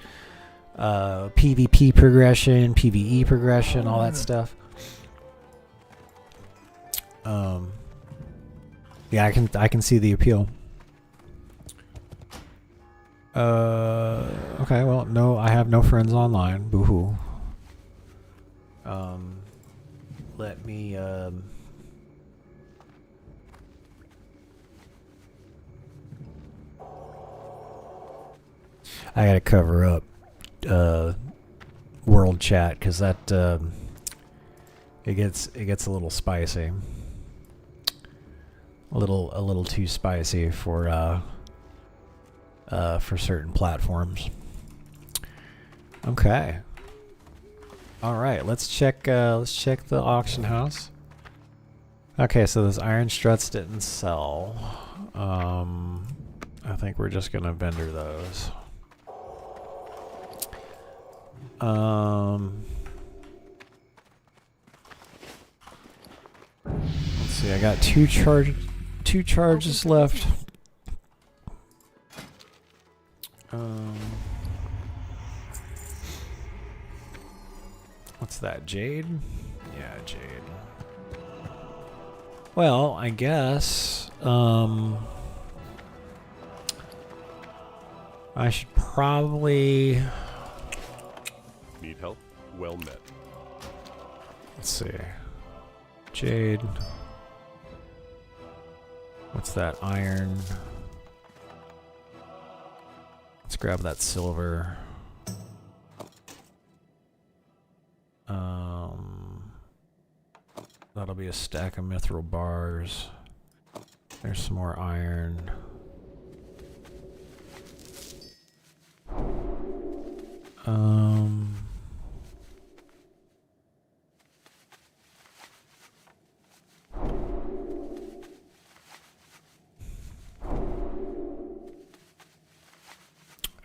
PvP progression, PvE progression, all that stuff. Yeah, I can see the appeal. Okay, well, no, I have no friends online. Boo-hoo. Let me, I gotta cover up, world chat, because that, it gets a little spicy. A little too spicy for certain platforms. Okay. All right, let's check the auction house. Okay, so those iron struts didn't sell. I think we're just gonna vendor those. Let's see, I got two charges left. What's that, Jade? Yeah, Jade. Well, I guess I should probably
need help. Well met.
Let's see. Jade. What's that? Iron. Let's grab that silver. That'll be a stack of mithril bars. There's some more iron.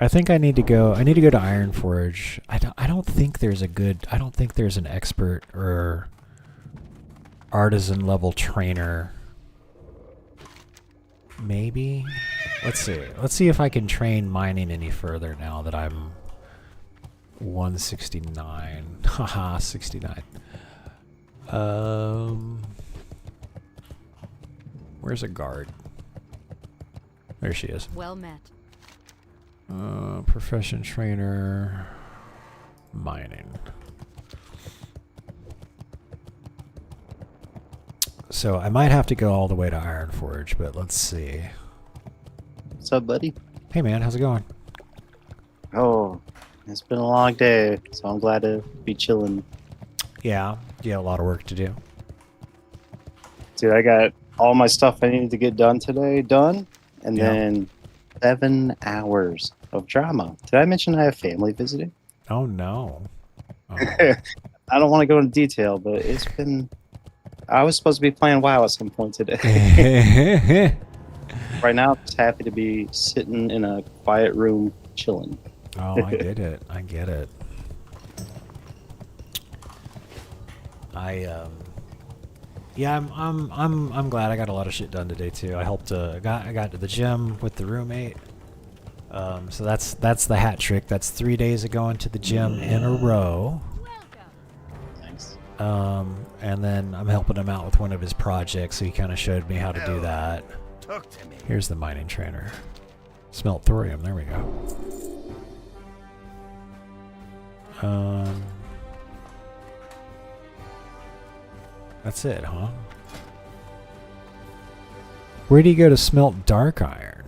I think I need to go to Ironforge. I don't think there's an expert or artisan level trainer. Maybe. Let's see if I can train mining any further now that I'm 169. Haha, 69. Where's a guard? There she is.
Well met.
Profession trainer, mining. So I might have to go all the way to Ironforge, but let's see.
What's up, buddy?
Hey man, how's it going?
Oh, it's been a long day, so I'm glad to be chilling.
Yeah, a lot of work to do.
Dude, I got all my stuff I needed to get done today done, and
Yeah.
then 7 hours of drama. Did I mention I have family visiting?
Oh no. Oh.
I don't want to go into detail, but it's been. I was supposed to be playing WoW at some point today. Right now, I'm just happy to be sitting in a quiet room chilling.
Oh, I get it. I get it. Yeah, I'm glad I got a lot of shit done today too. I helped. I got to the gym with the roommate. So that's the hat trick. That's 3 days of going to the gym in a row.
Nice.
And then I'm helping him out with one of his projects, so he kind of showed me how to do that.
Talk to me.
Here's the mining trainer. Smelt thorium. There we go. That's it, huh? Where do you go to smelt dark iron?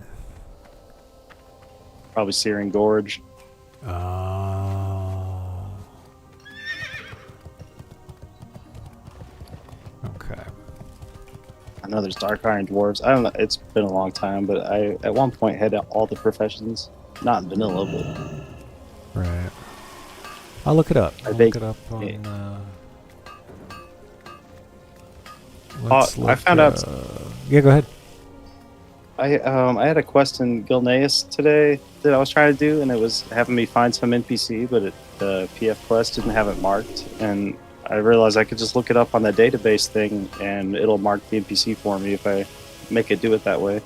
Probably Searing Gorge.
Okay.
I know there's dark iron dwarves. I don't know. It's been a long time, but I at one point had all the professions. Not in vanilla, but
Right. I'll look it up. I'll look it up on.
Yeah.
I
found out.
Yeah, go ahead.
I had a quest in Gilneas today that I was trying to do, and it was having me find some NPC, but the PF quest didn't have it marked, and I realized I could just look it up on the database thing, and it'll mark the NPC for me if I make it do it that way. It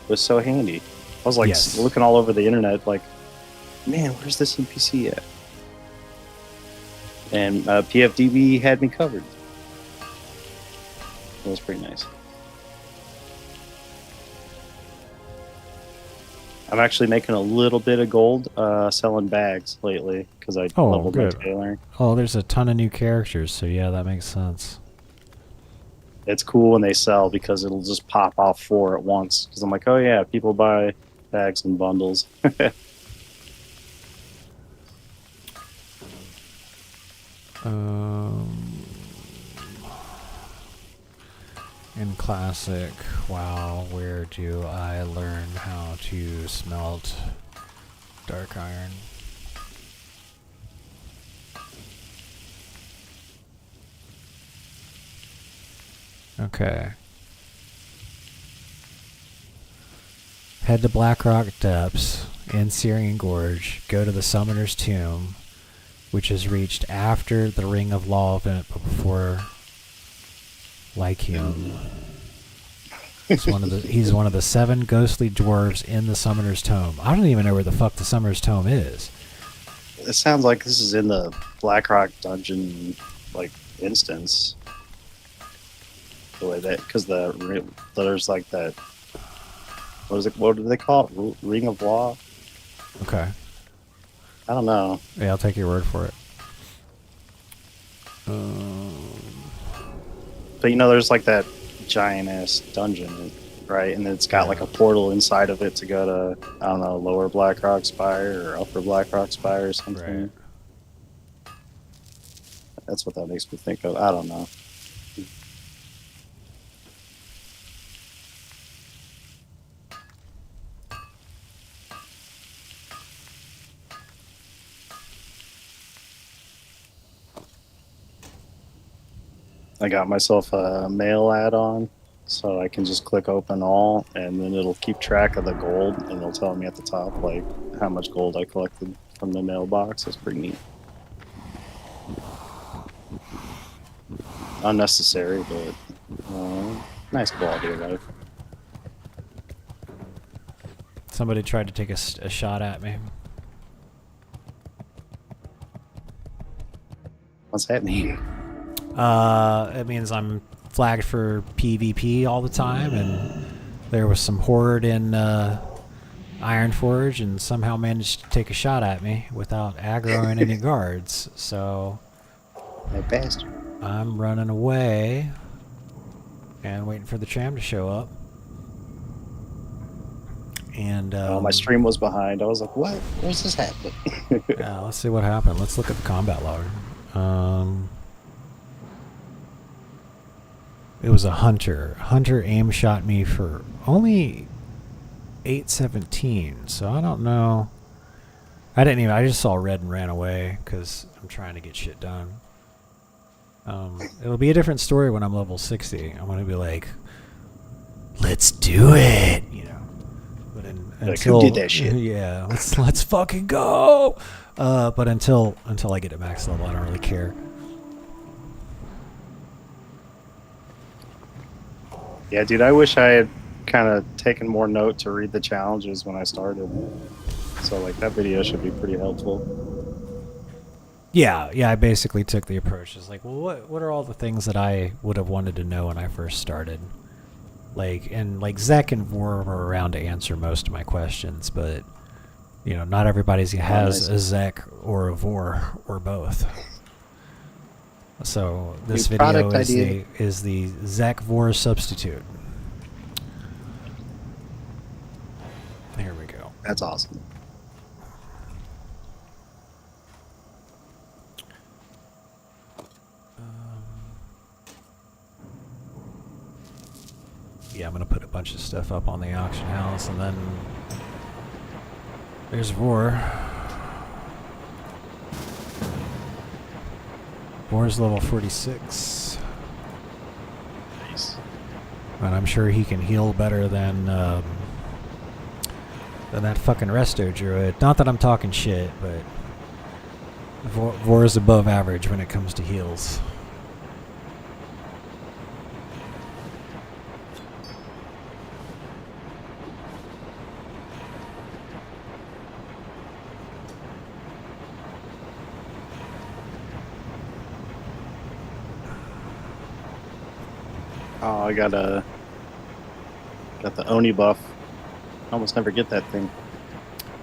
was so handy. I was like looking all over the internet, like, man, where's this NPC at? And PFDB had me covered. It was pretty nice. I'm actually making a little bit of gold selling bags lately because I leveled my tailoring.
Oh, there's a ton of new characters, so yeah, that makes sense.
It's cool when they sell because it'll just pop off 4 at once. Because I'm like, oh yeah, people buy bags and bundles.
In classic WoW, where do I learn how to smelt dark iron? Okay. Head to Blackrock Depths in Syrian Gorge. Go to the Summoner's Tomb, which is reached after the Ring of Law event, but before Lycium. He's one of the 7 ghostly dwarves in the Summoner's Tome. I don't even know where the fuck the Summoner's Tome is.
It sounds like this is in the Blackrock dungeon, like, instance. The way that, because there's like that. What do they call it? Ring of Law?
Okay.
I don't know.
Yeah, I'll take your word for it.
But you know, there's like that giant ass dungeon, right? And it's got like a portal inside of it to go to, I don't know, Lower Blackrock Spire or Upper Blackrock Spire or something. Right. That's what that makes me think of. I don't know. I got myself a mail add-on, so I can just click open all, and then it'll keep track of the gold, and it'll tell me at the top like how much gold I collected from the mailbox. That's pretty neat. Unnecessary, but nice quality of life.
Somebody tried to take a shot at me.
What's that mean?
It means I'm flagged for PvP all the time, and there was some horde in Ironforge, and somehow managed to take a shot at me without aggroing any guards. So
that bastard.
I'm running away and waiting for the tram to show up. And
my stream was behind. I was like, "What? Where's this happening?"
Yeah, let's see what happened. Let's look at the combat log. It was a hunter. Hunter aim shot me for only 8:17, so I don't know. I just saw red and ran away because I'm trying to get shit done. It'll be a different story when I'm level 60. I'm going to be like, let's do it, you know. But until
who did that shit?
Yeah, let's fucking go. But until I get to max level, I don't really care.
Yeah, dude, I wish I had kind of taken more note to read the challenges when I started. So, like, that video should be pretty helpful.
Yeah, I basically took the approach. It's like, well, what are all the things that I would have wanted to know when I first started? Like Zek and Vor were around to answer most of my questions, but you know, not everybody has a Zek or a Vor or both. So this
New
video
product
is the Zek Vor substitute. Here we go.
That's awesome.
Yeah, I'm gonna put a bunch of stuff up on the auction house, and then there's Vor. Vor's level 46.
Nice.
And I'm sure he can heal better than that fucking resto druid. Not that I'm talking shit, but Vor is above average when it comes to heals.
Oh, I got the Oni buff. I almost never get that thing.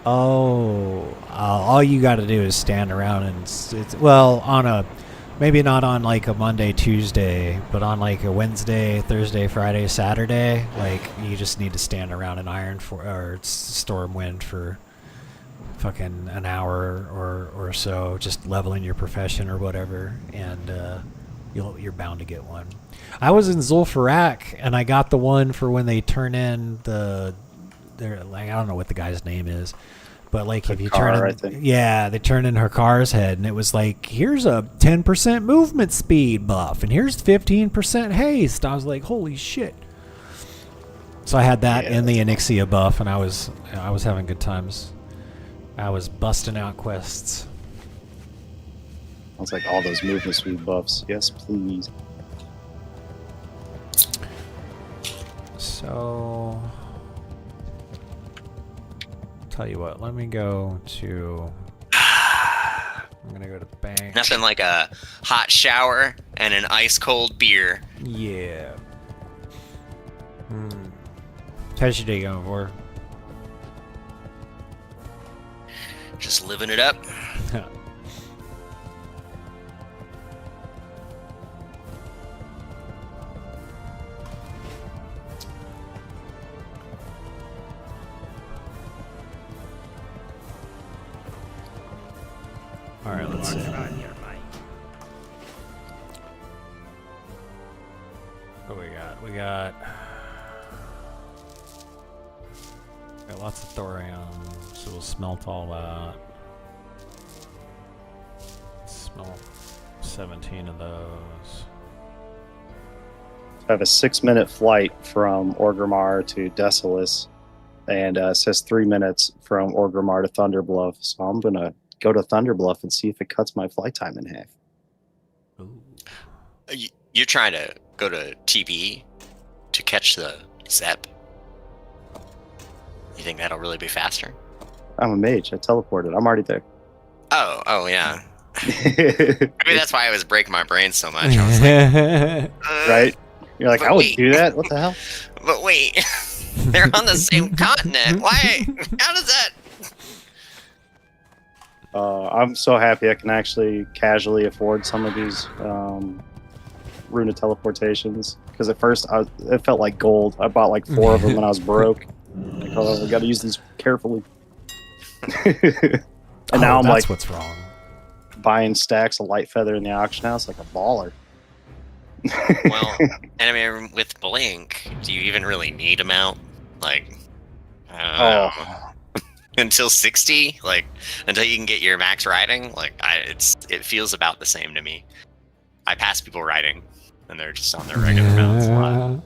Oh, all you got to do is stand around and well, on a maybe not on like a Monday, Tuesday, but on like a Wednesday, Thursday, Friday, Saturday, like you just need to stand around and iron for or storm wind for fucking an hour or so, just leveling your profession or whatever, and you're bound to get one. I was in Zul'Farrak and I got the one for when they turn in they're like, I don't know what the guy's name is, but like if you turn in, they turn in Hakar's head, and it was like, here's a 10% movement speed buff, and here's 15% haste. I was like, holy shit! So I had that and the Onyxia buff, and I was having good times. I was busting out quests.
It's like all those movement speed buffs. Yes, please.
So, tell you what, let me go to. I'm gonna go to bank.
Nothing like a hot shower and an ice cold beer.
Yeah. How's your day going, Vor?
Just living it up.
All right, let's see. What we got lots of thorium, so we'll smelt all that. Smelt 17 of those.
I have a 6-minute flight from Orgrimmar to Desolus, and it says 3 minutes from Orgrimmar to Thunderbluff. So I'm gonna go to Thunderbluff and see if it cuts my flight time in half.
Ooh.
You're trying to go to TB to catch the Zep? You think that'll really be faster?
I'm a mage. I teleported. I'm already there.
Oh yeah. Maybe that's why I was breaking my brain so much. I was like,
right? You're like, I would do that. What the hell?
But wait, they're on the same continent. Why? How does that?
I'm so happy I can actually casually afford some of these rune of teleportations, because at first it felt like gold. I bought like 4 of them when I was broke. Like, oh, we got to use these carefully. And now I'm
that's
like,
what's wrong.
Buying stacks of light feather in the auction house like a baller.
Well, and I mean, with Blink, do you even really need them out? Like, I don't know. Until 60, like until you can get your max riding, like it feels about the same to me. I pass people riding, and they're just on their regular mounts a lot.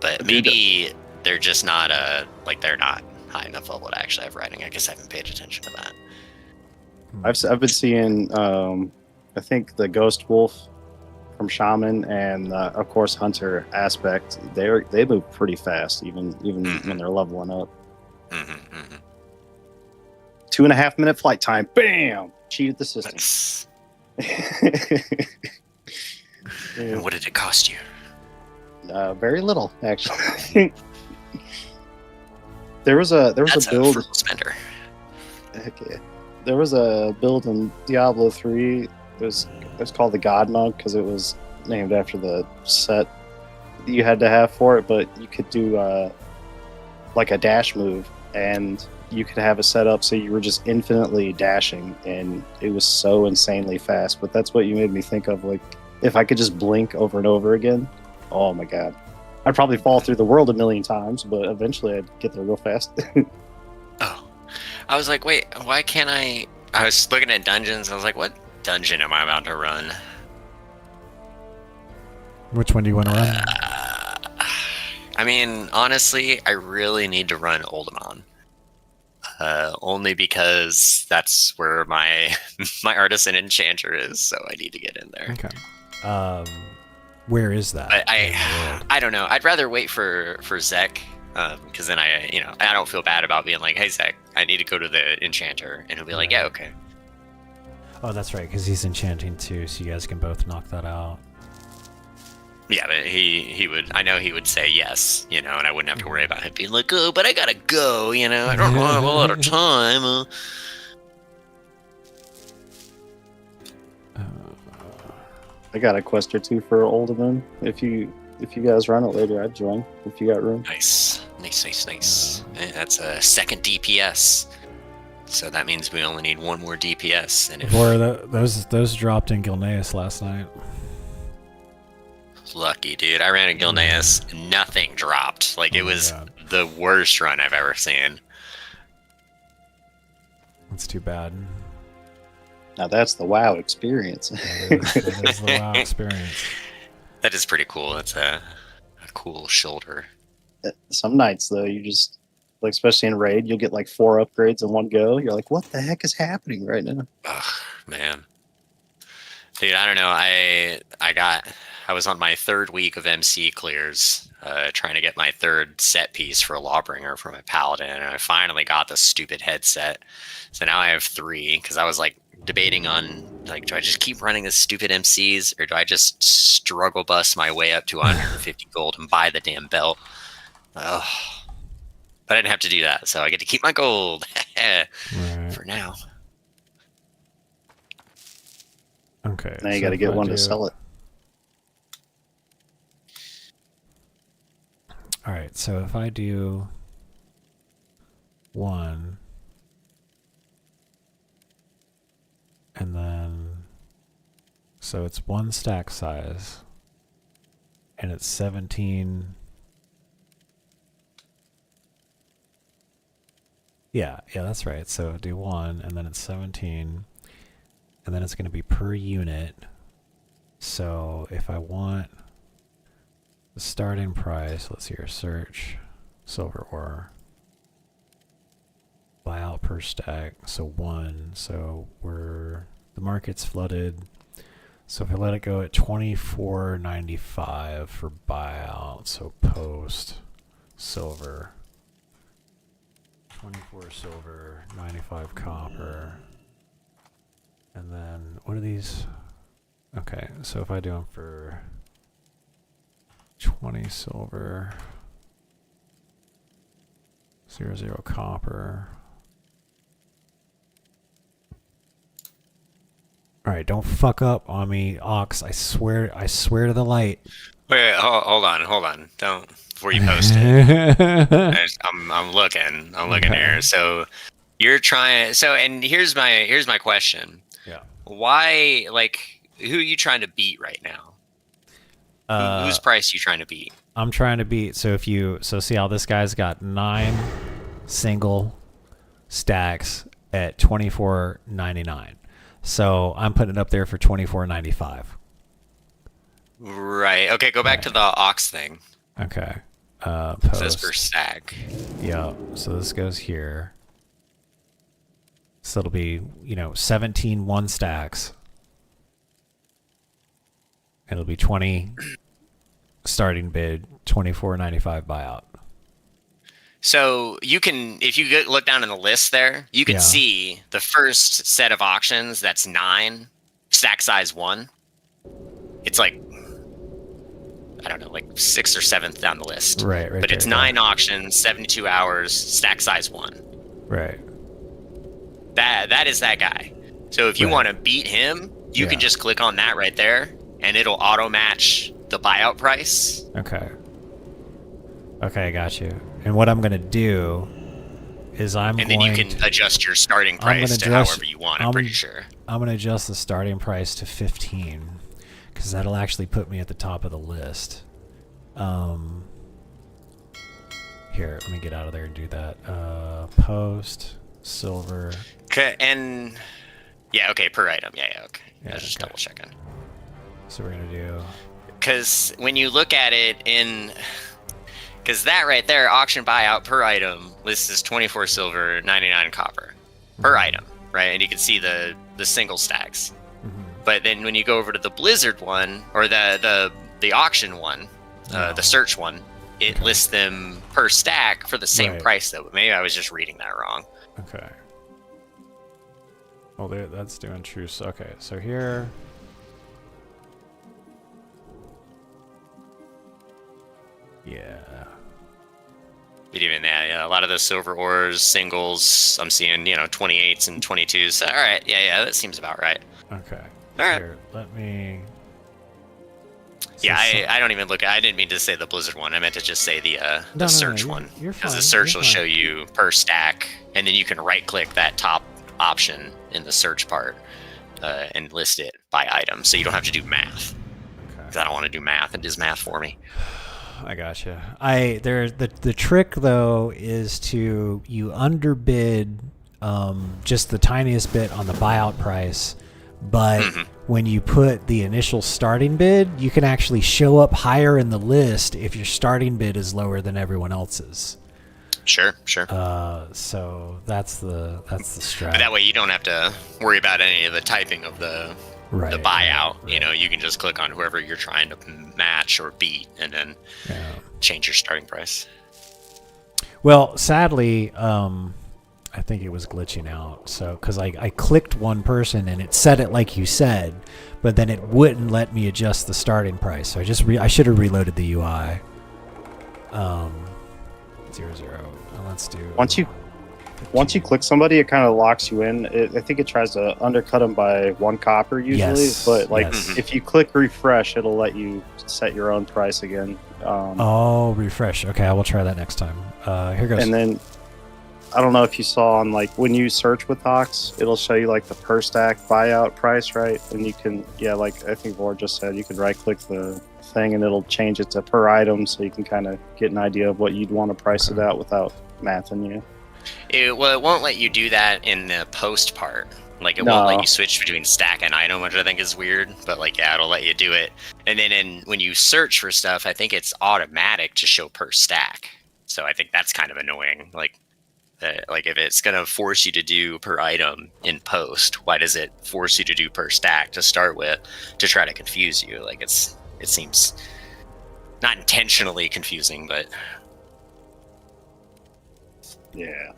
But maybe they're just not they're not high enough level to actually have riding. I guess I haven't paid attention to that.
I've been seeing I think the Ghost Wolf from Shaman and of course Hunter aspect. They move pretty fast, even when they're leveling up. 2.5 minute flight time. Bam! Cheated the system.
And what did it cost you?
Very little, actually. there was a build.
Frugal spender.
Heck yeah. There was a build in Diablo 3. It was called the God Mode because it was named after the set that you had to have for it. But you could do like a dash move, and you could have it set up so you were just infinitely dashing, and it was so insanely fast. But that's what you made me think of. Like, if I could just blink over and over again, oh my god. I'd probably fall through the world a million times, but eventually I'd get there real fast.
Oh. I was like, wait, why can't I was looking at dungeons, I was like, what dungeon am I about to run?
Which one do you want to run?
I mean, honestly, I really need to run Oldemon. Only because that's where my my artisan enchanter is, so I need to get in there.
Okay. Where is that?
I don't know. I'd rather wait for Zek, because then I don't feel bad about being like, hey Zek, I need to go to the enchanter, and he'll be like, yeah, okay.
Oh, that's right, because he's enchanting too, so you guys can both knock that out.
Yeah, but he would. I know he would say yes, and I wouldn't have to worry about him being like, oh, but I gotta go, I don't have a lot of time.
I got a quest or two for Oldemon. If you guys run it later, I'd join if you got room.
Nice. That's a second DPS. So that means we only need one more DPS. And
those dropped in Gilneas last night.
Lucky, dude. I ran a Gilneas, nothing dropped. Like, it was the worst run I've ever seen.
That's too bad.
Now that's the WoW experience.
That is the WoW experience.
That is pretty cool. That's a cool shoulder.
Some nights, though, you just, like, especially in Raid, you'll get like 4 upgrades in one go. You're like, what the heck is happening right now?
Ugh, man. Dude, I don't know. I was on my 3rd week of MC clears, trying to get my 3rd set piece for a Lawbringer for my Paladin, and I finally got the stupid headset. So now I have 3, because I was like debating on, like, do I just keep running the stupid MCs, or do I just struggle bust my way up to 150 gold and buy the damn belt? Ugh. But I didn't have to do that, so I get to keep my gold for now.
Okay.
Now you got to get one to sell it.
All right, so if I do 1, and then, so it's 1 stack size, and it's 17. Yeah, that's right. So do 1, and then it's 17, and then it's going to be per unit. So if I want the starting price, let's see here, search, silver ore, buy out per stack, so 1, so the market's flooded, so if I let it go at 24.95 for buyout, so post, silver, 24 silver, 95 copper, and then what are these? Okay, so if I do them for 20 silver, 0 copper. Alright, don't fuck up on me, Ox. I swear to the light.
Wait, hold on. Don't, before you post it. I'm looking here. So you're trying, and here's my question.
Yeah.
Why, like, who are you trying to beat right now? Whose price are you trying to beat?
I'm trying to beat. So see how this guy's got 9 single stacks at $24.99. So I'm putting it up there for $24.95.
Right. Okay, go back to the ox thing.
Okay.
It says per stack.
Yeah. So this goes here. So it'll be 17 one stacks. It'll be 20 starting bid, $24.95 buyout.
So you can, if you look down in the list there, you can see the first set of auctions. That's 9, stack size 1. It's like, I don't know, like 6th or 7th down the list.
Right.
But it's 9 auctions, 72 hours, stack size 1.
Right.
That is that guy. So if you want to beat him, you can just click on that right there, and it'll auto match the buyout price.
Okay. Okay, I got you. And what I'm going to do is
then you can adjust your starting price to however you want, I'm pretty sure.
I'm going to adjust the starting price to 15 because that'll actually put me at the top of the list. Here, let me get out of there and do that. Post, silver.
Okay, and... Yeah, okay, per item. Yeah, okay. I was just double checking.
So we're going to do...
Because when you look at it in... Because that right there, auction buyout per item, lists as 24 silver, 99 copper per item, right? And you can see the single stacks. But then when you go over to the Blizzard one, or the auction one, the search one, it lists them per stack for the same price, though. Maybe I was just reading that wrong.
Okay. Well, that's doing true. So, okay, so here... Yeah.
But even that, a lot of those silver ores, singles, I'm seeing, 28s and 22s. So, all right, yeah, that seems about right.
Okay.
All right.
Here, let me...
Yeah, I don't even look. I didn't mean to say the Blizzard one. I meant to just say the search one.
You're fine.
Because the search will show you per stack, and then you can right-click that top option in the search part and list it by item, so you don't have to do math. Because I don't want to do math. It does math for me.
I gotcha. The trick though is you underbid just the tiniest bit on the buyout price, but when you put the initial starting bid, you can actually show up higher in the list if your starting bid is lower than everyone else's.
Sure.
So that's the strat.
But that way you don't have to worry about any of the typing of the buyout. Right. You can just click on whoever you're trying to match or beat, and then change your starting price.
Well, sadly, I think it was glitching out. So, because I clicked one person and it said it like you said, but then it wouldn't let me adjust the starting price. So I should have reloaded the UI. 0. Let's do.
Once you click somebody, it kind of locks you in. I think it tries to undercut them by 1 copper usually, but if you click refresh, it'll let you set your own price again.
Refresh. Okay, I will try that next time. Here goes.
And then I don't know if you saw on when you search with Ox, it'll show you the per stack buyout price, right? And you can like I think Vord just said, you can right click the thing and it'll change it to per item, so you can kind of get an idea of what you'd want to price it out without mathing you.
It won't let you do that in the post part. It won't let you switch between stack and item, which I think is weird. But it'll let you do it. And then when you search for stuff, I think it's automatic to show per stack. So I think that's kind of annoying. If it's gonna force you to do per item in post, why does it force you to do per stack to start with to try to confuse you? It seems not intentionally confusing, but
yeah.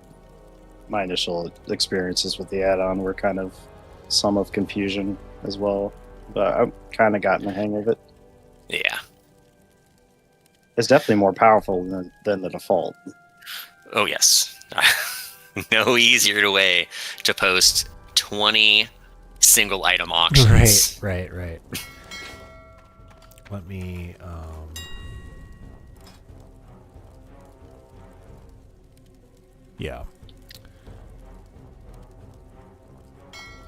My initial experiences with the add-on were kind of some of confusion as well, but I've kind of gotten the hang of it.
Yeah.
It's definitely more powerful than the default.
Oh, yes. No easier way to post 20 single item auctions.
Right. Let me... Yeah.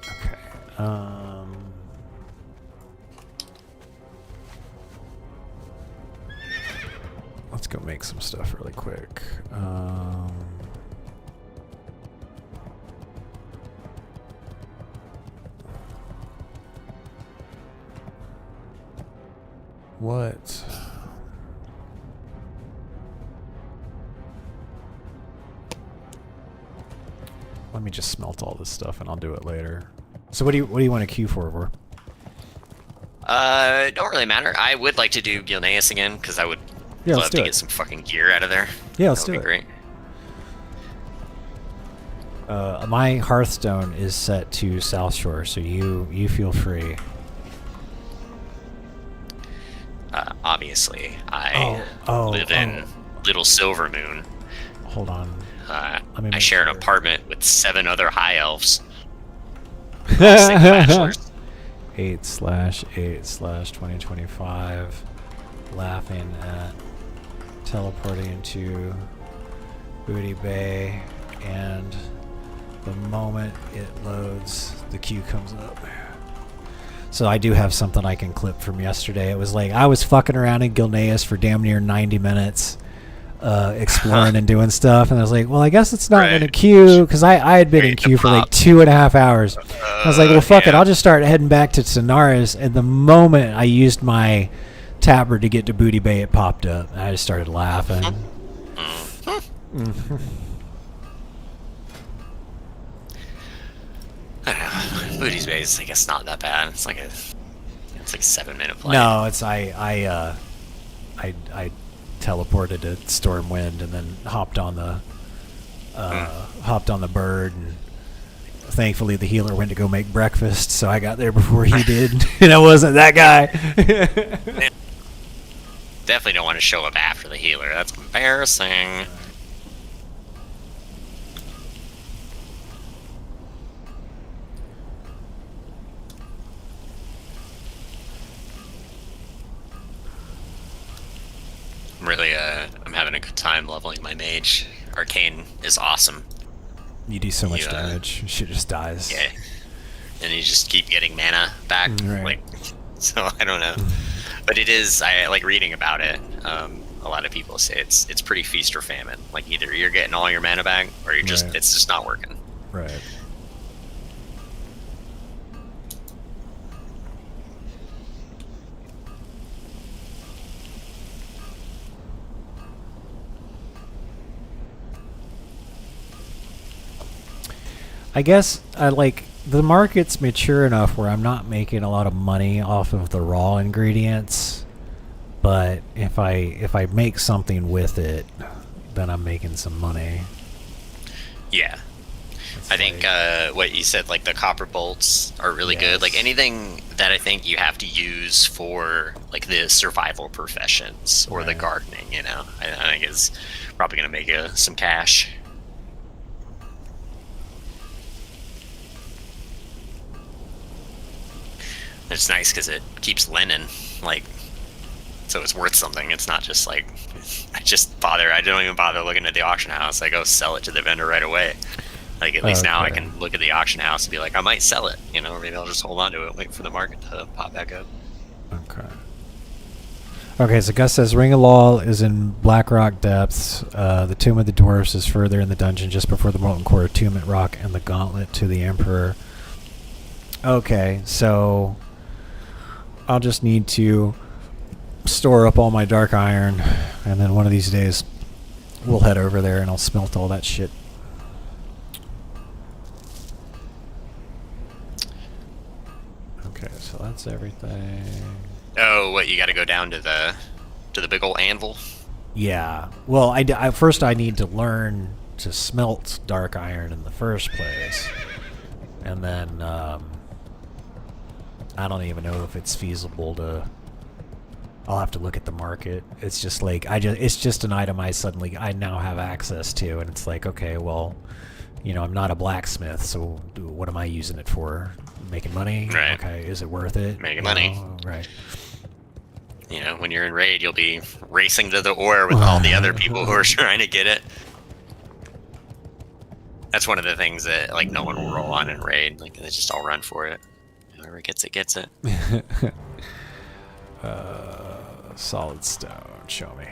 Okay. some stuff really quick. What? Let me just smelt all this stuff and I'll do it later. So what do you want to queue for?
Don't really matter. I would like to do Gilneas again because I would love to get some fucking gear out of there.
Yeah, let's do it.
That would be great.
My Hearthstone is set to South Shore, so you feel free.
Obviously, I live in Little Silver Moon.
Hold on.
I share an apartment with 7 other high elves.
8/8/2025. Laughing at teleporting to Booty Bay, and the moment it loads, the queue comes up. So I do have something I can clip from yesterday. It was like I was fucking around in Gilneas for damn near 90 minutes, exploring and doing stuff, and I was like, well, I guess it's not going to queue, because I had been in queue for like 2.5 hours. I was like, well, fuck it, I'll just start heading back to Sonaris, and the moment I used my tapper to get to Booty Bay, it popped up. I just started laughing.
I don't know. Booty's Bay is, I guess, not that bad. It's like a 7-minute play.
No, it's I teleported to Stormwind and then hopped on the bird, and thankfully the healer went to go make breakfast, so I got there before he did, and I wasn't that guy.
Definitely don't want to show up after the healer. That's embarrassing. Really, I'm having a good time leveling my mage. Arcane is awesome.
You do so much damage, shit just dies.
Yeah, and you just keep getting mana back.
Right.
Like, so I don't know, but it is. I like reading about it. A lot of people say it's pretty feast or famine. Like either you're getting all your mana back, or you're just it's just not working.
Right. I guess the market's mature enough where I'm not making a lot of money off of the raw ingredients, but if I make something with it, then I'm making some money.
Yeah. I think what you said, like the copper bolts are really good. Like anything that I think you have to use for like the survival professions or the gardening, I think is probably going to make you some cash. It's nice because it keeps linen, like, so it's worth something. It's not just like, I don't even bother looking at the auction house. I go sell it to the vendor right away. Like, at least now I can look at the auction house and be like, I might sell it, or maybe I'll just hold on to it, wait for the market to pop back up.
Okay, so Gus says Ring of Law is in Blackrock Depths. The Tomb of the Dwarfs is further in the dungeon just before the Molten Core Attunement Rock and the Gauntlet to the Emperor. Okay, so I'll just need to store up all my dark iron, and then one of these days we'll head over there and I'll smelt all that shit. Okay, so that's everything.
Oh, what, you gotta go down to the big old anvil?
Yeah. Well, I first I need to learn to smelt dark iron in the first place. And then I don't even know if it's feasible to. I'll have to look at the market. It's just like it's just an item I now have access to, and it's like, okay, well, I'm not a blacksmith, so what am I using it for? Making money?
Right.
Okay, is it worth it?
Making money.
Right.
When you're in raid, you'll be racing to the ore with all the other people who are trying to get it. That's one of the things that like no one will roll on in raid. Like they just all run for it. Whoever gets it, gets it.
Solid stone, show me.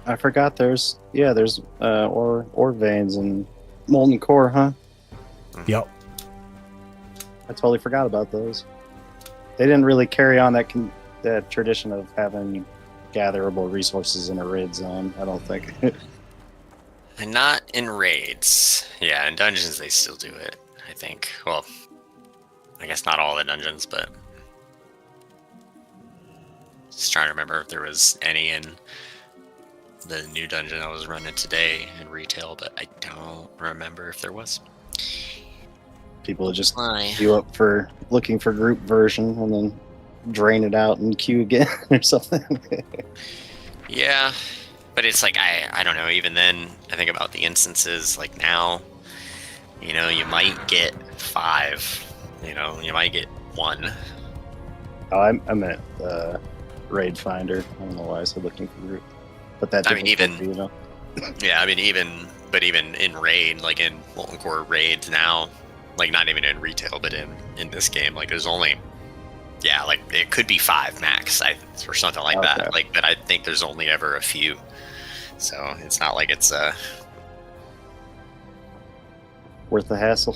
I forgot there's ore veins and molten core, huh?
Yep.
I totally forgot about those. They didn't really carry on that tradition of having gatherable resources in a raid zone, I don't think.
And not in raids. Yeah, in dungeons they still do it, I think. Well, I guess not all the dungeons, but just trying to remember if there was any in the new dungeon I was running today in retail, but I don't remember if there was.
People would just
Why?
queue up for looking for group version and then drain it out and queue again or something.
Yeah, but it's like I don't know. Even then, I think about the instances. Like now, you know, you might get 5. You know, you might get 1.
Oh, I meant raid finder. I don't know why I said looking for group, but that
I mean,
difference
even
would be, you know.
yeah, I mean, even in raid, like in Molten Core raids now, like not even in retail, but in this game, like there's only, yeah, like it could be 5 max, or something like
Okay.
that. Like, but I think there's only ever a few, so it's not like it's
Worth the hassle.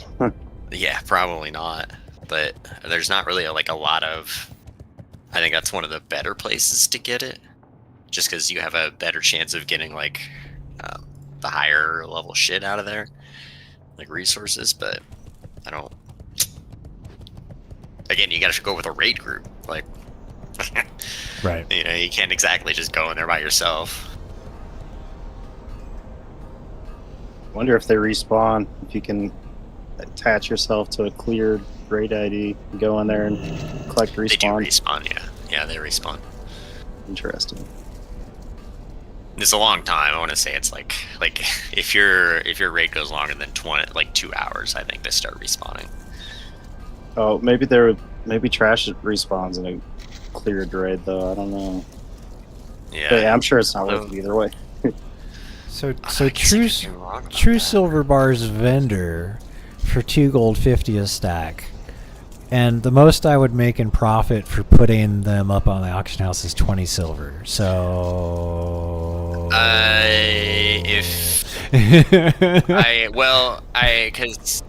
yeah, probably not. But there's not really like a lot of. I think that's one of the better places to get it, just because you have a better chance of getting like the higher level shit out of there, like resources. But I don't. Again, you got to go with a raid group, like.
Right.
You know, you can't exactly just go in there by yourself.
Wonder if they respawn. If you can attach yourself to a cleared raid ID, go in there and collect respawn.
They do respawn, yeah. Yeah, they respawn.
Interesting.
It's a long time. I want to say it's like if your raid goes longer than 2 hours, I think they start respawning.
Oh, maybe trash respawns in a cleared raid though. I don't know.
Yeah.
But yeah, I'm sure it's not worth it either way.
So
I guess I
True
could be wrong about
True
that.
Silver Bar's vendor for 2 gold 50 a stack. And the most I would make in profit for putting them up on the auction house is 20 silver. So
because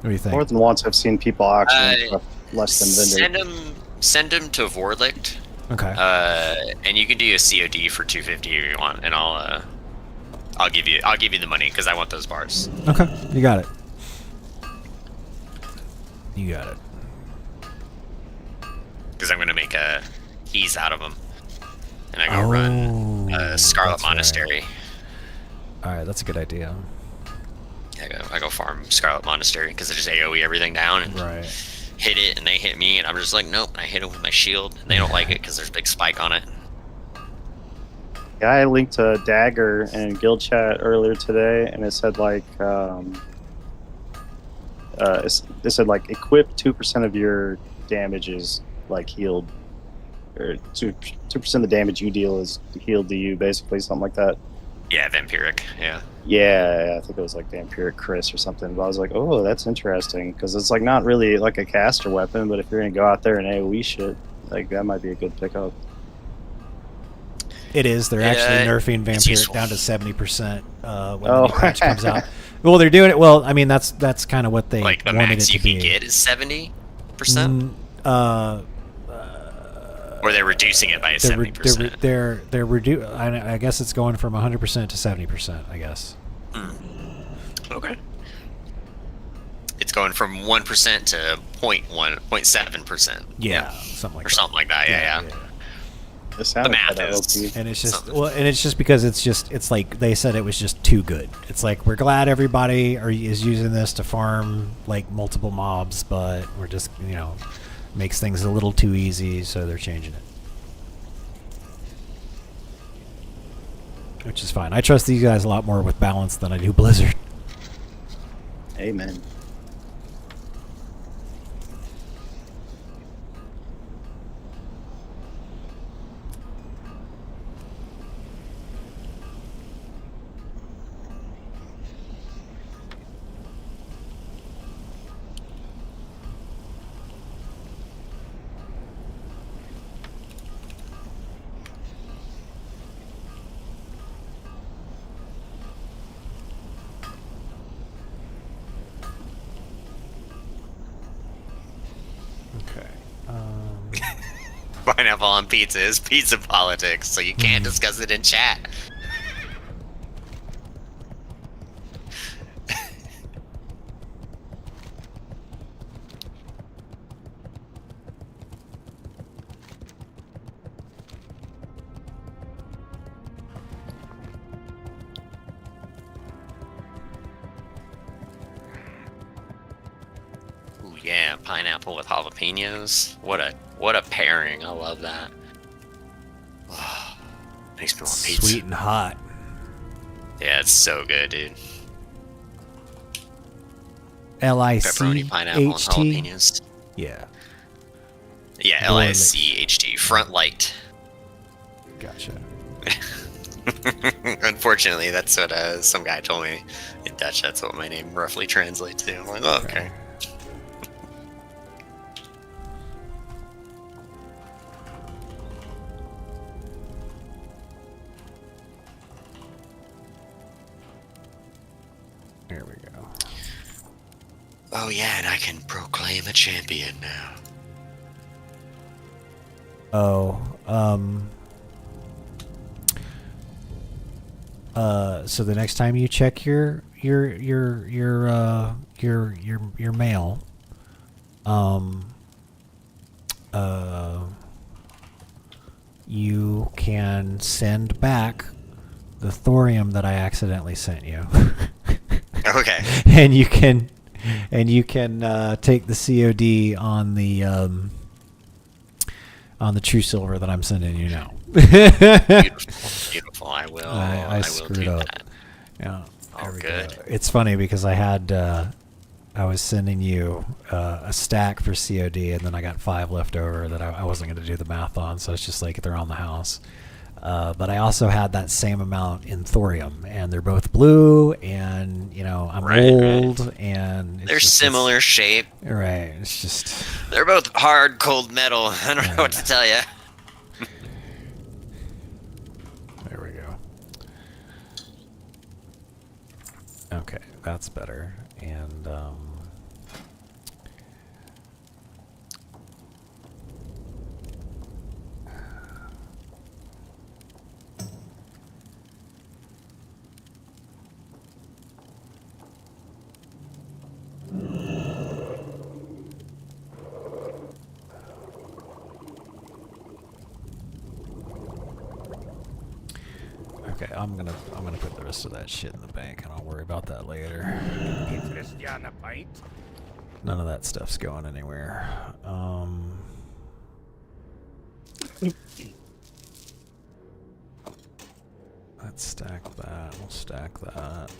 what do you think?
More than once, I've seen people auction stuff less than vendor.
send them to Vorlicht,
Okay.
and you can do a COD for 250 if you want, and I'll give you the money because I want those bars.
Okay. You got it. You got it.
Because I'm gonna make keys out of them, and I go run Scarlet
that's right.
Monastery.
All right, that's a good idea.
I go farm Scarlet Monastery because I just AOE everything down and
Right.
hit it, and they hit me, and I'm just like, nope. I hit it with my shield, and they don't like it because there's a big spike on it.
Yeah, I linked a dagger in guild chat earlier today, and it said like it said like equip 2% of your damage is like healed, or 2% of the damage you deal is healed to you, basically something like that.
Yeah, Vampiric. Yeah.
Yeah, I think it was like Vampiric Chris or something. But I was like, oh, that's interesting because it's like not really like a caster weapon, but if you're gonna go out there and AOE shit, like that might be a good pickup.
It is. They're actually nerfing
it's
Vampiric
useful.
down to 70% when the new patch comes out. Well, they're doing it. Well, I mean, that's kind of what they
Like the
wanted
max
it
you
to be.
can get is 70%, or they're reducing it by 70%.
They're I guess it's going from 100% to 70%. I guess.
Okay. It's going from 1% to 0.7%.
Yeah, something like
Or
that.
something like that. Yeah.
It sounded
The math
kinda
is-
OP.
And it's just
Something.
well, and it's just because it's like they said it was just too good. It's like we're glad everybody is using this to farm like multiple mobs, but we're just makes things a little too easy, so they're changing it, which is fine. I trust these guys a lot more with balance than I do Blizzard.
Amen.
Pineapple on pizza is pizza politics, so you can't discuss it in chat. Ooh, yeah, pineapple with jalapenos. What a pairing. I love that. Makes me want pizza.
Sweet and hot.
Yeah, it's so good, dude.
L-I-C-H-T?
Pepperoni, pineapple, and jalapenos.
Yeah.
Yeah, L-I-C-H-T. Front light.
Gotcha.
Unfortunately, that's what some guy told me in Dutch. That's what my name roughly translates to. I'm like, oh, okay.
There we go.
Oh yeah, and I can proclaim a champion now.
So the next time you check your mail, you can send back the thorium that I accidentally sent you.
Okay.
and you can take the COD on the true silver that I'm sending you now.
Beautiful. I will.
I
will
screwed
do
up.
that.
Yeah.
Oh, good.
It's funny because I was sending you a stack for COD, and then I got 5 left over that I wasn't going to do the math on, so it's just like they're on the house. But I also had that same amount in thorium, and they're both blue, and I'm old, and
they're similar shape.
Right. It's just
they're both hard, cold metal. I don't know what to tell you.
There we go. Okay, that's better. And okay, I'm gonna put the rest of that shit in the bank, and I'll worry about that later. None of that stuff's going anywhere. Let's stack that. We'll stack that.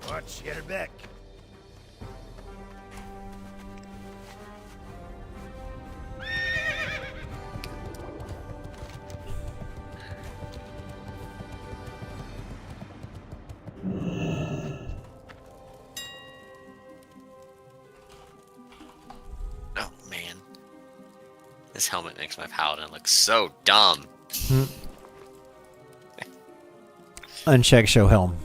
Watch your back.
Oh man, this helmet makes my paladin look so dumb.
Uncheck show helm.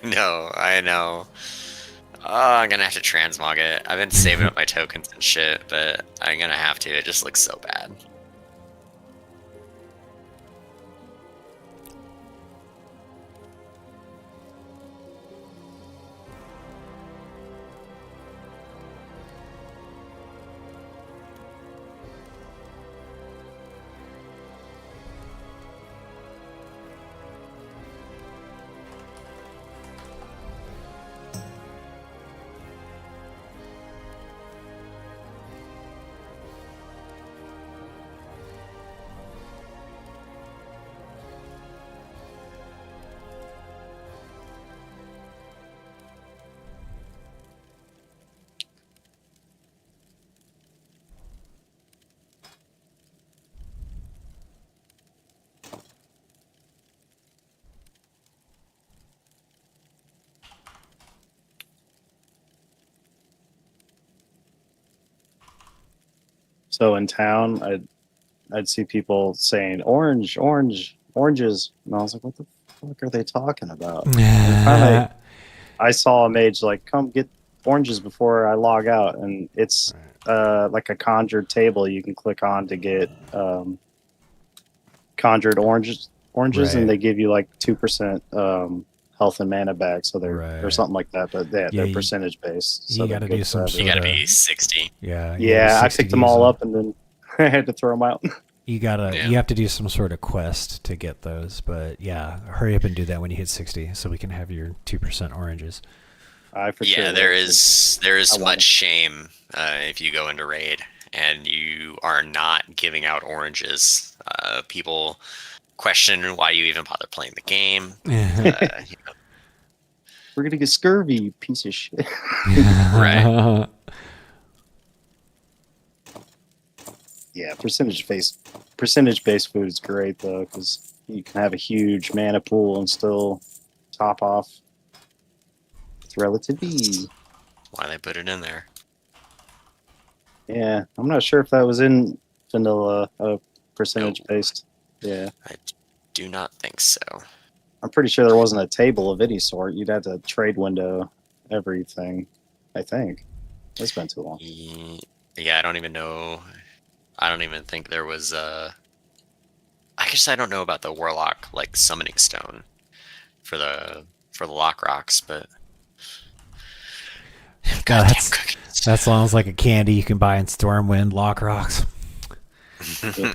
No, I know. Oh, I'm gonna have to transmog it. I've been saving up my tokens and shit, but I'm gonna have to. It just looks so bad.
So in town, I'd see people saying orange, orange, oranges, and I was like, what the fuck are they talking about? And finally, I saw a mage like, come get oranges before I log out, and it's like a conjured table you can click on to get conjured oranges,
Right.
and they give you like 2% health and mana back, so they're
Right.
or something like that. But they're
you-
percentage based. So
you
they're
gotta
good
do some
forever.
You gotta
sorta-
be 60.
Yeah. you
Yeah,
gotta
I
60
picked them
use
all up and then I had to throw them out.
You have to do some sort of quest to get those, but yeah, hurry up and do that when you hit 60, so we can have your 2% oranges.
I for sure.
Yeah, there is
I want
much
it.
shame if you go into raid and you are not giving out oranges. People question why you even bother playing the game.
We're gonna get scurvy, you piece of shit.
Right.
Yeah, percentage based food is great though, because you can have a huge mana pool and still top off with relative ease.
Why they put it in there?
Yeah, I'm not sure if that was in vanilla percentage based. Yeah,
I do not think so.
I'm pretty sure there wasn't a table of any sort. You'd have to trade window everything. I think it's been too long.
Yeah, I don't even know. I don't even think there was I guess I don't know about the warlock like summoning stone for the lock rocks, but
God,
goddamn cookies.
that sounds like a candy you can buy in Stormwind Lock Rocks.
You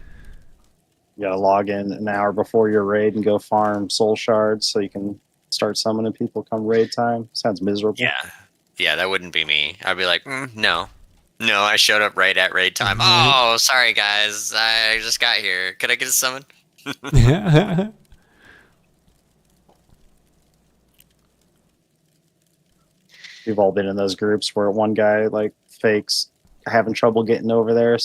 gotta log in an hour before your raid and go farm soul shards so you can start summoning people come raid time. Sounds miserable.
Yeah, that wouldn't be me. I'd be like, no, I showed up right at raid time.
Mhm.
Oh, sorry guys, I just got here. Could I get a summon?
We've all been in those groups where one guy like fakes having trouble getting over there,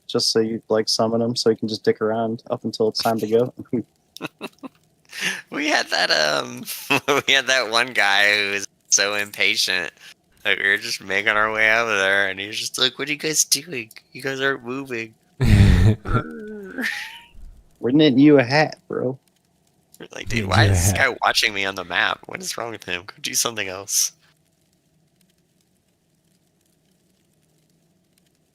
just so you like summon him so you can just dick around up until it's time to go.
We had that we had that one guy who was so impatient. Like we were just making our way over there, and he was just like, "What are you guys doing? You guys aren't moving."
We're knitting you a hat, bro.
We're like, dude, why is this guy watching me on the map? What is wrong with him? Go do something else.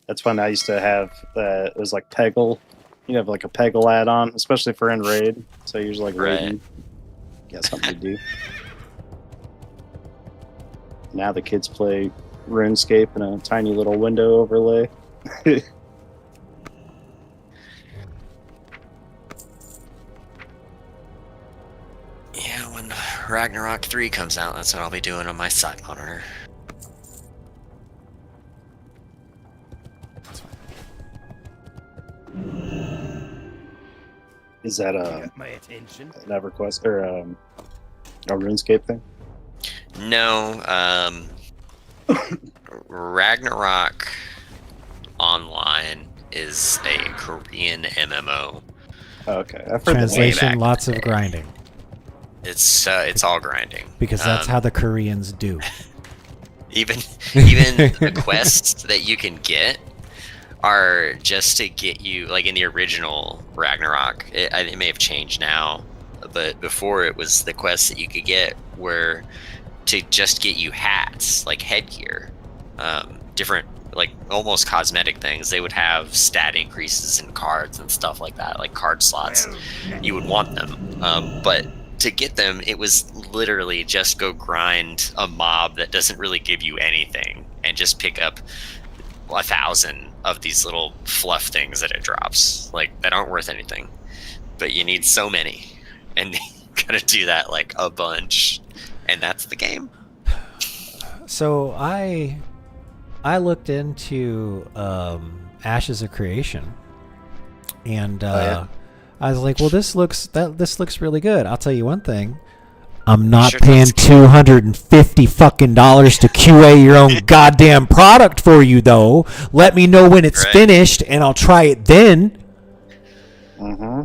That's when I used to have it was like Peggle. You have like a Peggle add-on, especially for in raid. So you're just like raiding. Got something to do. Now the kids play RuneScape in a tiny little window overlay.
Yeah, when Ragnarok 3 comes out, that's what I'll be doing on my side monitor.
Is that
Got my attention.
an EverQuest or a RuneScape thing?
No, Ragnarok Online is a Korean MMO.
Oh, okay, I've heard that.
Translation,
back
lots
in
of
the day.
grinding.
It's all grinding.
Because that's how the Koreans do.
Even the quests that you can get are just to get you, like in the original Ragnarok, it may have changed now, but before it was the quests that you could get were to just get you hats, like headgear, different, like almost cosmetic things. They would have stat increases in cards and stuff like that, like card slots. You would want them, but to get them, it was literally just go grind a mob that doesn't really give you anything and just pick up 1,000 of these little fluff things that it drops, like that aren't worth anything, but you need so many, and you gotta do that like a bunch, and that's the game.
So I looked into Ashes of Creation, and
yeah.
I was like, well, this looks really good. I'll tell you one thing. I'm not
Sure
paying
does.
$250 fucking dollars to QA your own goddamn product for you, though. Let me know when it's
Right.
finished, and I'll try it then.
Mm-hmm.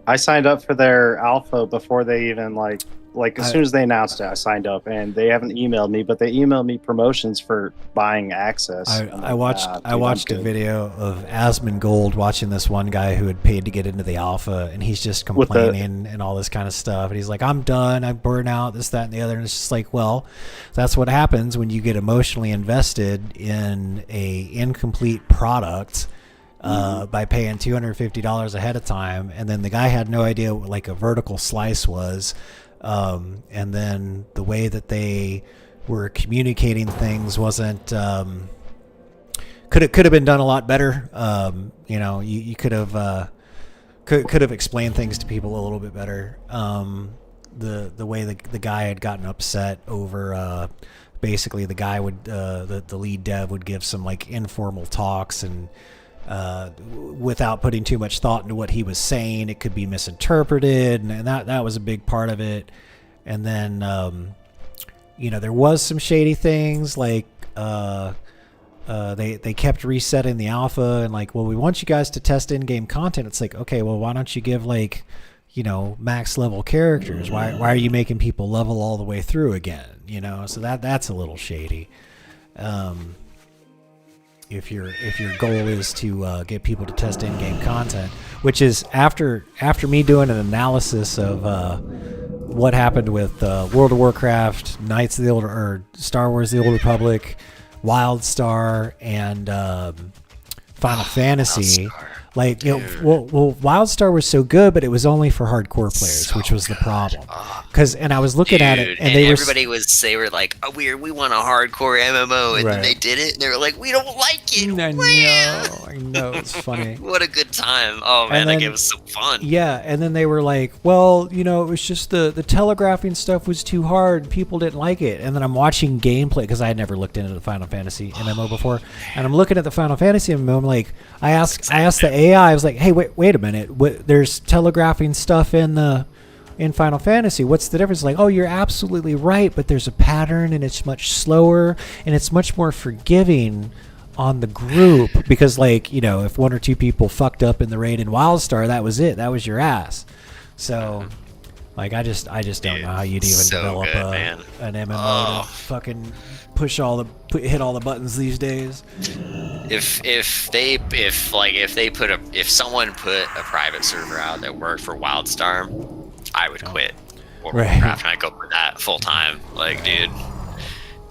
I signed up for their alpha before they even like like as soon as they announced it, I signed up, and they haven't emailed me, but they emailed me promotions for buying access.
I watched a video of Asmongold watching this one guy who had paid to get into the alpha, and he's just complaining and all this kind of stuff. And he's like, "I'm done. I'm burnt out. This, that, and the other." And it's just like, well, that's what happens when you get emotionally invested in a incomplete product. By paying $250 ahead of time, and then the guy had no idea what like a vertical slice was, and then the way that they were communicating things wasn't could have been done a lot better. You could have explained things to people a little bit better. The way the guy had gotten upset over basically the guy would the lead dev would give some like informal talks, and without putting too much thought into what he was saying, it could be misinterpreted, and that was a big part of it. And then there was some shady things like they kept resetting the alpha, and like, well, we want you guys to test in-game content. It's like, okay, well, why don't you give like max level characters? Why are you making people level all the way through again? So that's a little shady. If your goal is to get people to test in-game content, which is after me doing an analysis of what happened with World of Warcraft, Knights of the Old, or Star Wars: The Old Republic, WildStar, and Final Fantasy. Like, WildStar was so good, but it was only for hardcore players, which was the problem. And I was looking at it, and
they were like, oh, we want a hardcore MMO, and then they did it, and they were like, we don't like it.
I know, it's funny.
What a good time! Oh man, that game was so fun.
Yeah, and then they were like, well, it was just the telegraphing stuff was too hard, people didn't like it. And then I'm watching gameplay because I had never looked into the Final Fantasy MMO before, and I'm looking at the Final Fantasy MMO. I'm like, I asked the AI, I was like, hey, wait a minute, there's telegraphing stuff in Final Fantasy. What's the difference? Like, oh, you're absolutely right, but there's a pattern, and it's much slower, and it's much more forgiving on the group, because like, if one or two people fucked up in the raid in WildStar, that was it. That was your ass. So like, I just don't know how you'd even develop an MMO to fucking hit all the buttons these days.
If someone put a private server out that worked for WildStar, I would quit World of Warcraft and I'd go for that full time. Like, dude,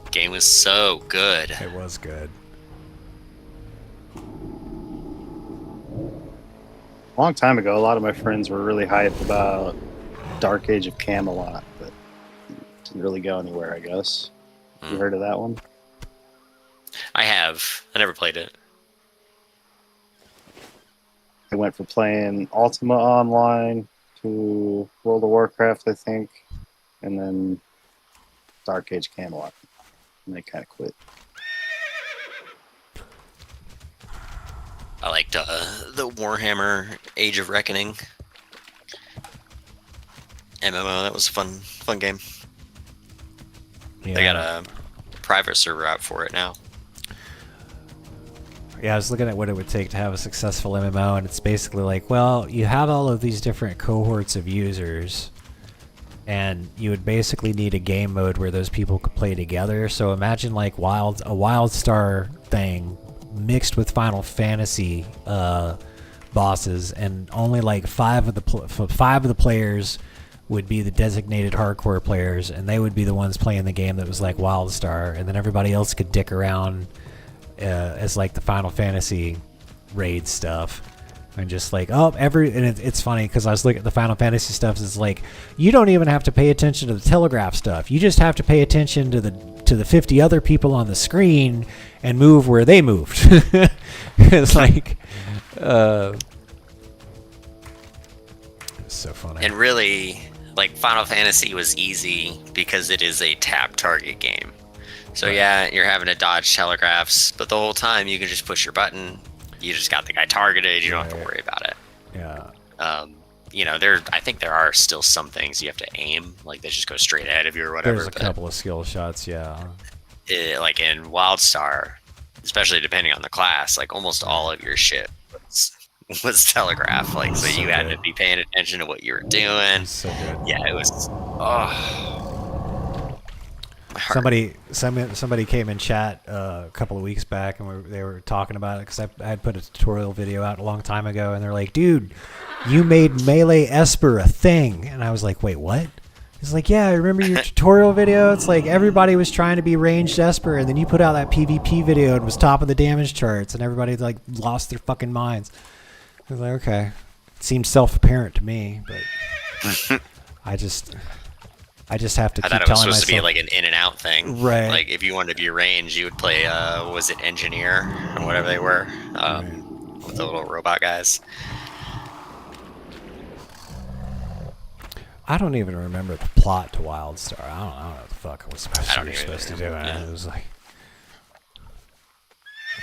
the game was so good.
It was good.
A long time ago, a lot of my friends were really hyped about Dark Age of Camelot, but didn't really go anywhere, I guess. You heard of that one?
I have. I never played it.
I went from playing Ultima Online to World of Warcraft, I think, and then Dark Age Camelot. And they kind of quit.
I liked the Warhammer Age of Reckoning MMO. That was a fun game. Yeah. They got a private server out for it now.
Yeah, I was looking at what it would take to have a successful MMO, and it's basically like, well, you have all of these different cohorts of users, and you would basically need a game mode where those people could play together. So imagine like a WildStar thing mixed with Final Fantasy bosses, and only like five of the players would be the designated hardcore players, and they would be the ones playing the game that was like WildStar, and then everybody else could dick around as like the Final Fantasy raid stuff, and just like it's funny because I was looking at the Final Fantasy stuff. It's like, you don't even have to pay attention to the telegraph stuff. You just have to pay attention to the 50 other people on the screen and move where they moved. It's like it's so funny.
And really, like, Final Fantasy was easy because it is a tap target game. So yeah, you're having to dodge telegraphs, but the whole time you can just push your button. You just got the guy targeted. You don't have to worry about it.
Yeah.
I think there are still some things you have to aim, like they just go straight ahead of you or whatever.
There's a couple of skill shots, yeah.
Like in WildStar, especially depending on the class, like almost all of your shit was was telegraphed. Like, so you had
good.
to be paying attention to what you were doing.
So good.
Yeah, it was. Oh. My heart.
Somebody came in chat a couple of weeks back, and they were talking about it because I had put a tutorial video out a long time ago, and they're like, "Dude, you made melee Esper a thing," and I was like, "Wait, what?" He's like, "Yeah, I remember your tutorial video. It's like everybody was trying to be ranged Esper, and then you put out that PvP video and was top of the damage charts, and everybody like lost their fucking minds." I was like, "Okay, it seemed self-apparent to me, but I just have to keep telling myself."
I thought it was supposed to be like an in and out thing.
Right.
Like if you wanted to be ranged, you would play, was it Engineer or whatever they were? With the little robot guys.
I don't even remember the plot to Wildstar. I don't know what the fuck I was supposed to do.
Yeah.
It was like,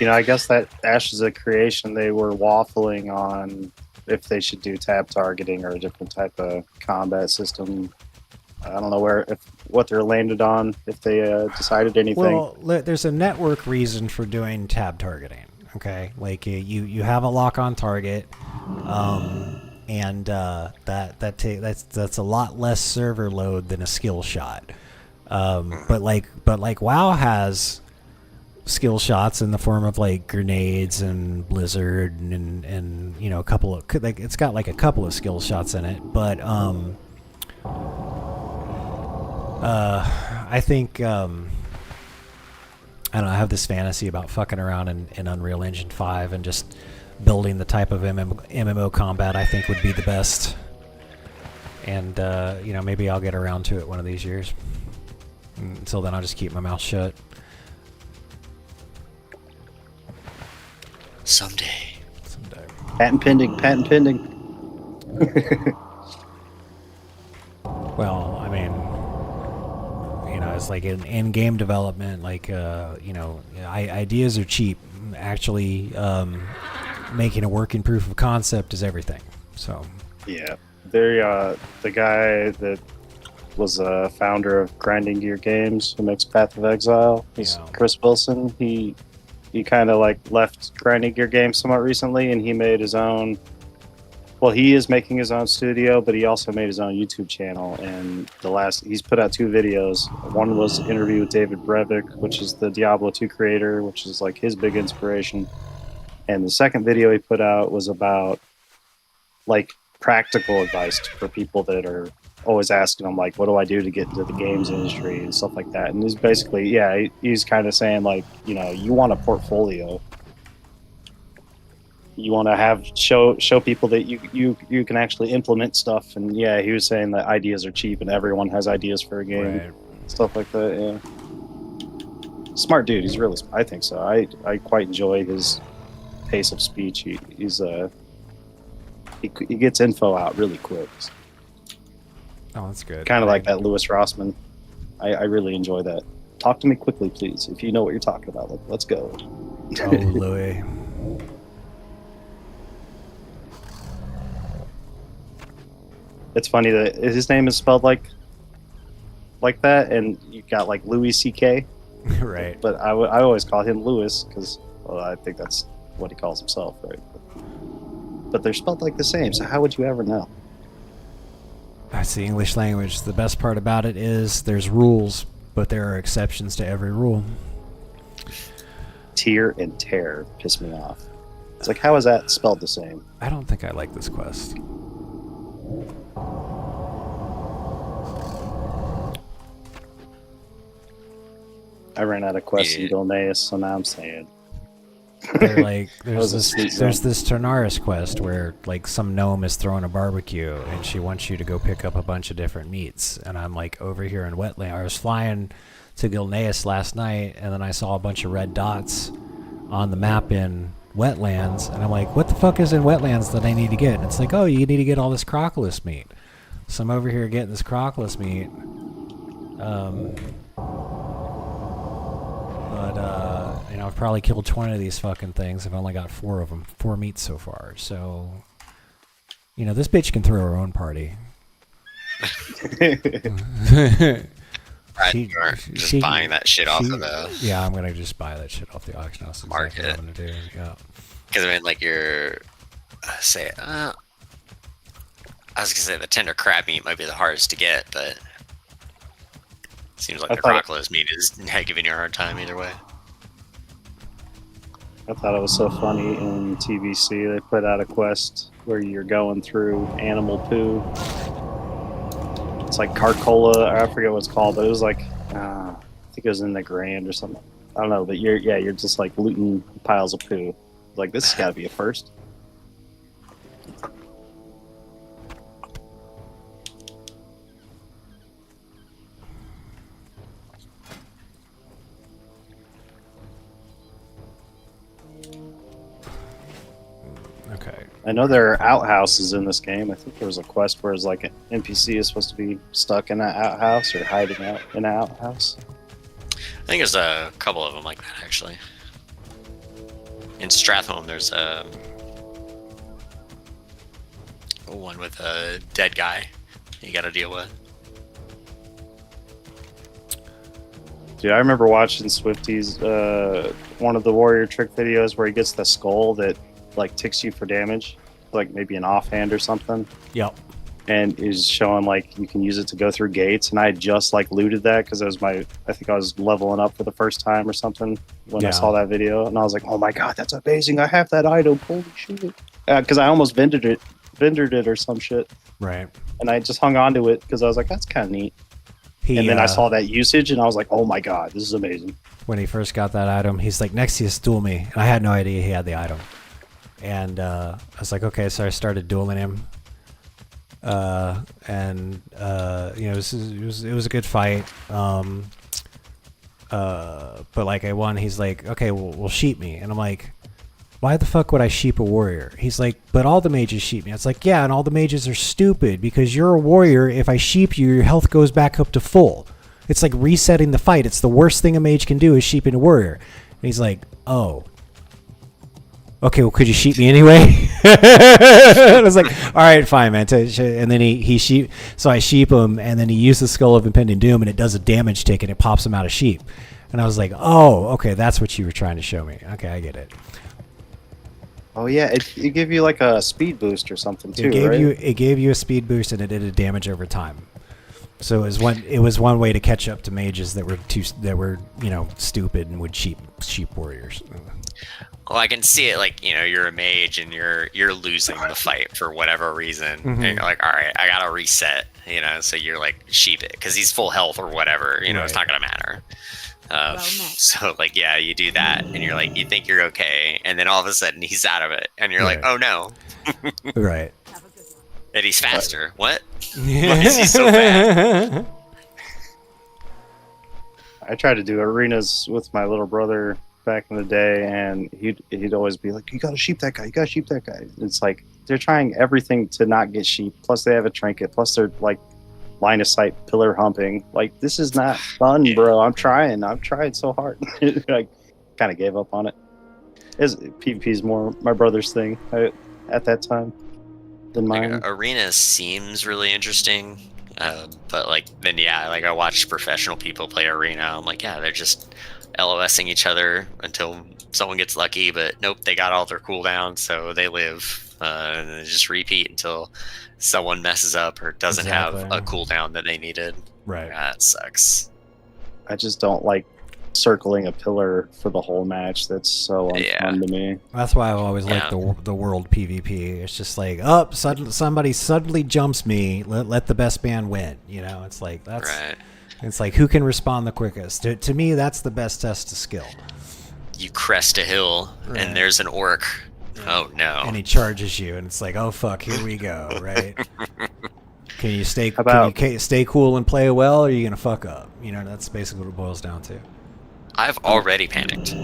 I guess that Ashes of Creation, they were waffling on if they should do tab targeting or a different type of combat system. I don't know what they're landed on, if they decided anything.
well, there's a network reason for doing tab targeting. Okay, like you have a lock on target, and that's a lot less server load than a skill shot. But WoW has skill shots in the form of like grenades and blizzard and a couple of it's got like a couple of skill shots in it, but I think I don't know, I have this fantasy about fucking around in Unreal Engine 5 and just building the type of MMO combat I think would be the best. And maybe I'll get around to it one of these years. Until then, I'll just keep my mouth shut.
Someday.
Patent pending.
Well, I mean, it's like in game development, like ideas are cheap. Actually, making a working proof of concept is everything. So
Yeah, the guy that was a founder of Grinding Gear Games, who makes Path of Exile, he's Chris Wilson. He kind of like left Grinding Gear Games somewhat recently, and he made his own. Well, he is making his own studio, but he also made his own YouTube channel. And he's put out 2 videos. One was an interview with David Brevik, which is the Diablo 2 creator, which is like his big inspiration. And the second video he put out was about like practical advice for people that are always asking him, like, what do I do to get into the games industry and stuff like that. And he's basically, he's kind of saying like, you want a portfolio. You want to have show people that you can actually implement stuff. And he was saying that ideas are cheap and everyone has ideas for a game,
right.
Stuff like that. Yeah, smart dude. He's really. I think so. I quite enjoy his pace of speech. He gets info out really quick.
Oh, that's good.
Kind of like that Lewis Rossman. I really enjoy that. Talk to me quickly, please. If you know what you're talking about, let's go.
Oh, Louis.
It's funny that his name is spelled like that, and you got like Louis C.K.
Right.
But I always call him Lewis because, I think that's what he calls himself, right? But they're spelled like the same, so how would you ever know?
That's the English language. The best part about it is there's rules, but there are exceptions to every rule.
Tear and tear piss me off. It's like, how is that spelled the same?
I don't think I like this quest.
I ran out of quests in Gilneas, so now I'm saying.
They're like, there's this Tarnaris quest where like some gnome is throwing a barbecue and she wants you to go pick up a bunch of different meats, and I'm like over here in Wetland. I was flying to Gilneas last night, and then I saw a bunch of red dots on the map in Wetlands, and I'm like, what the fuck is in Wetlands that I need to get? And it's like, oh, you need to get all this crocodile meat. So I'm over here getting this crocodile meat. I've probably killed 20 of these fucking things. I've only got 4 of them, 4 meats so far. So, this bitch can throw her own party.
Just buying that shit off of the.
Yeah, I'm gonna just buy that shit off the auction house.
Market.
Exactly what I'm gonna do. Yeah.
Because like I was gonna say the tender crab meat might be the hardest to get, but seems like the crocodile's meat is giving you a hard time either way.
I thought it was so funny in TVC. They put out a quest where you're going through animal poo. It's like Carcola, or I forget what it's called, but it was like I think it was in the Grand or something. I don't know, but you're just like looting piles of poo. Like, this has got to be a first.
Okay.
I know there are outhouses in this game. I think there was a quest where it's like an NPC is supposed to be stuck in that outhouse or hiding out in an outhouse.
I think there's a couple of them like that, actually. In Strathholm, there's one with a dead guy you gotta deal with.
Dude, I remember watching Swifty's one of the warrior trick videos where he gets the skull that like ticks you for damage, like maybe an offhand or something.
Yep.
And is showing like you can use it to go through gates, and I just like looted that because it was I think I was leveling up for the first time or something when I saw that video, and I was like, oh my god, that's amazing! I have that item, holy shit! Because I almost vendored it or some shit.
Right.
And I just hung on to it because I was like, that's kind of neat. And then I saw that usage, and I was like, oh my god, this is amazing.
When he first got that item, he's like, Nexius, duel me. And I had no idea he had the item. And I was like, okay, so I started dueling him. And it was a good fight. But like I won, he's like, okay, well, sheep me. And I'm like, why the fuck would I sheep a warrior? He's like, but all the mages sheep me. It's like, yeah, and all the mages are stupid because you're a warrior. If I sheep you, your health goes back up to full. It's like resetting the fight. It's the worst thing a mage can do is sheeping a warrior. And he's like, oh. Okay, well, could you sheep me anyway? I was like, all right, fine, man. And then he sheep. So I sheep him, and then he used the Skull of Impending Doom, and it does a damage tick, and it pops him out of sheep. And I was like, oh, okay, that's what you were trying to show me. Okay, I get it.
Oh yeah, it gave you like a speed boost or something too.
It gave you a speed boost, and it did a damage over time. So it was one way to catch up to mages that were stupid and would sheep warriors.
Well, I can see it like, you're a mage and you're losing the fight for whatever reason. Mm-hmm. And you're like, all right, I gotta reset, so you're like, sheep it because he's full health or whatever, right. It's not gonna matter. So like, yeah, you do that and you're like, you think you're okay, and then all of a sudden he's out of it and you're like, oh no.
Right.
And he's faster. What? Why is he so fast?
I tried to do arenas with my little brother back in the day, and he'd always be like, you gotta sheep that guy, It's like they're trying everything to not get sheep, plus they have a trinket, plus they're like line of sight pillar humping. Like, this is not fun, bro. I'm trying so hard. I kind of gave up on it. PvP's more my brother's thing at that time than mine.
Like, arena seems really interesting, but I watch professional people play arena. I'm like, yeah, they're just LOSing each other until someone gets lucky, but nope, they got all their cooldowns, so they live, and they just repeat until someone messes up or doesn't have a cooldown that they needed.
Right.
That sucks.
I just don't like circling a pillar for the whole match. That's so unfun to me.
That's why I always like the world PvP. It's just like, somebody suddenly jumps me, let the best man win. It's like, that's
right.
It's like, who can respond the quickest? To me, that's the best test of skill. You
crest a hill, and there's an orc. Oh, no.
And he charges you, and it's like, oh, fuck, here we go, right? Can you stay cool and play well, or are you going to fuck up? That's basically what it boils down to.
I've already panicked.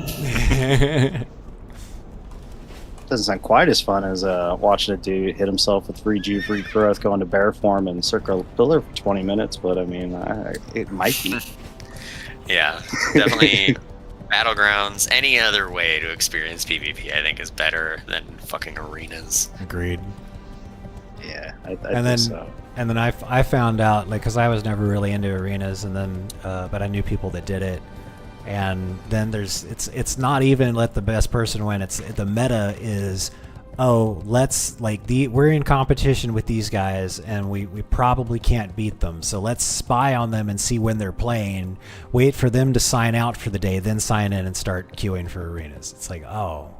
Doesn't sound quite as fun as watching a dude hit himself with rejuve, regrowth, go into bear form, and circle a pillar for 20 minutes, but I mean, it might be.
Yeah, definitely. Battlegrounds, any other way to experience PvP, I think, is better than fucking arenas.
Agreed.
Yeah, I think so.
And then I found out, like, because I was never really into arenas, and then but I knew people that did it. And then it's not even let the best person win. It's the meta is oh, let's we're in competition with these guys and we probably can't beat them, so let's spy on them and see when they're playing, wait for them to sign out for the day, then sign in and start queuing for arenas. It's like, oh.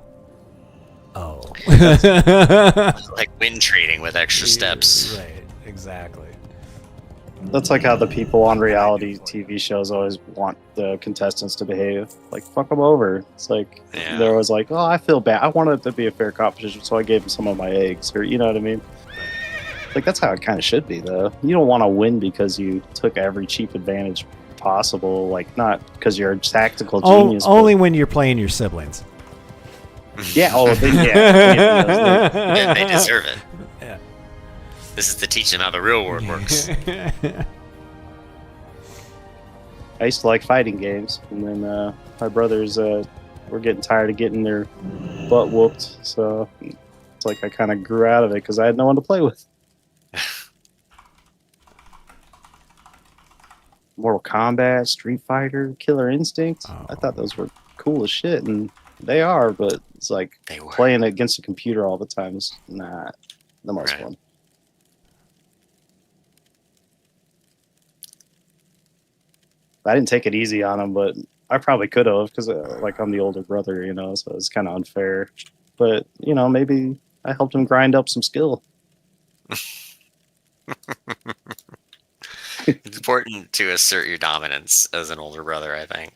Like win trading with extra steps.
Right, exactly.
That's like how the people on reality TV shows always want the contestants to behave. Like, fuck them over. It's like,
Yeah.
they're always like, oh, I feel bad. I wanted it to be a fair competition, so I gave them some of my eggs. Or, you know what I mean? Like, that's how it kind of should be, though. You don't want to win because you took every cheap advantage possible. Like, not because you're a tactical genius.
Only when you're playing your siblings.
Yeah, yeah.
Yeah, they deserve it.
Yeah.
This is to teach them how the real world works.
I used to like fighting games, and then my brothers were getting tired of getting their butt whooped, so it's like I kind of grew out of it because I had no one to play with. Mortal Kombat, Street Fighter, Killer Instinct. I thought those were cool as shit, and they are, but it's like
They were.
playing against a computer all the time is not the most
Right.
fun. I didn't take it easy on him, but I probably could have because, like, I'm the older brother, you know, so it's kind of unfair. But, you know, maybe I helped him grind up some skill.
It's important to assert your dominance as an older brother, I think.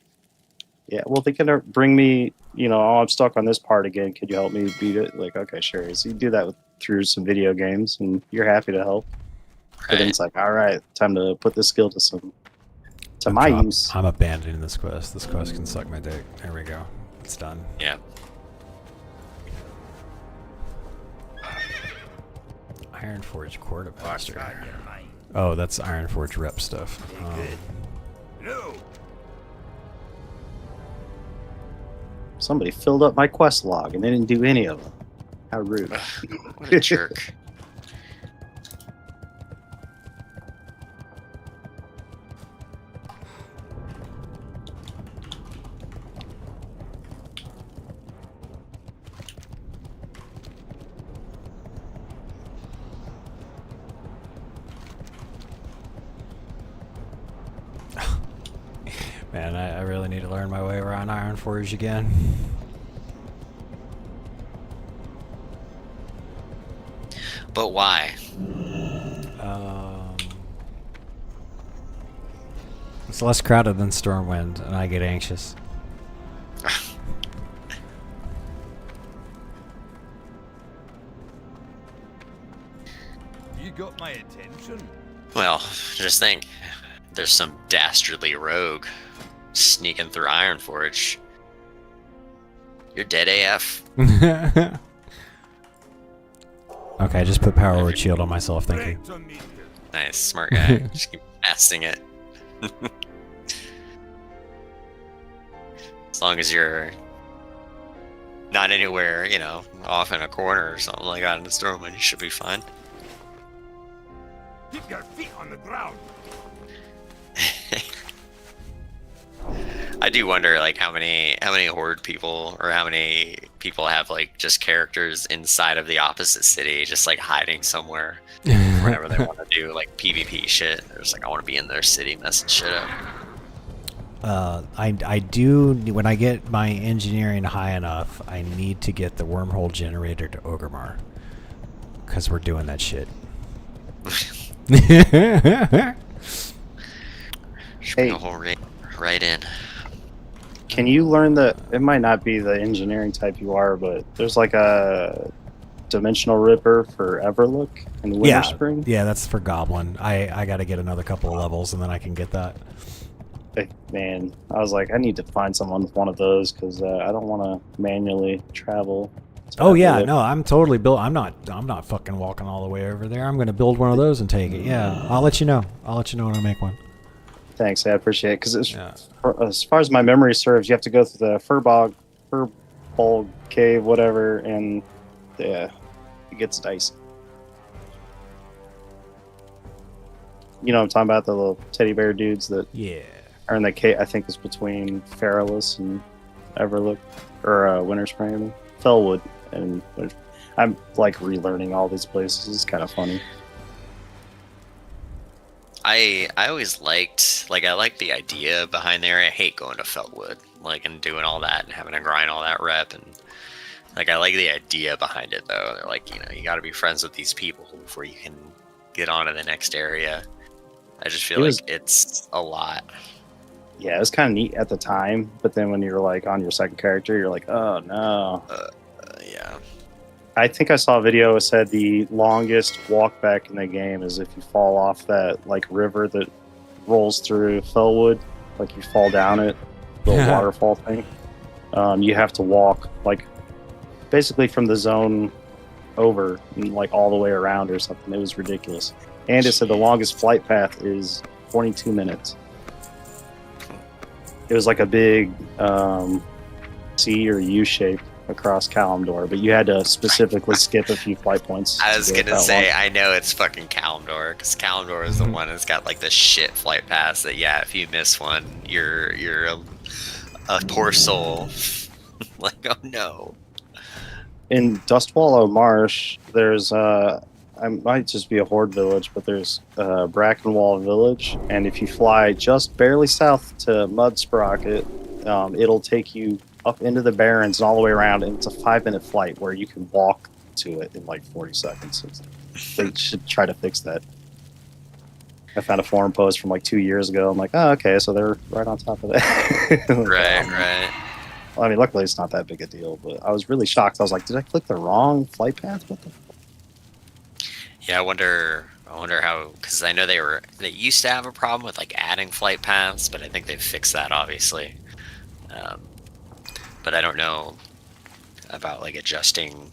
Yeah, well, they can bring me, you know, oh, I'm stuck on this part again. Could you help me beat it? Like, okay, sure. So you do that through some video games, and you're happy to help. But then it's like, all right, time to put this skill to my use.
I'm abandoning this quest. This quest can suck my dick. There we go. It's done.
Yeah.
Ironforge Quartermaster.
Watch out, your mind.
Oh, that's Ironforge rep stuff.
Good. No.
Somebody filled up my quest log, and they didn't do any of them. How rude.
What a jerk.
Man, I really need to learn my way around Ironforge again.
But why?
It's less crowded than Stormwind, and I get anxious.
You got my attention.
Well, just think. There's some dastardly rogue sneaking through Ironforge. You're dead AF.
Okay, I just put Power Word Shield on myself, thank you.
Great to meet you.
Nice, smart guy. Just keep casting it. As long as you're not anywhere, you know, off in a corner or something like that in the storm, you should be fine.
Keep your feet on the ground.
I do wonder, like, how many horde people, or how many people have, like, just characters inside of the opposite city, just, like, hiding somewhere whenever they want to do, like, PvP shit. They're just like, I want to be in their city messing shit up.
I do, when I get my engineering high enough, I need to get the wormhole generator to Orgrimmar. Because we're doing that shit.
Should bring a whole raid right in.
Can you learn the... It might not be the engineering type you are, but there's like a dimensional ripper for Everlook in Winter Spring.
Yeah, that's for Goblin. I got to get another couple of levels, and then I can get that.
Man, I was like, I need to find someone with one of those because I don't want to manually travel.
Oh yeah, no, I'm totally built. I'm not fucking walking all the way over there. I'm gonna build one of those and take it. Yeah, I'll let you know. I'll let you know when I make one.
Thanks, I appreciate it. Because as far as my memory serves, you have to go through the Furball cave, whatever, and yeah, it gets dicey. You know what I'm talking about? The little teddy bear dudes that are in the cave. I think it's between Feralus and Everlook, or Winter Spring. I mean. Fellwood and I'm like relearning all these places. It's kind of funny.
I always liked, like, I like the idea behind there. I hate going to Feltwood, like, and doing all that and having to grind all that rep. And, like, I like the idea behind it, though. They're like, you know, you got to be friends with these people before you can get on to the next area. I just feel like it's a lot.
Yeah, it was kind of neat at the time, but then when you're like on your second character, you're like, oh no.
Yeah.
I think I saw a video that said the longest walk back in the game is if you fall off that like river that rolls through Felwood, like you fall down it, little waterfall thing. You have to walk like basically from the zone over and like all the way around or something. It was ridiculous. And it said the longest flight path is 22 minutes. It was like a big C or U shape across Kalimdor, but you had to specifically skip a few flight points.
I was gonna say, I know it's fucking Kalimdor, because Kalimdor is the one that's got like the shit flight pass that, yeah, if you miss one, you're a poor soul. Like, oh no.
In Dustwallow Marsh, there's I might just be a horde village, but there's Brackenwall Village, and if you fly just barely south to Mudsprocket, it'll take you up into the Barrens and all the way around, and it's a 5-minute flight where you can walk to it in like 40 seconds. They should try to fix that. I found a forum post from like 2 years ago. I'm like, oh, okay, so they're right on top of that.
Right.
Well, I mean, luckily it's not that big a deal, but I was really shocked. I was like, did I click the wrong flight path? What the?
Yeah, I wonder how, because I know they used to have a problem with like adding flight paths, but I think they've fixed that, obviously. But I don't know about like adjusting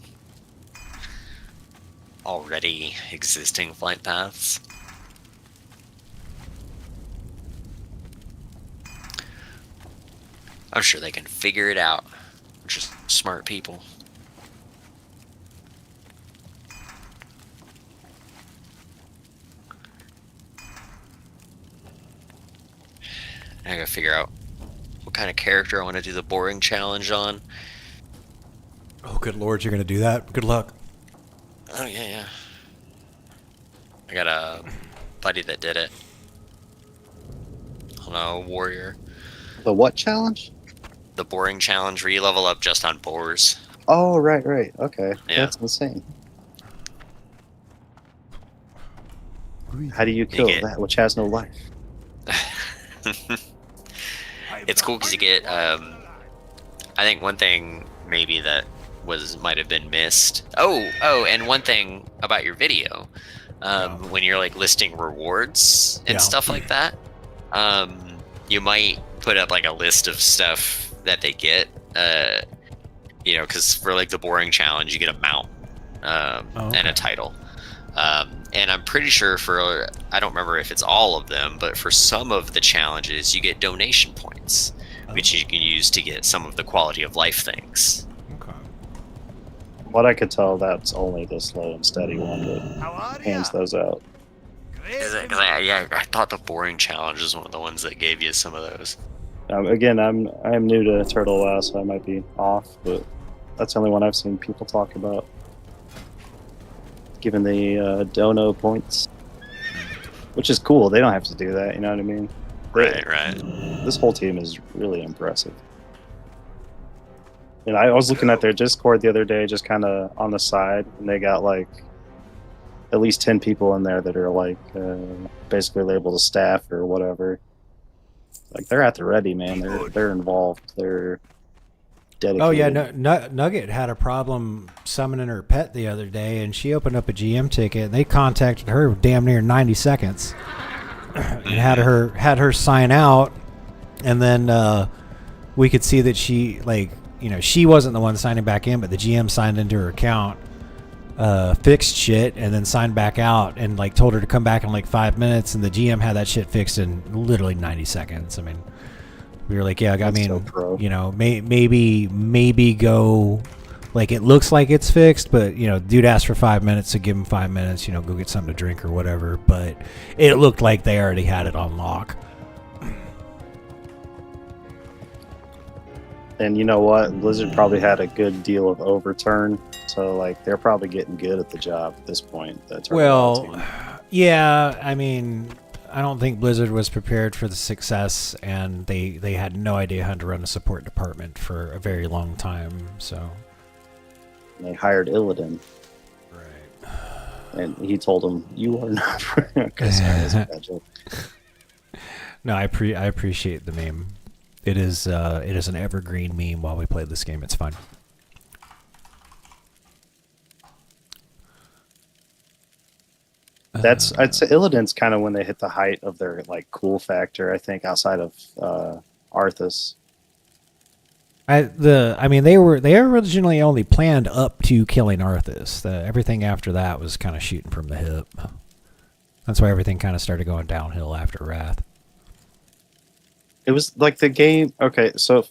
already existing flight paths. I'm sure they can figure it out. They're just smart people. I gotta figure out what kind of character I want to do the boring challenge on.
Oh, good lord, you're gonna do that? Good luck.
Oh, yeah. I got a buddy that did it. I don't know, warrior.
The what challenge?
The boring challenge where you level up just on boars.
Oh, right. Okay.
Yeah.
That's insane. How do you kill that which has no life?
It's cool because you get, I think one thing maybe that might have been missed. Oh, and one thing about your video, when you're like listing rewards and stuff like that, you might put up like a list of stuff that they get, you know, because for like the boring challenge, you get a mount and a title. And I'm pretty sure I don't remember if it's all of them, but for some of the challenges, you get donation points, which you can use to get some of the quality of life things.
Okay.
What I could tell, that's only the slow and steady one that hands those out.
I thought the boring challenge is one of the ones that gave you some of those.
Again, I'm new to Turtle WoW, so I might be off, but that's the only one I've seen people talk about. Given the dono points, which is cool. They don't have to do that, you know what I mean?
Right.
This whole team is really impressive. And I was looking at their Discord the other day, just kind of on the side, and they got like at least 10 people in there that are like basically labeled as staff or whatever. Like they're at the ready, man. They're involved. They're dedicated.
Oh yeah, Nugget had a problem summoning her pet the other day, and she opened up a GM ticket, and they contacted her damn near 90 seconds and had her sign out, and then we could see that she, like, you know, she wasn't the one signing back in, but the GM signed into her account, fixed shit, and then signed back out, and like told her to come back in like 5 minutes, and the GM had that shit fixed in literally 90 seconds. I mean, we were like, yeah, I mean, so you know, maybe go, like, it looks like it's fixed, but, you know, dude asked for 5 minutes, so give him 5 minutes, you know, go get something to drink or whatever. But it looked like they already had it on lock.
And you know what? Blizzard probably had a good deal of overturn So like they're probably getting good at the job at this point. The Turtle
Well,
team.
yeah, I mean, I don't think Blizzard was prepared for the success, and they had no idea how to run a support department for a very long time. So
They hired Illidan,
right.
and he told him, "You are not." Okay, sorry, that's a bad joke.
No, I appreciate the meme. It is an evergreen meme while we play this game. It's fun.
That's I'd say Illidan's kind of when they hit the height of their like cool factor. I think outside of Arthas.
I mean they originally only planned up to killing Arthas. Everything after that was kind of shooting from the hip. That's why everything kind of started going downhill after Wrath.
It was like the game. Okay, so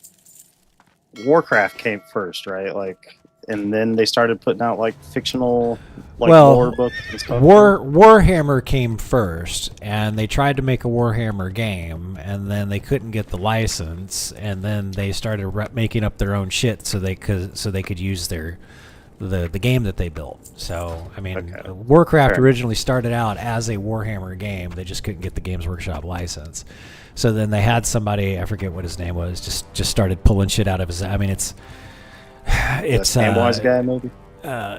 Warcraft came first, right? Like, and then they started putting out like fictional, like lore books and stuff.
Warhammer came first, and they tried to make a Warhammer game, and then they couldn't get the license, and then they started making up their own shit so they could use the game that they built. So I mean,
Okay.
Warcraft
Fair.
originally started out as a Warhammer game. They just couldn't get the Games Workshop license. So then they had somebody, I forget what his name was, just started pulling shit out of his. I mean, it's
Samwise guy, maybe.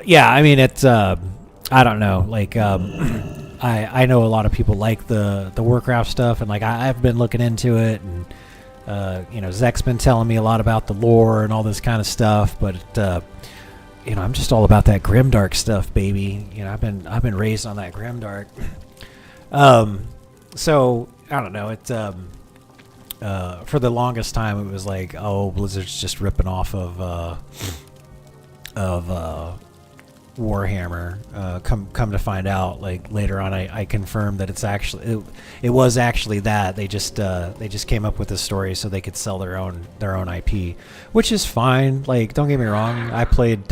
yeah, I mean it's I don't know, like I know a lot of people like the Warcraft stuff, and like I've been looking into it, and you know, Zek's been telling me a lot about the lore and all this kind of stuff, but you know, I'm just all about that grimdark stuff, baby. You know, I've been raised on that grimdark. So I don't know, it for the longest time it was like, oh, Blizzard's just ripping off of Warhammer. Come to find out, like later on, I confirmed that it was actually that they just came up with this story so they could sell their own IP, which is fine. Like, don't get me wrong, I played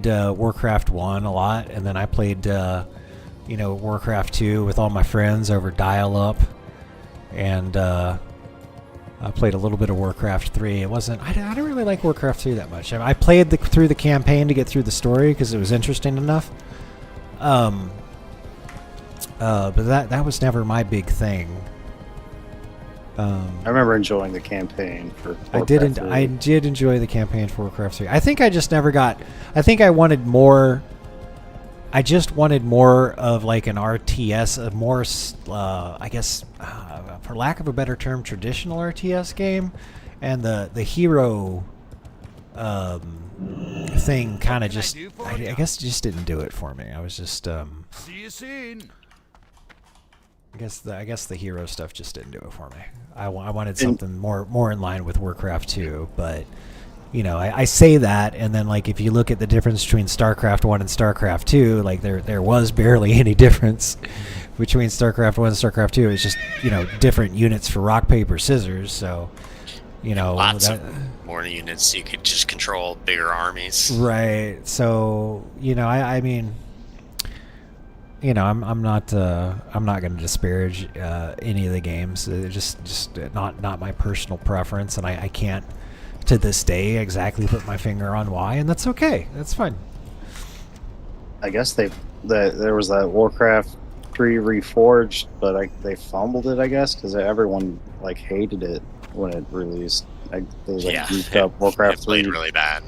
Warcraft 1 a lot, and then I played Warcraft 2 with all my friends over dial-up, and I played a little bit of Warcraft 3. It wasn't. I don't really like Warcraft 3 that much. I played through the campaign to get through the story because it was interesting enough. But that was never my big thing.
I remember enjoying the campaign for.
I
Warcraft 3.
did enjoy the campaign for Warcraft 3. I think I just never got. I think I wanted more. I just wanted more of like an RTS, a more, I guess, for lack of a better term, traditional RTS game, and the hero thing kind of just, I guess, just didn't do it for me. I was just,
See you soon.
I guess the hero stuff just didn't do it for me. I wanted something more in line with Warcraft 2, but. You know, I say that, and then like if you look at the difference between StarCraft 1 and StarCraft 2, like there was barely any difference between StarCraft 1 and StarCraft 2. It's just, you know, different units for rock, paper, scissors. So, you know,
Lots of more units, so you could just control bigger armies.
right. So, you know, I mean, you know, I'm not going to disparage any of the games. Just not my personal preference, and I can't. To this day, exactly put my finger on why, and that's okay. That's fine.
I guess there was that Warcraft 3 Reforged, but they fumbled it, I guess, because everyone like hated it when it released. It was like beefed up Warcraft
it played
3.
really bad.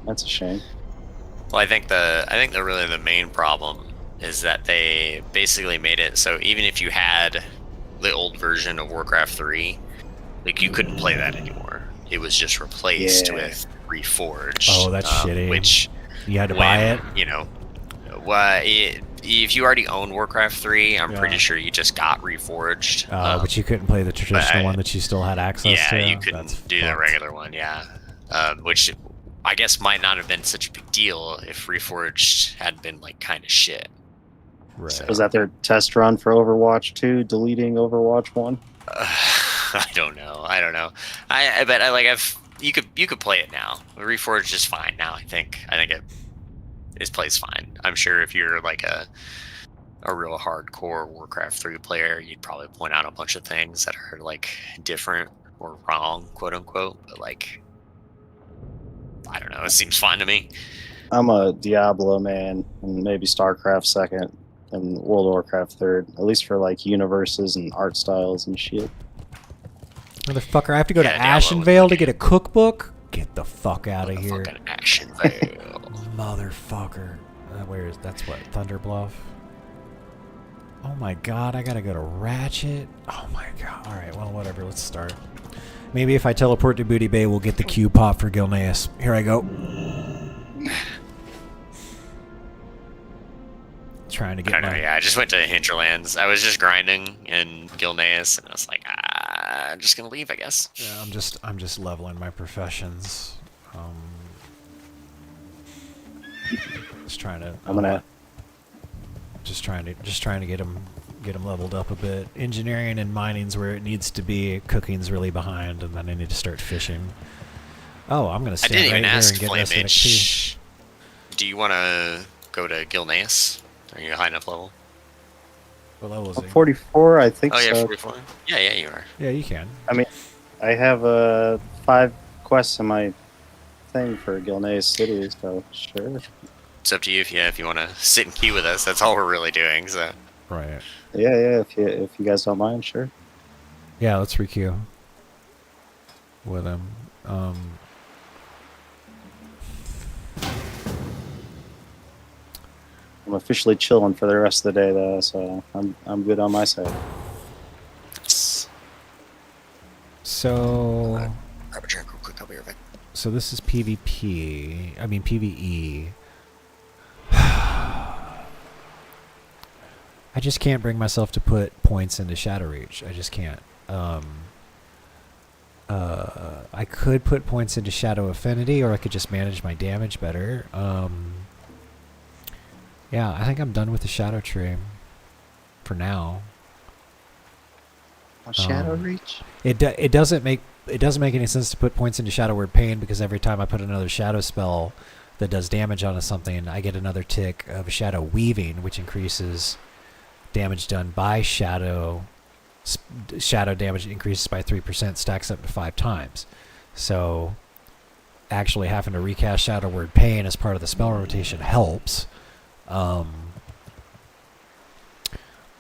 That's a shame.
Well, I think the main problem is that they basically made it so even if you had the old version of Warcraft 3, like you couldn't play that anymore. It was just replaced with Reforged.
Oh, that's shitty.
Which
you had to buy it.
You know, if you already own Warcraft 3, I'm pretty sure you just got Reforged.
But you couldn't play the traditional one that you still had access to.
Yeah, you couldn't do the regular one. Yeah, which I guess might not have been such a big deal if Reforged had been like kind of shit.
Right.
So,
Was that their test run for Overwatch 2, deleting Overwatch 1?
I don't know. I bet you could play it now. Reforged is fine now. I think it plays fine. I'm sure if you're like a real hardcore Warcraft 3 player, you'd probably point out a bunch of things that are like different or wrong, quote unquote. But like, I don't know. It seems fun to me.
I'm a Diablo man, and maybe StarCraft second, and World of Warcraft third. At least for like universes and art styles and shit.
Motherfucker, I have to go to
Yeah, Diablo was
Ashenvale
my
to get a cookbook? Get the fuck out of here.
Fucking action veil.
Motherfucker. Where is that's what? Thunder Bluff? Oh my god, I gotta go to Ratchet. Oh my god. Alright, well, whatever. Let's start. Maybe if I teleport to Booty Bay, we'll get the Q pop for Gilneas. Here I go. Trying to get
I don't know, yeah, I just went to Hinterlands. I was just grinding in Gilneas, and I was like, I'm just gonna leave, I guess.
Yeah, I'm just leveling my professions. Just trying to. Just trying to get them leveled up a bit. Engineering and mining's where it needs to be. Cooking's really behind, and then I need to start fishing. Oh, I'm gonna stand right here and get this XP.
Do you want to go to Gilneas? Are you a high enough level?
What level is he?
44, I think.
Oh yeah,
so.
44. Yeah, you are.
Yeah, you can.
I mean, I have 5 quests in my thing for Gilneas City, so sure.
It's up to you if you want to sit and queue with us. That's all we're really doing. So.
Right.
Yeah. If you guys don't mind, sure.
Yeah, let's requeue with him.
I'm officially chilling for the rest of the day, though, so I'm good on my side.
So.
Grab a drink real quick. I'll be right back.
So this is PvP. I mean PvE. I just can't bring myself to put points into Shadow Reach. I just can't. I could put points into Shadow Affinity, or I could just manage my damage better. Yeah, I think I'm done with the Shadow Tree for now.
Shadow Reach?
It doesn't make any sense to put points into Shadow Word Pain, because every time I put another Shadow spell that does damage onto something, I get another tick of Shadow Weaving, which increases damage done by Shadow. Shadow damage increases by 3%, stacks up to 5 times. So actually having to recast Shadow Word Pain as part of the spell rotation helps.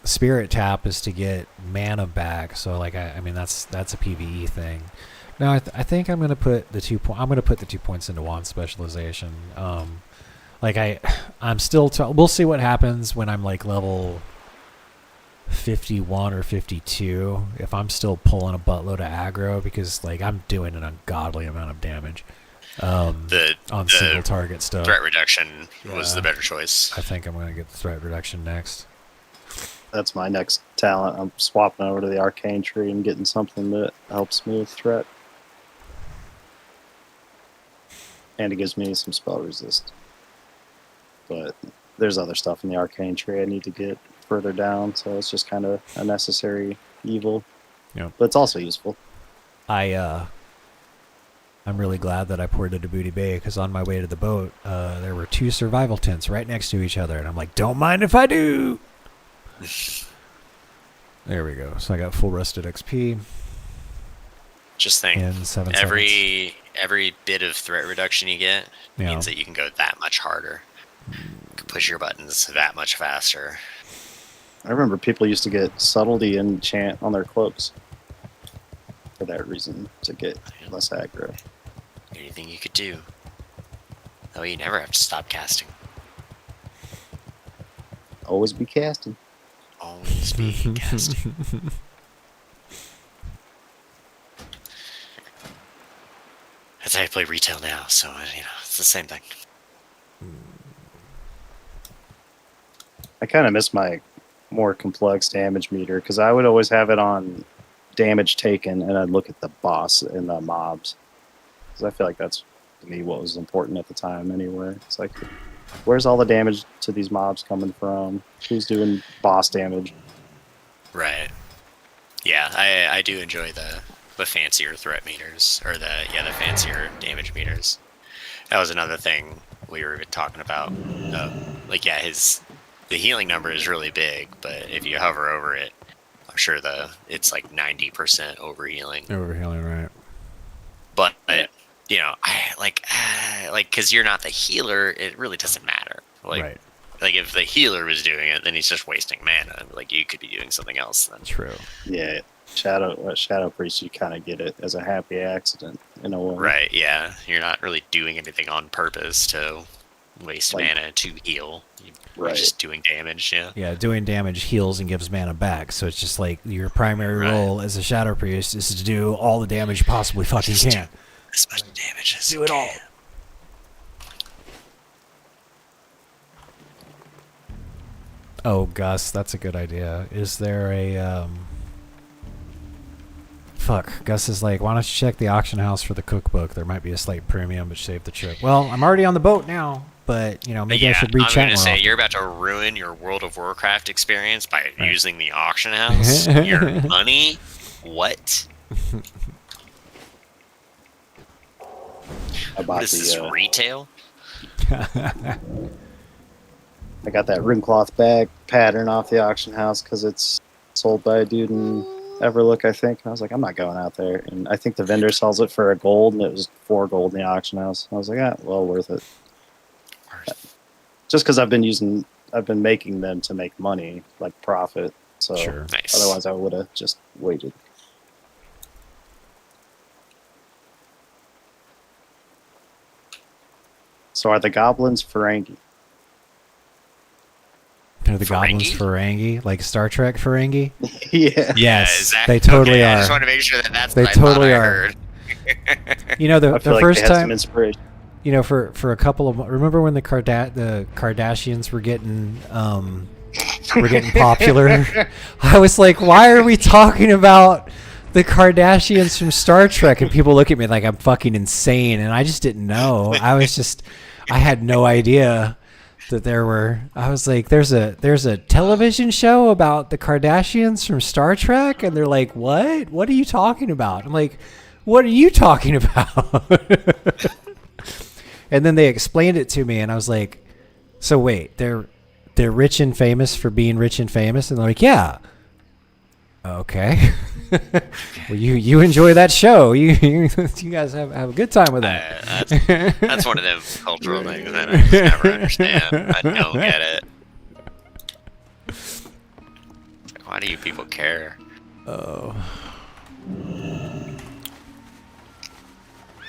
Spirit Tap is to get mana back, so like I mean that's a PvE thing. Now I think I'm gonna put the 2 points into wand specialization. I'm still we'll see what happens when I'm like level 51 or 52 if I'm still pulling a buttload of aggro, because like I'm doing an ungodly amount of damage on single target stuff.
Threat reduction was the better choice.
I think I'm gonna get the threat reduction next.
That's my next talent. I'm swapping over to the Arcane Tree and getting something that helps me with threat. And it gives me some spell resist. But there's other stuff in the Arcane Tree I need to get further down, so it's just kind of a necessary evil.
Yeah.
But it's also useful.
I'm really glad that I poured into Booty Bay, because on my way to the boat, there were 2 survival tents right next to each other, and I'm like, don't mind if I do! There we go. So I got full rested XP.
Just think,
in 7
every bit of threat reduction you get means that you can go that much harder. You can push your buttons that much faster.
I remember people used to get subtlety enchant on their cloaks for that reason, to get less aggro.
Anything you could do. That way you never have to stop casting.
Always be casting.
Always be casting. That's how I play retail now, so it's the same thing.
I kind of miss my more complex damage meter, because I would always have it on damage taken, and I'd look at the boss and the mobs, because I feel like that's, to me, what was important at the time anyway. It's like, where's all the damage to these mobs coming from? Who's doing boss damage?
Right. Yeah, I do enjoy the fancier threat meters, or the fancier damage meters. That was another thing we were talking about. The healing number is really big, but if you hover over it, I'm sure it's like 90% overhealing.
Overhealing, right.
But you know, because you're not the healer, it really doesn't matter. Like,
Right.
like if the healer was doing it, then he's just wasting mana. Like you could be doing something else then.
True.
Yeah, Shadow Priest, you kind of get it as a happy accident in a way.
Right? Yeah, you're not really doing anything on purpose to waste
Like-
mana to heal. You're
Right.
just doing damage. Yeah.
Yeah, doing damage heals and gives mana back. So it's just like your primary role as a Shadow Priest is to do all the damage you possibly fucking
Just
can.
As much damage as
Do
you
it all.
can.
Oh, Gus, that's a good idea. Is there a Fuck, Gus is like, why don't you check the auction house for the cookbook? There might be a slight premium, but save the trip. Well, I'm already on the boat now, but you know, maybe I should reach
I'm
out
gonna
more
say
often.
you're about to ruin your World of Warcraft experience by using the auction house. Your money? What?
I bought
What is this,
the.
retail?
I got that rimcloth bag pattern off the auction house because it's sold by a dude in Everlook, I think. And I was like, I'm not going out there. And I think the vendor sells it for $1, and it was $4 in the auction house. I was like, well, worth it. Just because I've been making them to make money, like profit. So
Sure.
Nice.
otherwise, I would have just waited. So are the goblins Ferengi?
Are the goblins Ferengi? Like Star Trek Ferengi?
Yeah.
Yes,
exactly.
they totally
Okay,
are.
I just want to make sure that that's
They
what I
totally
thought I
are.
heard.
You know, the
I feel like
first
they had some
time,
inspiration.
you know, for a couple of, remember when the Kardashians were getting popular? I was like, why are we talking about the Kardashians from Star Trek? And people look at me like I'm fucking insane, and I just didn't know. I had no idea that there were. I was like, there's a television show about the Kardashians from Star Trek, and they're like, what? What are you talking about? I'm like, what are you talking about? And then they explained it to me, and I was like, so wait, they're rich and famous for being rich and famous? And they're like, yeah. Okay. Well, you enjoy that show. You guys have a good time with that.
That's one of them cultural things that I just never understand. I don't get it. Why do you people care?
Oh.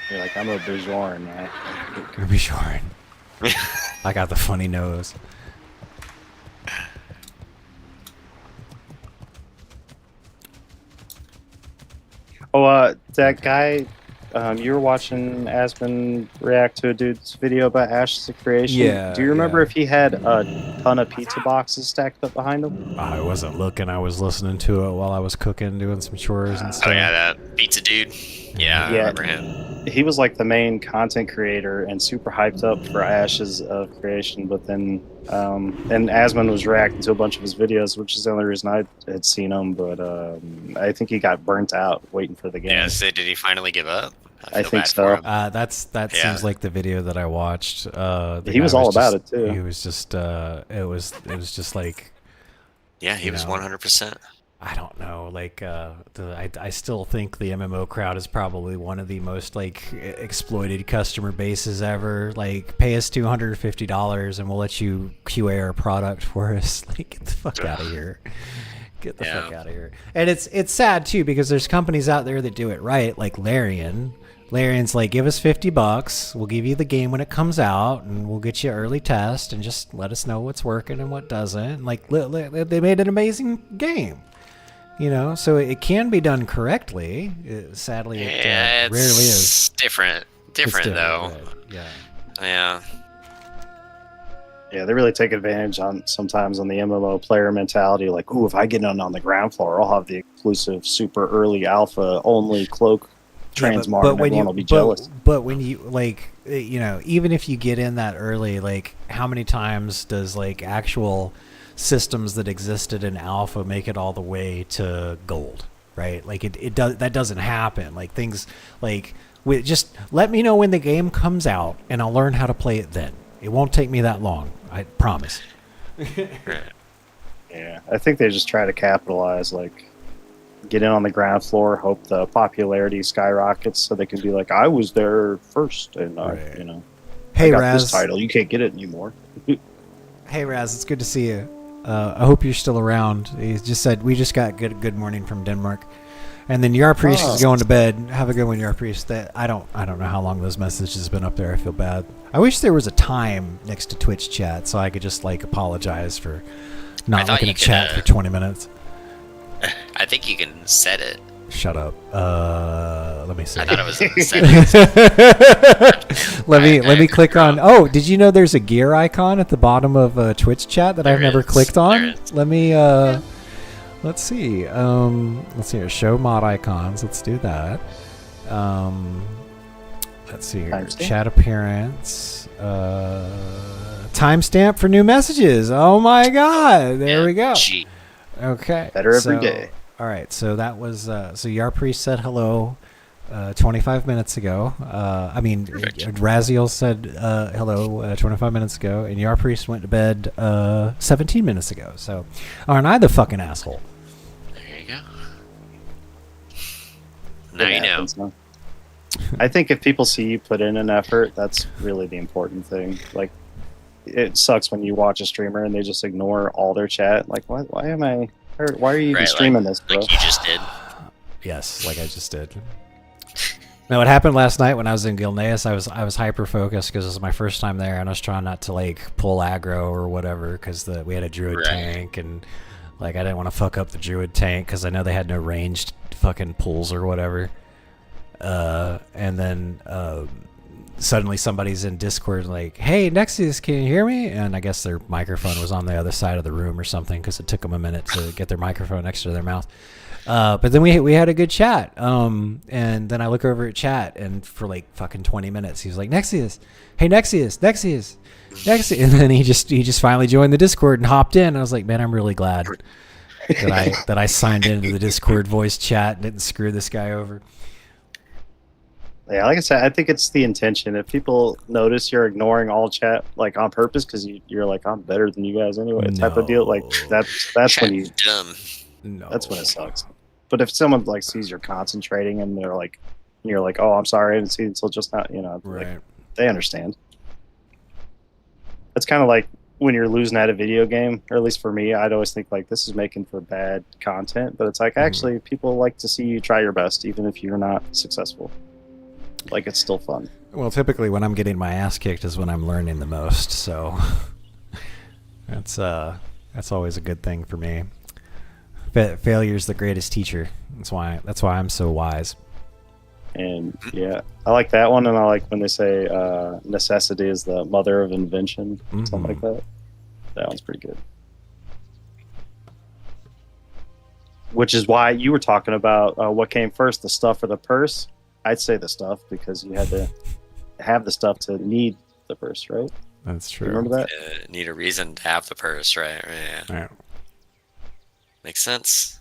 You're like, I'm a Bajoran, man.
Be sure. I got the funny nose.
Oh, that guy, you were watching Aspen react to a dude's video about Ashes of Creation.
Yeah,
Do you remember
yeah.
if he had a ton of pizza boxes stacked up behind him?
I wasn't looking. I was listening to it while I was cooking, doing some chores and stuff.
Oh yeah, that pizza dude. Yeah, I
Yeah.
remember him.
He was like the main content creator and super hyped up for Ashes of Creation, but then and Asman was reacting to a bunch of his videos, which is the only reason I had seen him. But I think he got burnt out waiting for the game.
Yeah, so did he finally give up?
I
feel
think
bad
so.
for him.
That
Yeah.
seems like the video that I watched. The
He was
guy
all about
just-
it, too.
He was just it was just like,
Yeah, he
you
was
know.
100%.
I don't know, like I still think the MMO crowd is probably one of the most like exploited customer bases ever. Like, pay us $250 and we'll let you QA our product for us. Like, get the fuck out of here. Get the fuck out of here. And it's sad too, because there's companies out there that do it right, like Larian. Larian's like, give us $50, we'll give you the game when it comes out, and we'll get you early test, and just let us know what's working and what doesn't. And like, they made an amazing game. You know, so it can be done correctly. Sadly, it
Yeah,
rarely is.
it's different.
It's
Different though.
right, yeah.
Yeah.
Yeah, they really take advantage sometimes on the MMO player mentality. Like, ooh, if I get on the ground floor, I'll have the exclusive super early alpha only cloak transmog, and everyone will be jealous.
But when you like, you know, even if you get in that early, like, how many times does like actual systems that existed in alpha make it all the way to gold, right? Like, it does, that doesn't happen. Like, things like, just let me know when the game comes out and I'll learn how to play it then. It won't take me that long, I promise.
Yeah, I think they just try to capitalize. Like, get in on the ground floor, hope the popularity skyrockets, so they can be like, "I was there first, and
Right.
you know,
Hey
I got
Raz.
this title. You can't get it anymore."
Hey Raz, it's good to see you. I hope you're still around. He just said we just got good morning from Denmark, and then Yar Priest is going to bed. Have a good one, Yar Priest. That I don't know how long those messages have been up there. I feel bad. I wish there was a time next to Twitch chat so I could just like apologize for not
thought
looking
you
at
could,
chat for 20 minutes.
I think you can set it.
Shut up. Let me see.
I thought it was in the settings.
let me click on. Oh, did you know there's a gear icon at the bottom of Twitch chat that I've
There
never
is.
clicked
There
on?
is.
Let me. Let's see. Let's see here. Show mod icons. Let's do that. Let's see here.
Timestamp?
Chat appearance. Timestamp for new messages. Oh my god! There
Yeah,
we go.
Gee.
Okay.
Better every day.
All right. So that was so Yar Priest said hello 25 minutes ago. I mean, Raziel said hello 25 minutes ago, and Yar Priest went to bed 17 minutes ago. So aren't I the fucking asshole?
There you go. Now
It
you know.
happens, huh? I think if people see you put in an effort, that's really the important thing. Like, it sucks when you watch a streamer and they just ignore all their chat. Like, why am I? Why are you even
Right,
streaming this, bro?
Like you just did.
Yes, like I just did. Now, what happened last night when I was in Gilneas, I was hyper focused because it was my first time there, and I was trying not to like pull aggro or whatever because we had a druid
Right.
tank, and like I didn't want to fuck up the druid tank because I know they had no ranged fucking pulls or whatever. And then suddenly somebody's in Discord like, "Hey, Nexus, can you hear me?" And I guess their microphone was on the other side of the room or something because it took them a minute to get their microphone next to their mouth. But then we had a good chat. And then I look over at chat, and for like fucking 20 minutes, he was like, "Nexius, hey Nexius, Nexius." And then he just finally joined the Discord and hopped in. I was like, man, I'm really glad that I signed into the Discord voice chat and didn't screw this guy over.
Yeah, like I said, I think it's the intention. If people notice you're ignoring all chat like on purpose because you're like, "I'm better than you guys anyway," type of deal, like that's when you
Dumb.
No.
that's when it sucks. But if someone like sees you're concentrating and they're like, and you're like, "Oh, I'm sorry, I didn't see it until just now,"
Right.
like, they understand. It's kind of like when you're losing at a video game, or at least for me, I'd always think like this is making for bad content, but it's like actually people like to see you try your best even if you're not successful. Like it's still fun.
Well, typically when I'm getting my ass kicked is when I'm learning the most, so that's always a good thing for me. Failure's the greatest teacher. That's why I'm so wise.
And yeah, I like that one, and I like when they say necessity is the mother of invention, something like that. That one's pretty good. Which is why you were talking about what came first, the stuff or the purse. I'd say the stuff because you had to have the stuff to need the purse, right?
That's true.
You remember that?
Need a reason to have the purse, right? Yeah.
Right.
Makes sense.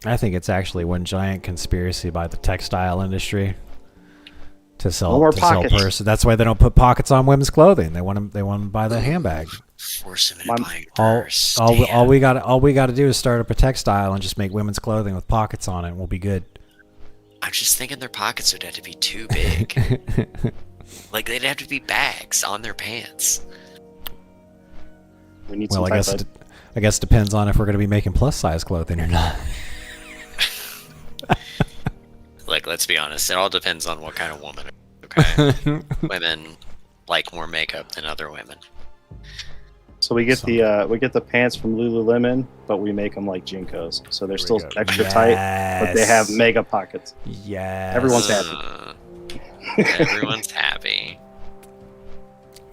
I think it's actually one giant conspiracy by the textile industry to sell
More
sell
pockets.
purses. That's why they don't put pockets on women's clothing. They want them to buy the handbag.
Force him into buying a
All
purse.
we got to do is start up a textile and just make women's clothing with pockets on it, and we'll be good.
I'm just thinking their pockets would have to be too big. Like they'd have to be bags on their pants.
We need
Well,
some
I
type
guess
of
I guess depends on if we're going to be making plus size clothing or not.
Like, let's be honest, it all depends on what kind of woman. Okay, women like more makeup than other women.
So we get the pants from Lululemon, but we make them like Jinkos, so they're still
go.
extra tight, but they have mega pockets.
Yeah.
Everyone's happy.
Everyone's happy.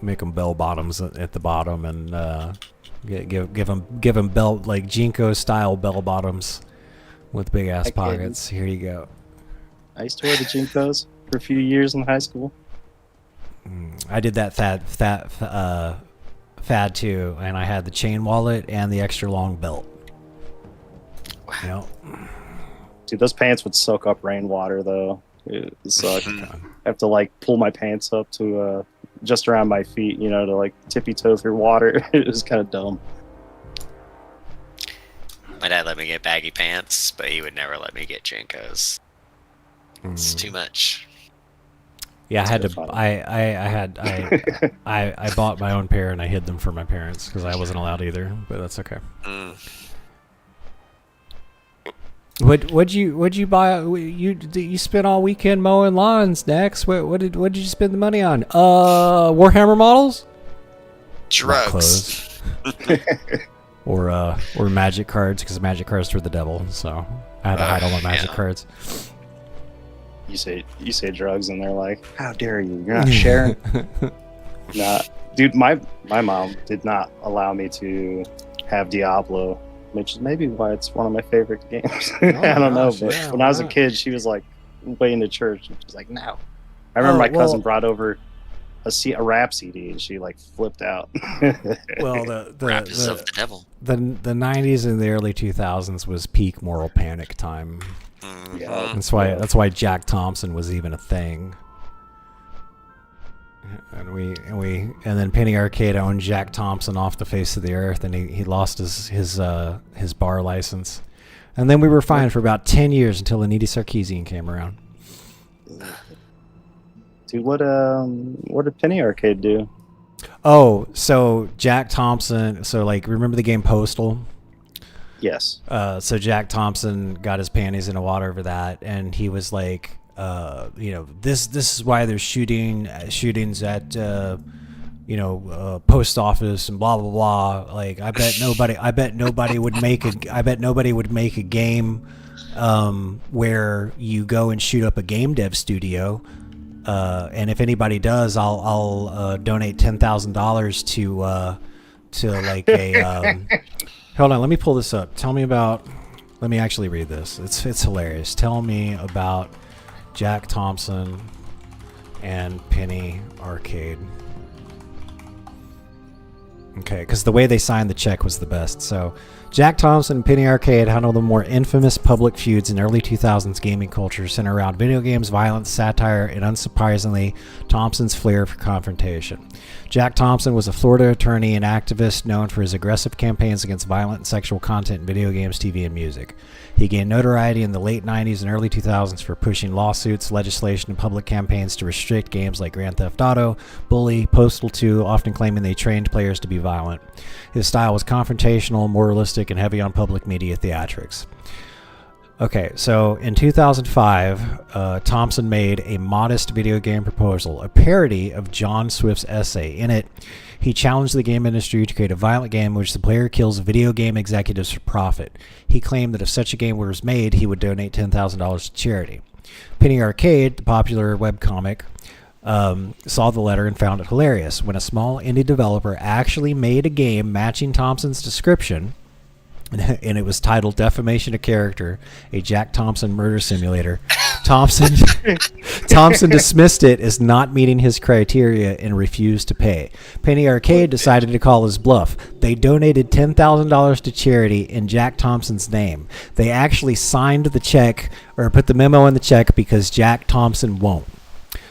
Make them bell bottoms at the bottom and give them belt like Jinko style bell bottoms with big ass
Okay.
pockets. Here you go.
I used to wear the Jinkos for a few years in high school.
I did that fad too, and I had the chain wallet and the extra long belt. You know,
Dude, those pants would soak up rainwater though. It sucked. I have to like pull my pants up to just around my feet, you know, to like tippy toe through water. It was kind of dumb.
My dad let me get baggy pants, but he would never let me get Jinkos. It's too much.
Yeah, I had
That's
to.
funny.
I bought my own pair and I hid them from my parents because I wasn't allowed either. But that's okay. What'd you buy? You spent all weekend mowing lawns, Dex. What did you spend the money on? Warhammer models,
Drugs.
or magic cards, because magic cards were the devil. So I had to hide all my magic cards.
You say drugs, and they're like, "How dare you? You're not sharing." Nah, dude, my mom did not allow me to have Diablo, which is maybe why it's one of my favorite games. I don't know, but when I was a kid, she was like way into church, and she was like, "No." I remember my cousin brought over a rap CD, and she like flipped out.
Well, the
Rap is of the devil.
The 90s and the early 2000s was peak moral panic time.
Yeah,
That's why Jack Thompson was even a thing. And then Penny Arcade owned Jack Thompson off the face of the earth, and he lost his bar license. And then we were fine for about 10 years until Anita Sarkeesian came around.
dude, what did Penny Arcade do?
Oh, so Jack Thompson. So like, remember the game Postal?
Yes.
So Jack Thompson got his panties in the water over that, and he was like, this is why there's shootings at post office and blah blah blah. Like, I bet nobody would make a game where you go and shoot up a game dev studio. And if anybody does, I'll donate $10,000 to like a. Hold on, let me pull this up. Let me actually read this. It's hilarious. Tell me about Jack Thompson and Penny Arcade. Okay, because the way they signed the check was the best. So, Jack Thompson and Penny Arcade handled the more infamous public feuds in early 2000s gaming culture centered around video games, violence, satire, and unsurprisingly, Thompson's flair for confrontation. Jack Thompson was a Florida attorney and activist known for his aggressive campaigns against violent and sexual content in video games, TV, and music. He gained notoriety in the late 90s and early 2000s for pushing lawsuits, legislation, and public campaigns to restrict games like Grand Theft Auto, Bully, Postal 2, often claiming they trained players to be violent. His style was confrontational, moralistic, and heavy on public media theatrics. Okay, so in 2005, Thompson made a modest video game proposal, a parody of John Swift's essay. In it, he challenged the game industry to create a violent game in which the player kills video game executives for profit. He claimed that if such a game was made, he would donate $10,000 to charity. Penny Arcade, the popular webcomic, saw the letter and found it hilarious. When a small indie developer actually made a game matching Thompson's description, and it was titled Defamation of Character, a Jack Thompson murder simulator, Thompson dismissed it as not meeting his criteria and refused to pay. Penny Arcade decided to call his bluff. They donated $10,000 to charity in Jack Thompson's name. They actually signed the check, or put the memo in the check, because Jack Thompson won't.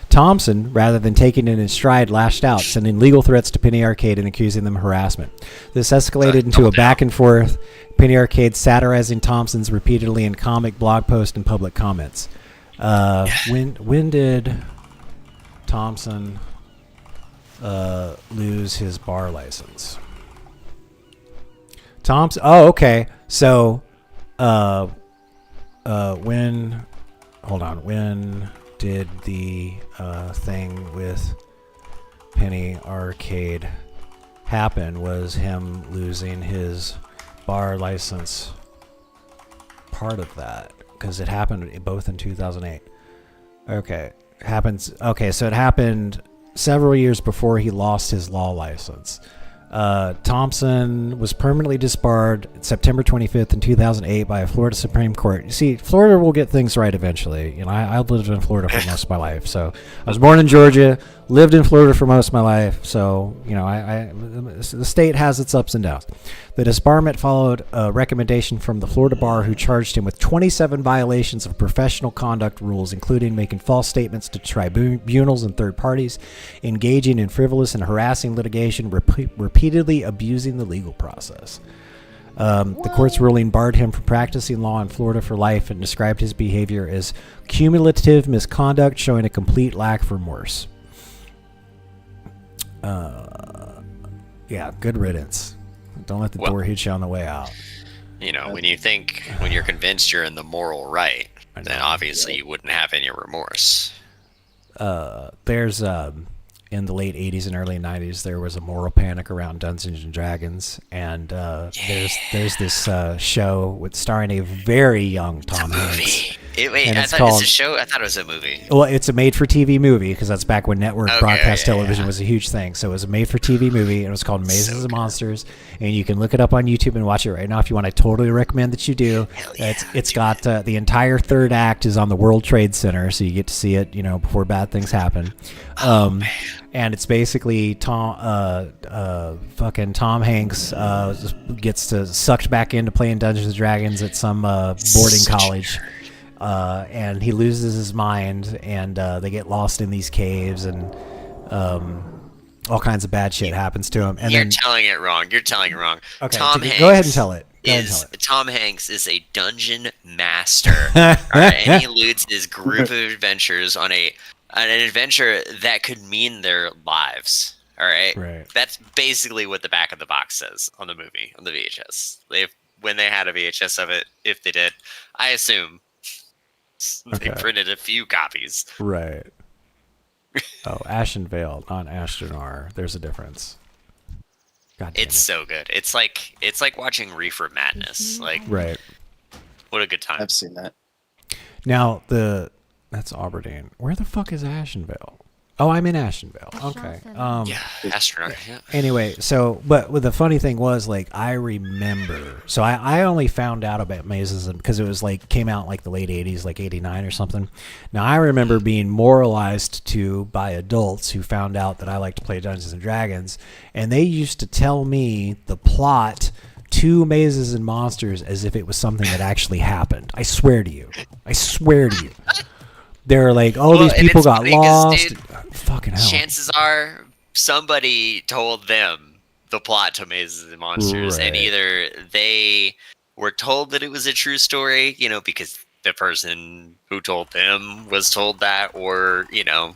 Thompson, rather than taking it in stride, lashed out, sending legal threats to Penny Arcade and accusing them of harassment. This escalated into a back and forth, Penny Arcade satirizing Thompson's repeatedly in comic, blog posts, and public comments. When did Thompson lose his bar license? Thompson. Oh, okay. So, when? Hold on. When did the thing with Penny Arcade happen? Was him losing his bar license part of that? Because it happened both in 2008. Okay, so it happened several years before he lost his law license. Thompson was permanently disbarred September 25th in 2008 by a Florida Supreme Court. You see, Florida will get things right eventually. You know, I've lived in Florida for most of my life. So I was born in Georgia, lived in Florida for most of my life. So, you know, the state has its ups and downs. The disbarment followed a recommendation from the Florida bar, who charged him with 27 violations of professional conduct rules, including making false statements to tribunals and third parties, engaging in frivolous and harassing litigation, repeatedly abusing the legal process. The court's ruling barred him from practicing law in Florida for life and described his behavior as cumulative misconduct, showing a complete lack of remorse. Yeah, good riddance. Don't let the door hit you on the way out.
You know, when you're convinced you're in the moral right, then obviously you wouldn't have any remorse.
There's in the late 80s and early 90s, there was a moral panic around Dungeons and Dragons, and there's this show starring a very young Tom Hanks.
I thought it's a show. I thought it was a movie.
Well, it's a made-for-TV movie, because that's back when network broadcast television was a huge thing. So it was a made-for-TV movie, and it was called Mazes and Monsters. And you can look it up on YouTube and watch it right now if you want. I totally recommend that you do. It's got the entire third act is on the World Trade Center, so you get to see it, you know, before bad things happen. And it's basically fucking Tom Hanks gets sucked back into playing Dungeons and Dragons at some boarding college. And he loses his mind, and they get lost in these caves, and all kinds of bad shit happens to him. And
You're telling it wrong.
Okay,
Tom Hanks
go ahead and tell it.
Tom Hanks is a dungeon master, all right, and he leads his group of adventurers on an adventure that could mean their lives. All right, That's basically what the back of the box says on the movie, on the VHS. When they had a VHS of it, if they did, I assume. They printed a few copies.
Right. Oh, Ashen Vale, not Ashtanar. There's a difference. God damn
it's so good. It's like watching Reefer Madness. Like,
right.
What a good time.
I've seen that.
Now that's Aberdeen. Where the fuck is Ashen Vale? Oh, I'm in Ashen Vale. Okay.
Astronaut. Yeah.
Anyway, but the funny thing was, like, I remember. So I only found out about Mazes because it was came out in the late 80s, like 89 or something. Now, I remember being moralized to by adults who found out that I like to play Dungeons and Dragons, and they used to tell me the plot to Mazes and Monsters as if it was something that actually happened. I swear to you. They're like, these people got lost.
Dude,
fucking hell.
Chances are somebody told them the plot to Mazes and Monsters, and either they were told that it was a true story, you know, because the person who told them was told that, or, you know,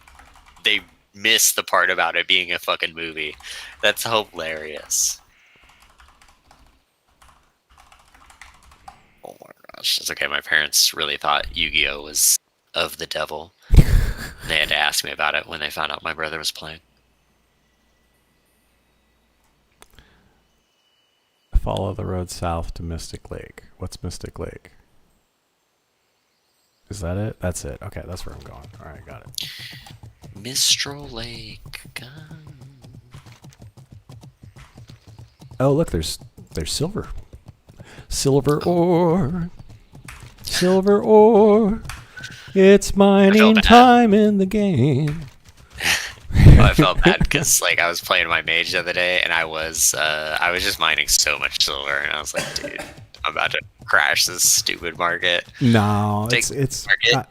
they missed the part about it being a fucking movie. That's hilarious. Oh my gosh. It's okay. My parents really thought Yu-Gi-Oh! Was of the devil. They had to ask me about it when they found out my brother was playing.
Follow the road south to Mystic Lake. What's Mystic Lake? Is that it? That's it. Okay, that's where I'm going. All right, got it.
Mistral Lake.
Oh, look, there's silver. Silver ore. Silver ore. It's mining time in the game.
I felt bad because I was playing my mage the other day, and I was just mining so much silver, and I was like, dude, I'm about to crash this stupid market.
No, it's market.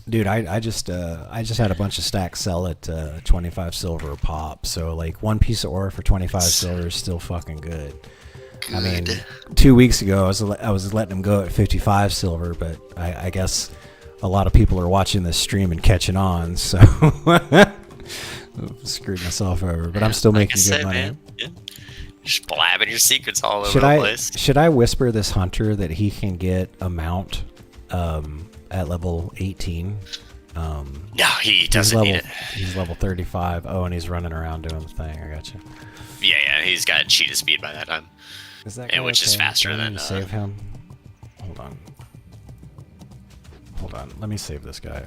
Dude, I just had a bunch of stacks sell at 25 silver a pop. So one piece of ore for 25 silver is still fucking good. I mean, 2 weeks ago I was letting them go at 55 silver, but I guess a lot of people are watching this stream and catching on, so screwed myself over. But I'm still making good money.
Man. Yeah. Just blabbing your secrets all over the place.
Should I whisper this hunter that he can get a mount at level 18?
No, he doesn't need it.
He's level 35. Oh, and he's running around doing the thing. I got you.
Yeah, he's got cheetah speed by that time.
Is that
and which is faster than
save him? Hold on. Let me save this guy.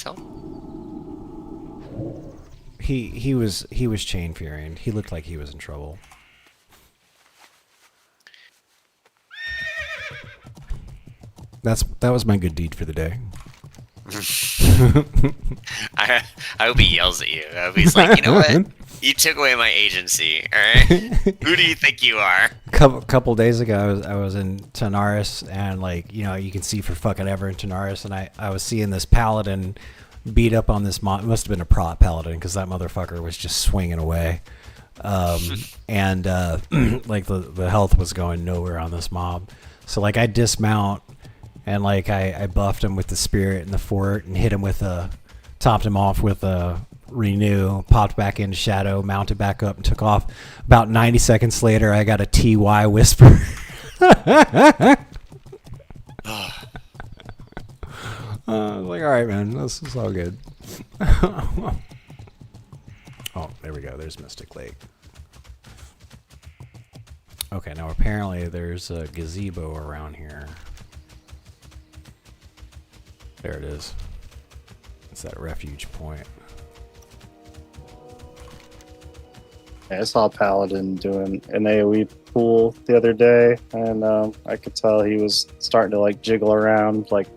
his help?
He was chain fearing. He looked like he was in trouble. That was my good deed for the day.
I hope he yells at you. I hope he's like, you know what? You took away my agency. All right. Who do you think you are?
Couple days ago, I was in Tanaris, and like you can see for fucking ever in Tanaris, and I was seeing this paladin beat up on this mob. It must have been a prop paladin because that motherfucker was just swinging away, and like the health was going nowhere on this mob. So like I dismount. And like I buffed him with the spirit and the fort and hit him with topped him off with a renew, popped back into shadow, mounted back up and took off. About 90 seconds later, I got a TY whisper. I was like, all right, man, this is all good. Oh, there we go. There's Mystic Lake. Okay, now apparently there's a gazebo around here. There it is. It's that refuge point.
Yeah, I saw Paladin doing an AoE pool the other day, and I could tell he was starting to like jiggle around, like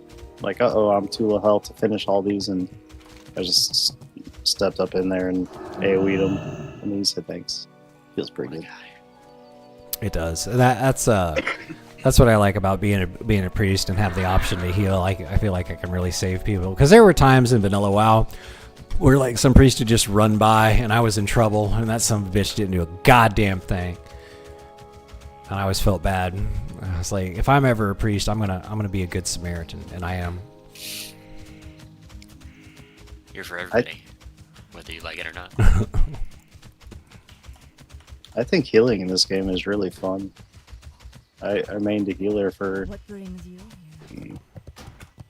uh-oh, I'm too low health to finish all these, and I just stepped up in there and AoE'd him, and he said thanks. Feels pretty good.
It does. That's what I like about being a priest and have the option to heal. I feel like I can really save people, because there were times in vanilla WoW where like some priest would just run by and I was in trouble, and that son of a bitch didn't do a goddamn thing, and I always felt bad. I was like, if I'm ever a priest, I'm gonna be a good Samaritan, and I am.
You're for everybody, whether you like it or not.
I think healing in this game is really fun. I mained a healer for
What brings you here?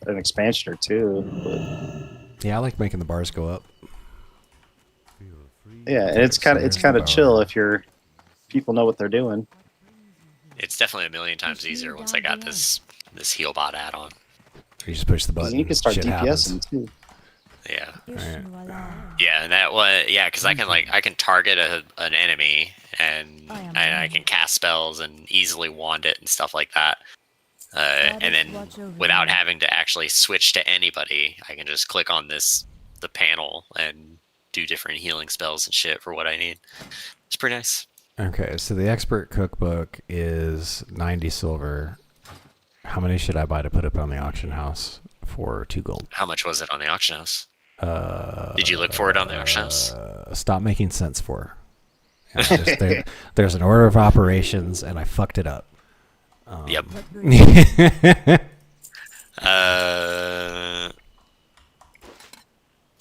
an expansion or two. But
Yeah, I like making the bars go up.
yeah, and it's kind of chill if people know what they're doing.
It's definitely a million times easier once I got this heal bot add-on.
You just push the button.
You can start
shit
DPSing
happens.
too.
Yeah.
Right.
Yeah, and that was because I can target an enemy and I can cast spells and easily wand it and stuff like that. And then without having to actually switch to anybody, I can just click on the panel and do different healing spells and shit for what I need. It's pretty nice.
Okay, so the expert cookbook is 90 silver. How many should I buy to put up on the auction house for 2 gold?
How much was it on the auction house? Did you look for it on the auction house?
Stop making sense for. There's an order of operations, and I fucked it up.
Yep.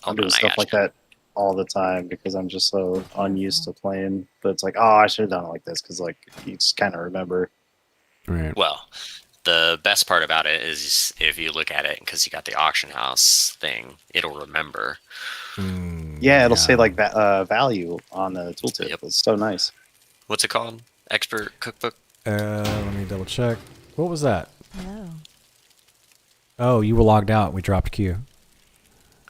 I'm doing stuff like that all the time because I'm just so unused to playing. But it's like, oh, I should have done it like this, because like you just kind of remember.
Right.
Well, the best part about it is if you look at it, because you got the auction house thing, it'll remember.
Yeah, it'll say like value on the tooltip.
Yep.
It's so nice.
What's it called? Expert cookbook?
Let me double check. What was that?
Hello.
Oh, you were logged out. We dropped Q.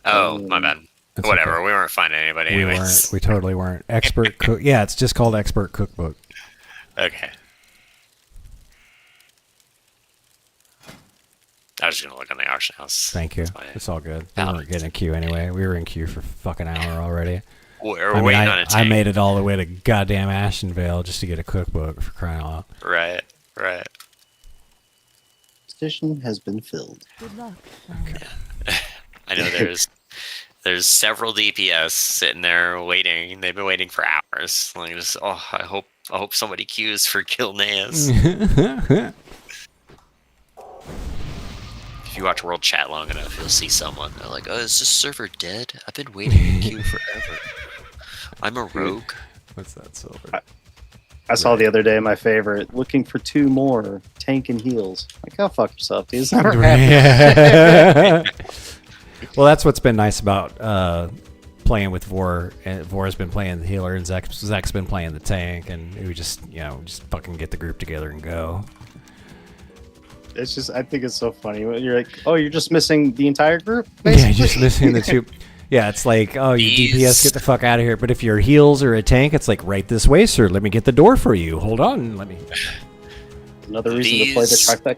Oh, my bad.
That's
Whatever.
okay.
We weren't finding anybody
We
anyways.
weren't. We totally weren't. Expert cook. Yeah, it's just called Expert Cookbook.
Okay. I was just gonna look on the auction house.
Thank you.
That's fine.
It's all good. We weren't getting a queue anyway. We were in queue for fucking an hour already.
We're waiting on a
I
tank.
made it all the way to goddamn Ashenvale just to get a cookbook, for crying out loud.
Right.
Petition has been filled.
Good luck.
I know there's several DPS sitting there waiting. They've been waiting for hours. Like just, I hope somebody queues for Gilneas. If you watch World Chat long enough, you'll see someone. They're like, "Oh, is this server dead? I've been waiting in queue forever. I'm a rogue."
What's that silver?
I saw the other day my favorite, looking for 2 more tank and heals. Like, oh, fuck yourself, dude. It's never happened.
Well, that's what's been nice about playing with Vor. And Vor's been playing the healer, and Zek's been playing the tank, and we just fucking get the group together and go.
It's just, I think it's so funny when you're like, oh, you're just missing the entire group.
Yeah,
Basically?
just missing the two. Yeah, it's like, oh, you DPS, get the fuck out of here. But if you're heals or a tank, it's like, right this way, sir. Let me get the door for you. Hold on, let me.
Another reason to play the trifecta.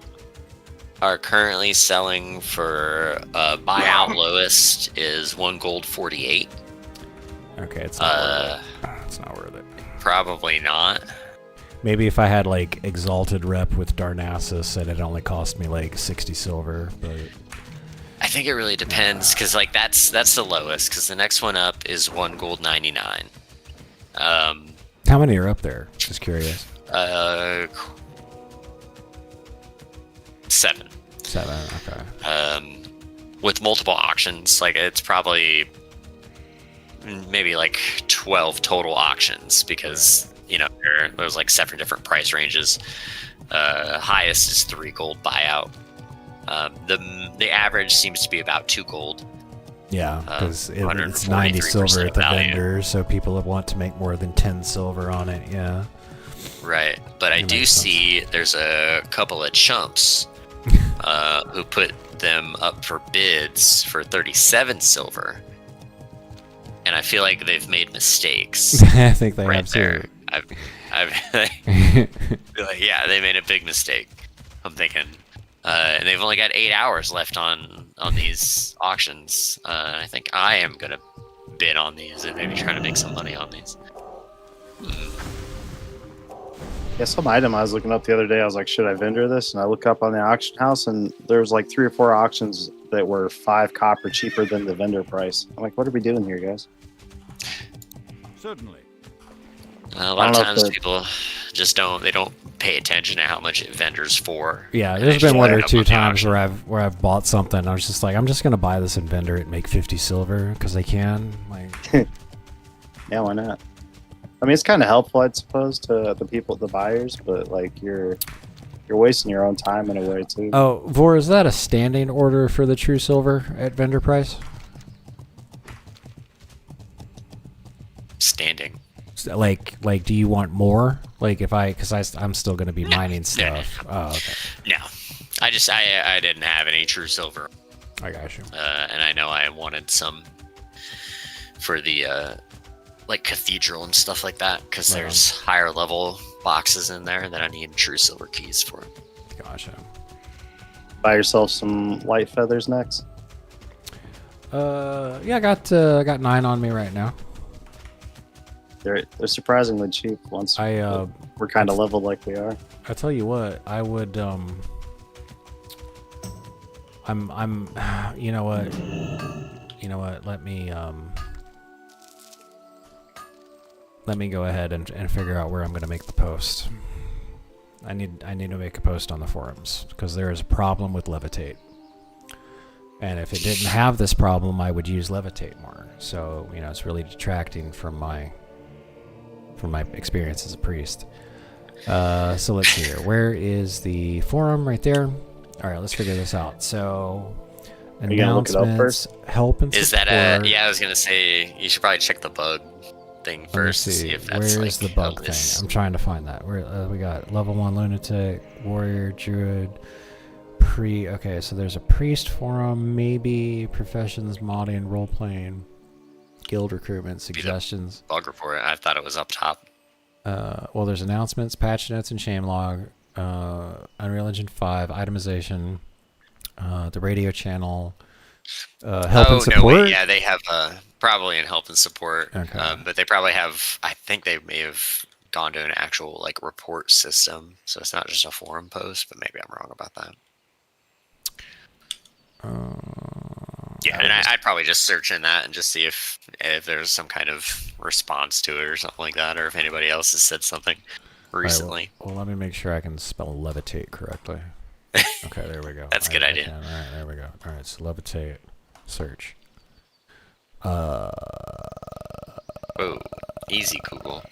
Are currently selling for buyout lowest is 1 gold 48.
Okay, it's not worth it. It's not worth it.
Probably not.
Maybe if I had like Exalted Rep with Darnassus and it only cost me like 60 silver, but
I think it really depends because like that's the lowest because the next one up is 1 gold 99.
How many are up there? Just curious.
7.
7. Okay.
With multiple auctions, like it's probably maybe like 12 total auctions because you know there's like 7 different price ranges. Highest is 3 gold buyout. The average seems to be about 2 gold.
Yeah, because it's 90 silver at the vendor, so people want to make more than 10 silver on it. Yeah.
Right, but I do see there's a couple of chumps who put them up for bids for 37 silver, and I feel like they've made mistakes.
I think they have
there.
too.
I've like, yeah, they made a big mistake. I'm thinking, and they've only got 8 hours left on these auctions. I think I am gonna bid on these and maybe try to make some money on these.
Yeah, some item I was looking up the other day, I was like, should I vendor this? And I look up on the auction house, and there was like 3 or 4 auctions that were 5 copper cheaper than the vendor price. I'm like, what are we doing here, guys?
Certainly.
A lot of times people just don't pay attention to how much it vendors for.
Yeah, there's been 1 or 2 times where I've bought something. I was just like, I'm just gonna buy this and vendor it, and make 50 silver because I can. Like,
yeah, why not? I mean, it's kind of helpful, I suppose, to the buyers, but like you're wasting your own time in a way too.
Oh, Vor, is that a standing order for the true silver at vendor price?
Standing.
Like, do you want more? Like, because I'm still going to be mining stuff.
No.
Oh, okay.
No, I didn't have any true silver.
I got you.
And I know I wanted some for the like cathedral and stuff like that because there's higher level boxes in there that I need true silver keys for.
Gotcha.
Buy yourself some light feathers next.
Yeah, I got 9 on me right now.
They're surprisingly cheap once we're kind of leveled like we are.
I tell you what, I would I'm you know what, let me go ahead and figure out where I'm going to make the post. I need to make a post on the forums because there is a problem with levitate. And if it didn't have this problem, I would use levitate more. So, it's really detracting from my experience as a priest. So let's see here. Where is the forum? Right there. All right, let's figure this out. So, announcements, help and support.
Is that yeah, I was going to say, you should probably check the bug thing first to see if that's
where is the bug thing. I'm trying to find that. Where we got level 1 lunatic, warrior, druid, okay, so there's a priest forum, maybe professions, modding, role playing, guild recruitment, suggestions.
Bug report. I thought it was up top.
Well, there's announcements, patch notes, and shame log, Unreal Engine 5, itemization, the radio channel, help and support.
No, wait, yeah, they have probably in help and support.
Okay.
But they probably have. I think they may have gone to an actual like report system, so it's not just a forum post. But maybe I'm wrong about that. Yeah, and I'd probably just search in that and just see if there's some kind of response to it or something like that, or if anybody else has said something recently.
Right, well, let me make sure I can spell levitate correctly. Okay, there we go.
That's a good idea.
All right, there we go. All right, so levitate, search.
Oh, easy Google.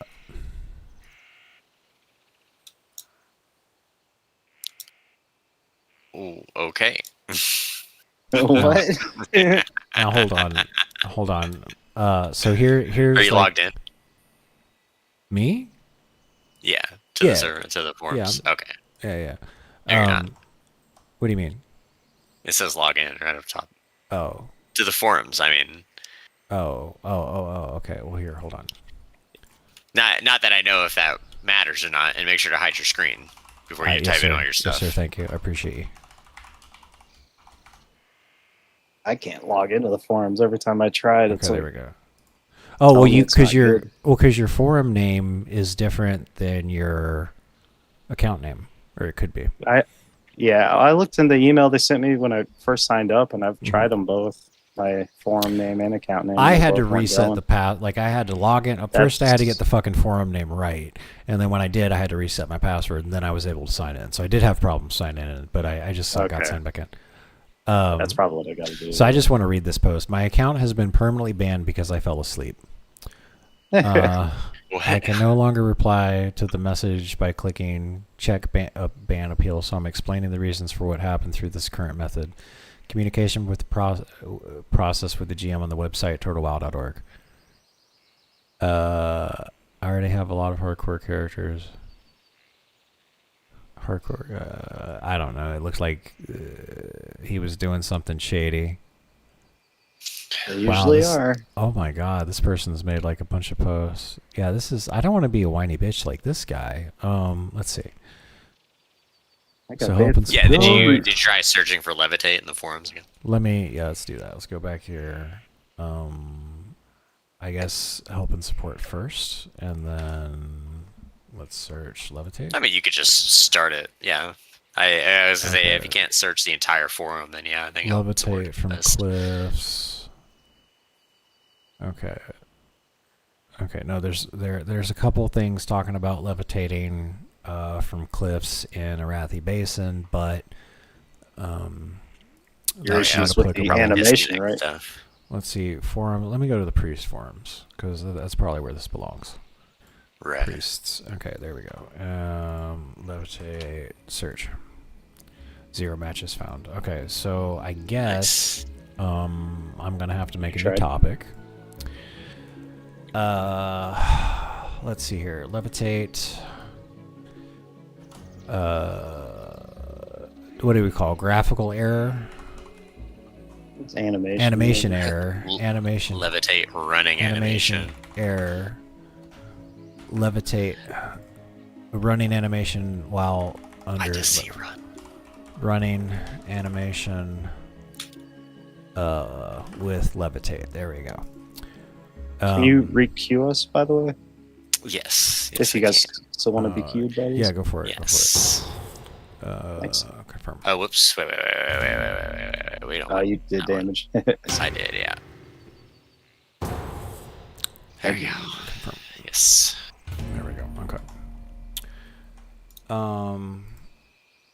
Ooh, okay.
What?
Now hold on. So here's.
Are you logged in?
Me?
Yeah, to the server, to the forums.
Yeah.
Okay.
Yeah.
No, you're not.
What do you mean?
It says login right up top.
Oh.
To the forums, I mean.
Oh. Okay. Well, here, hold on.
Not that I know if that matters or not, and make sure to hide your screen before you type in all your stuff.
Yes, sir. Thank you. I appreciate you.
I can't log into the forums every time I try it.
Okay,
It's
there
like,
we go. Oh well,
me it's not good.
because your forum name is different than your account name, or it could be.
I looked in the email they sent me when I first signed up, and I've
Mm-hmm.
tried them both. My forum name and account name.
I
They
had to
both weren't
reset
going.
the path. Like I had to log in. First, I had to get the fucking forum name right, and then when I did, I had to reset my password, and then I was able to sign in. So I did have problems signing in, but I just got
Okay.
signed back in.
That's probably what I got to do.
So I just want to read this post. My account has been permanently banned because I fell asleep. I can no longer reply to the message by clicking check ban appeal, so I'm explaining the reasons for what happened through this current method. Communication with the process with the GM on the website, turtlewow.org. I already have a lot of hardcore characters. I don't know. It looks like he was doing something shady.
They usually
this-
are.
Oh my god, this person's made like a bunch of posts. Yeah, this is. I don't want to be a whiny bitch like this guy. Let's see.
I got
So
banned.
hope and
Yeah, did
support.
you try searching for levitate in the forums again?
Let's do that. Let's go back here. I guess help and support first, and then let's search levitate.
I mean, you could just start it. Yeah. I was gonna say, if
Okay.
you can't search the entire forum, then yeah, I think help and support
Levitate
is
from
best.
cliffs. Okay. Okay. No, there's a couple things talking about levitating from cliffs in Arathi Basin, but
Your
that's
issues
not
with the
applicable.
animation,
Disconnect
right?
stuff.
Let's see forum. Let me go to the priest forums because that's probably where this belongs.
Right.
Priests. Okay, there we go. Levitate search. 0 matches found. Okay, so I guess I'm gonna have to make a new
Tried.
topic. Let's see here. Levitate. What do we call graphical error?
It's animation.
Animation
maybe.
error. Animation.
Levitate running animation.
Error. Levitate. Running animation while under.
I just see run.
Running animation with levitate. There we go.
Can you re-queue us, by the way?
Yes.
If you
I
guys
can.
still want to be queued, buddies?
Yeah, go for it.
Yes.
Thanks.
Confirm.
Oh, whoops. Wait. We don't.
Oh, you did
that one.
damage.
Yes, I did, yeah. There you go.
Confirm.
Yes.
There we go. Okay.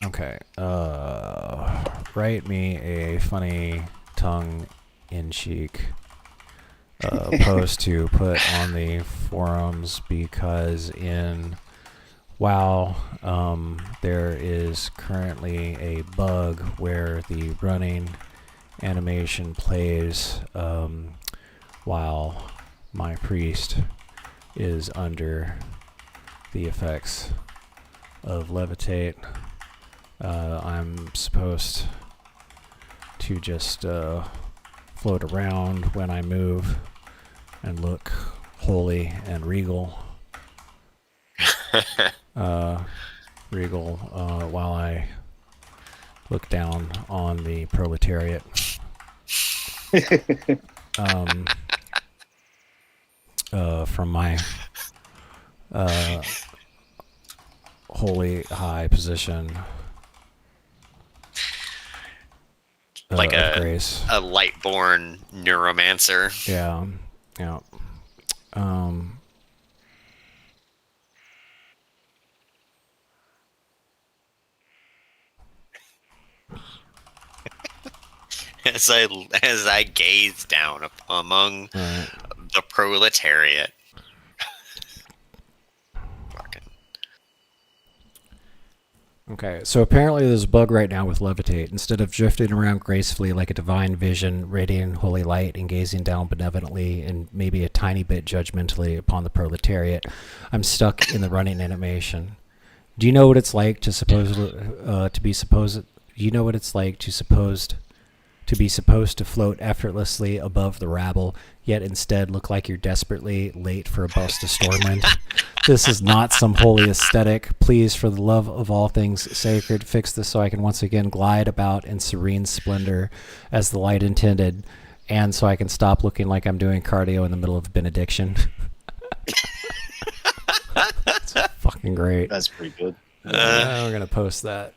Okay. Write me a funny tongue-in-cheek post to put on the forums because in WoW there is currently a bug where the running animation plays while my priest is under the effects of levitate. I'm supposed to just float around when I move and look holy and regal. While I look down on the proletariat. From my holy high position
Like
of grace.
a light-born neuromancer.
Yeah.
As I gaze down among
Right.
the proletariat. Fucking.
Okay, so apparently there's a bug right now with levitate. Instead of drifting around gracefully like a divine vision, radiating holy light and gazing down benevolently and maybe a tiny bit judgmentally upon the proletariat, I'm stuck in the running animation. Do you know what it's like to you know what it's like to be supposed to float effortlessly above the rabble, yet instead look like you're desperately late for a bus to Stormwind? This is not some holy aesthetic. Please, for the love of all things sacred, fix this so I can once again glide about in serene splendor as the light intended, and so I can stop looking like I'm doing cardio in the middle of benediction. That's fucking great.
That's pretty good.
We're going to post that.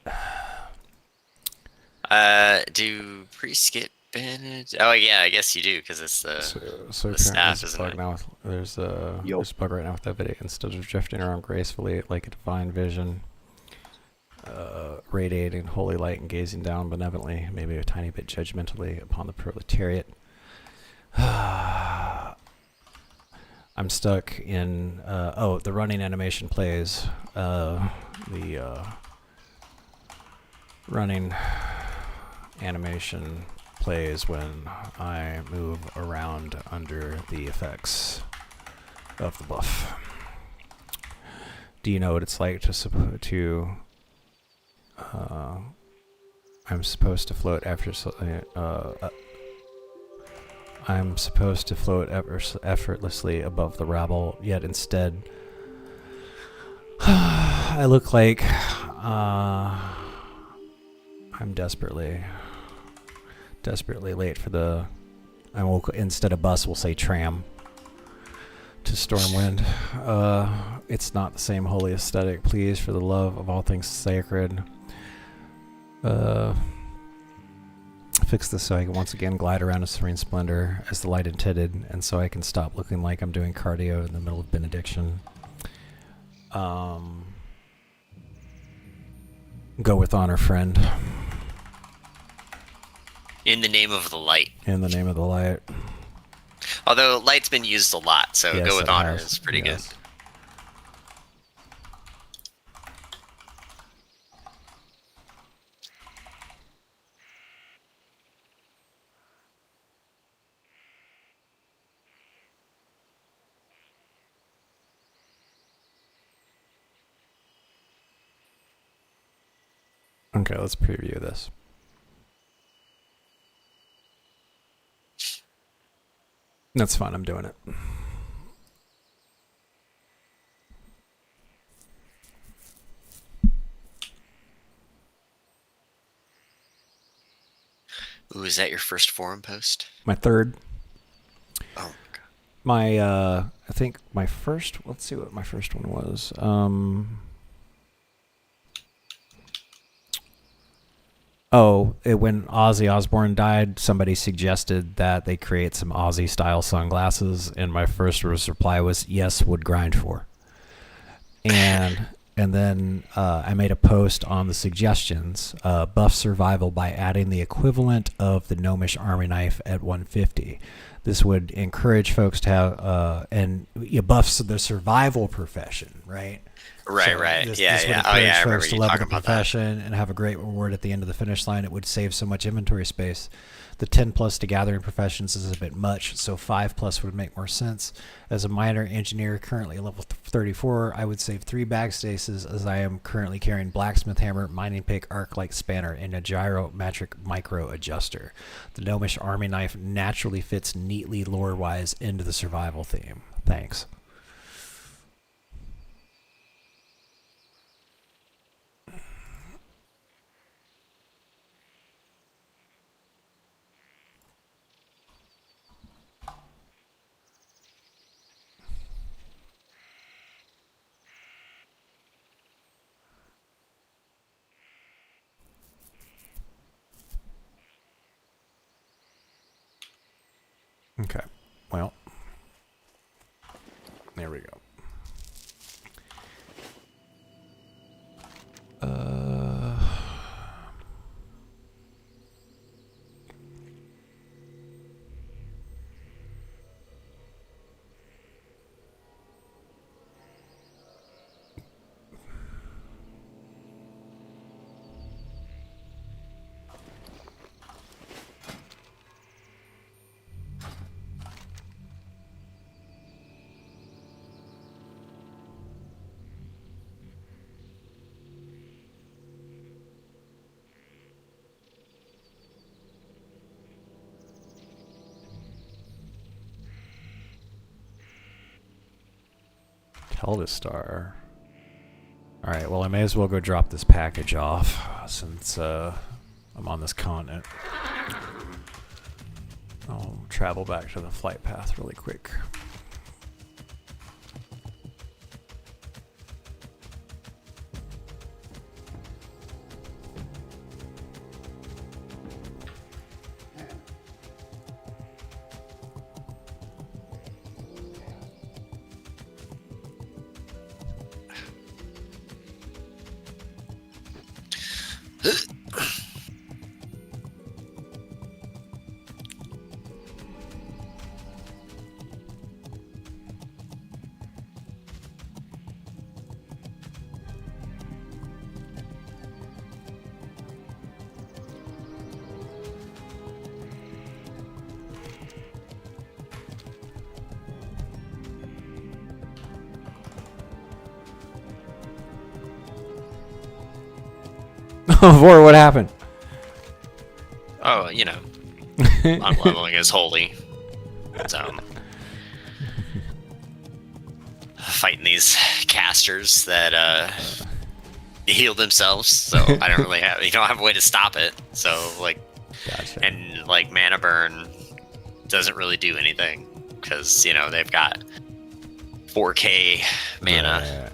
Do priests get banned? Oh yeah, I guess you do because it's the the staff, isn't it?
Now there's a bug right now with that video. Instead of drifting around gracefully like a divine vision, radiating holy light and gazing down benevolently, maybe a tiny bit judgmentally upon the proletariat. I'm stuck in the running animation plays. The running animation plays when I move around under the effects of the buff. Do you know what it's like I'm supposed to float effortlessly above the rabble, yet instead I look like I'm desperately late for the. Instead of bus, we'll say tram to Stormwind. It's not the same holy aesthetic. Please, for the love of all things sacred, fix this so I can once again glide around in serene splendor as the light intended, and so I can stop looking like I'm doing cardio in the middle of benediction. Go with honor, friend.
In the name of the light.
In the name of the light.
Although light's been used a lot, so
Yes,
go with
it
honor
has.
is pretty
Yes.
good.
Okay, let's preview this. That's fine, I'm doing it.
Ooh, is that your first forum post?
My third.
Oh, God.
My, I think my first, let's see what my first one was. When Ozzy Osbourne died, somebody suggested that they create some Ozzy-style sunglasses, and my first reply was, yes, would grind for. And then I made a post on the suggestions, buff survival by adding the equivalent of the Gnomish Army Knife at 150. This would encourage folks to have, and it buffs the survival profession, right?
Right.
This
Yeah.
would
Oh,
encourage
yeah. I remember
folks to
you
level
talking
the
about that.
profession and have a great reward at the end of the finish line. It would save so much inventory space. The 10 plus to gathering professions is a bit much, so 5 plus would make more sense. As a minor engineer currently at level 34, I would save 3 bag stasis, as I am currently carrying blacksmith hammer, mining pick, arc-like spanner, and a gyrometric micro adjuster. The Gnomish Army Knife naturally fits neatly lore-wise into the survival theme. Thanks. Okay, well, there we go. Peltis Star. Alright, well I may as well go drop this package off since I'm on this continent. I'll travel back to the flight path really quick. Vor, what happened?
Oh, you know, unleveling is holy. So, fighting these casters that heal themselves. So I don't really have, you don't have a way to stop it. So like,
Gotcha.
and like mana burn doesn't really do anything because you know they've got 4K mana.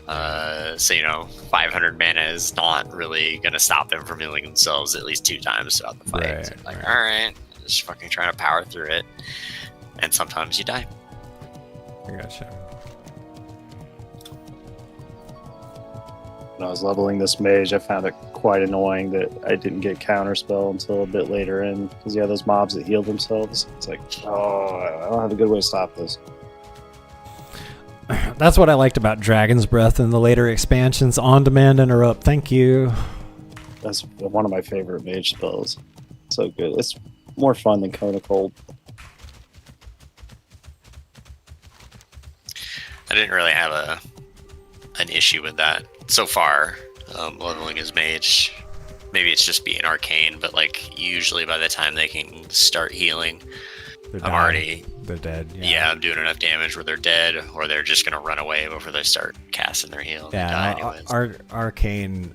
So you know, 500 mana is not really gonna stop them from healing themselves at least 2 times throughout the fight.
Right,
So like,
right.
all right, just fucking trying to power through it, and sometimes you die.
I gotcha.
When I was leveling this mage, I found it quite annoying that I didn't get counterspell until a bit later in, because you have those mobs that heal themselves. It's like, oh, I don't have a good way to stop this.
That's what I liked about Dragon's Breath in the later expansions. On-demand interrupt. Thank you.
That's one of my favorite mage spells. So good. It's more fun than Cone of Cold.
I didn't really have an issue with that so far. Leveling as mage, maybe it's just being arcane, but like usually by the time they can start healing,
They're
I'm
dying.
already
They're dead.
yeah, I'm doing enough damage where they're dead, or they're just gonna run away before they start casting their heal.
Yeah,
They die anyways.
Arcane,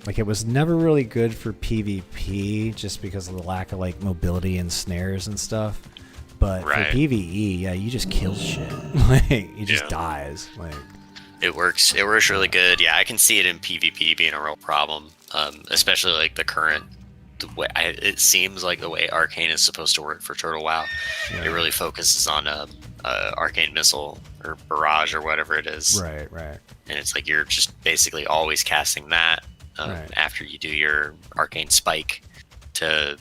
like it was never really good for PvP just because of the lack of like mobility and snares and stuff. But
Right.
for PvE, yeah, you just kill shit. Like he just
Yeah.
dies. Like
It works. It works really good. Yeah, I can see it in PvP being a real problem, especially like the current. The way it seems like the way Arcane is supposed to work for Turtle WoW, it really focuses on Arcane Missile or Barrage or whatever it is,
right.
and it's like you're just basically always casting that
Right.
after you do your Arcane Spike to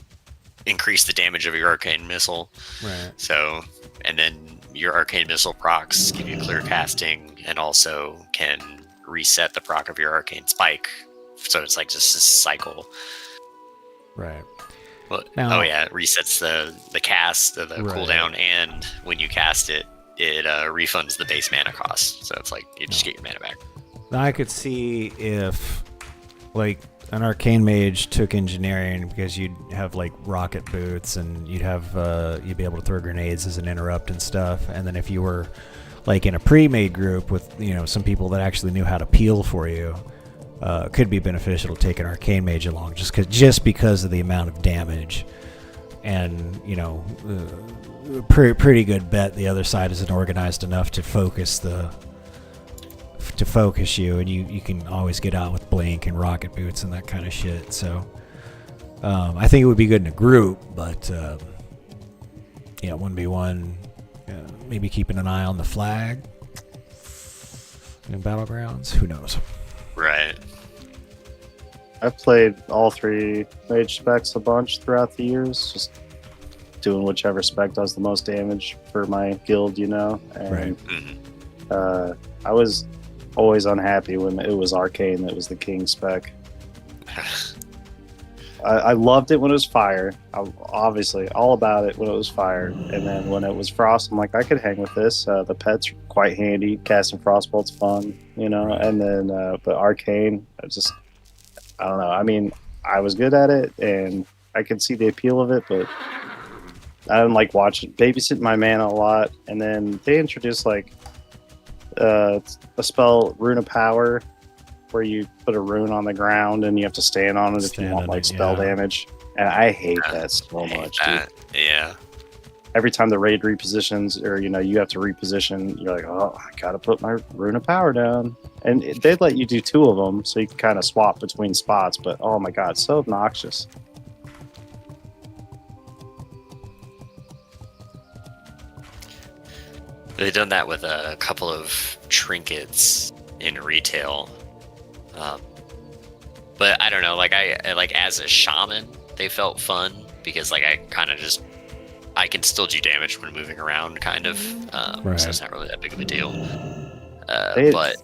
increase the damage of your Arcane Missile.
Right.
So, and then your Arcane Missile procs give you clear casting and also can reset the proc of your Arcane Spike. So it's like just a cycle.
Right.
Well,
Now-
oh yeah, it resets the cast, the
Right.
cooldown, and when you cast it, it refunds the base mana cost. So it's like you just get your mana back.
Now I could see if like an arcane mage took engineering because you'd have like rocket boots and you'd have you'd be able to throw grenades as an interrupt and stuff. And then if you were like in a pre-made group with some people that actually knew how to peel for you, it could be beneficial to take an arcane mage along just because of the amount of damage. And pretty good bet the other side isn't organized enough to focus you, and you can always get out with blink and rocket boots and that kind of shit. So I think it would be good in a group, but 1v1, maybe keeping an eye on the flag in battlegrounds. Who knows?
Right.
I've played all 3 mage specs a bunch throughout the years, just doing whichever spec does the most damage for my guild, and
Right.
I was always unhappy when it was arcane that was the king spec. I loved it when it was fire. I'm obviously all about it when it was fire, and then when it was frost, I'm like, I could hang with this. The pets are quite handy. Casting frostbolt's fun, And then, but arcane, I don't know. I mean, I was good at it, and I could see the appeal of it, but I didn't like babysitting my mana a lot. And then they introduced like a spell, Rune of Power, where you put a rune on the ground and you have to stand on it if you
Stand
want
on
like
it,
spell
yeah.
damage. And I hate that so
I hate
much,
that.
dude.
Yeah.
Every time the raid repositions, or you have to reposition, you're like, oh, I gotta put my Rune of Power down. And they'd let you do 2 of them, so you can kind of swap between spots. But oh my god, so obnoxious.
They've done that with a couple of trinkets in retail. But I don't know, like I like as a shaman, they felt fun because like I kind of just I can still do damage when moving around, kind of.
Right.
So it's not really that big of a deal.
They-
But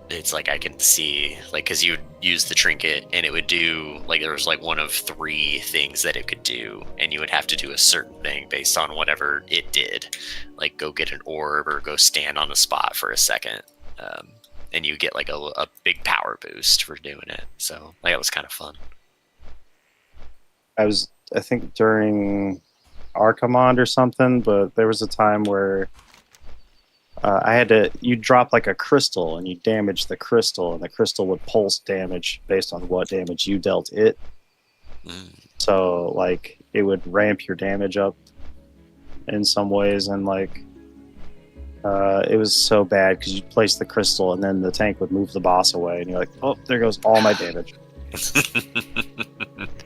it's like I can see, like, because you would use the trinket and it would do, like, there was like one of 3 things that it could do, and you would have to do a certain thing based on whatever it did. Like, go get an orb or go stand on the spot for a second. And you get like a big power boost for doing it. So, like, it was kind of fun.
I think during Archimond or something, but there was a time where you drop like a crystal and you damage the crystal, and the crystal would pulse damage based on what damage you dealt it. So like it would ramp your damage up in some ways, and like it was so bad because you place the crystal and then the tank would move the boss away, and you're like, oh, there goes all my damage.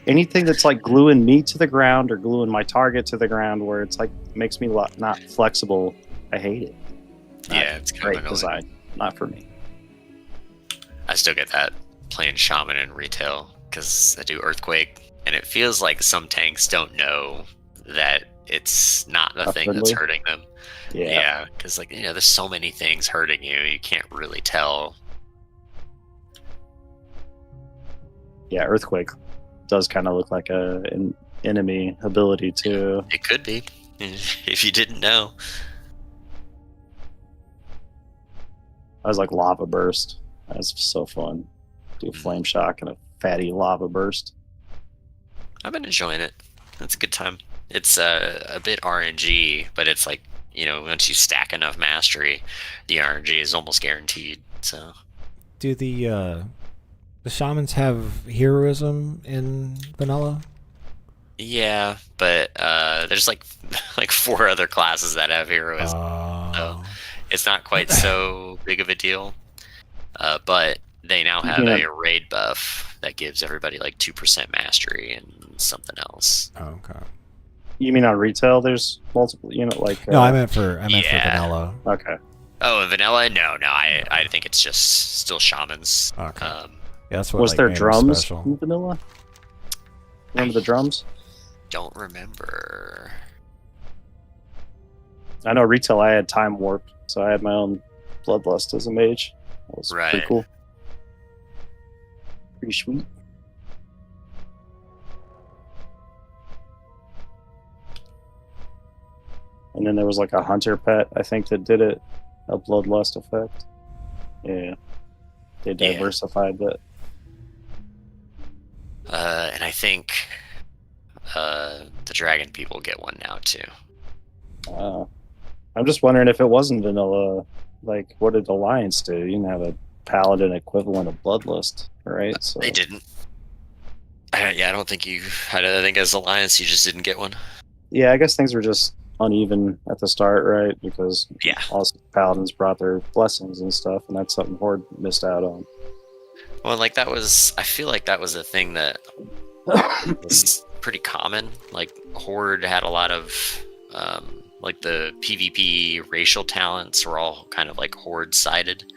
Anything that's like gluing me to the ground or gluing my target to the ground, where it's like makes me not flexible, I hate it.
Yeah, it's kind of
Great
annoying.
design, not for me.
I still get that playing shaman in retail because I do earthquake, and it feels like some tanks don't know that it's not the thing that's hurting them. Yeah, because like there's so many things hurting you, you can't really tell.
Yeah, earthquake does kind of look like an enemy ability too.
It could be if you didn't know.
I was like lava burst. That's so fun. Do a flame shock and a fatty lava burst.
I've been enjoying it. It's a good time. It's a bit RNG, but it's like, once you stack enough mastery, the RNG is almost guaranteed. So,
Do the shamans have heroism in vanilla?
yeah, but there's like 4 other classes that have heroism. So it's not quite so big of a deal. But they now have a raid buff that gives everybody like 2% mastery and something else.
Okay.
You mean on retail? There's multiple.
No, I meant for vanilla.
Okay.
Oh, in vanilla? No. I think it's just still shamans.
Okay. Yeah, that's what.
Was
like,
there
made it
drums
special.
in vanilla? Remember the drums?
Don't remember.
I know retail. I had time warp, so I had my own bloodlust as a mage. That was
Right.
pretty cool. Pretty sweet. And then there was like a hunter pet, I think, that did it, a bloodlust effect. Yeah, they diversified that.
And I think the dragon people get one now too.
I'm just wondering if it wasn't vanilla, like what did Alliance do? You didn't have a paladin equivalent of bloodlust, right? So
They didn't. I don't think you. I think as Alliance, you just didn't get one.
yeah, I guess things were just uneven at the start, right? Because also paladins brought their blessings and stuff, and that's something Horde missed out on.
Well, like that was. I feel like that was a thing that was pretty common. Like Horde had a lot of. Like the PvP racial talents were all kind of like Horde sided.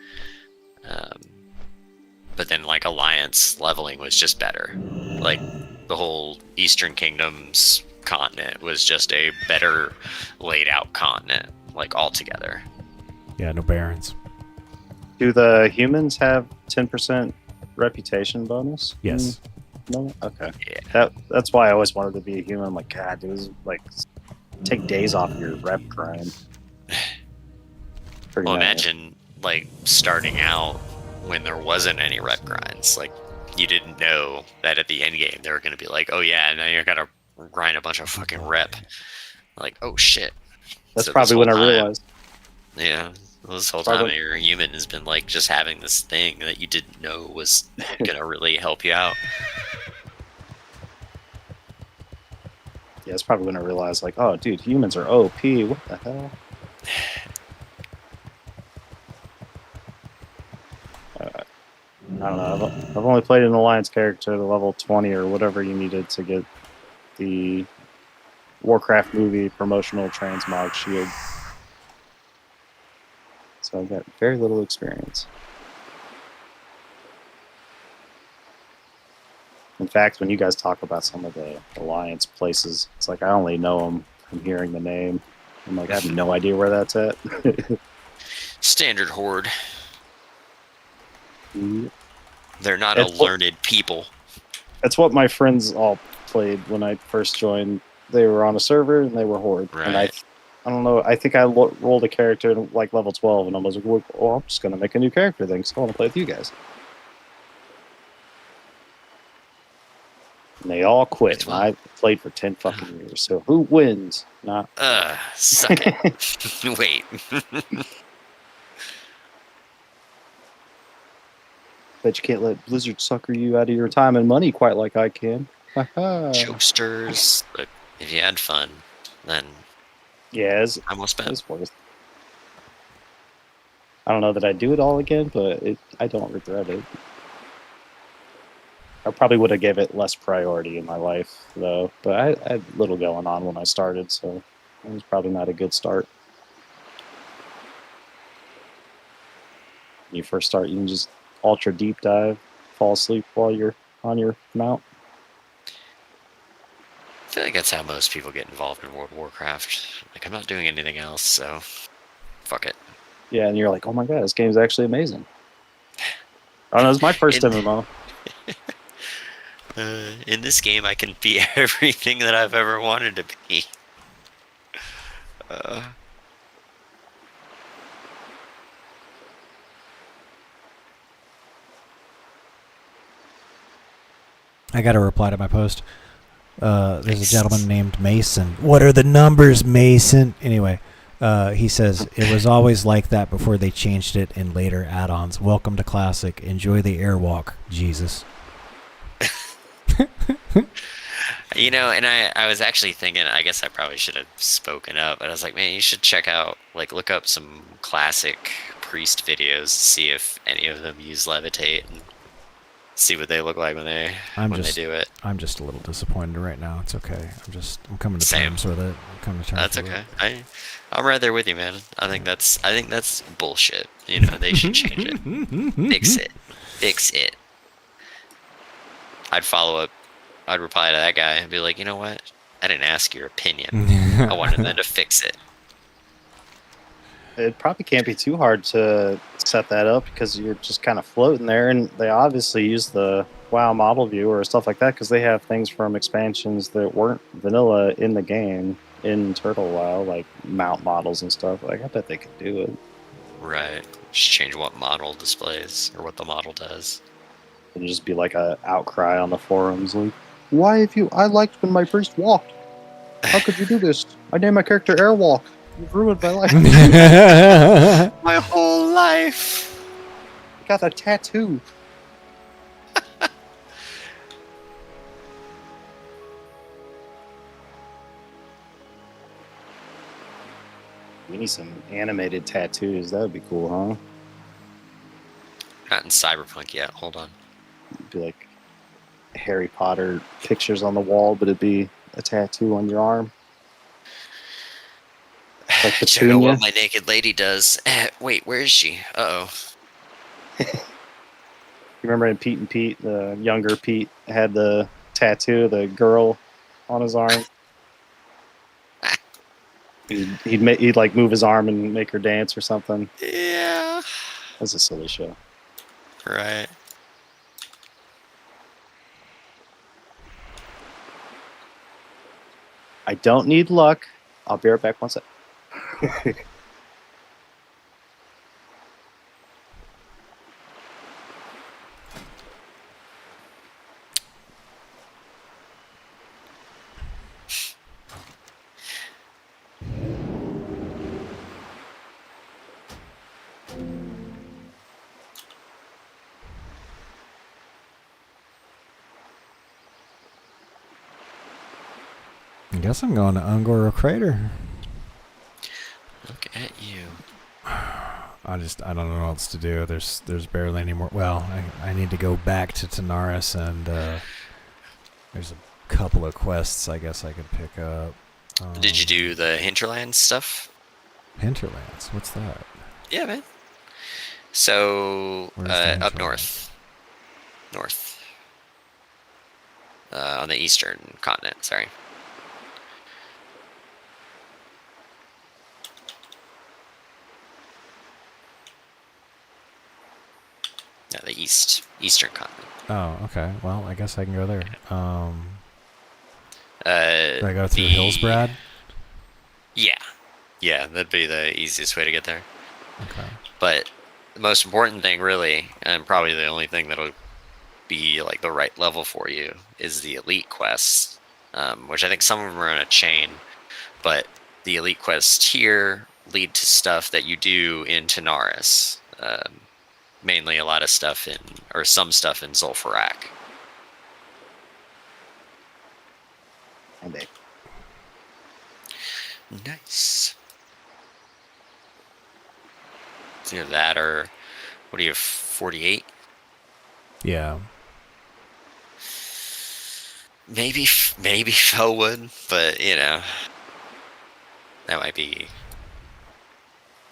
But then like Alliance leveling was just better. Like the whole Eastern Kingdoms continent was just a better laid out continent, like altogether.
Yeah, no barons.
Do the humans have 10% reputation bonus?
Yes.
No? Okay.
Yeah.
That's why I always wanted to be a human. I'm like, God, dude, this is like take days off your rep grind.
Well, imagine like starting out when there wasn't any rep grinds. Like you didn't know that at the end game they were going to be like, oh yeah, now you're gonna grind a bunch of fucking rep. Like, oh shit.
That's
So
probably
this
when I
whole time-
realized.
Yeah, This whole time,
Probably-
your human has been like just having this thing that you didn't know was gonna really help you out.
Yeah, it's probably gonna realize like, oh, dude, humans are OP. What the hell? I don't know. I've only played an alliance character to level 20 or whatever you needed to get the Warcraft movie promotional transmog shield. So I've got very little experience. In fact, when you guys talk about some of the alliance places, it's like I only know them from hearing the name. I'm like, I have no idea where that's at.
Standard horde.
Yeah.
They're not
It's
a
what-
learned people.
That's what my friends all played when I first joined. They were on a server and they were horde. And I
Right.
don't know. I think I rolled a character at like level 12, and I was like, well, I'm just gonna make a new character then, because I want to play with you guys. And they all quit.
Which
And
one?
I played for 10 fucking years. So who wins? Not.
Suck it. Wait.
Bet you can't let Blizzard sucker you out of your time and money quite like I can.
Jokesters. But if you had fun, then
Yeah,
I'm well spent.
it's worth. I don't know that I'd do it all again, but I don't regret it. I probably would have gave it less priority in my life, though. But I had little going on when I started, so it was probably not a good start. When you first start, you can just ultra deep dive, fall asleep while you're on your mount.
I feel like that's how most people get involved in World of Warcraft. Like, I'm not doing anything else, so fuck it.
Yeah, and you're like, oh my god, this game's actually amazing. Oh no, it's my first
In-
MMO.
In this game, I can be everything that I've ever wanted to be.
I got a reply to my post. There's a gentleman named Mason. What are the numbers, Mason? Anyway, he says, it was always like that before they changed it in later add-ons. Welcome to Classic. Enjoy the airwalk, Jesus.
You know, and I was actually thinking, I guess I probably should have spoken up, but I was like, man, you should check out, like, look up some classic priest videos, see if any of them use levitate, and see what they look like when they do it.
I'm just a little disappointed right now. It's okay. I'm coming to
Same.
terms with it.
That's okay. I'm right there with you, man. I think that's bullshit. You know, they should change it. Fix it. I'd follow up. I'd reply to that guy and be like, you know what? I didn't ask your opinion. I wanted them to fix it.
It probably can't be too hard to set that up because you're just kind of floating there, and they obviously use the WoW model viewer or stuff like that because they have things from expansions that weren't vanilla in the game in Turtle WoW, like mount models and stuff. Like, I bet they could do it.
Right. Just change what model displays or what the model does.
It'd just be like a outcry on the forums, like, why have you? I liked when my priest walked. How could you do this? I named my character Airwalk. You've ruined my life.
My whole life.
I got a tattoo. We need some animated tattoos. That would be cool, huh?
Not in Cyberpunk yet. Hold on.
It'd be like Harry Potter pictures on the wall, but it'd be a tattoo on your arm. Like
Check out
Petunia.
what my naked lady does. Wait, where is she? Uh-oh.
You remember in Pete and Pete, the younger Pete had the tattoo of the girl on his arm? He'd like move his arm and make her dance or something.
Yeah.
That's a silly show.
Right.
I don't need luck. I'll be right back one sec.
I guess I'm going to Ungoro Crater.
Look at you.
I don't know what else to do. There's barely any more. Well, I need to go back to Tanaris, and there's a couple of quests I guess I could pick up.
Did you do the Hinterlands stuff?
Hinterlands? What's that?
Yeah, man. So
Where's the
up
Hinterlands?
north, on the eastern continent. Sorry. Yeah, the eastern continent.
Oh, okay. Well, I guess I can go there.
Uh,
Do I go through
the-
Hillsbrad?
Yeah, that'd be the easiest way to get there.
Okay.
But the most important thing, really, and probably the only thing that'll be like the right level for you, is the elite quests, which I think some of them are in a chain. But the elite quests here lead to stuff that you do in Tanaris. Mainly a lot of stuff some stuff in Zul'Farrak. Nice. It's either that or, what do you have, 48?
Yeah.
Maybe Felwood, but that might be.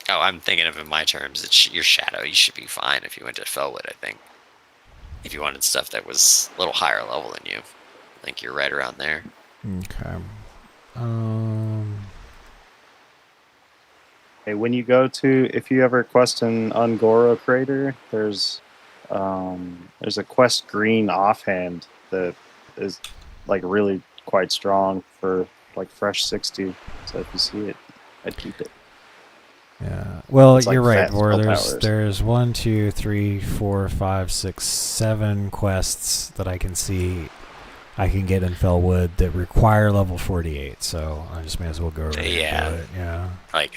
Oh, I'm thinking of it in my terms. It's your shadow. You should be fine if you went to Felwood, I think. If you wanted stuff that was a little higher level than you, I think you're right around there.
Okay.
Hey, when you go to, if you ever quest in Ungoro Crater, there's a quest green offhand that is like really quite strong for like fresh 60. So if you see it, I'd keep it.
Yeah. Well,
It's like
you're right,
fat
Vor.
spell
There's
powers.
there's 1, 2, 3, 4, 5, 6, 7 quests that I can see I can get in Felwood that require level 48. So I just may as well go over there
Yeah.
and do it. Yeah.
Like,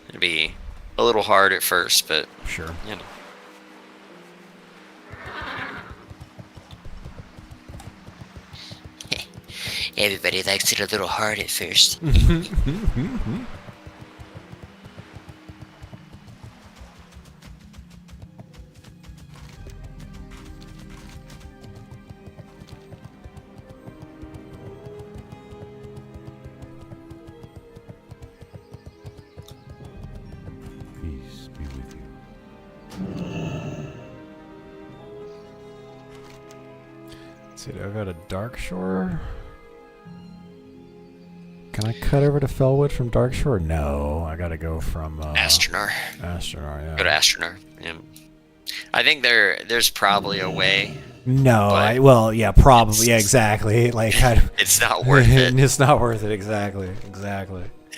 it'd be a little hard at first, but
Sure.
Everybody likes it a little hard at first.
Peace be with you.
Let's see, do I go to Darkshore? Can I cut over to Felwood from Darkshore? No, I gotta go from
Astronar.
Astronar, yeah.
Go to Astronar. Yeah. I think there's probably a way.
No,
but
yeah, probably, yeah, exactly. Like,
It's not worth it.
It's not worth it. Exactly.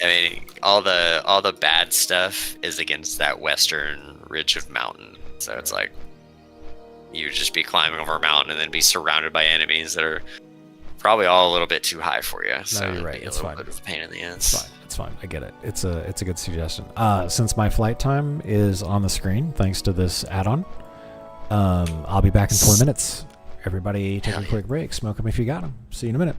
I mean, all the bad stuff is against that western ridge of mountain. So it's like you would just be climbing over a mountain and then be surrounded by enemies that are probably all a little bit too high for you. So
you're
it'd
right.
be
It's
a little
fine.
bit of a pain in the ass.
It's fine. I get it. It's a good suggestion. Since my flight time is on the screen, thanks to this add-on, I'll be back in 4 minutes. Everybody take a quick break. Smoke them if you got them. See you in a minute.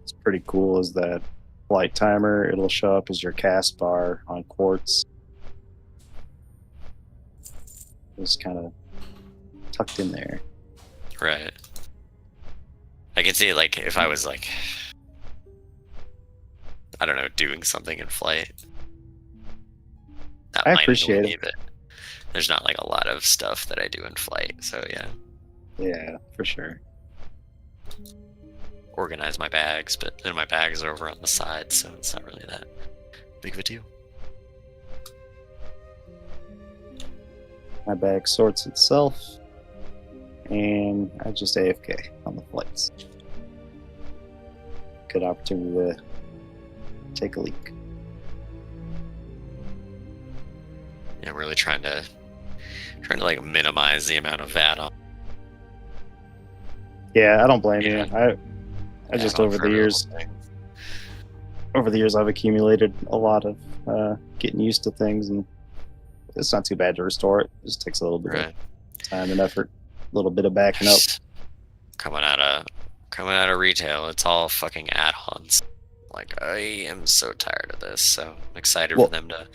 It's pretty cool is that flight timer, it'll show up as your cast bar on Quartz. It's kind of tucked in there.
Right. I can see, like, if I was, like, I don't know, doing something in flight. That
I
might
appreciate
annoy me,
it.
but there's not, like, a lot of stuff that I do in flight. So, yeah.
Yeah, for sure.
Organize my bags, but then my bags are over on the side, so it's not really that big of a deal.
My bag sorts itself, and I just AFK on the flights. Good opportunity to take a leak.
Yeah, I'm really trying to like minimize the amount of VAT on.
Yeah, I don't blame you.
Yeah.
I just over the years, over the years, I've accumulated a lot of getting used to things, and it's not too bad to restore it. It just takes a little bit
Right.
of time and effort, a little bit of backing up.
Coming out of retail, it's all fucking add-ons. Like, I am so tired of this, so I'm excited
Well-
for them to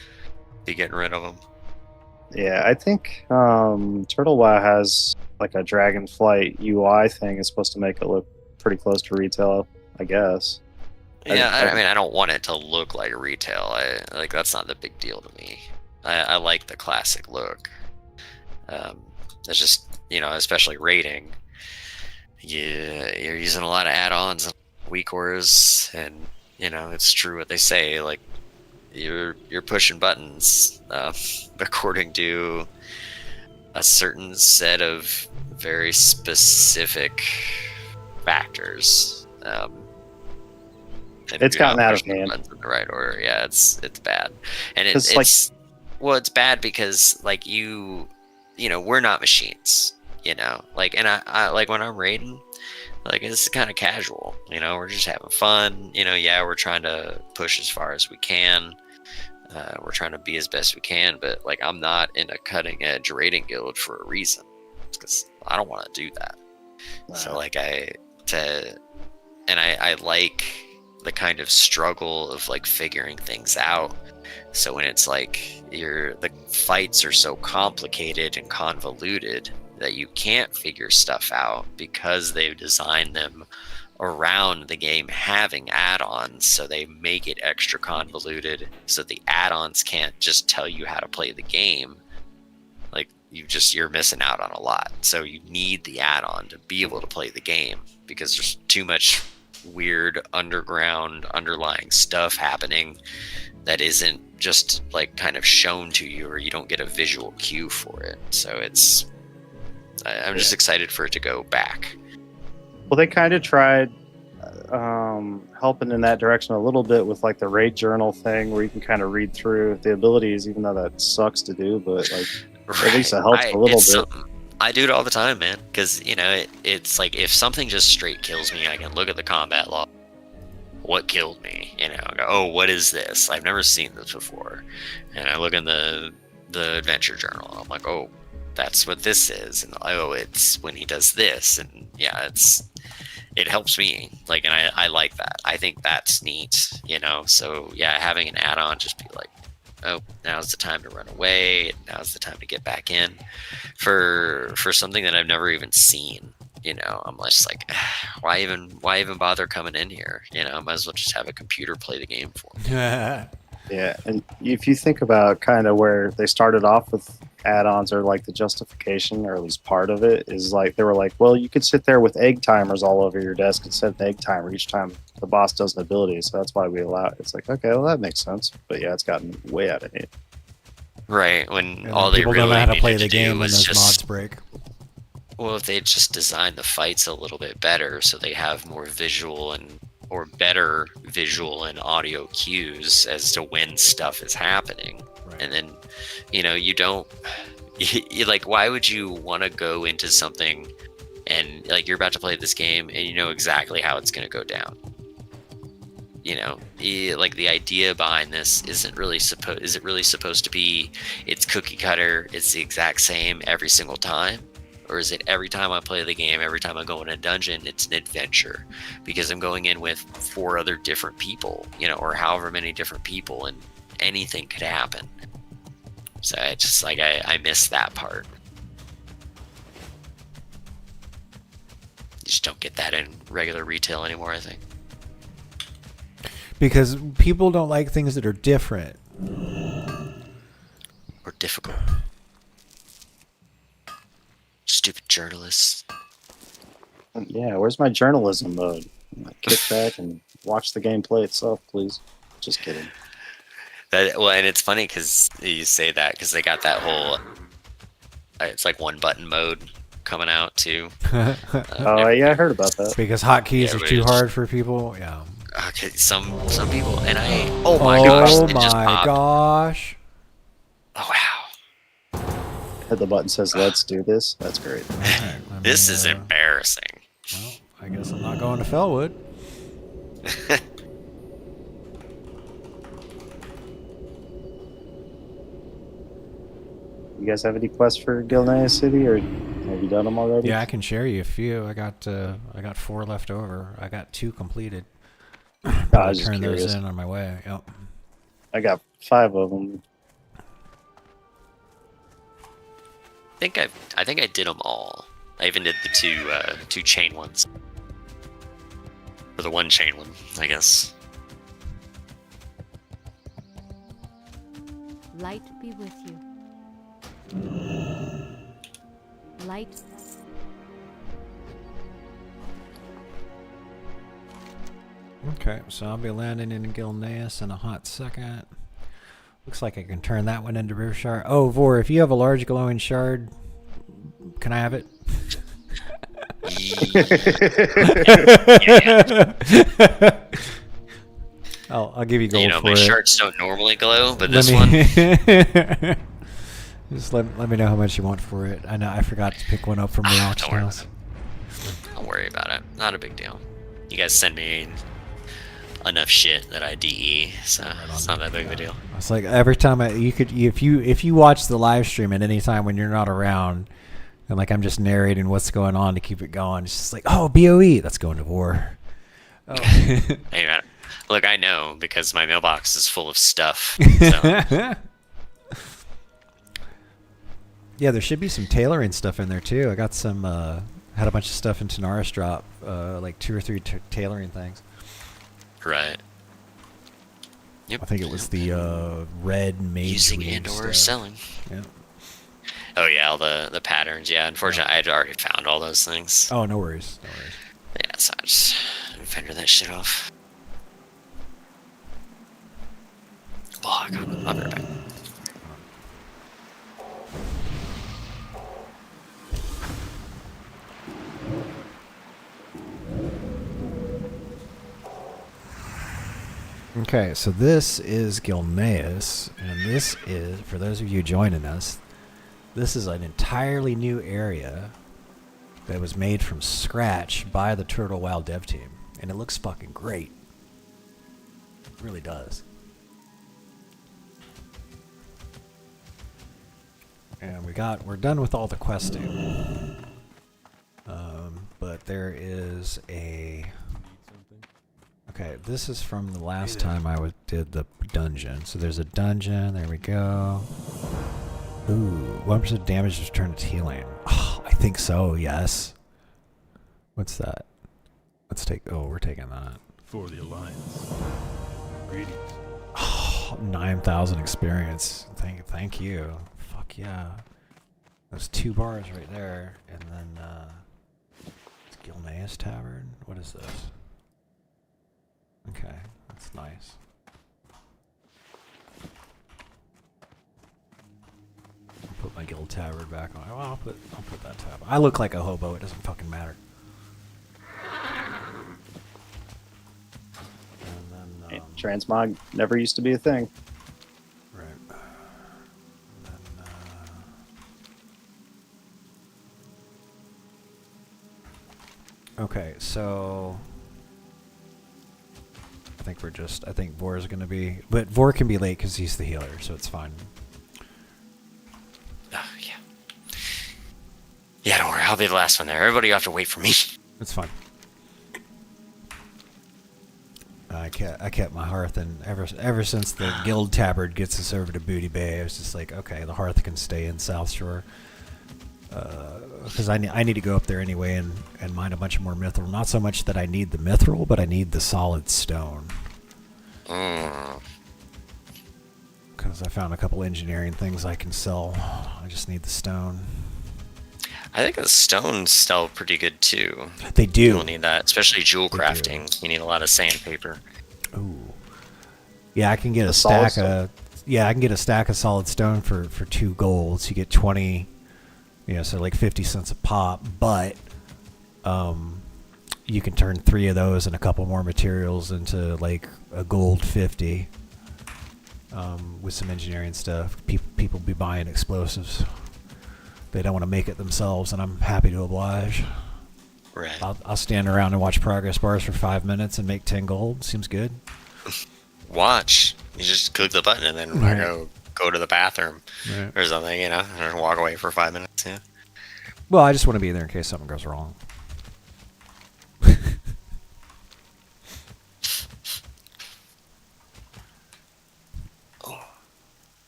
be getting rid of them.
Yeah, I think Turtle WoW has like a Dragonflight UI thing. It's supposed to make it look pretty close to retail, I guess.
Yeah, I mean, I don't want it to look like retail. Like, that's not the big deal to me. I like the classic look. It's just, especially rating. You're using a lot of add-ons, weak ores, and it's true what they say. Like, you're pushing buttons according to a certain set of very specific factors. And
It's
you're
gotten
not
out of
pushing the
hand.
buttons in the right order. Yeah, it's bad, and
It's
it's it's bad because like we're not machines, like, and I like when I'm raiding, like, it's kind of casual, we're just having fun, yeah, we're trying to push as far as we can. We're trying to be as best we can, but like, I'm not in a cutting edge raiding guild for a reason, because I don't want to do that. So like, I like the kind of struggle of like figuring things out. So when it's like the fights are so complicated and convoluted that you can't figure stuff out because they've designed them around the game having add-ons, so they make it extra convoluted so the add-ons can't just tell you how to play the game. Like, you're missing out on a lot. So you need the add-on to be able to play the game, because there's too much weird underlying stuff happening that isn't just like kind of shown to you, or you don't get a visual cue for it. So I'm just excited for it to go back.
Well, they kind of tried helping in that direction a little bit with like the raid journal thing, where you can kind of read through the abilities, even though that sucks to do, but like at least it helps a little bit.
I do it all the time, man, because it's like, if something just straight kills me, I can look at the combat log. What killed me? I go, oh, what is this? I've never seen this before. And I look in the adventure journal. I'm like, oh, that's what this is. And oh, it's when he does this. And yeah, it helps me. Like, and I like that. I think that's neat, So yeah, having an add-on, just be like, oh, now's the time to run away. Now's the time to get back in for something that I've never even seen. I'm just like, why even bother coming in here? I might as well just have a computer play the game for me.
Yeah, and if you think about kind of where they started off with add-ons, or like the justification, or at least part of it, is like they were like, well, you could sit there with egg timers all over your desk and set an egg timer each time the boss does an ability, so that's why we allow it. It's like, okay, well, that makes sense. But yeah, it's gotten way out of hand.
Right, when
And
all they
people
really
don't know how to
needed
play the
to do
game when
was
those
just
mods break.
Well, if they just design the fights a little bit better, so they have more visual or better visual and audio cues as to when stuff is happening.
Right.
And then, you don't, like, why would you want to go into something and like, you're about to play this game and you know exactly how it's going to go down? Like, the idea behind this is it really supposed to be, it's cookie cutter, it's the exact same every single time? Or is it every time I play the game, every time I go in a dungeon, it's an adventure? Because I'm going in with 4 other different people, or however many different people, and anything could happen. So I just, like, I miss that part. You just don't get that in regular retail anymore, I think.
Because people don't like things that are different.
Or difficult. Stupid journalists.
Yeah, where's my journalism mode? Kick back and watch the gameplay itself, please. Just kidding.
And it's funny because you say that, because they got that whole, it's like one button mode coming out too.
Oh, yeah, I heard about that.
Because hotkeys
Yeah,
are
but
too
it's-
hard for people. Yeah.
Okay, some people, and oh my gosh,
Oh
it just
my
popped.
gosh.
Oh wow,
The button says, let's do this. That's great.
Alright,
this is embarrassing.
Well, I guess I'm not going to Fellwood.
You guys have any quests for Gilneas City, or have you done them already?
Yeah, I can share you a few. I got 4 left over. I got 2 completed.
I
I'll
was just
turn those
curious.
in on my way. Yep.
I got 5 of them.
I think I did them all. I even did the two chain ones. Or the 1 chain one, I guess.
Light be with you. Light.
Okay, so I'll be landing in Gilneas in a hot second. Looks like I can turn that one into River Shard. Oh, Vor, if you have a large glowing shard, can I have it? I'll give you gold for
my
it.
shards don't normally glow, but
Let
this
me-
one.
Just let me know how much you want for it. I know I forgot to pick one up from the auction
Don't worry
house.
Don't worry about it. Not a big deal. You guys send me enough shit that I DE, so it's not that big of a deal.
It's like every time if you watch the live stream at any time when you're not around, and like I'm just narrating what's going on to keep it going, it's just like, oh, BOE, that's going to war. Oh.
Hey, man. Look, I know because my mailbox is full of stuff. So.
Yeah, there should be some tailoring stuff in there too. I got some had a bunch of stuff in Tanaris drop, like 2 or 3 tailoring things.
Right. Yep.
I think it was the red mage
using
weave
and or
stuff.
selling.
Yeah.
Oh yeah, all the patterns. Yeah, unfortunately, I had already found all those things.
Oh, no worries. No worries.
Yeah, so I just fender that shit off. Oh, God, I'll be right back.
Okay, so this is Gilneas, and this is, for those of you joining us, this is an entirely new area that was made from scratch by the Turtle WoW dev team, and it looks fucking great. It really does. And we're done with all the questing. But there is a... Okay, this is from the last time I did the dungeon. So there's a dungeon, there we go. Ooh, 1% damage is returned to healing. Oh, I think so, yes. What's that? Let's take, oh, we're taking that.
For the Alliance. Greetings.
Oh, 9,000 experience. Thank you. Fuck yeah. Those 2 bars right there. And then, it's Gilneas Tavern? What is this? Okay, that's nice. I'll put my guild tabard back on. Well, I'll put that tab. I look like a hobo. It doesn't fucking matter. And then,
Transmog never used to be a thing.
right. And then, okay, so I think Vor is going to be, but Vor can be late because he's the healer, so it's fine.
Oh, yeah. Yeah, don't worry. I'll be the last one there. Everybody will have to wait for me.
It's fine. I kept my hearth, and ever since the guild tabard gets us over to Booty Bay, I was just like, okay, the hearth can stay in South Shore. Because I need to go up there anyway and mine a bunch more mithril. Not so much that I need the mithril, but I need the solid stone. Because I found a couple engineering things I can sell. I just need the stone.
I think the stones sell pretty good too.
They do.
You'll need that, especially jewel
They
crafting. You need a lot of sandpaper.
Ooh. Yeah, I can get
The
a
solid
stack of. Yeah, I can get a stack of solid stone for 2 golds. You get 20. So like 50 cents a pop, but you can turn 3 of those and a couple more materials into like a gold 50 with some engineering stuff. People be buying explosives. They don't want to make it themselves, and I'm happy to oblige.
Right.
I'll stand around and watch progress bars for 5 minutes and make 10 gold. Seems good.
Watch. You just click the button and then
Right.
go go to the bathroom
Right.
or something, you know, or walk away for 5 minutes. Yeah.
Well, I just want to be there in case something goes wrong.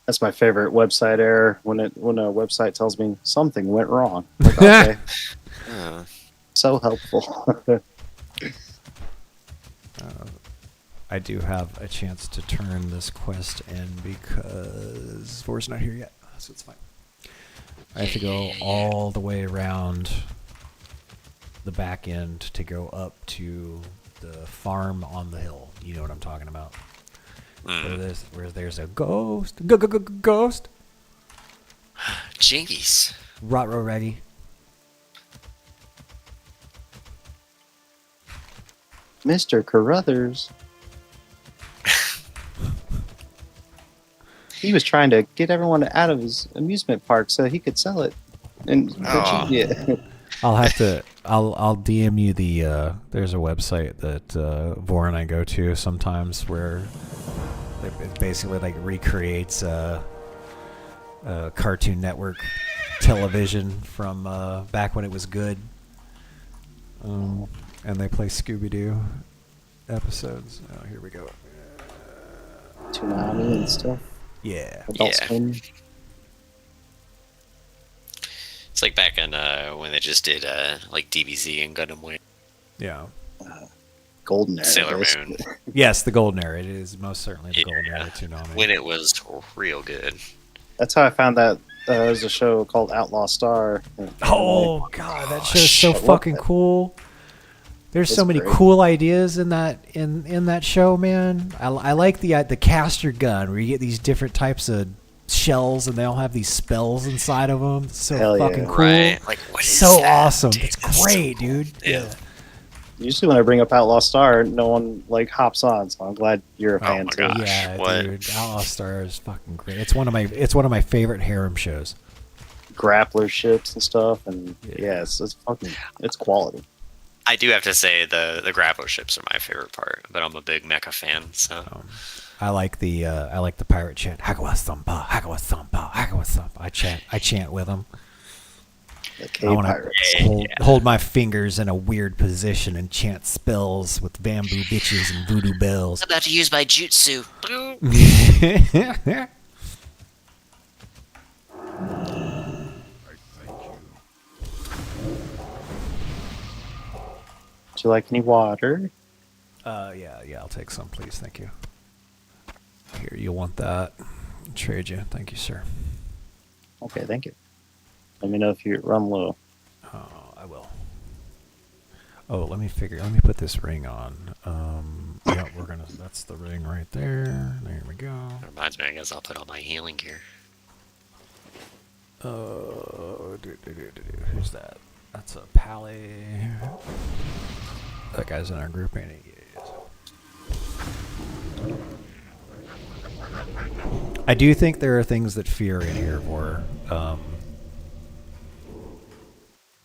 That's my favorite website error when a website tells me something went wrong. Like, okay, so helpful.
I do have a chance to turn this quest in because Vor's not here yet, so it's fine. I have to go all the way around the back end to go up to the farm on the hill. You know what I'm talking about? Where there's a ghost. Ghost.
Jinkies.
Rot-row ready.
Mr. Carruthers. He was trying to get everyone out of his amusement park so he could sell it. And
I'll DM you the there's a website that Vor and I go to sometimes where it basically like recreates Cartoon Network television from back when it was good. And they play Scooby-Doo episodes. Oh, here we go.
Toonami and stuff.
Yeah.
Adult Swim.
It's like back in when they just did like DBZ and Gundam Wing.
Yeah.
Golden era.
Sailor
basically.
Moon.
Yes, the golden era. It is most certainly the golden era Toonami.
When it was real good.
That's how I found that there's a show called Outlaw Star.
Oh god, that show's so fucking cool. There's so many
great.
cool ideas in that in that show, man. I like the caster gun where you get these different types of shells and they all have these spells inside of them. It's so
Hell yeah.
fucking cool.
Right. Like, what is
So
that?
awesome.
Dude,
It's
that's
great,
so cool.
dude.
Yeah.
Usually when I bring up Outlaw Star, no one like hops on, so I'm glad you're a fan
my
too.
God. Gosh,
Yeah,
what?
dude. Outlaw Star is fucking great. It's one of my favorite harem shows.
Grappler ships and stuff, and yeah, it's quality.
I do have to say the grappler ships are my favorite part, but I'm a big mecha fan, so
I like the pirate chant. Hagawa Sampa, Hagawa Sampa, Hagawa Sampa. I chant with them.
The
I want
K-Pirates.
to hold my fingers in a weird position and chant spells with bamboo bitches and voodoo bells.
I'm about to use my jutsu.
Would you like any water?
Yeah, I'll take some, please. Thank you. Here, you'll want that. Trade you. Thank you, sir.
Okay, thank you. Let me know if you run low.
Oh, I will. Oh, let me put this ring on. Yeah, that's the ring right there. There we go.
That reminds me, I guess I'll put on my healing gear.
Who's that? That's a Pally. That guy's in our group, ain't he? I do think there are things that fear in here for.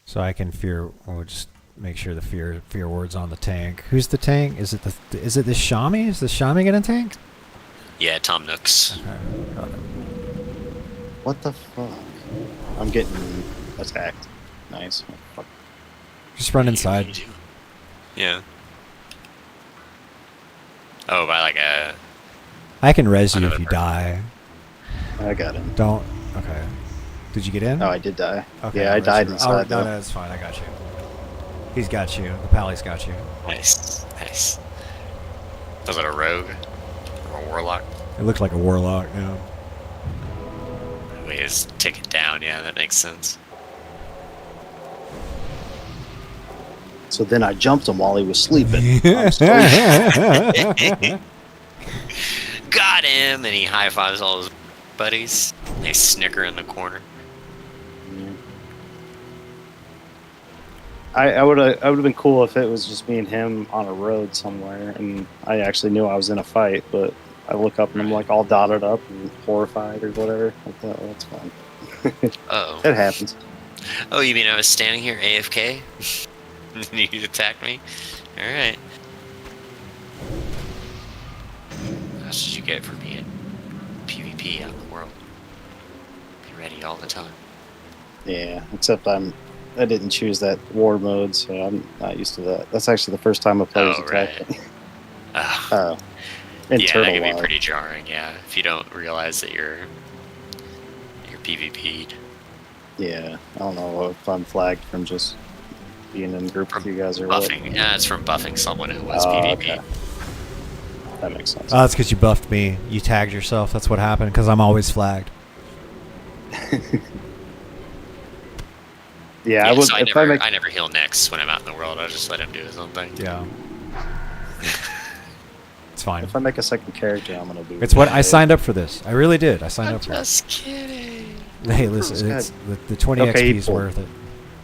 So I can fear. We'll just make sure the fear word's on the tank. Who's the tank? Is it the Shami? Is the Shami gonna tank?
Yeah, Tom Nooks.
Okay, got it.
What the fuck? I'm getting attacked. Nice. Fuck.
Just run inside.
Yeah. Oh, by like a...
I can res you
Another
if you
person.
die.
I got him.
Don't. Okay. Did you get in?
Oh, I did die.
Okay,
Yeah, I
res
died
you.
inside.
No,
though.
it's fine. I got you. He's got you. The Pally's got you.
Nice. Was it a rogue? Or a warlock?
It looked like a warlock. Yeah.
We just take it down, yeah, that makes sense.
So then I jumped him while he was sleeping. I'm sorry.
Got him! And he high-fives all his buddies. They snicker in the corner.
I would have been cool if it was just me and him on a road somewhere, and I actually knew I was in a fight. But I look up and I'm like all dotted up and horrified or whatever. I thought, oh, that's fine.
Uh-oh.
It happens.
Oh, you mean I was standing here AFK? And you attacked me? Alright. How much did you get for being PvP out in the world. Be ready all the time.
Yeah, except I didn't choose that war mode, so I'm not used to that. That's actually the first time a player's attacked me.
Oh.
In
Yeah, that
Turtle
can be
WoW.
pretty jarring, yeah, if you don't realize that you're PvP'd.
Yeah, I don't know if I'm flagged from just being in a group with you guys or
Buffing.
what.
Yeah, it's from buffing someone who was
Oh,
PvP.
okay. That makes sense.
Oh, that's because you buffed me. You tagged yourself. That's what happened. Because I'm always flagged.
Yeah,
Yeah,
I would.
so
If
I never heal Nyx when I'm out in the world. I just let him do his own thing.
Yeah. It's fine.
If I make a second character, I'm gonna do.
It's what I signed up for this. I really did. I signed up for it.
Just kidding.
Hey, listen, it's the 20
Okay,
XP is worth it.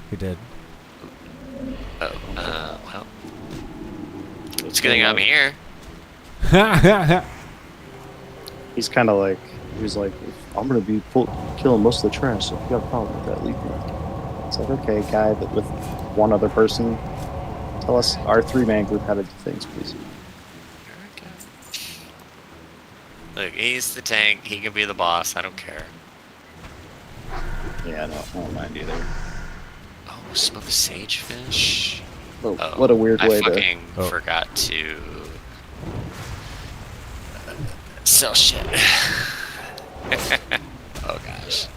We did.
Oh, well. It's a good thing I'm here.
He's kind of like, I'm gonna be killing most of the trash. So if you got a problem with that, leave me. It's like, okay, guy, but with one other person, tell us our 3-man group how to do things, please.
Look, he's the tank. He can be the boss. I don't care.
Yeah, no, I don't mind either.
Oh, smoked sagefish.
Oh,
Oh,
what a weird way
I
to.
fucking forgot to sell shit. Oh gosh.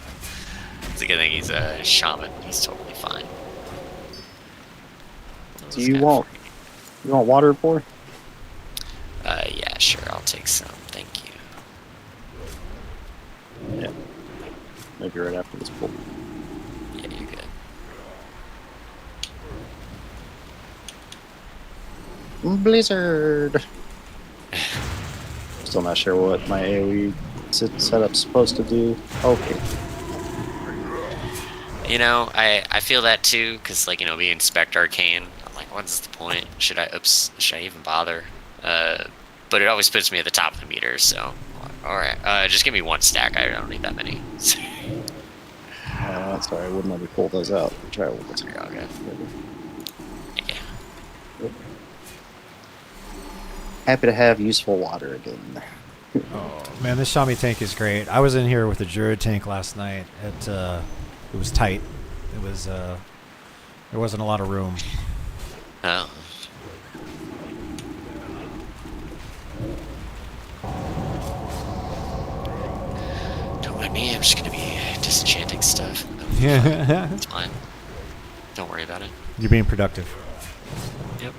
It's a good thing he's a shaman. He's totally fine.
Do you want water for?
Yeah, sure. I'll take some. Thank you.
Yeah. Maybe right after this pull.
Yeah, you're good.
Blizzard. Still not sure what my AoE setup's supposed to do. Okay.
You know, I feel that too, because, like, you know, being Spect Arcane, I'm like, what's the point? Should I even bother? But it always puts me at the top of the meter, so, alright. Just give me one stack, I don't need that many.
Sorry, I wouldn't let me pull those out. Try one more time.
Okay. Yeah.
Happy to have useful water again.
Oh man, this Shami tank is great. I was in here with the Druid tank last night. It was tight. It was there wasn't a lot of room.
Oh. Don't mind me, I'm just gonna be disenchanting stuff.
Yeah.
It's fine. Don't worry about it.
You're being productive.
Yep.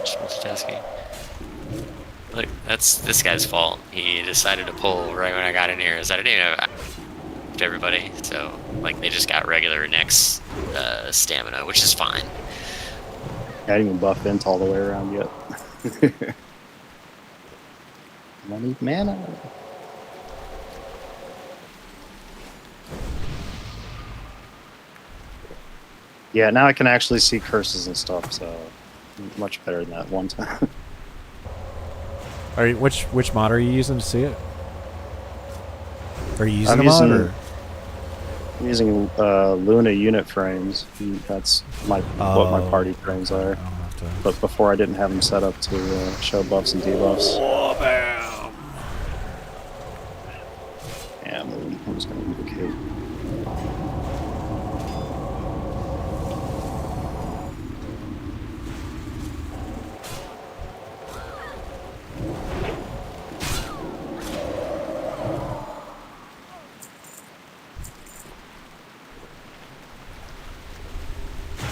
Just multitasking. Look, that's this guy's fault. He decided to pull right when I got in here. I didn't even have everybody, so like they just got regular Nyx stamina, which is fine.
I didn't even buff Int all the way around yet. I need mana. Yeah, now I can actually see curses and stuff, so much better than that one time.
Are you, which mod are you using to see it? Are you using
I'm
a mod?
using-
Or?
I'm using Luna unit frames. That's what my party frames are.
I'll have to.
But before I didn't have them set up to show buffs and debuffs.
Oh, bam.
Yeah, I'm just gonna move the cape.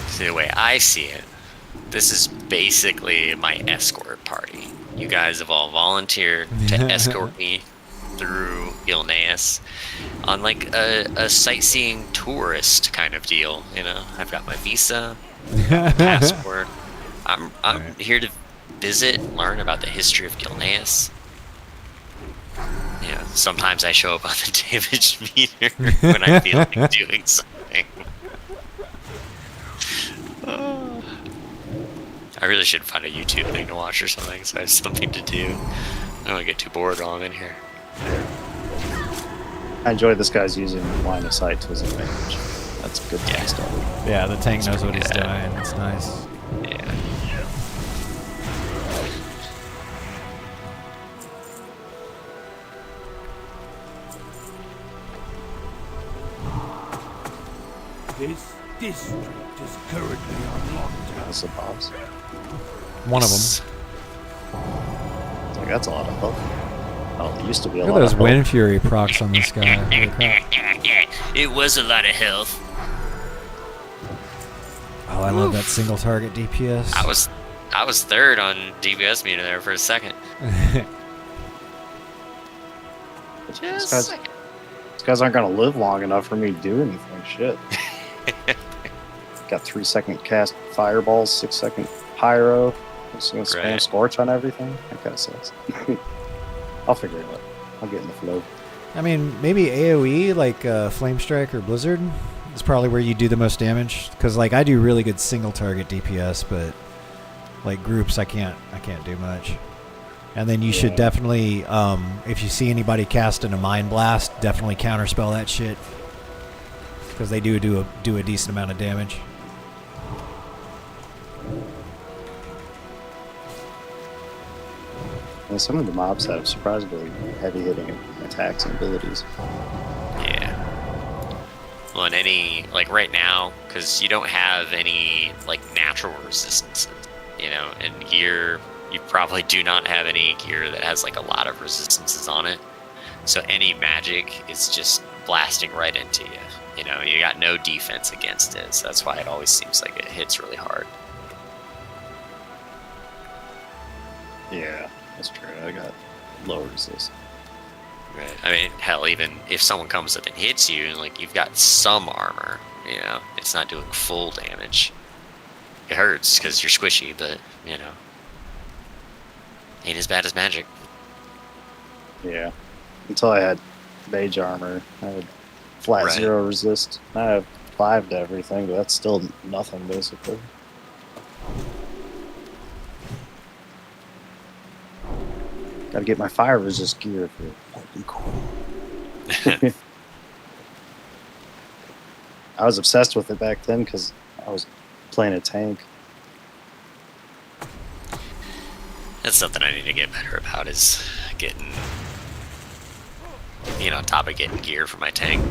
See, the way I see it, this is basically my escort party. You guys have all volunteered to escort me through Gilneas on like a sightseeing tourist kind of deal. You know, I've got my visa, passport. I'm
Right.
here to visit, learn about the history of Gilneas. Yeah, sometimes I show up on the damage meter when I feel like doing something. I really should find a YouTube thing to watch or something, so I have something to do. I don't want to get too bored while I'm in here.
I enjoy this guy's using line of sight to his advantage. That's good stuff.
Yeah, the tank knows what he's
pretty
doing.
good.
It's nice.
Yeah.
This district is currently on lockdown.
That's the boss.
One of them.
Like, that's a lot of health. Oh, it used to be a
Look at
lot
those
of
Wind
health.
Fury procs on this guy. Holy crap.
It was a lot of health.
Oh, I love that single target DPS.
I was third on DPS meter there for a second. Just a second.
These guys aren't gonna live long enough for me to do anything. Shit. Got 3-second cast fireballs, 6-second pyro. Just gonna spam
Right.
scorch on everything. That kind of sucks. I'll figure it out. I'll get in the flow.
I mean, maybe AoE, like Flame Strike or Blizzard, is probably where you do the most damage. Because, like, I do really good single target DPS, but, like, groups, I can't do much. And then you should definitely, if you see anybody casting a Mind Blast, definitely counterspell that shit. Because they do a decent amount of damage.
And some of the mobs have surprisingly heavy hitting attacks and abilities.
Yeah. Well, in any, like right now, because you don't have any, like, natural resistances, you know, and gear, you probably do not have any gear that has, like, a lot of resistances on it. So any magic is just blasting right into you. You know, you got no defense against it, so that's why it always seems like it hits really hard.
Yeah, that's true. I got low resist.
Right. I mean, hell, even if someone comes up and hits you, like, you've got some armor, you know, it's not doing full damage. It hurts because you're squishy, but, you know, ain't as bad as magic.
Yeah. Until I had mage armor, I had flat
Right.
0 resist. I have 5 to everything, but that's still nothing basically. Gotta get my fire resist gear for fucking cool. I was obsessed with it back then because I was playing a tank.
That's something I need to get better about, is getting, you know, on top of getting gear for my tank.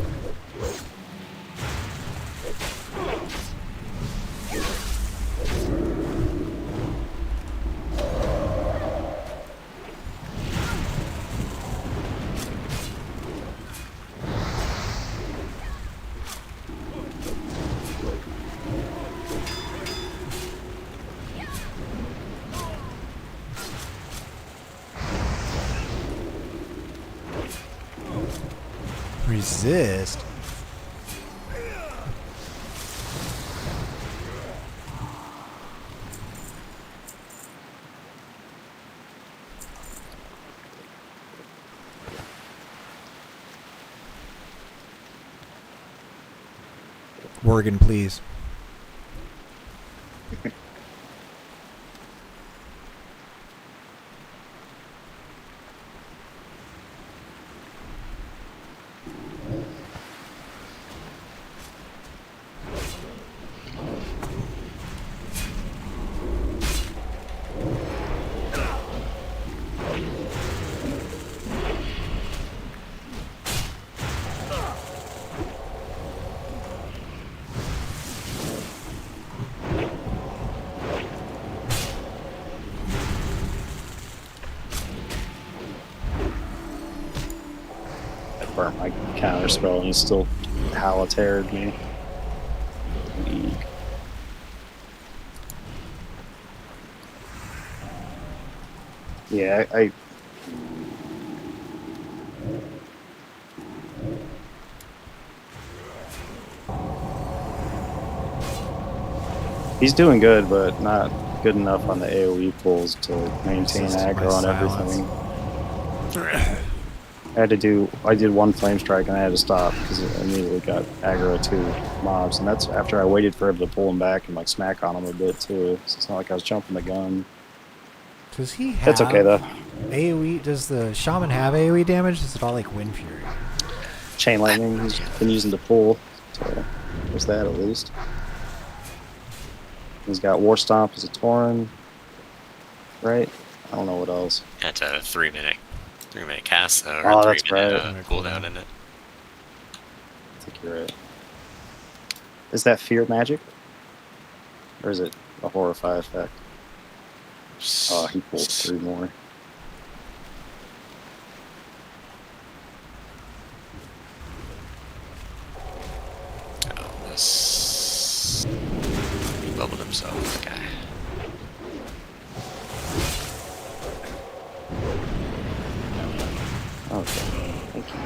Resist? Worgen, please.
I burnt my counter spell and he still halitared me. Weak. Yeah, I he's doing good, but not good enough on the AoE pulls to maintain
Resist
aggro
my
on
silence.
everything. I did one flame strike and I had to stop because it immediately got aggro 2 mobs, and that's after I waited for him to pull him back and like smack on him a bit too. So it's not like I was jumping the gun.
Does he have
That's okay though.
AoE? Does the shaman have AoE damage? Is it all like Wind Fury?
Chain lightning he's been using to pull, so there's that at least. He's got War Stomp as a Tauren, right? I don't know what else.
That's a 3-minute cast, or
Oh,
a
that's
3-minute
right.
cooldown in it.
I think you're right. Is that fear magic? Or is it a horrify effect? Oh, he pulled 3 more.
Oh, this. He bubbled himself, okay.
Okay, thank you.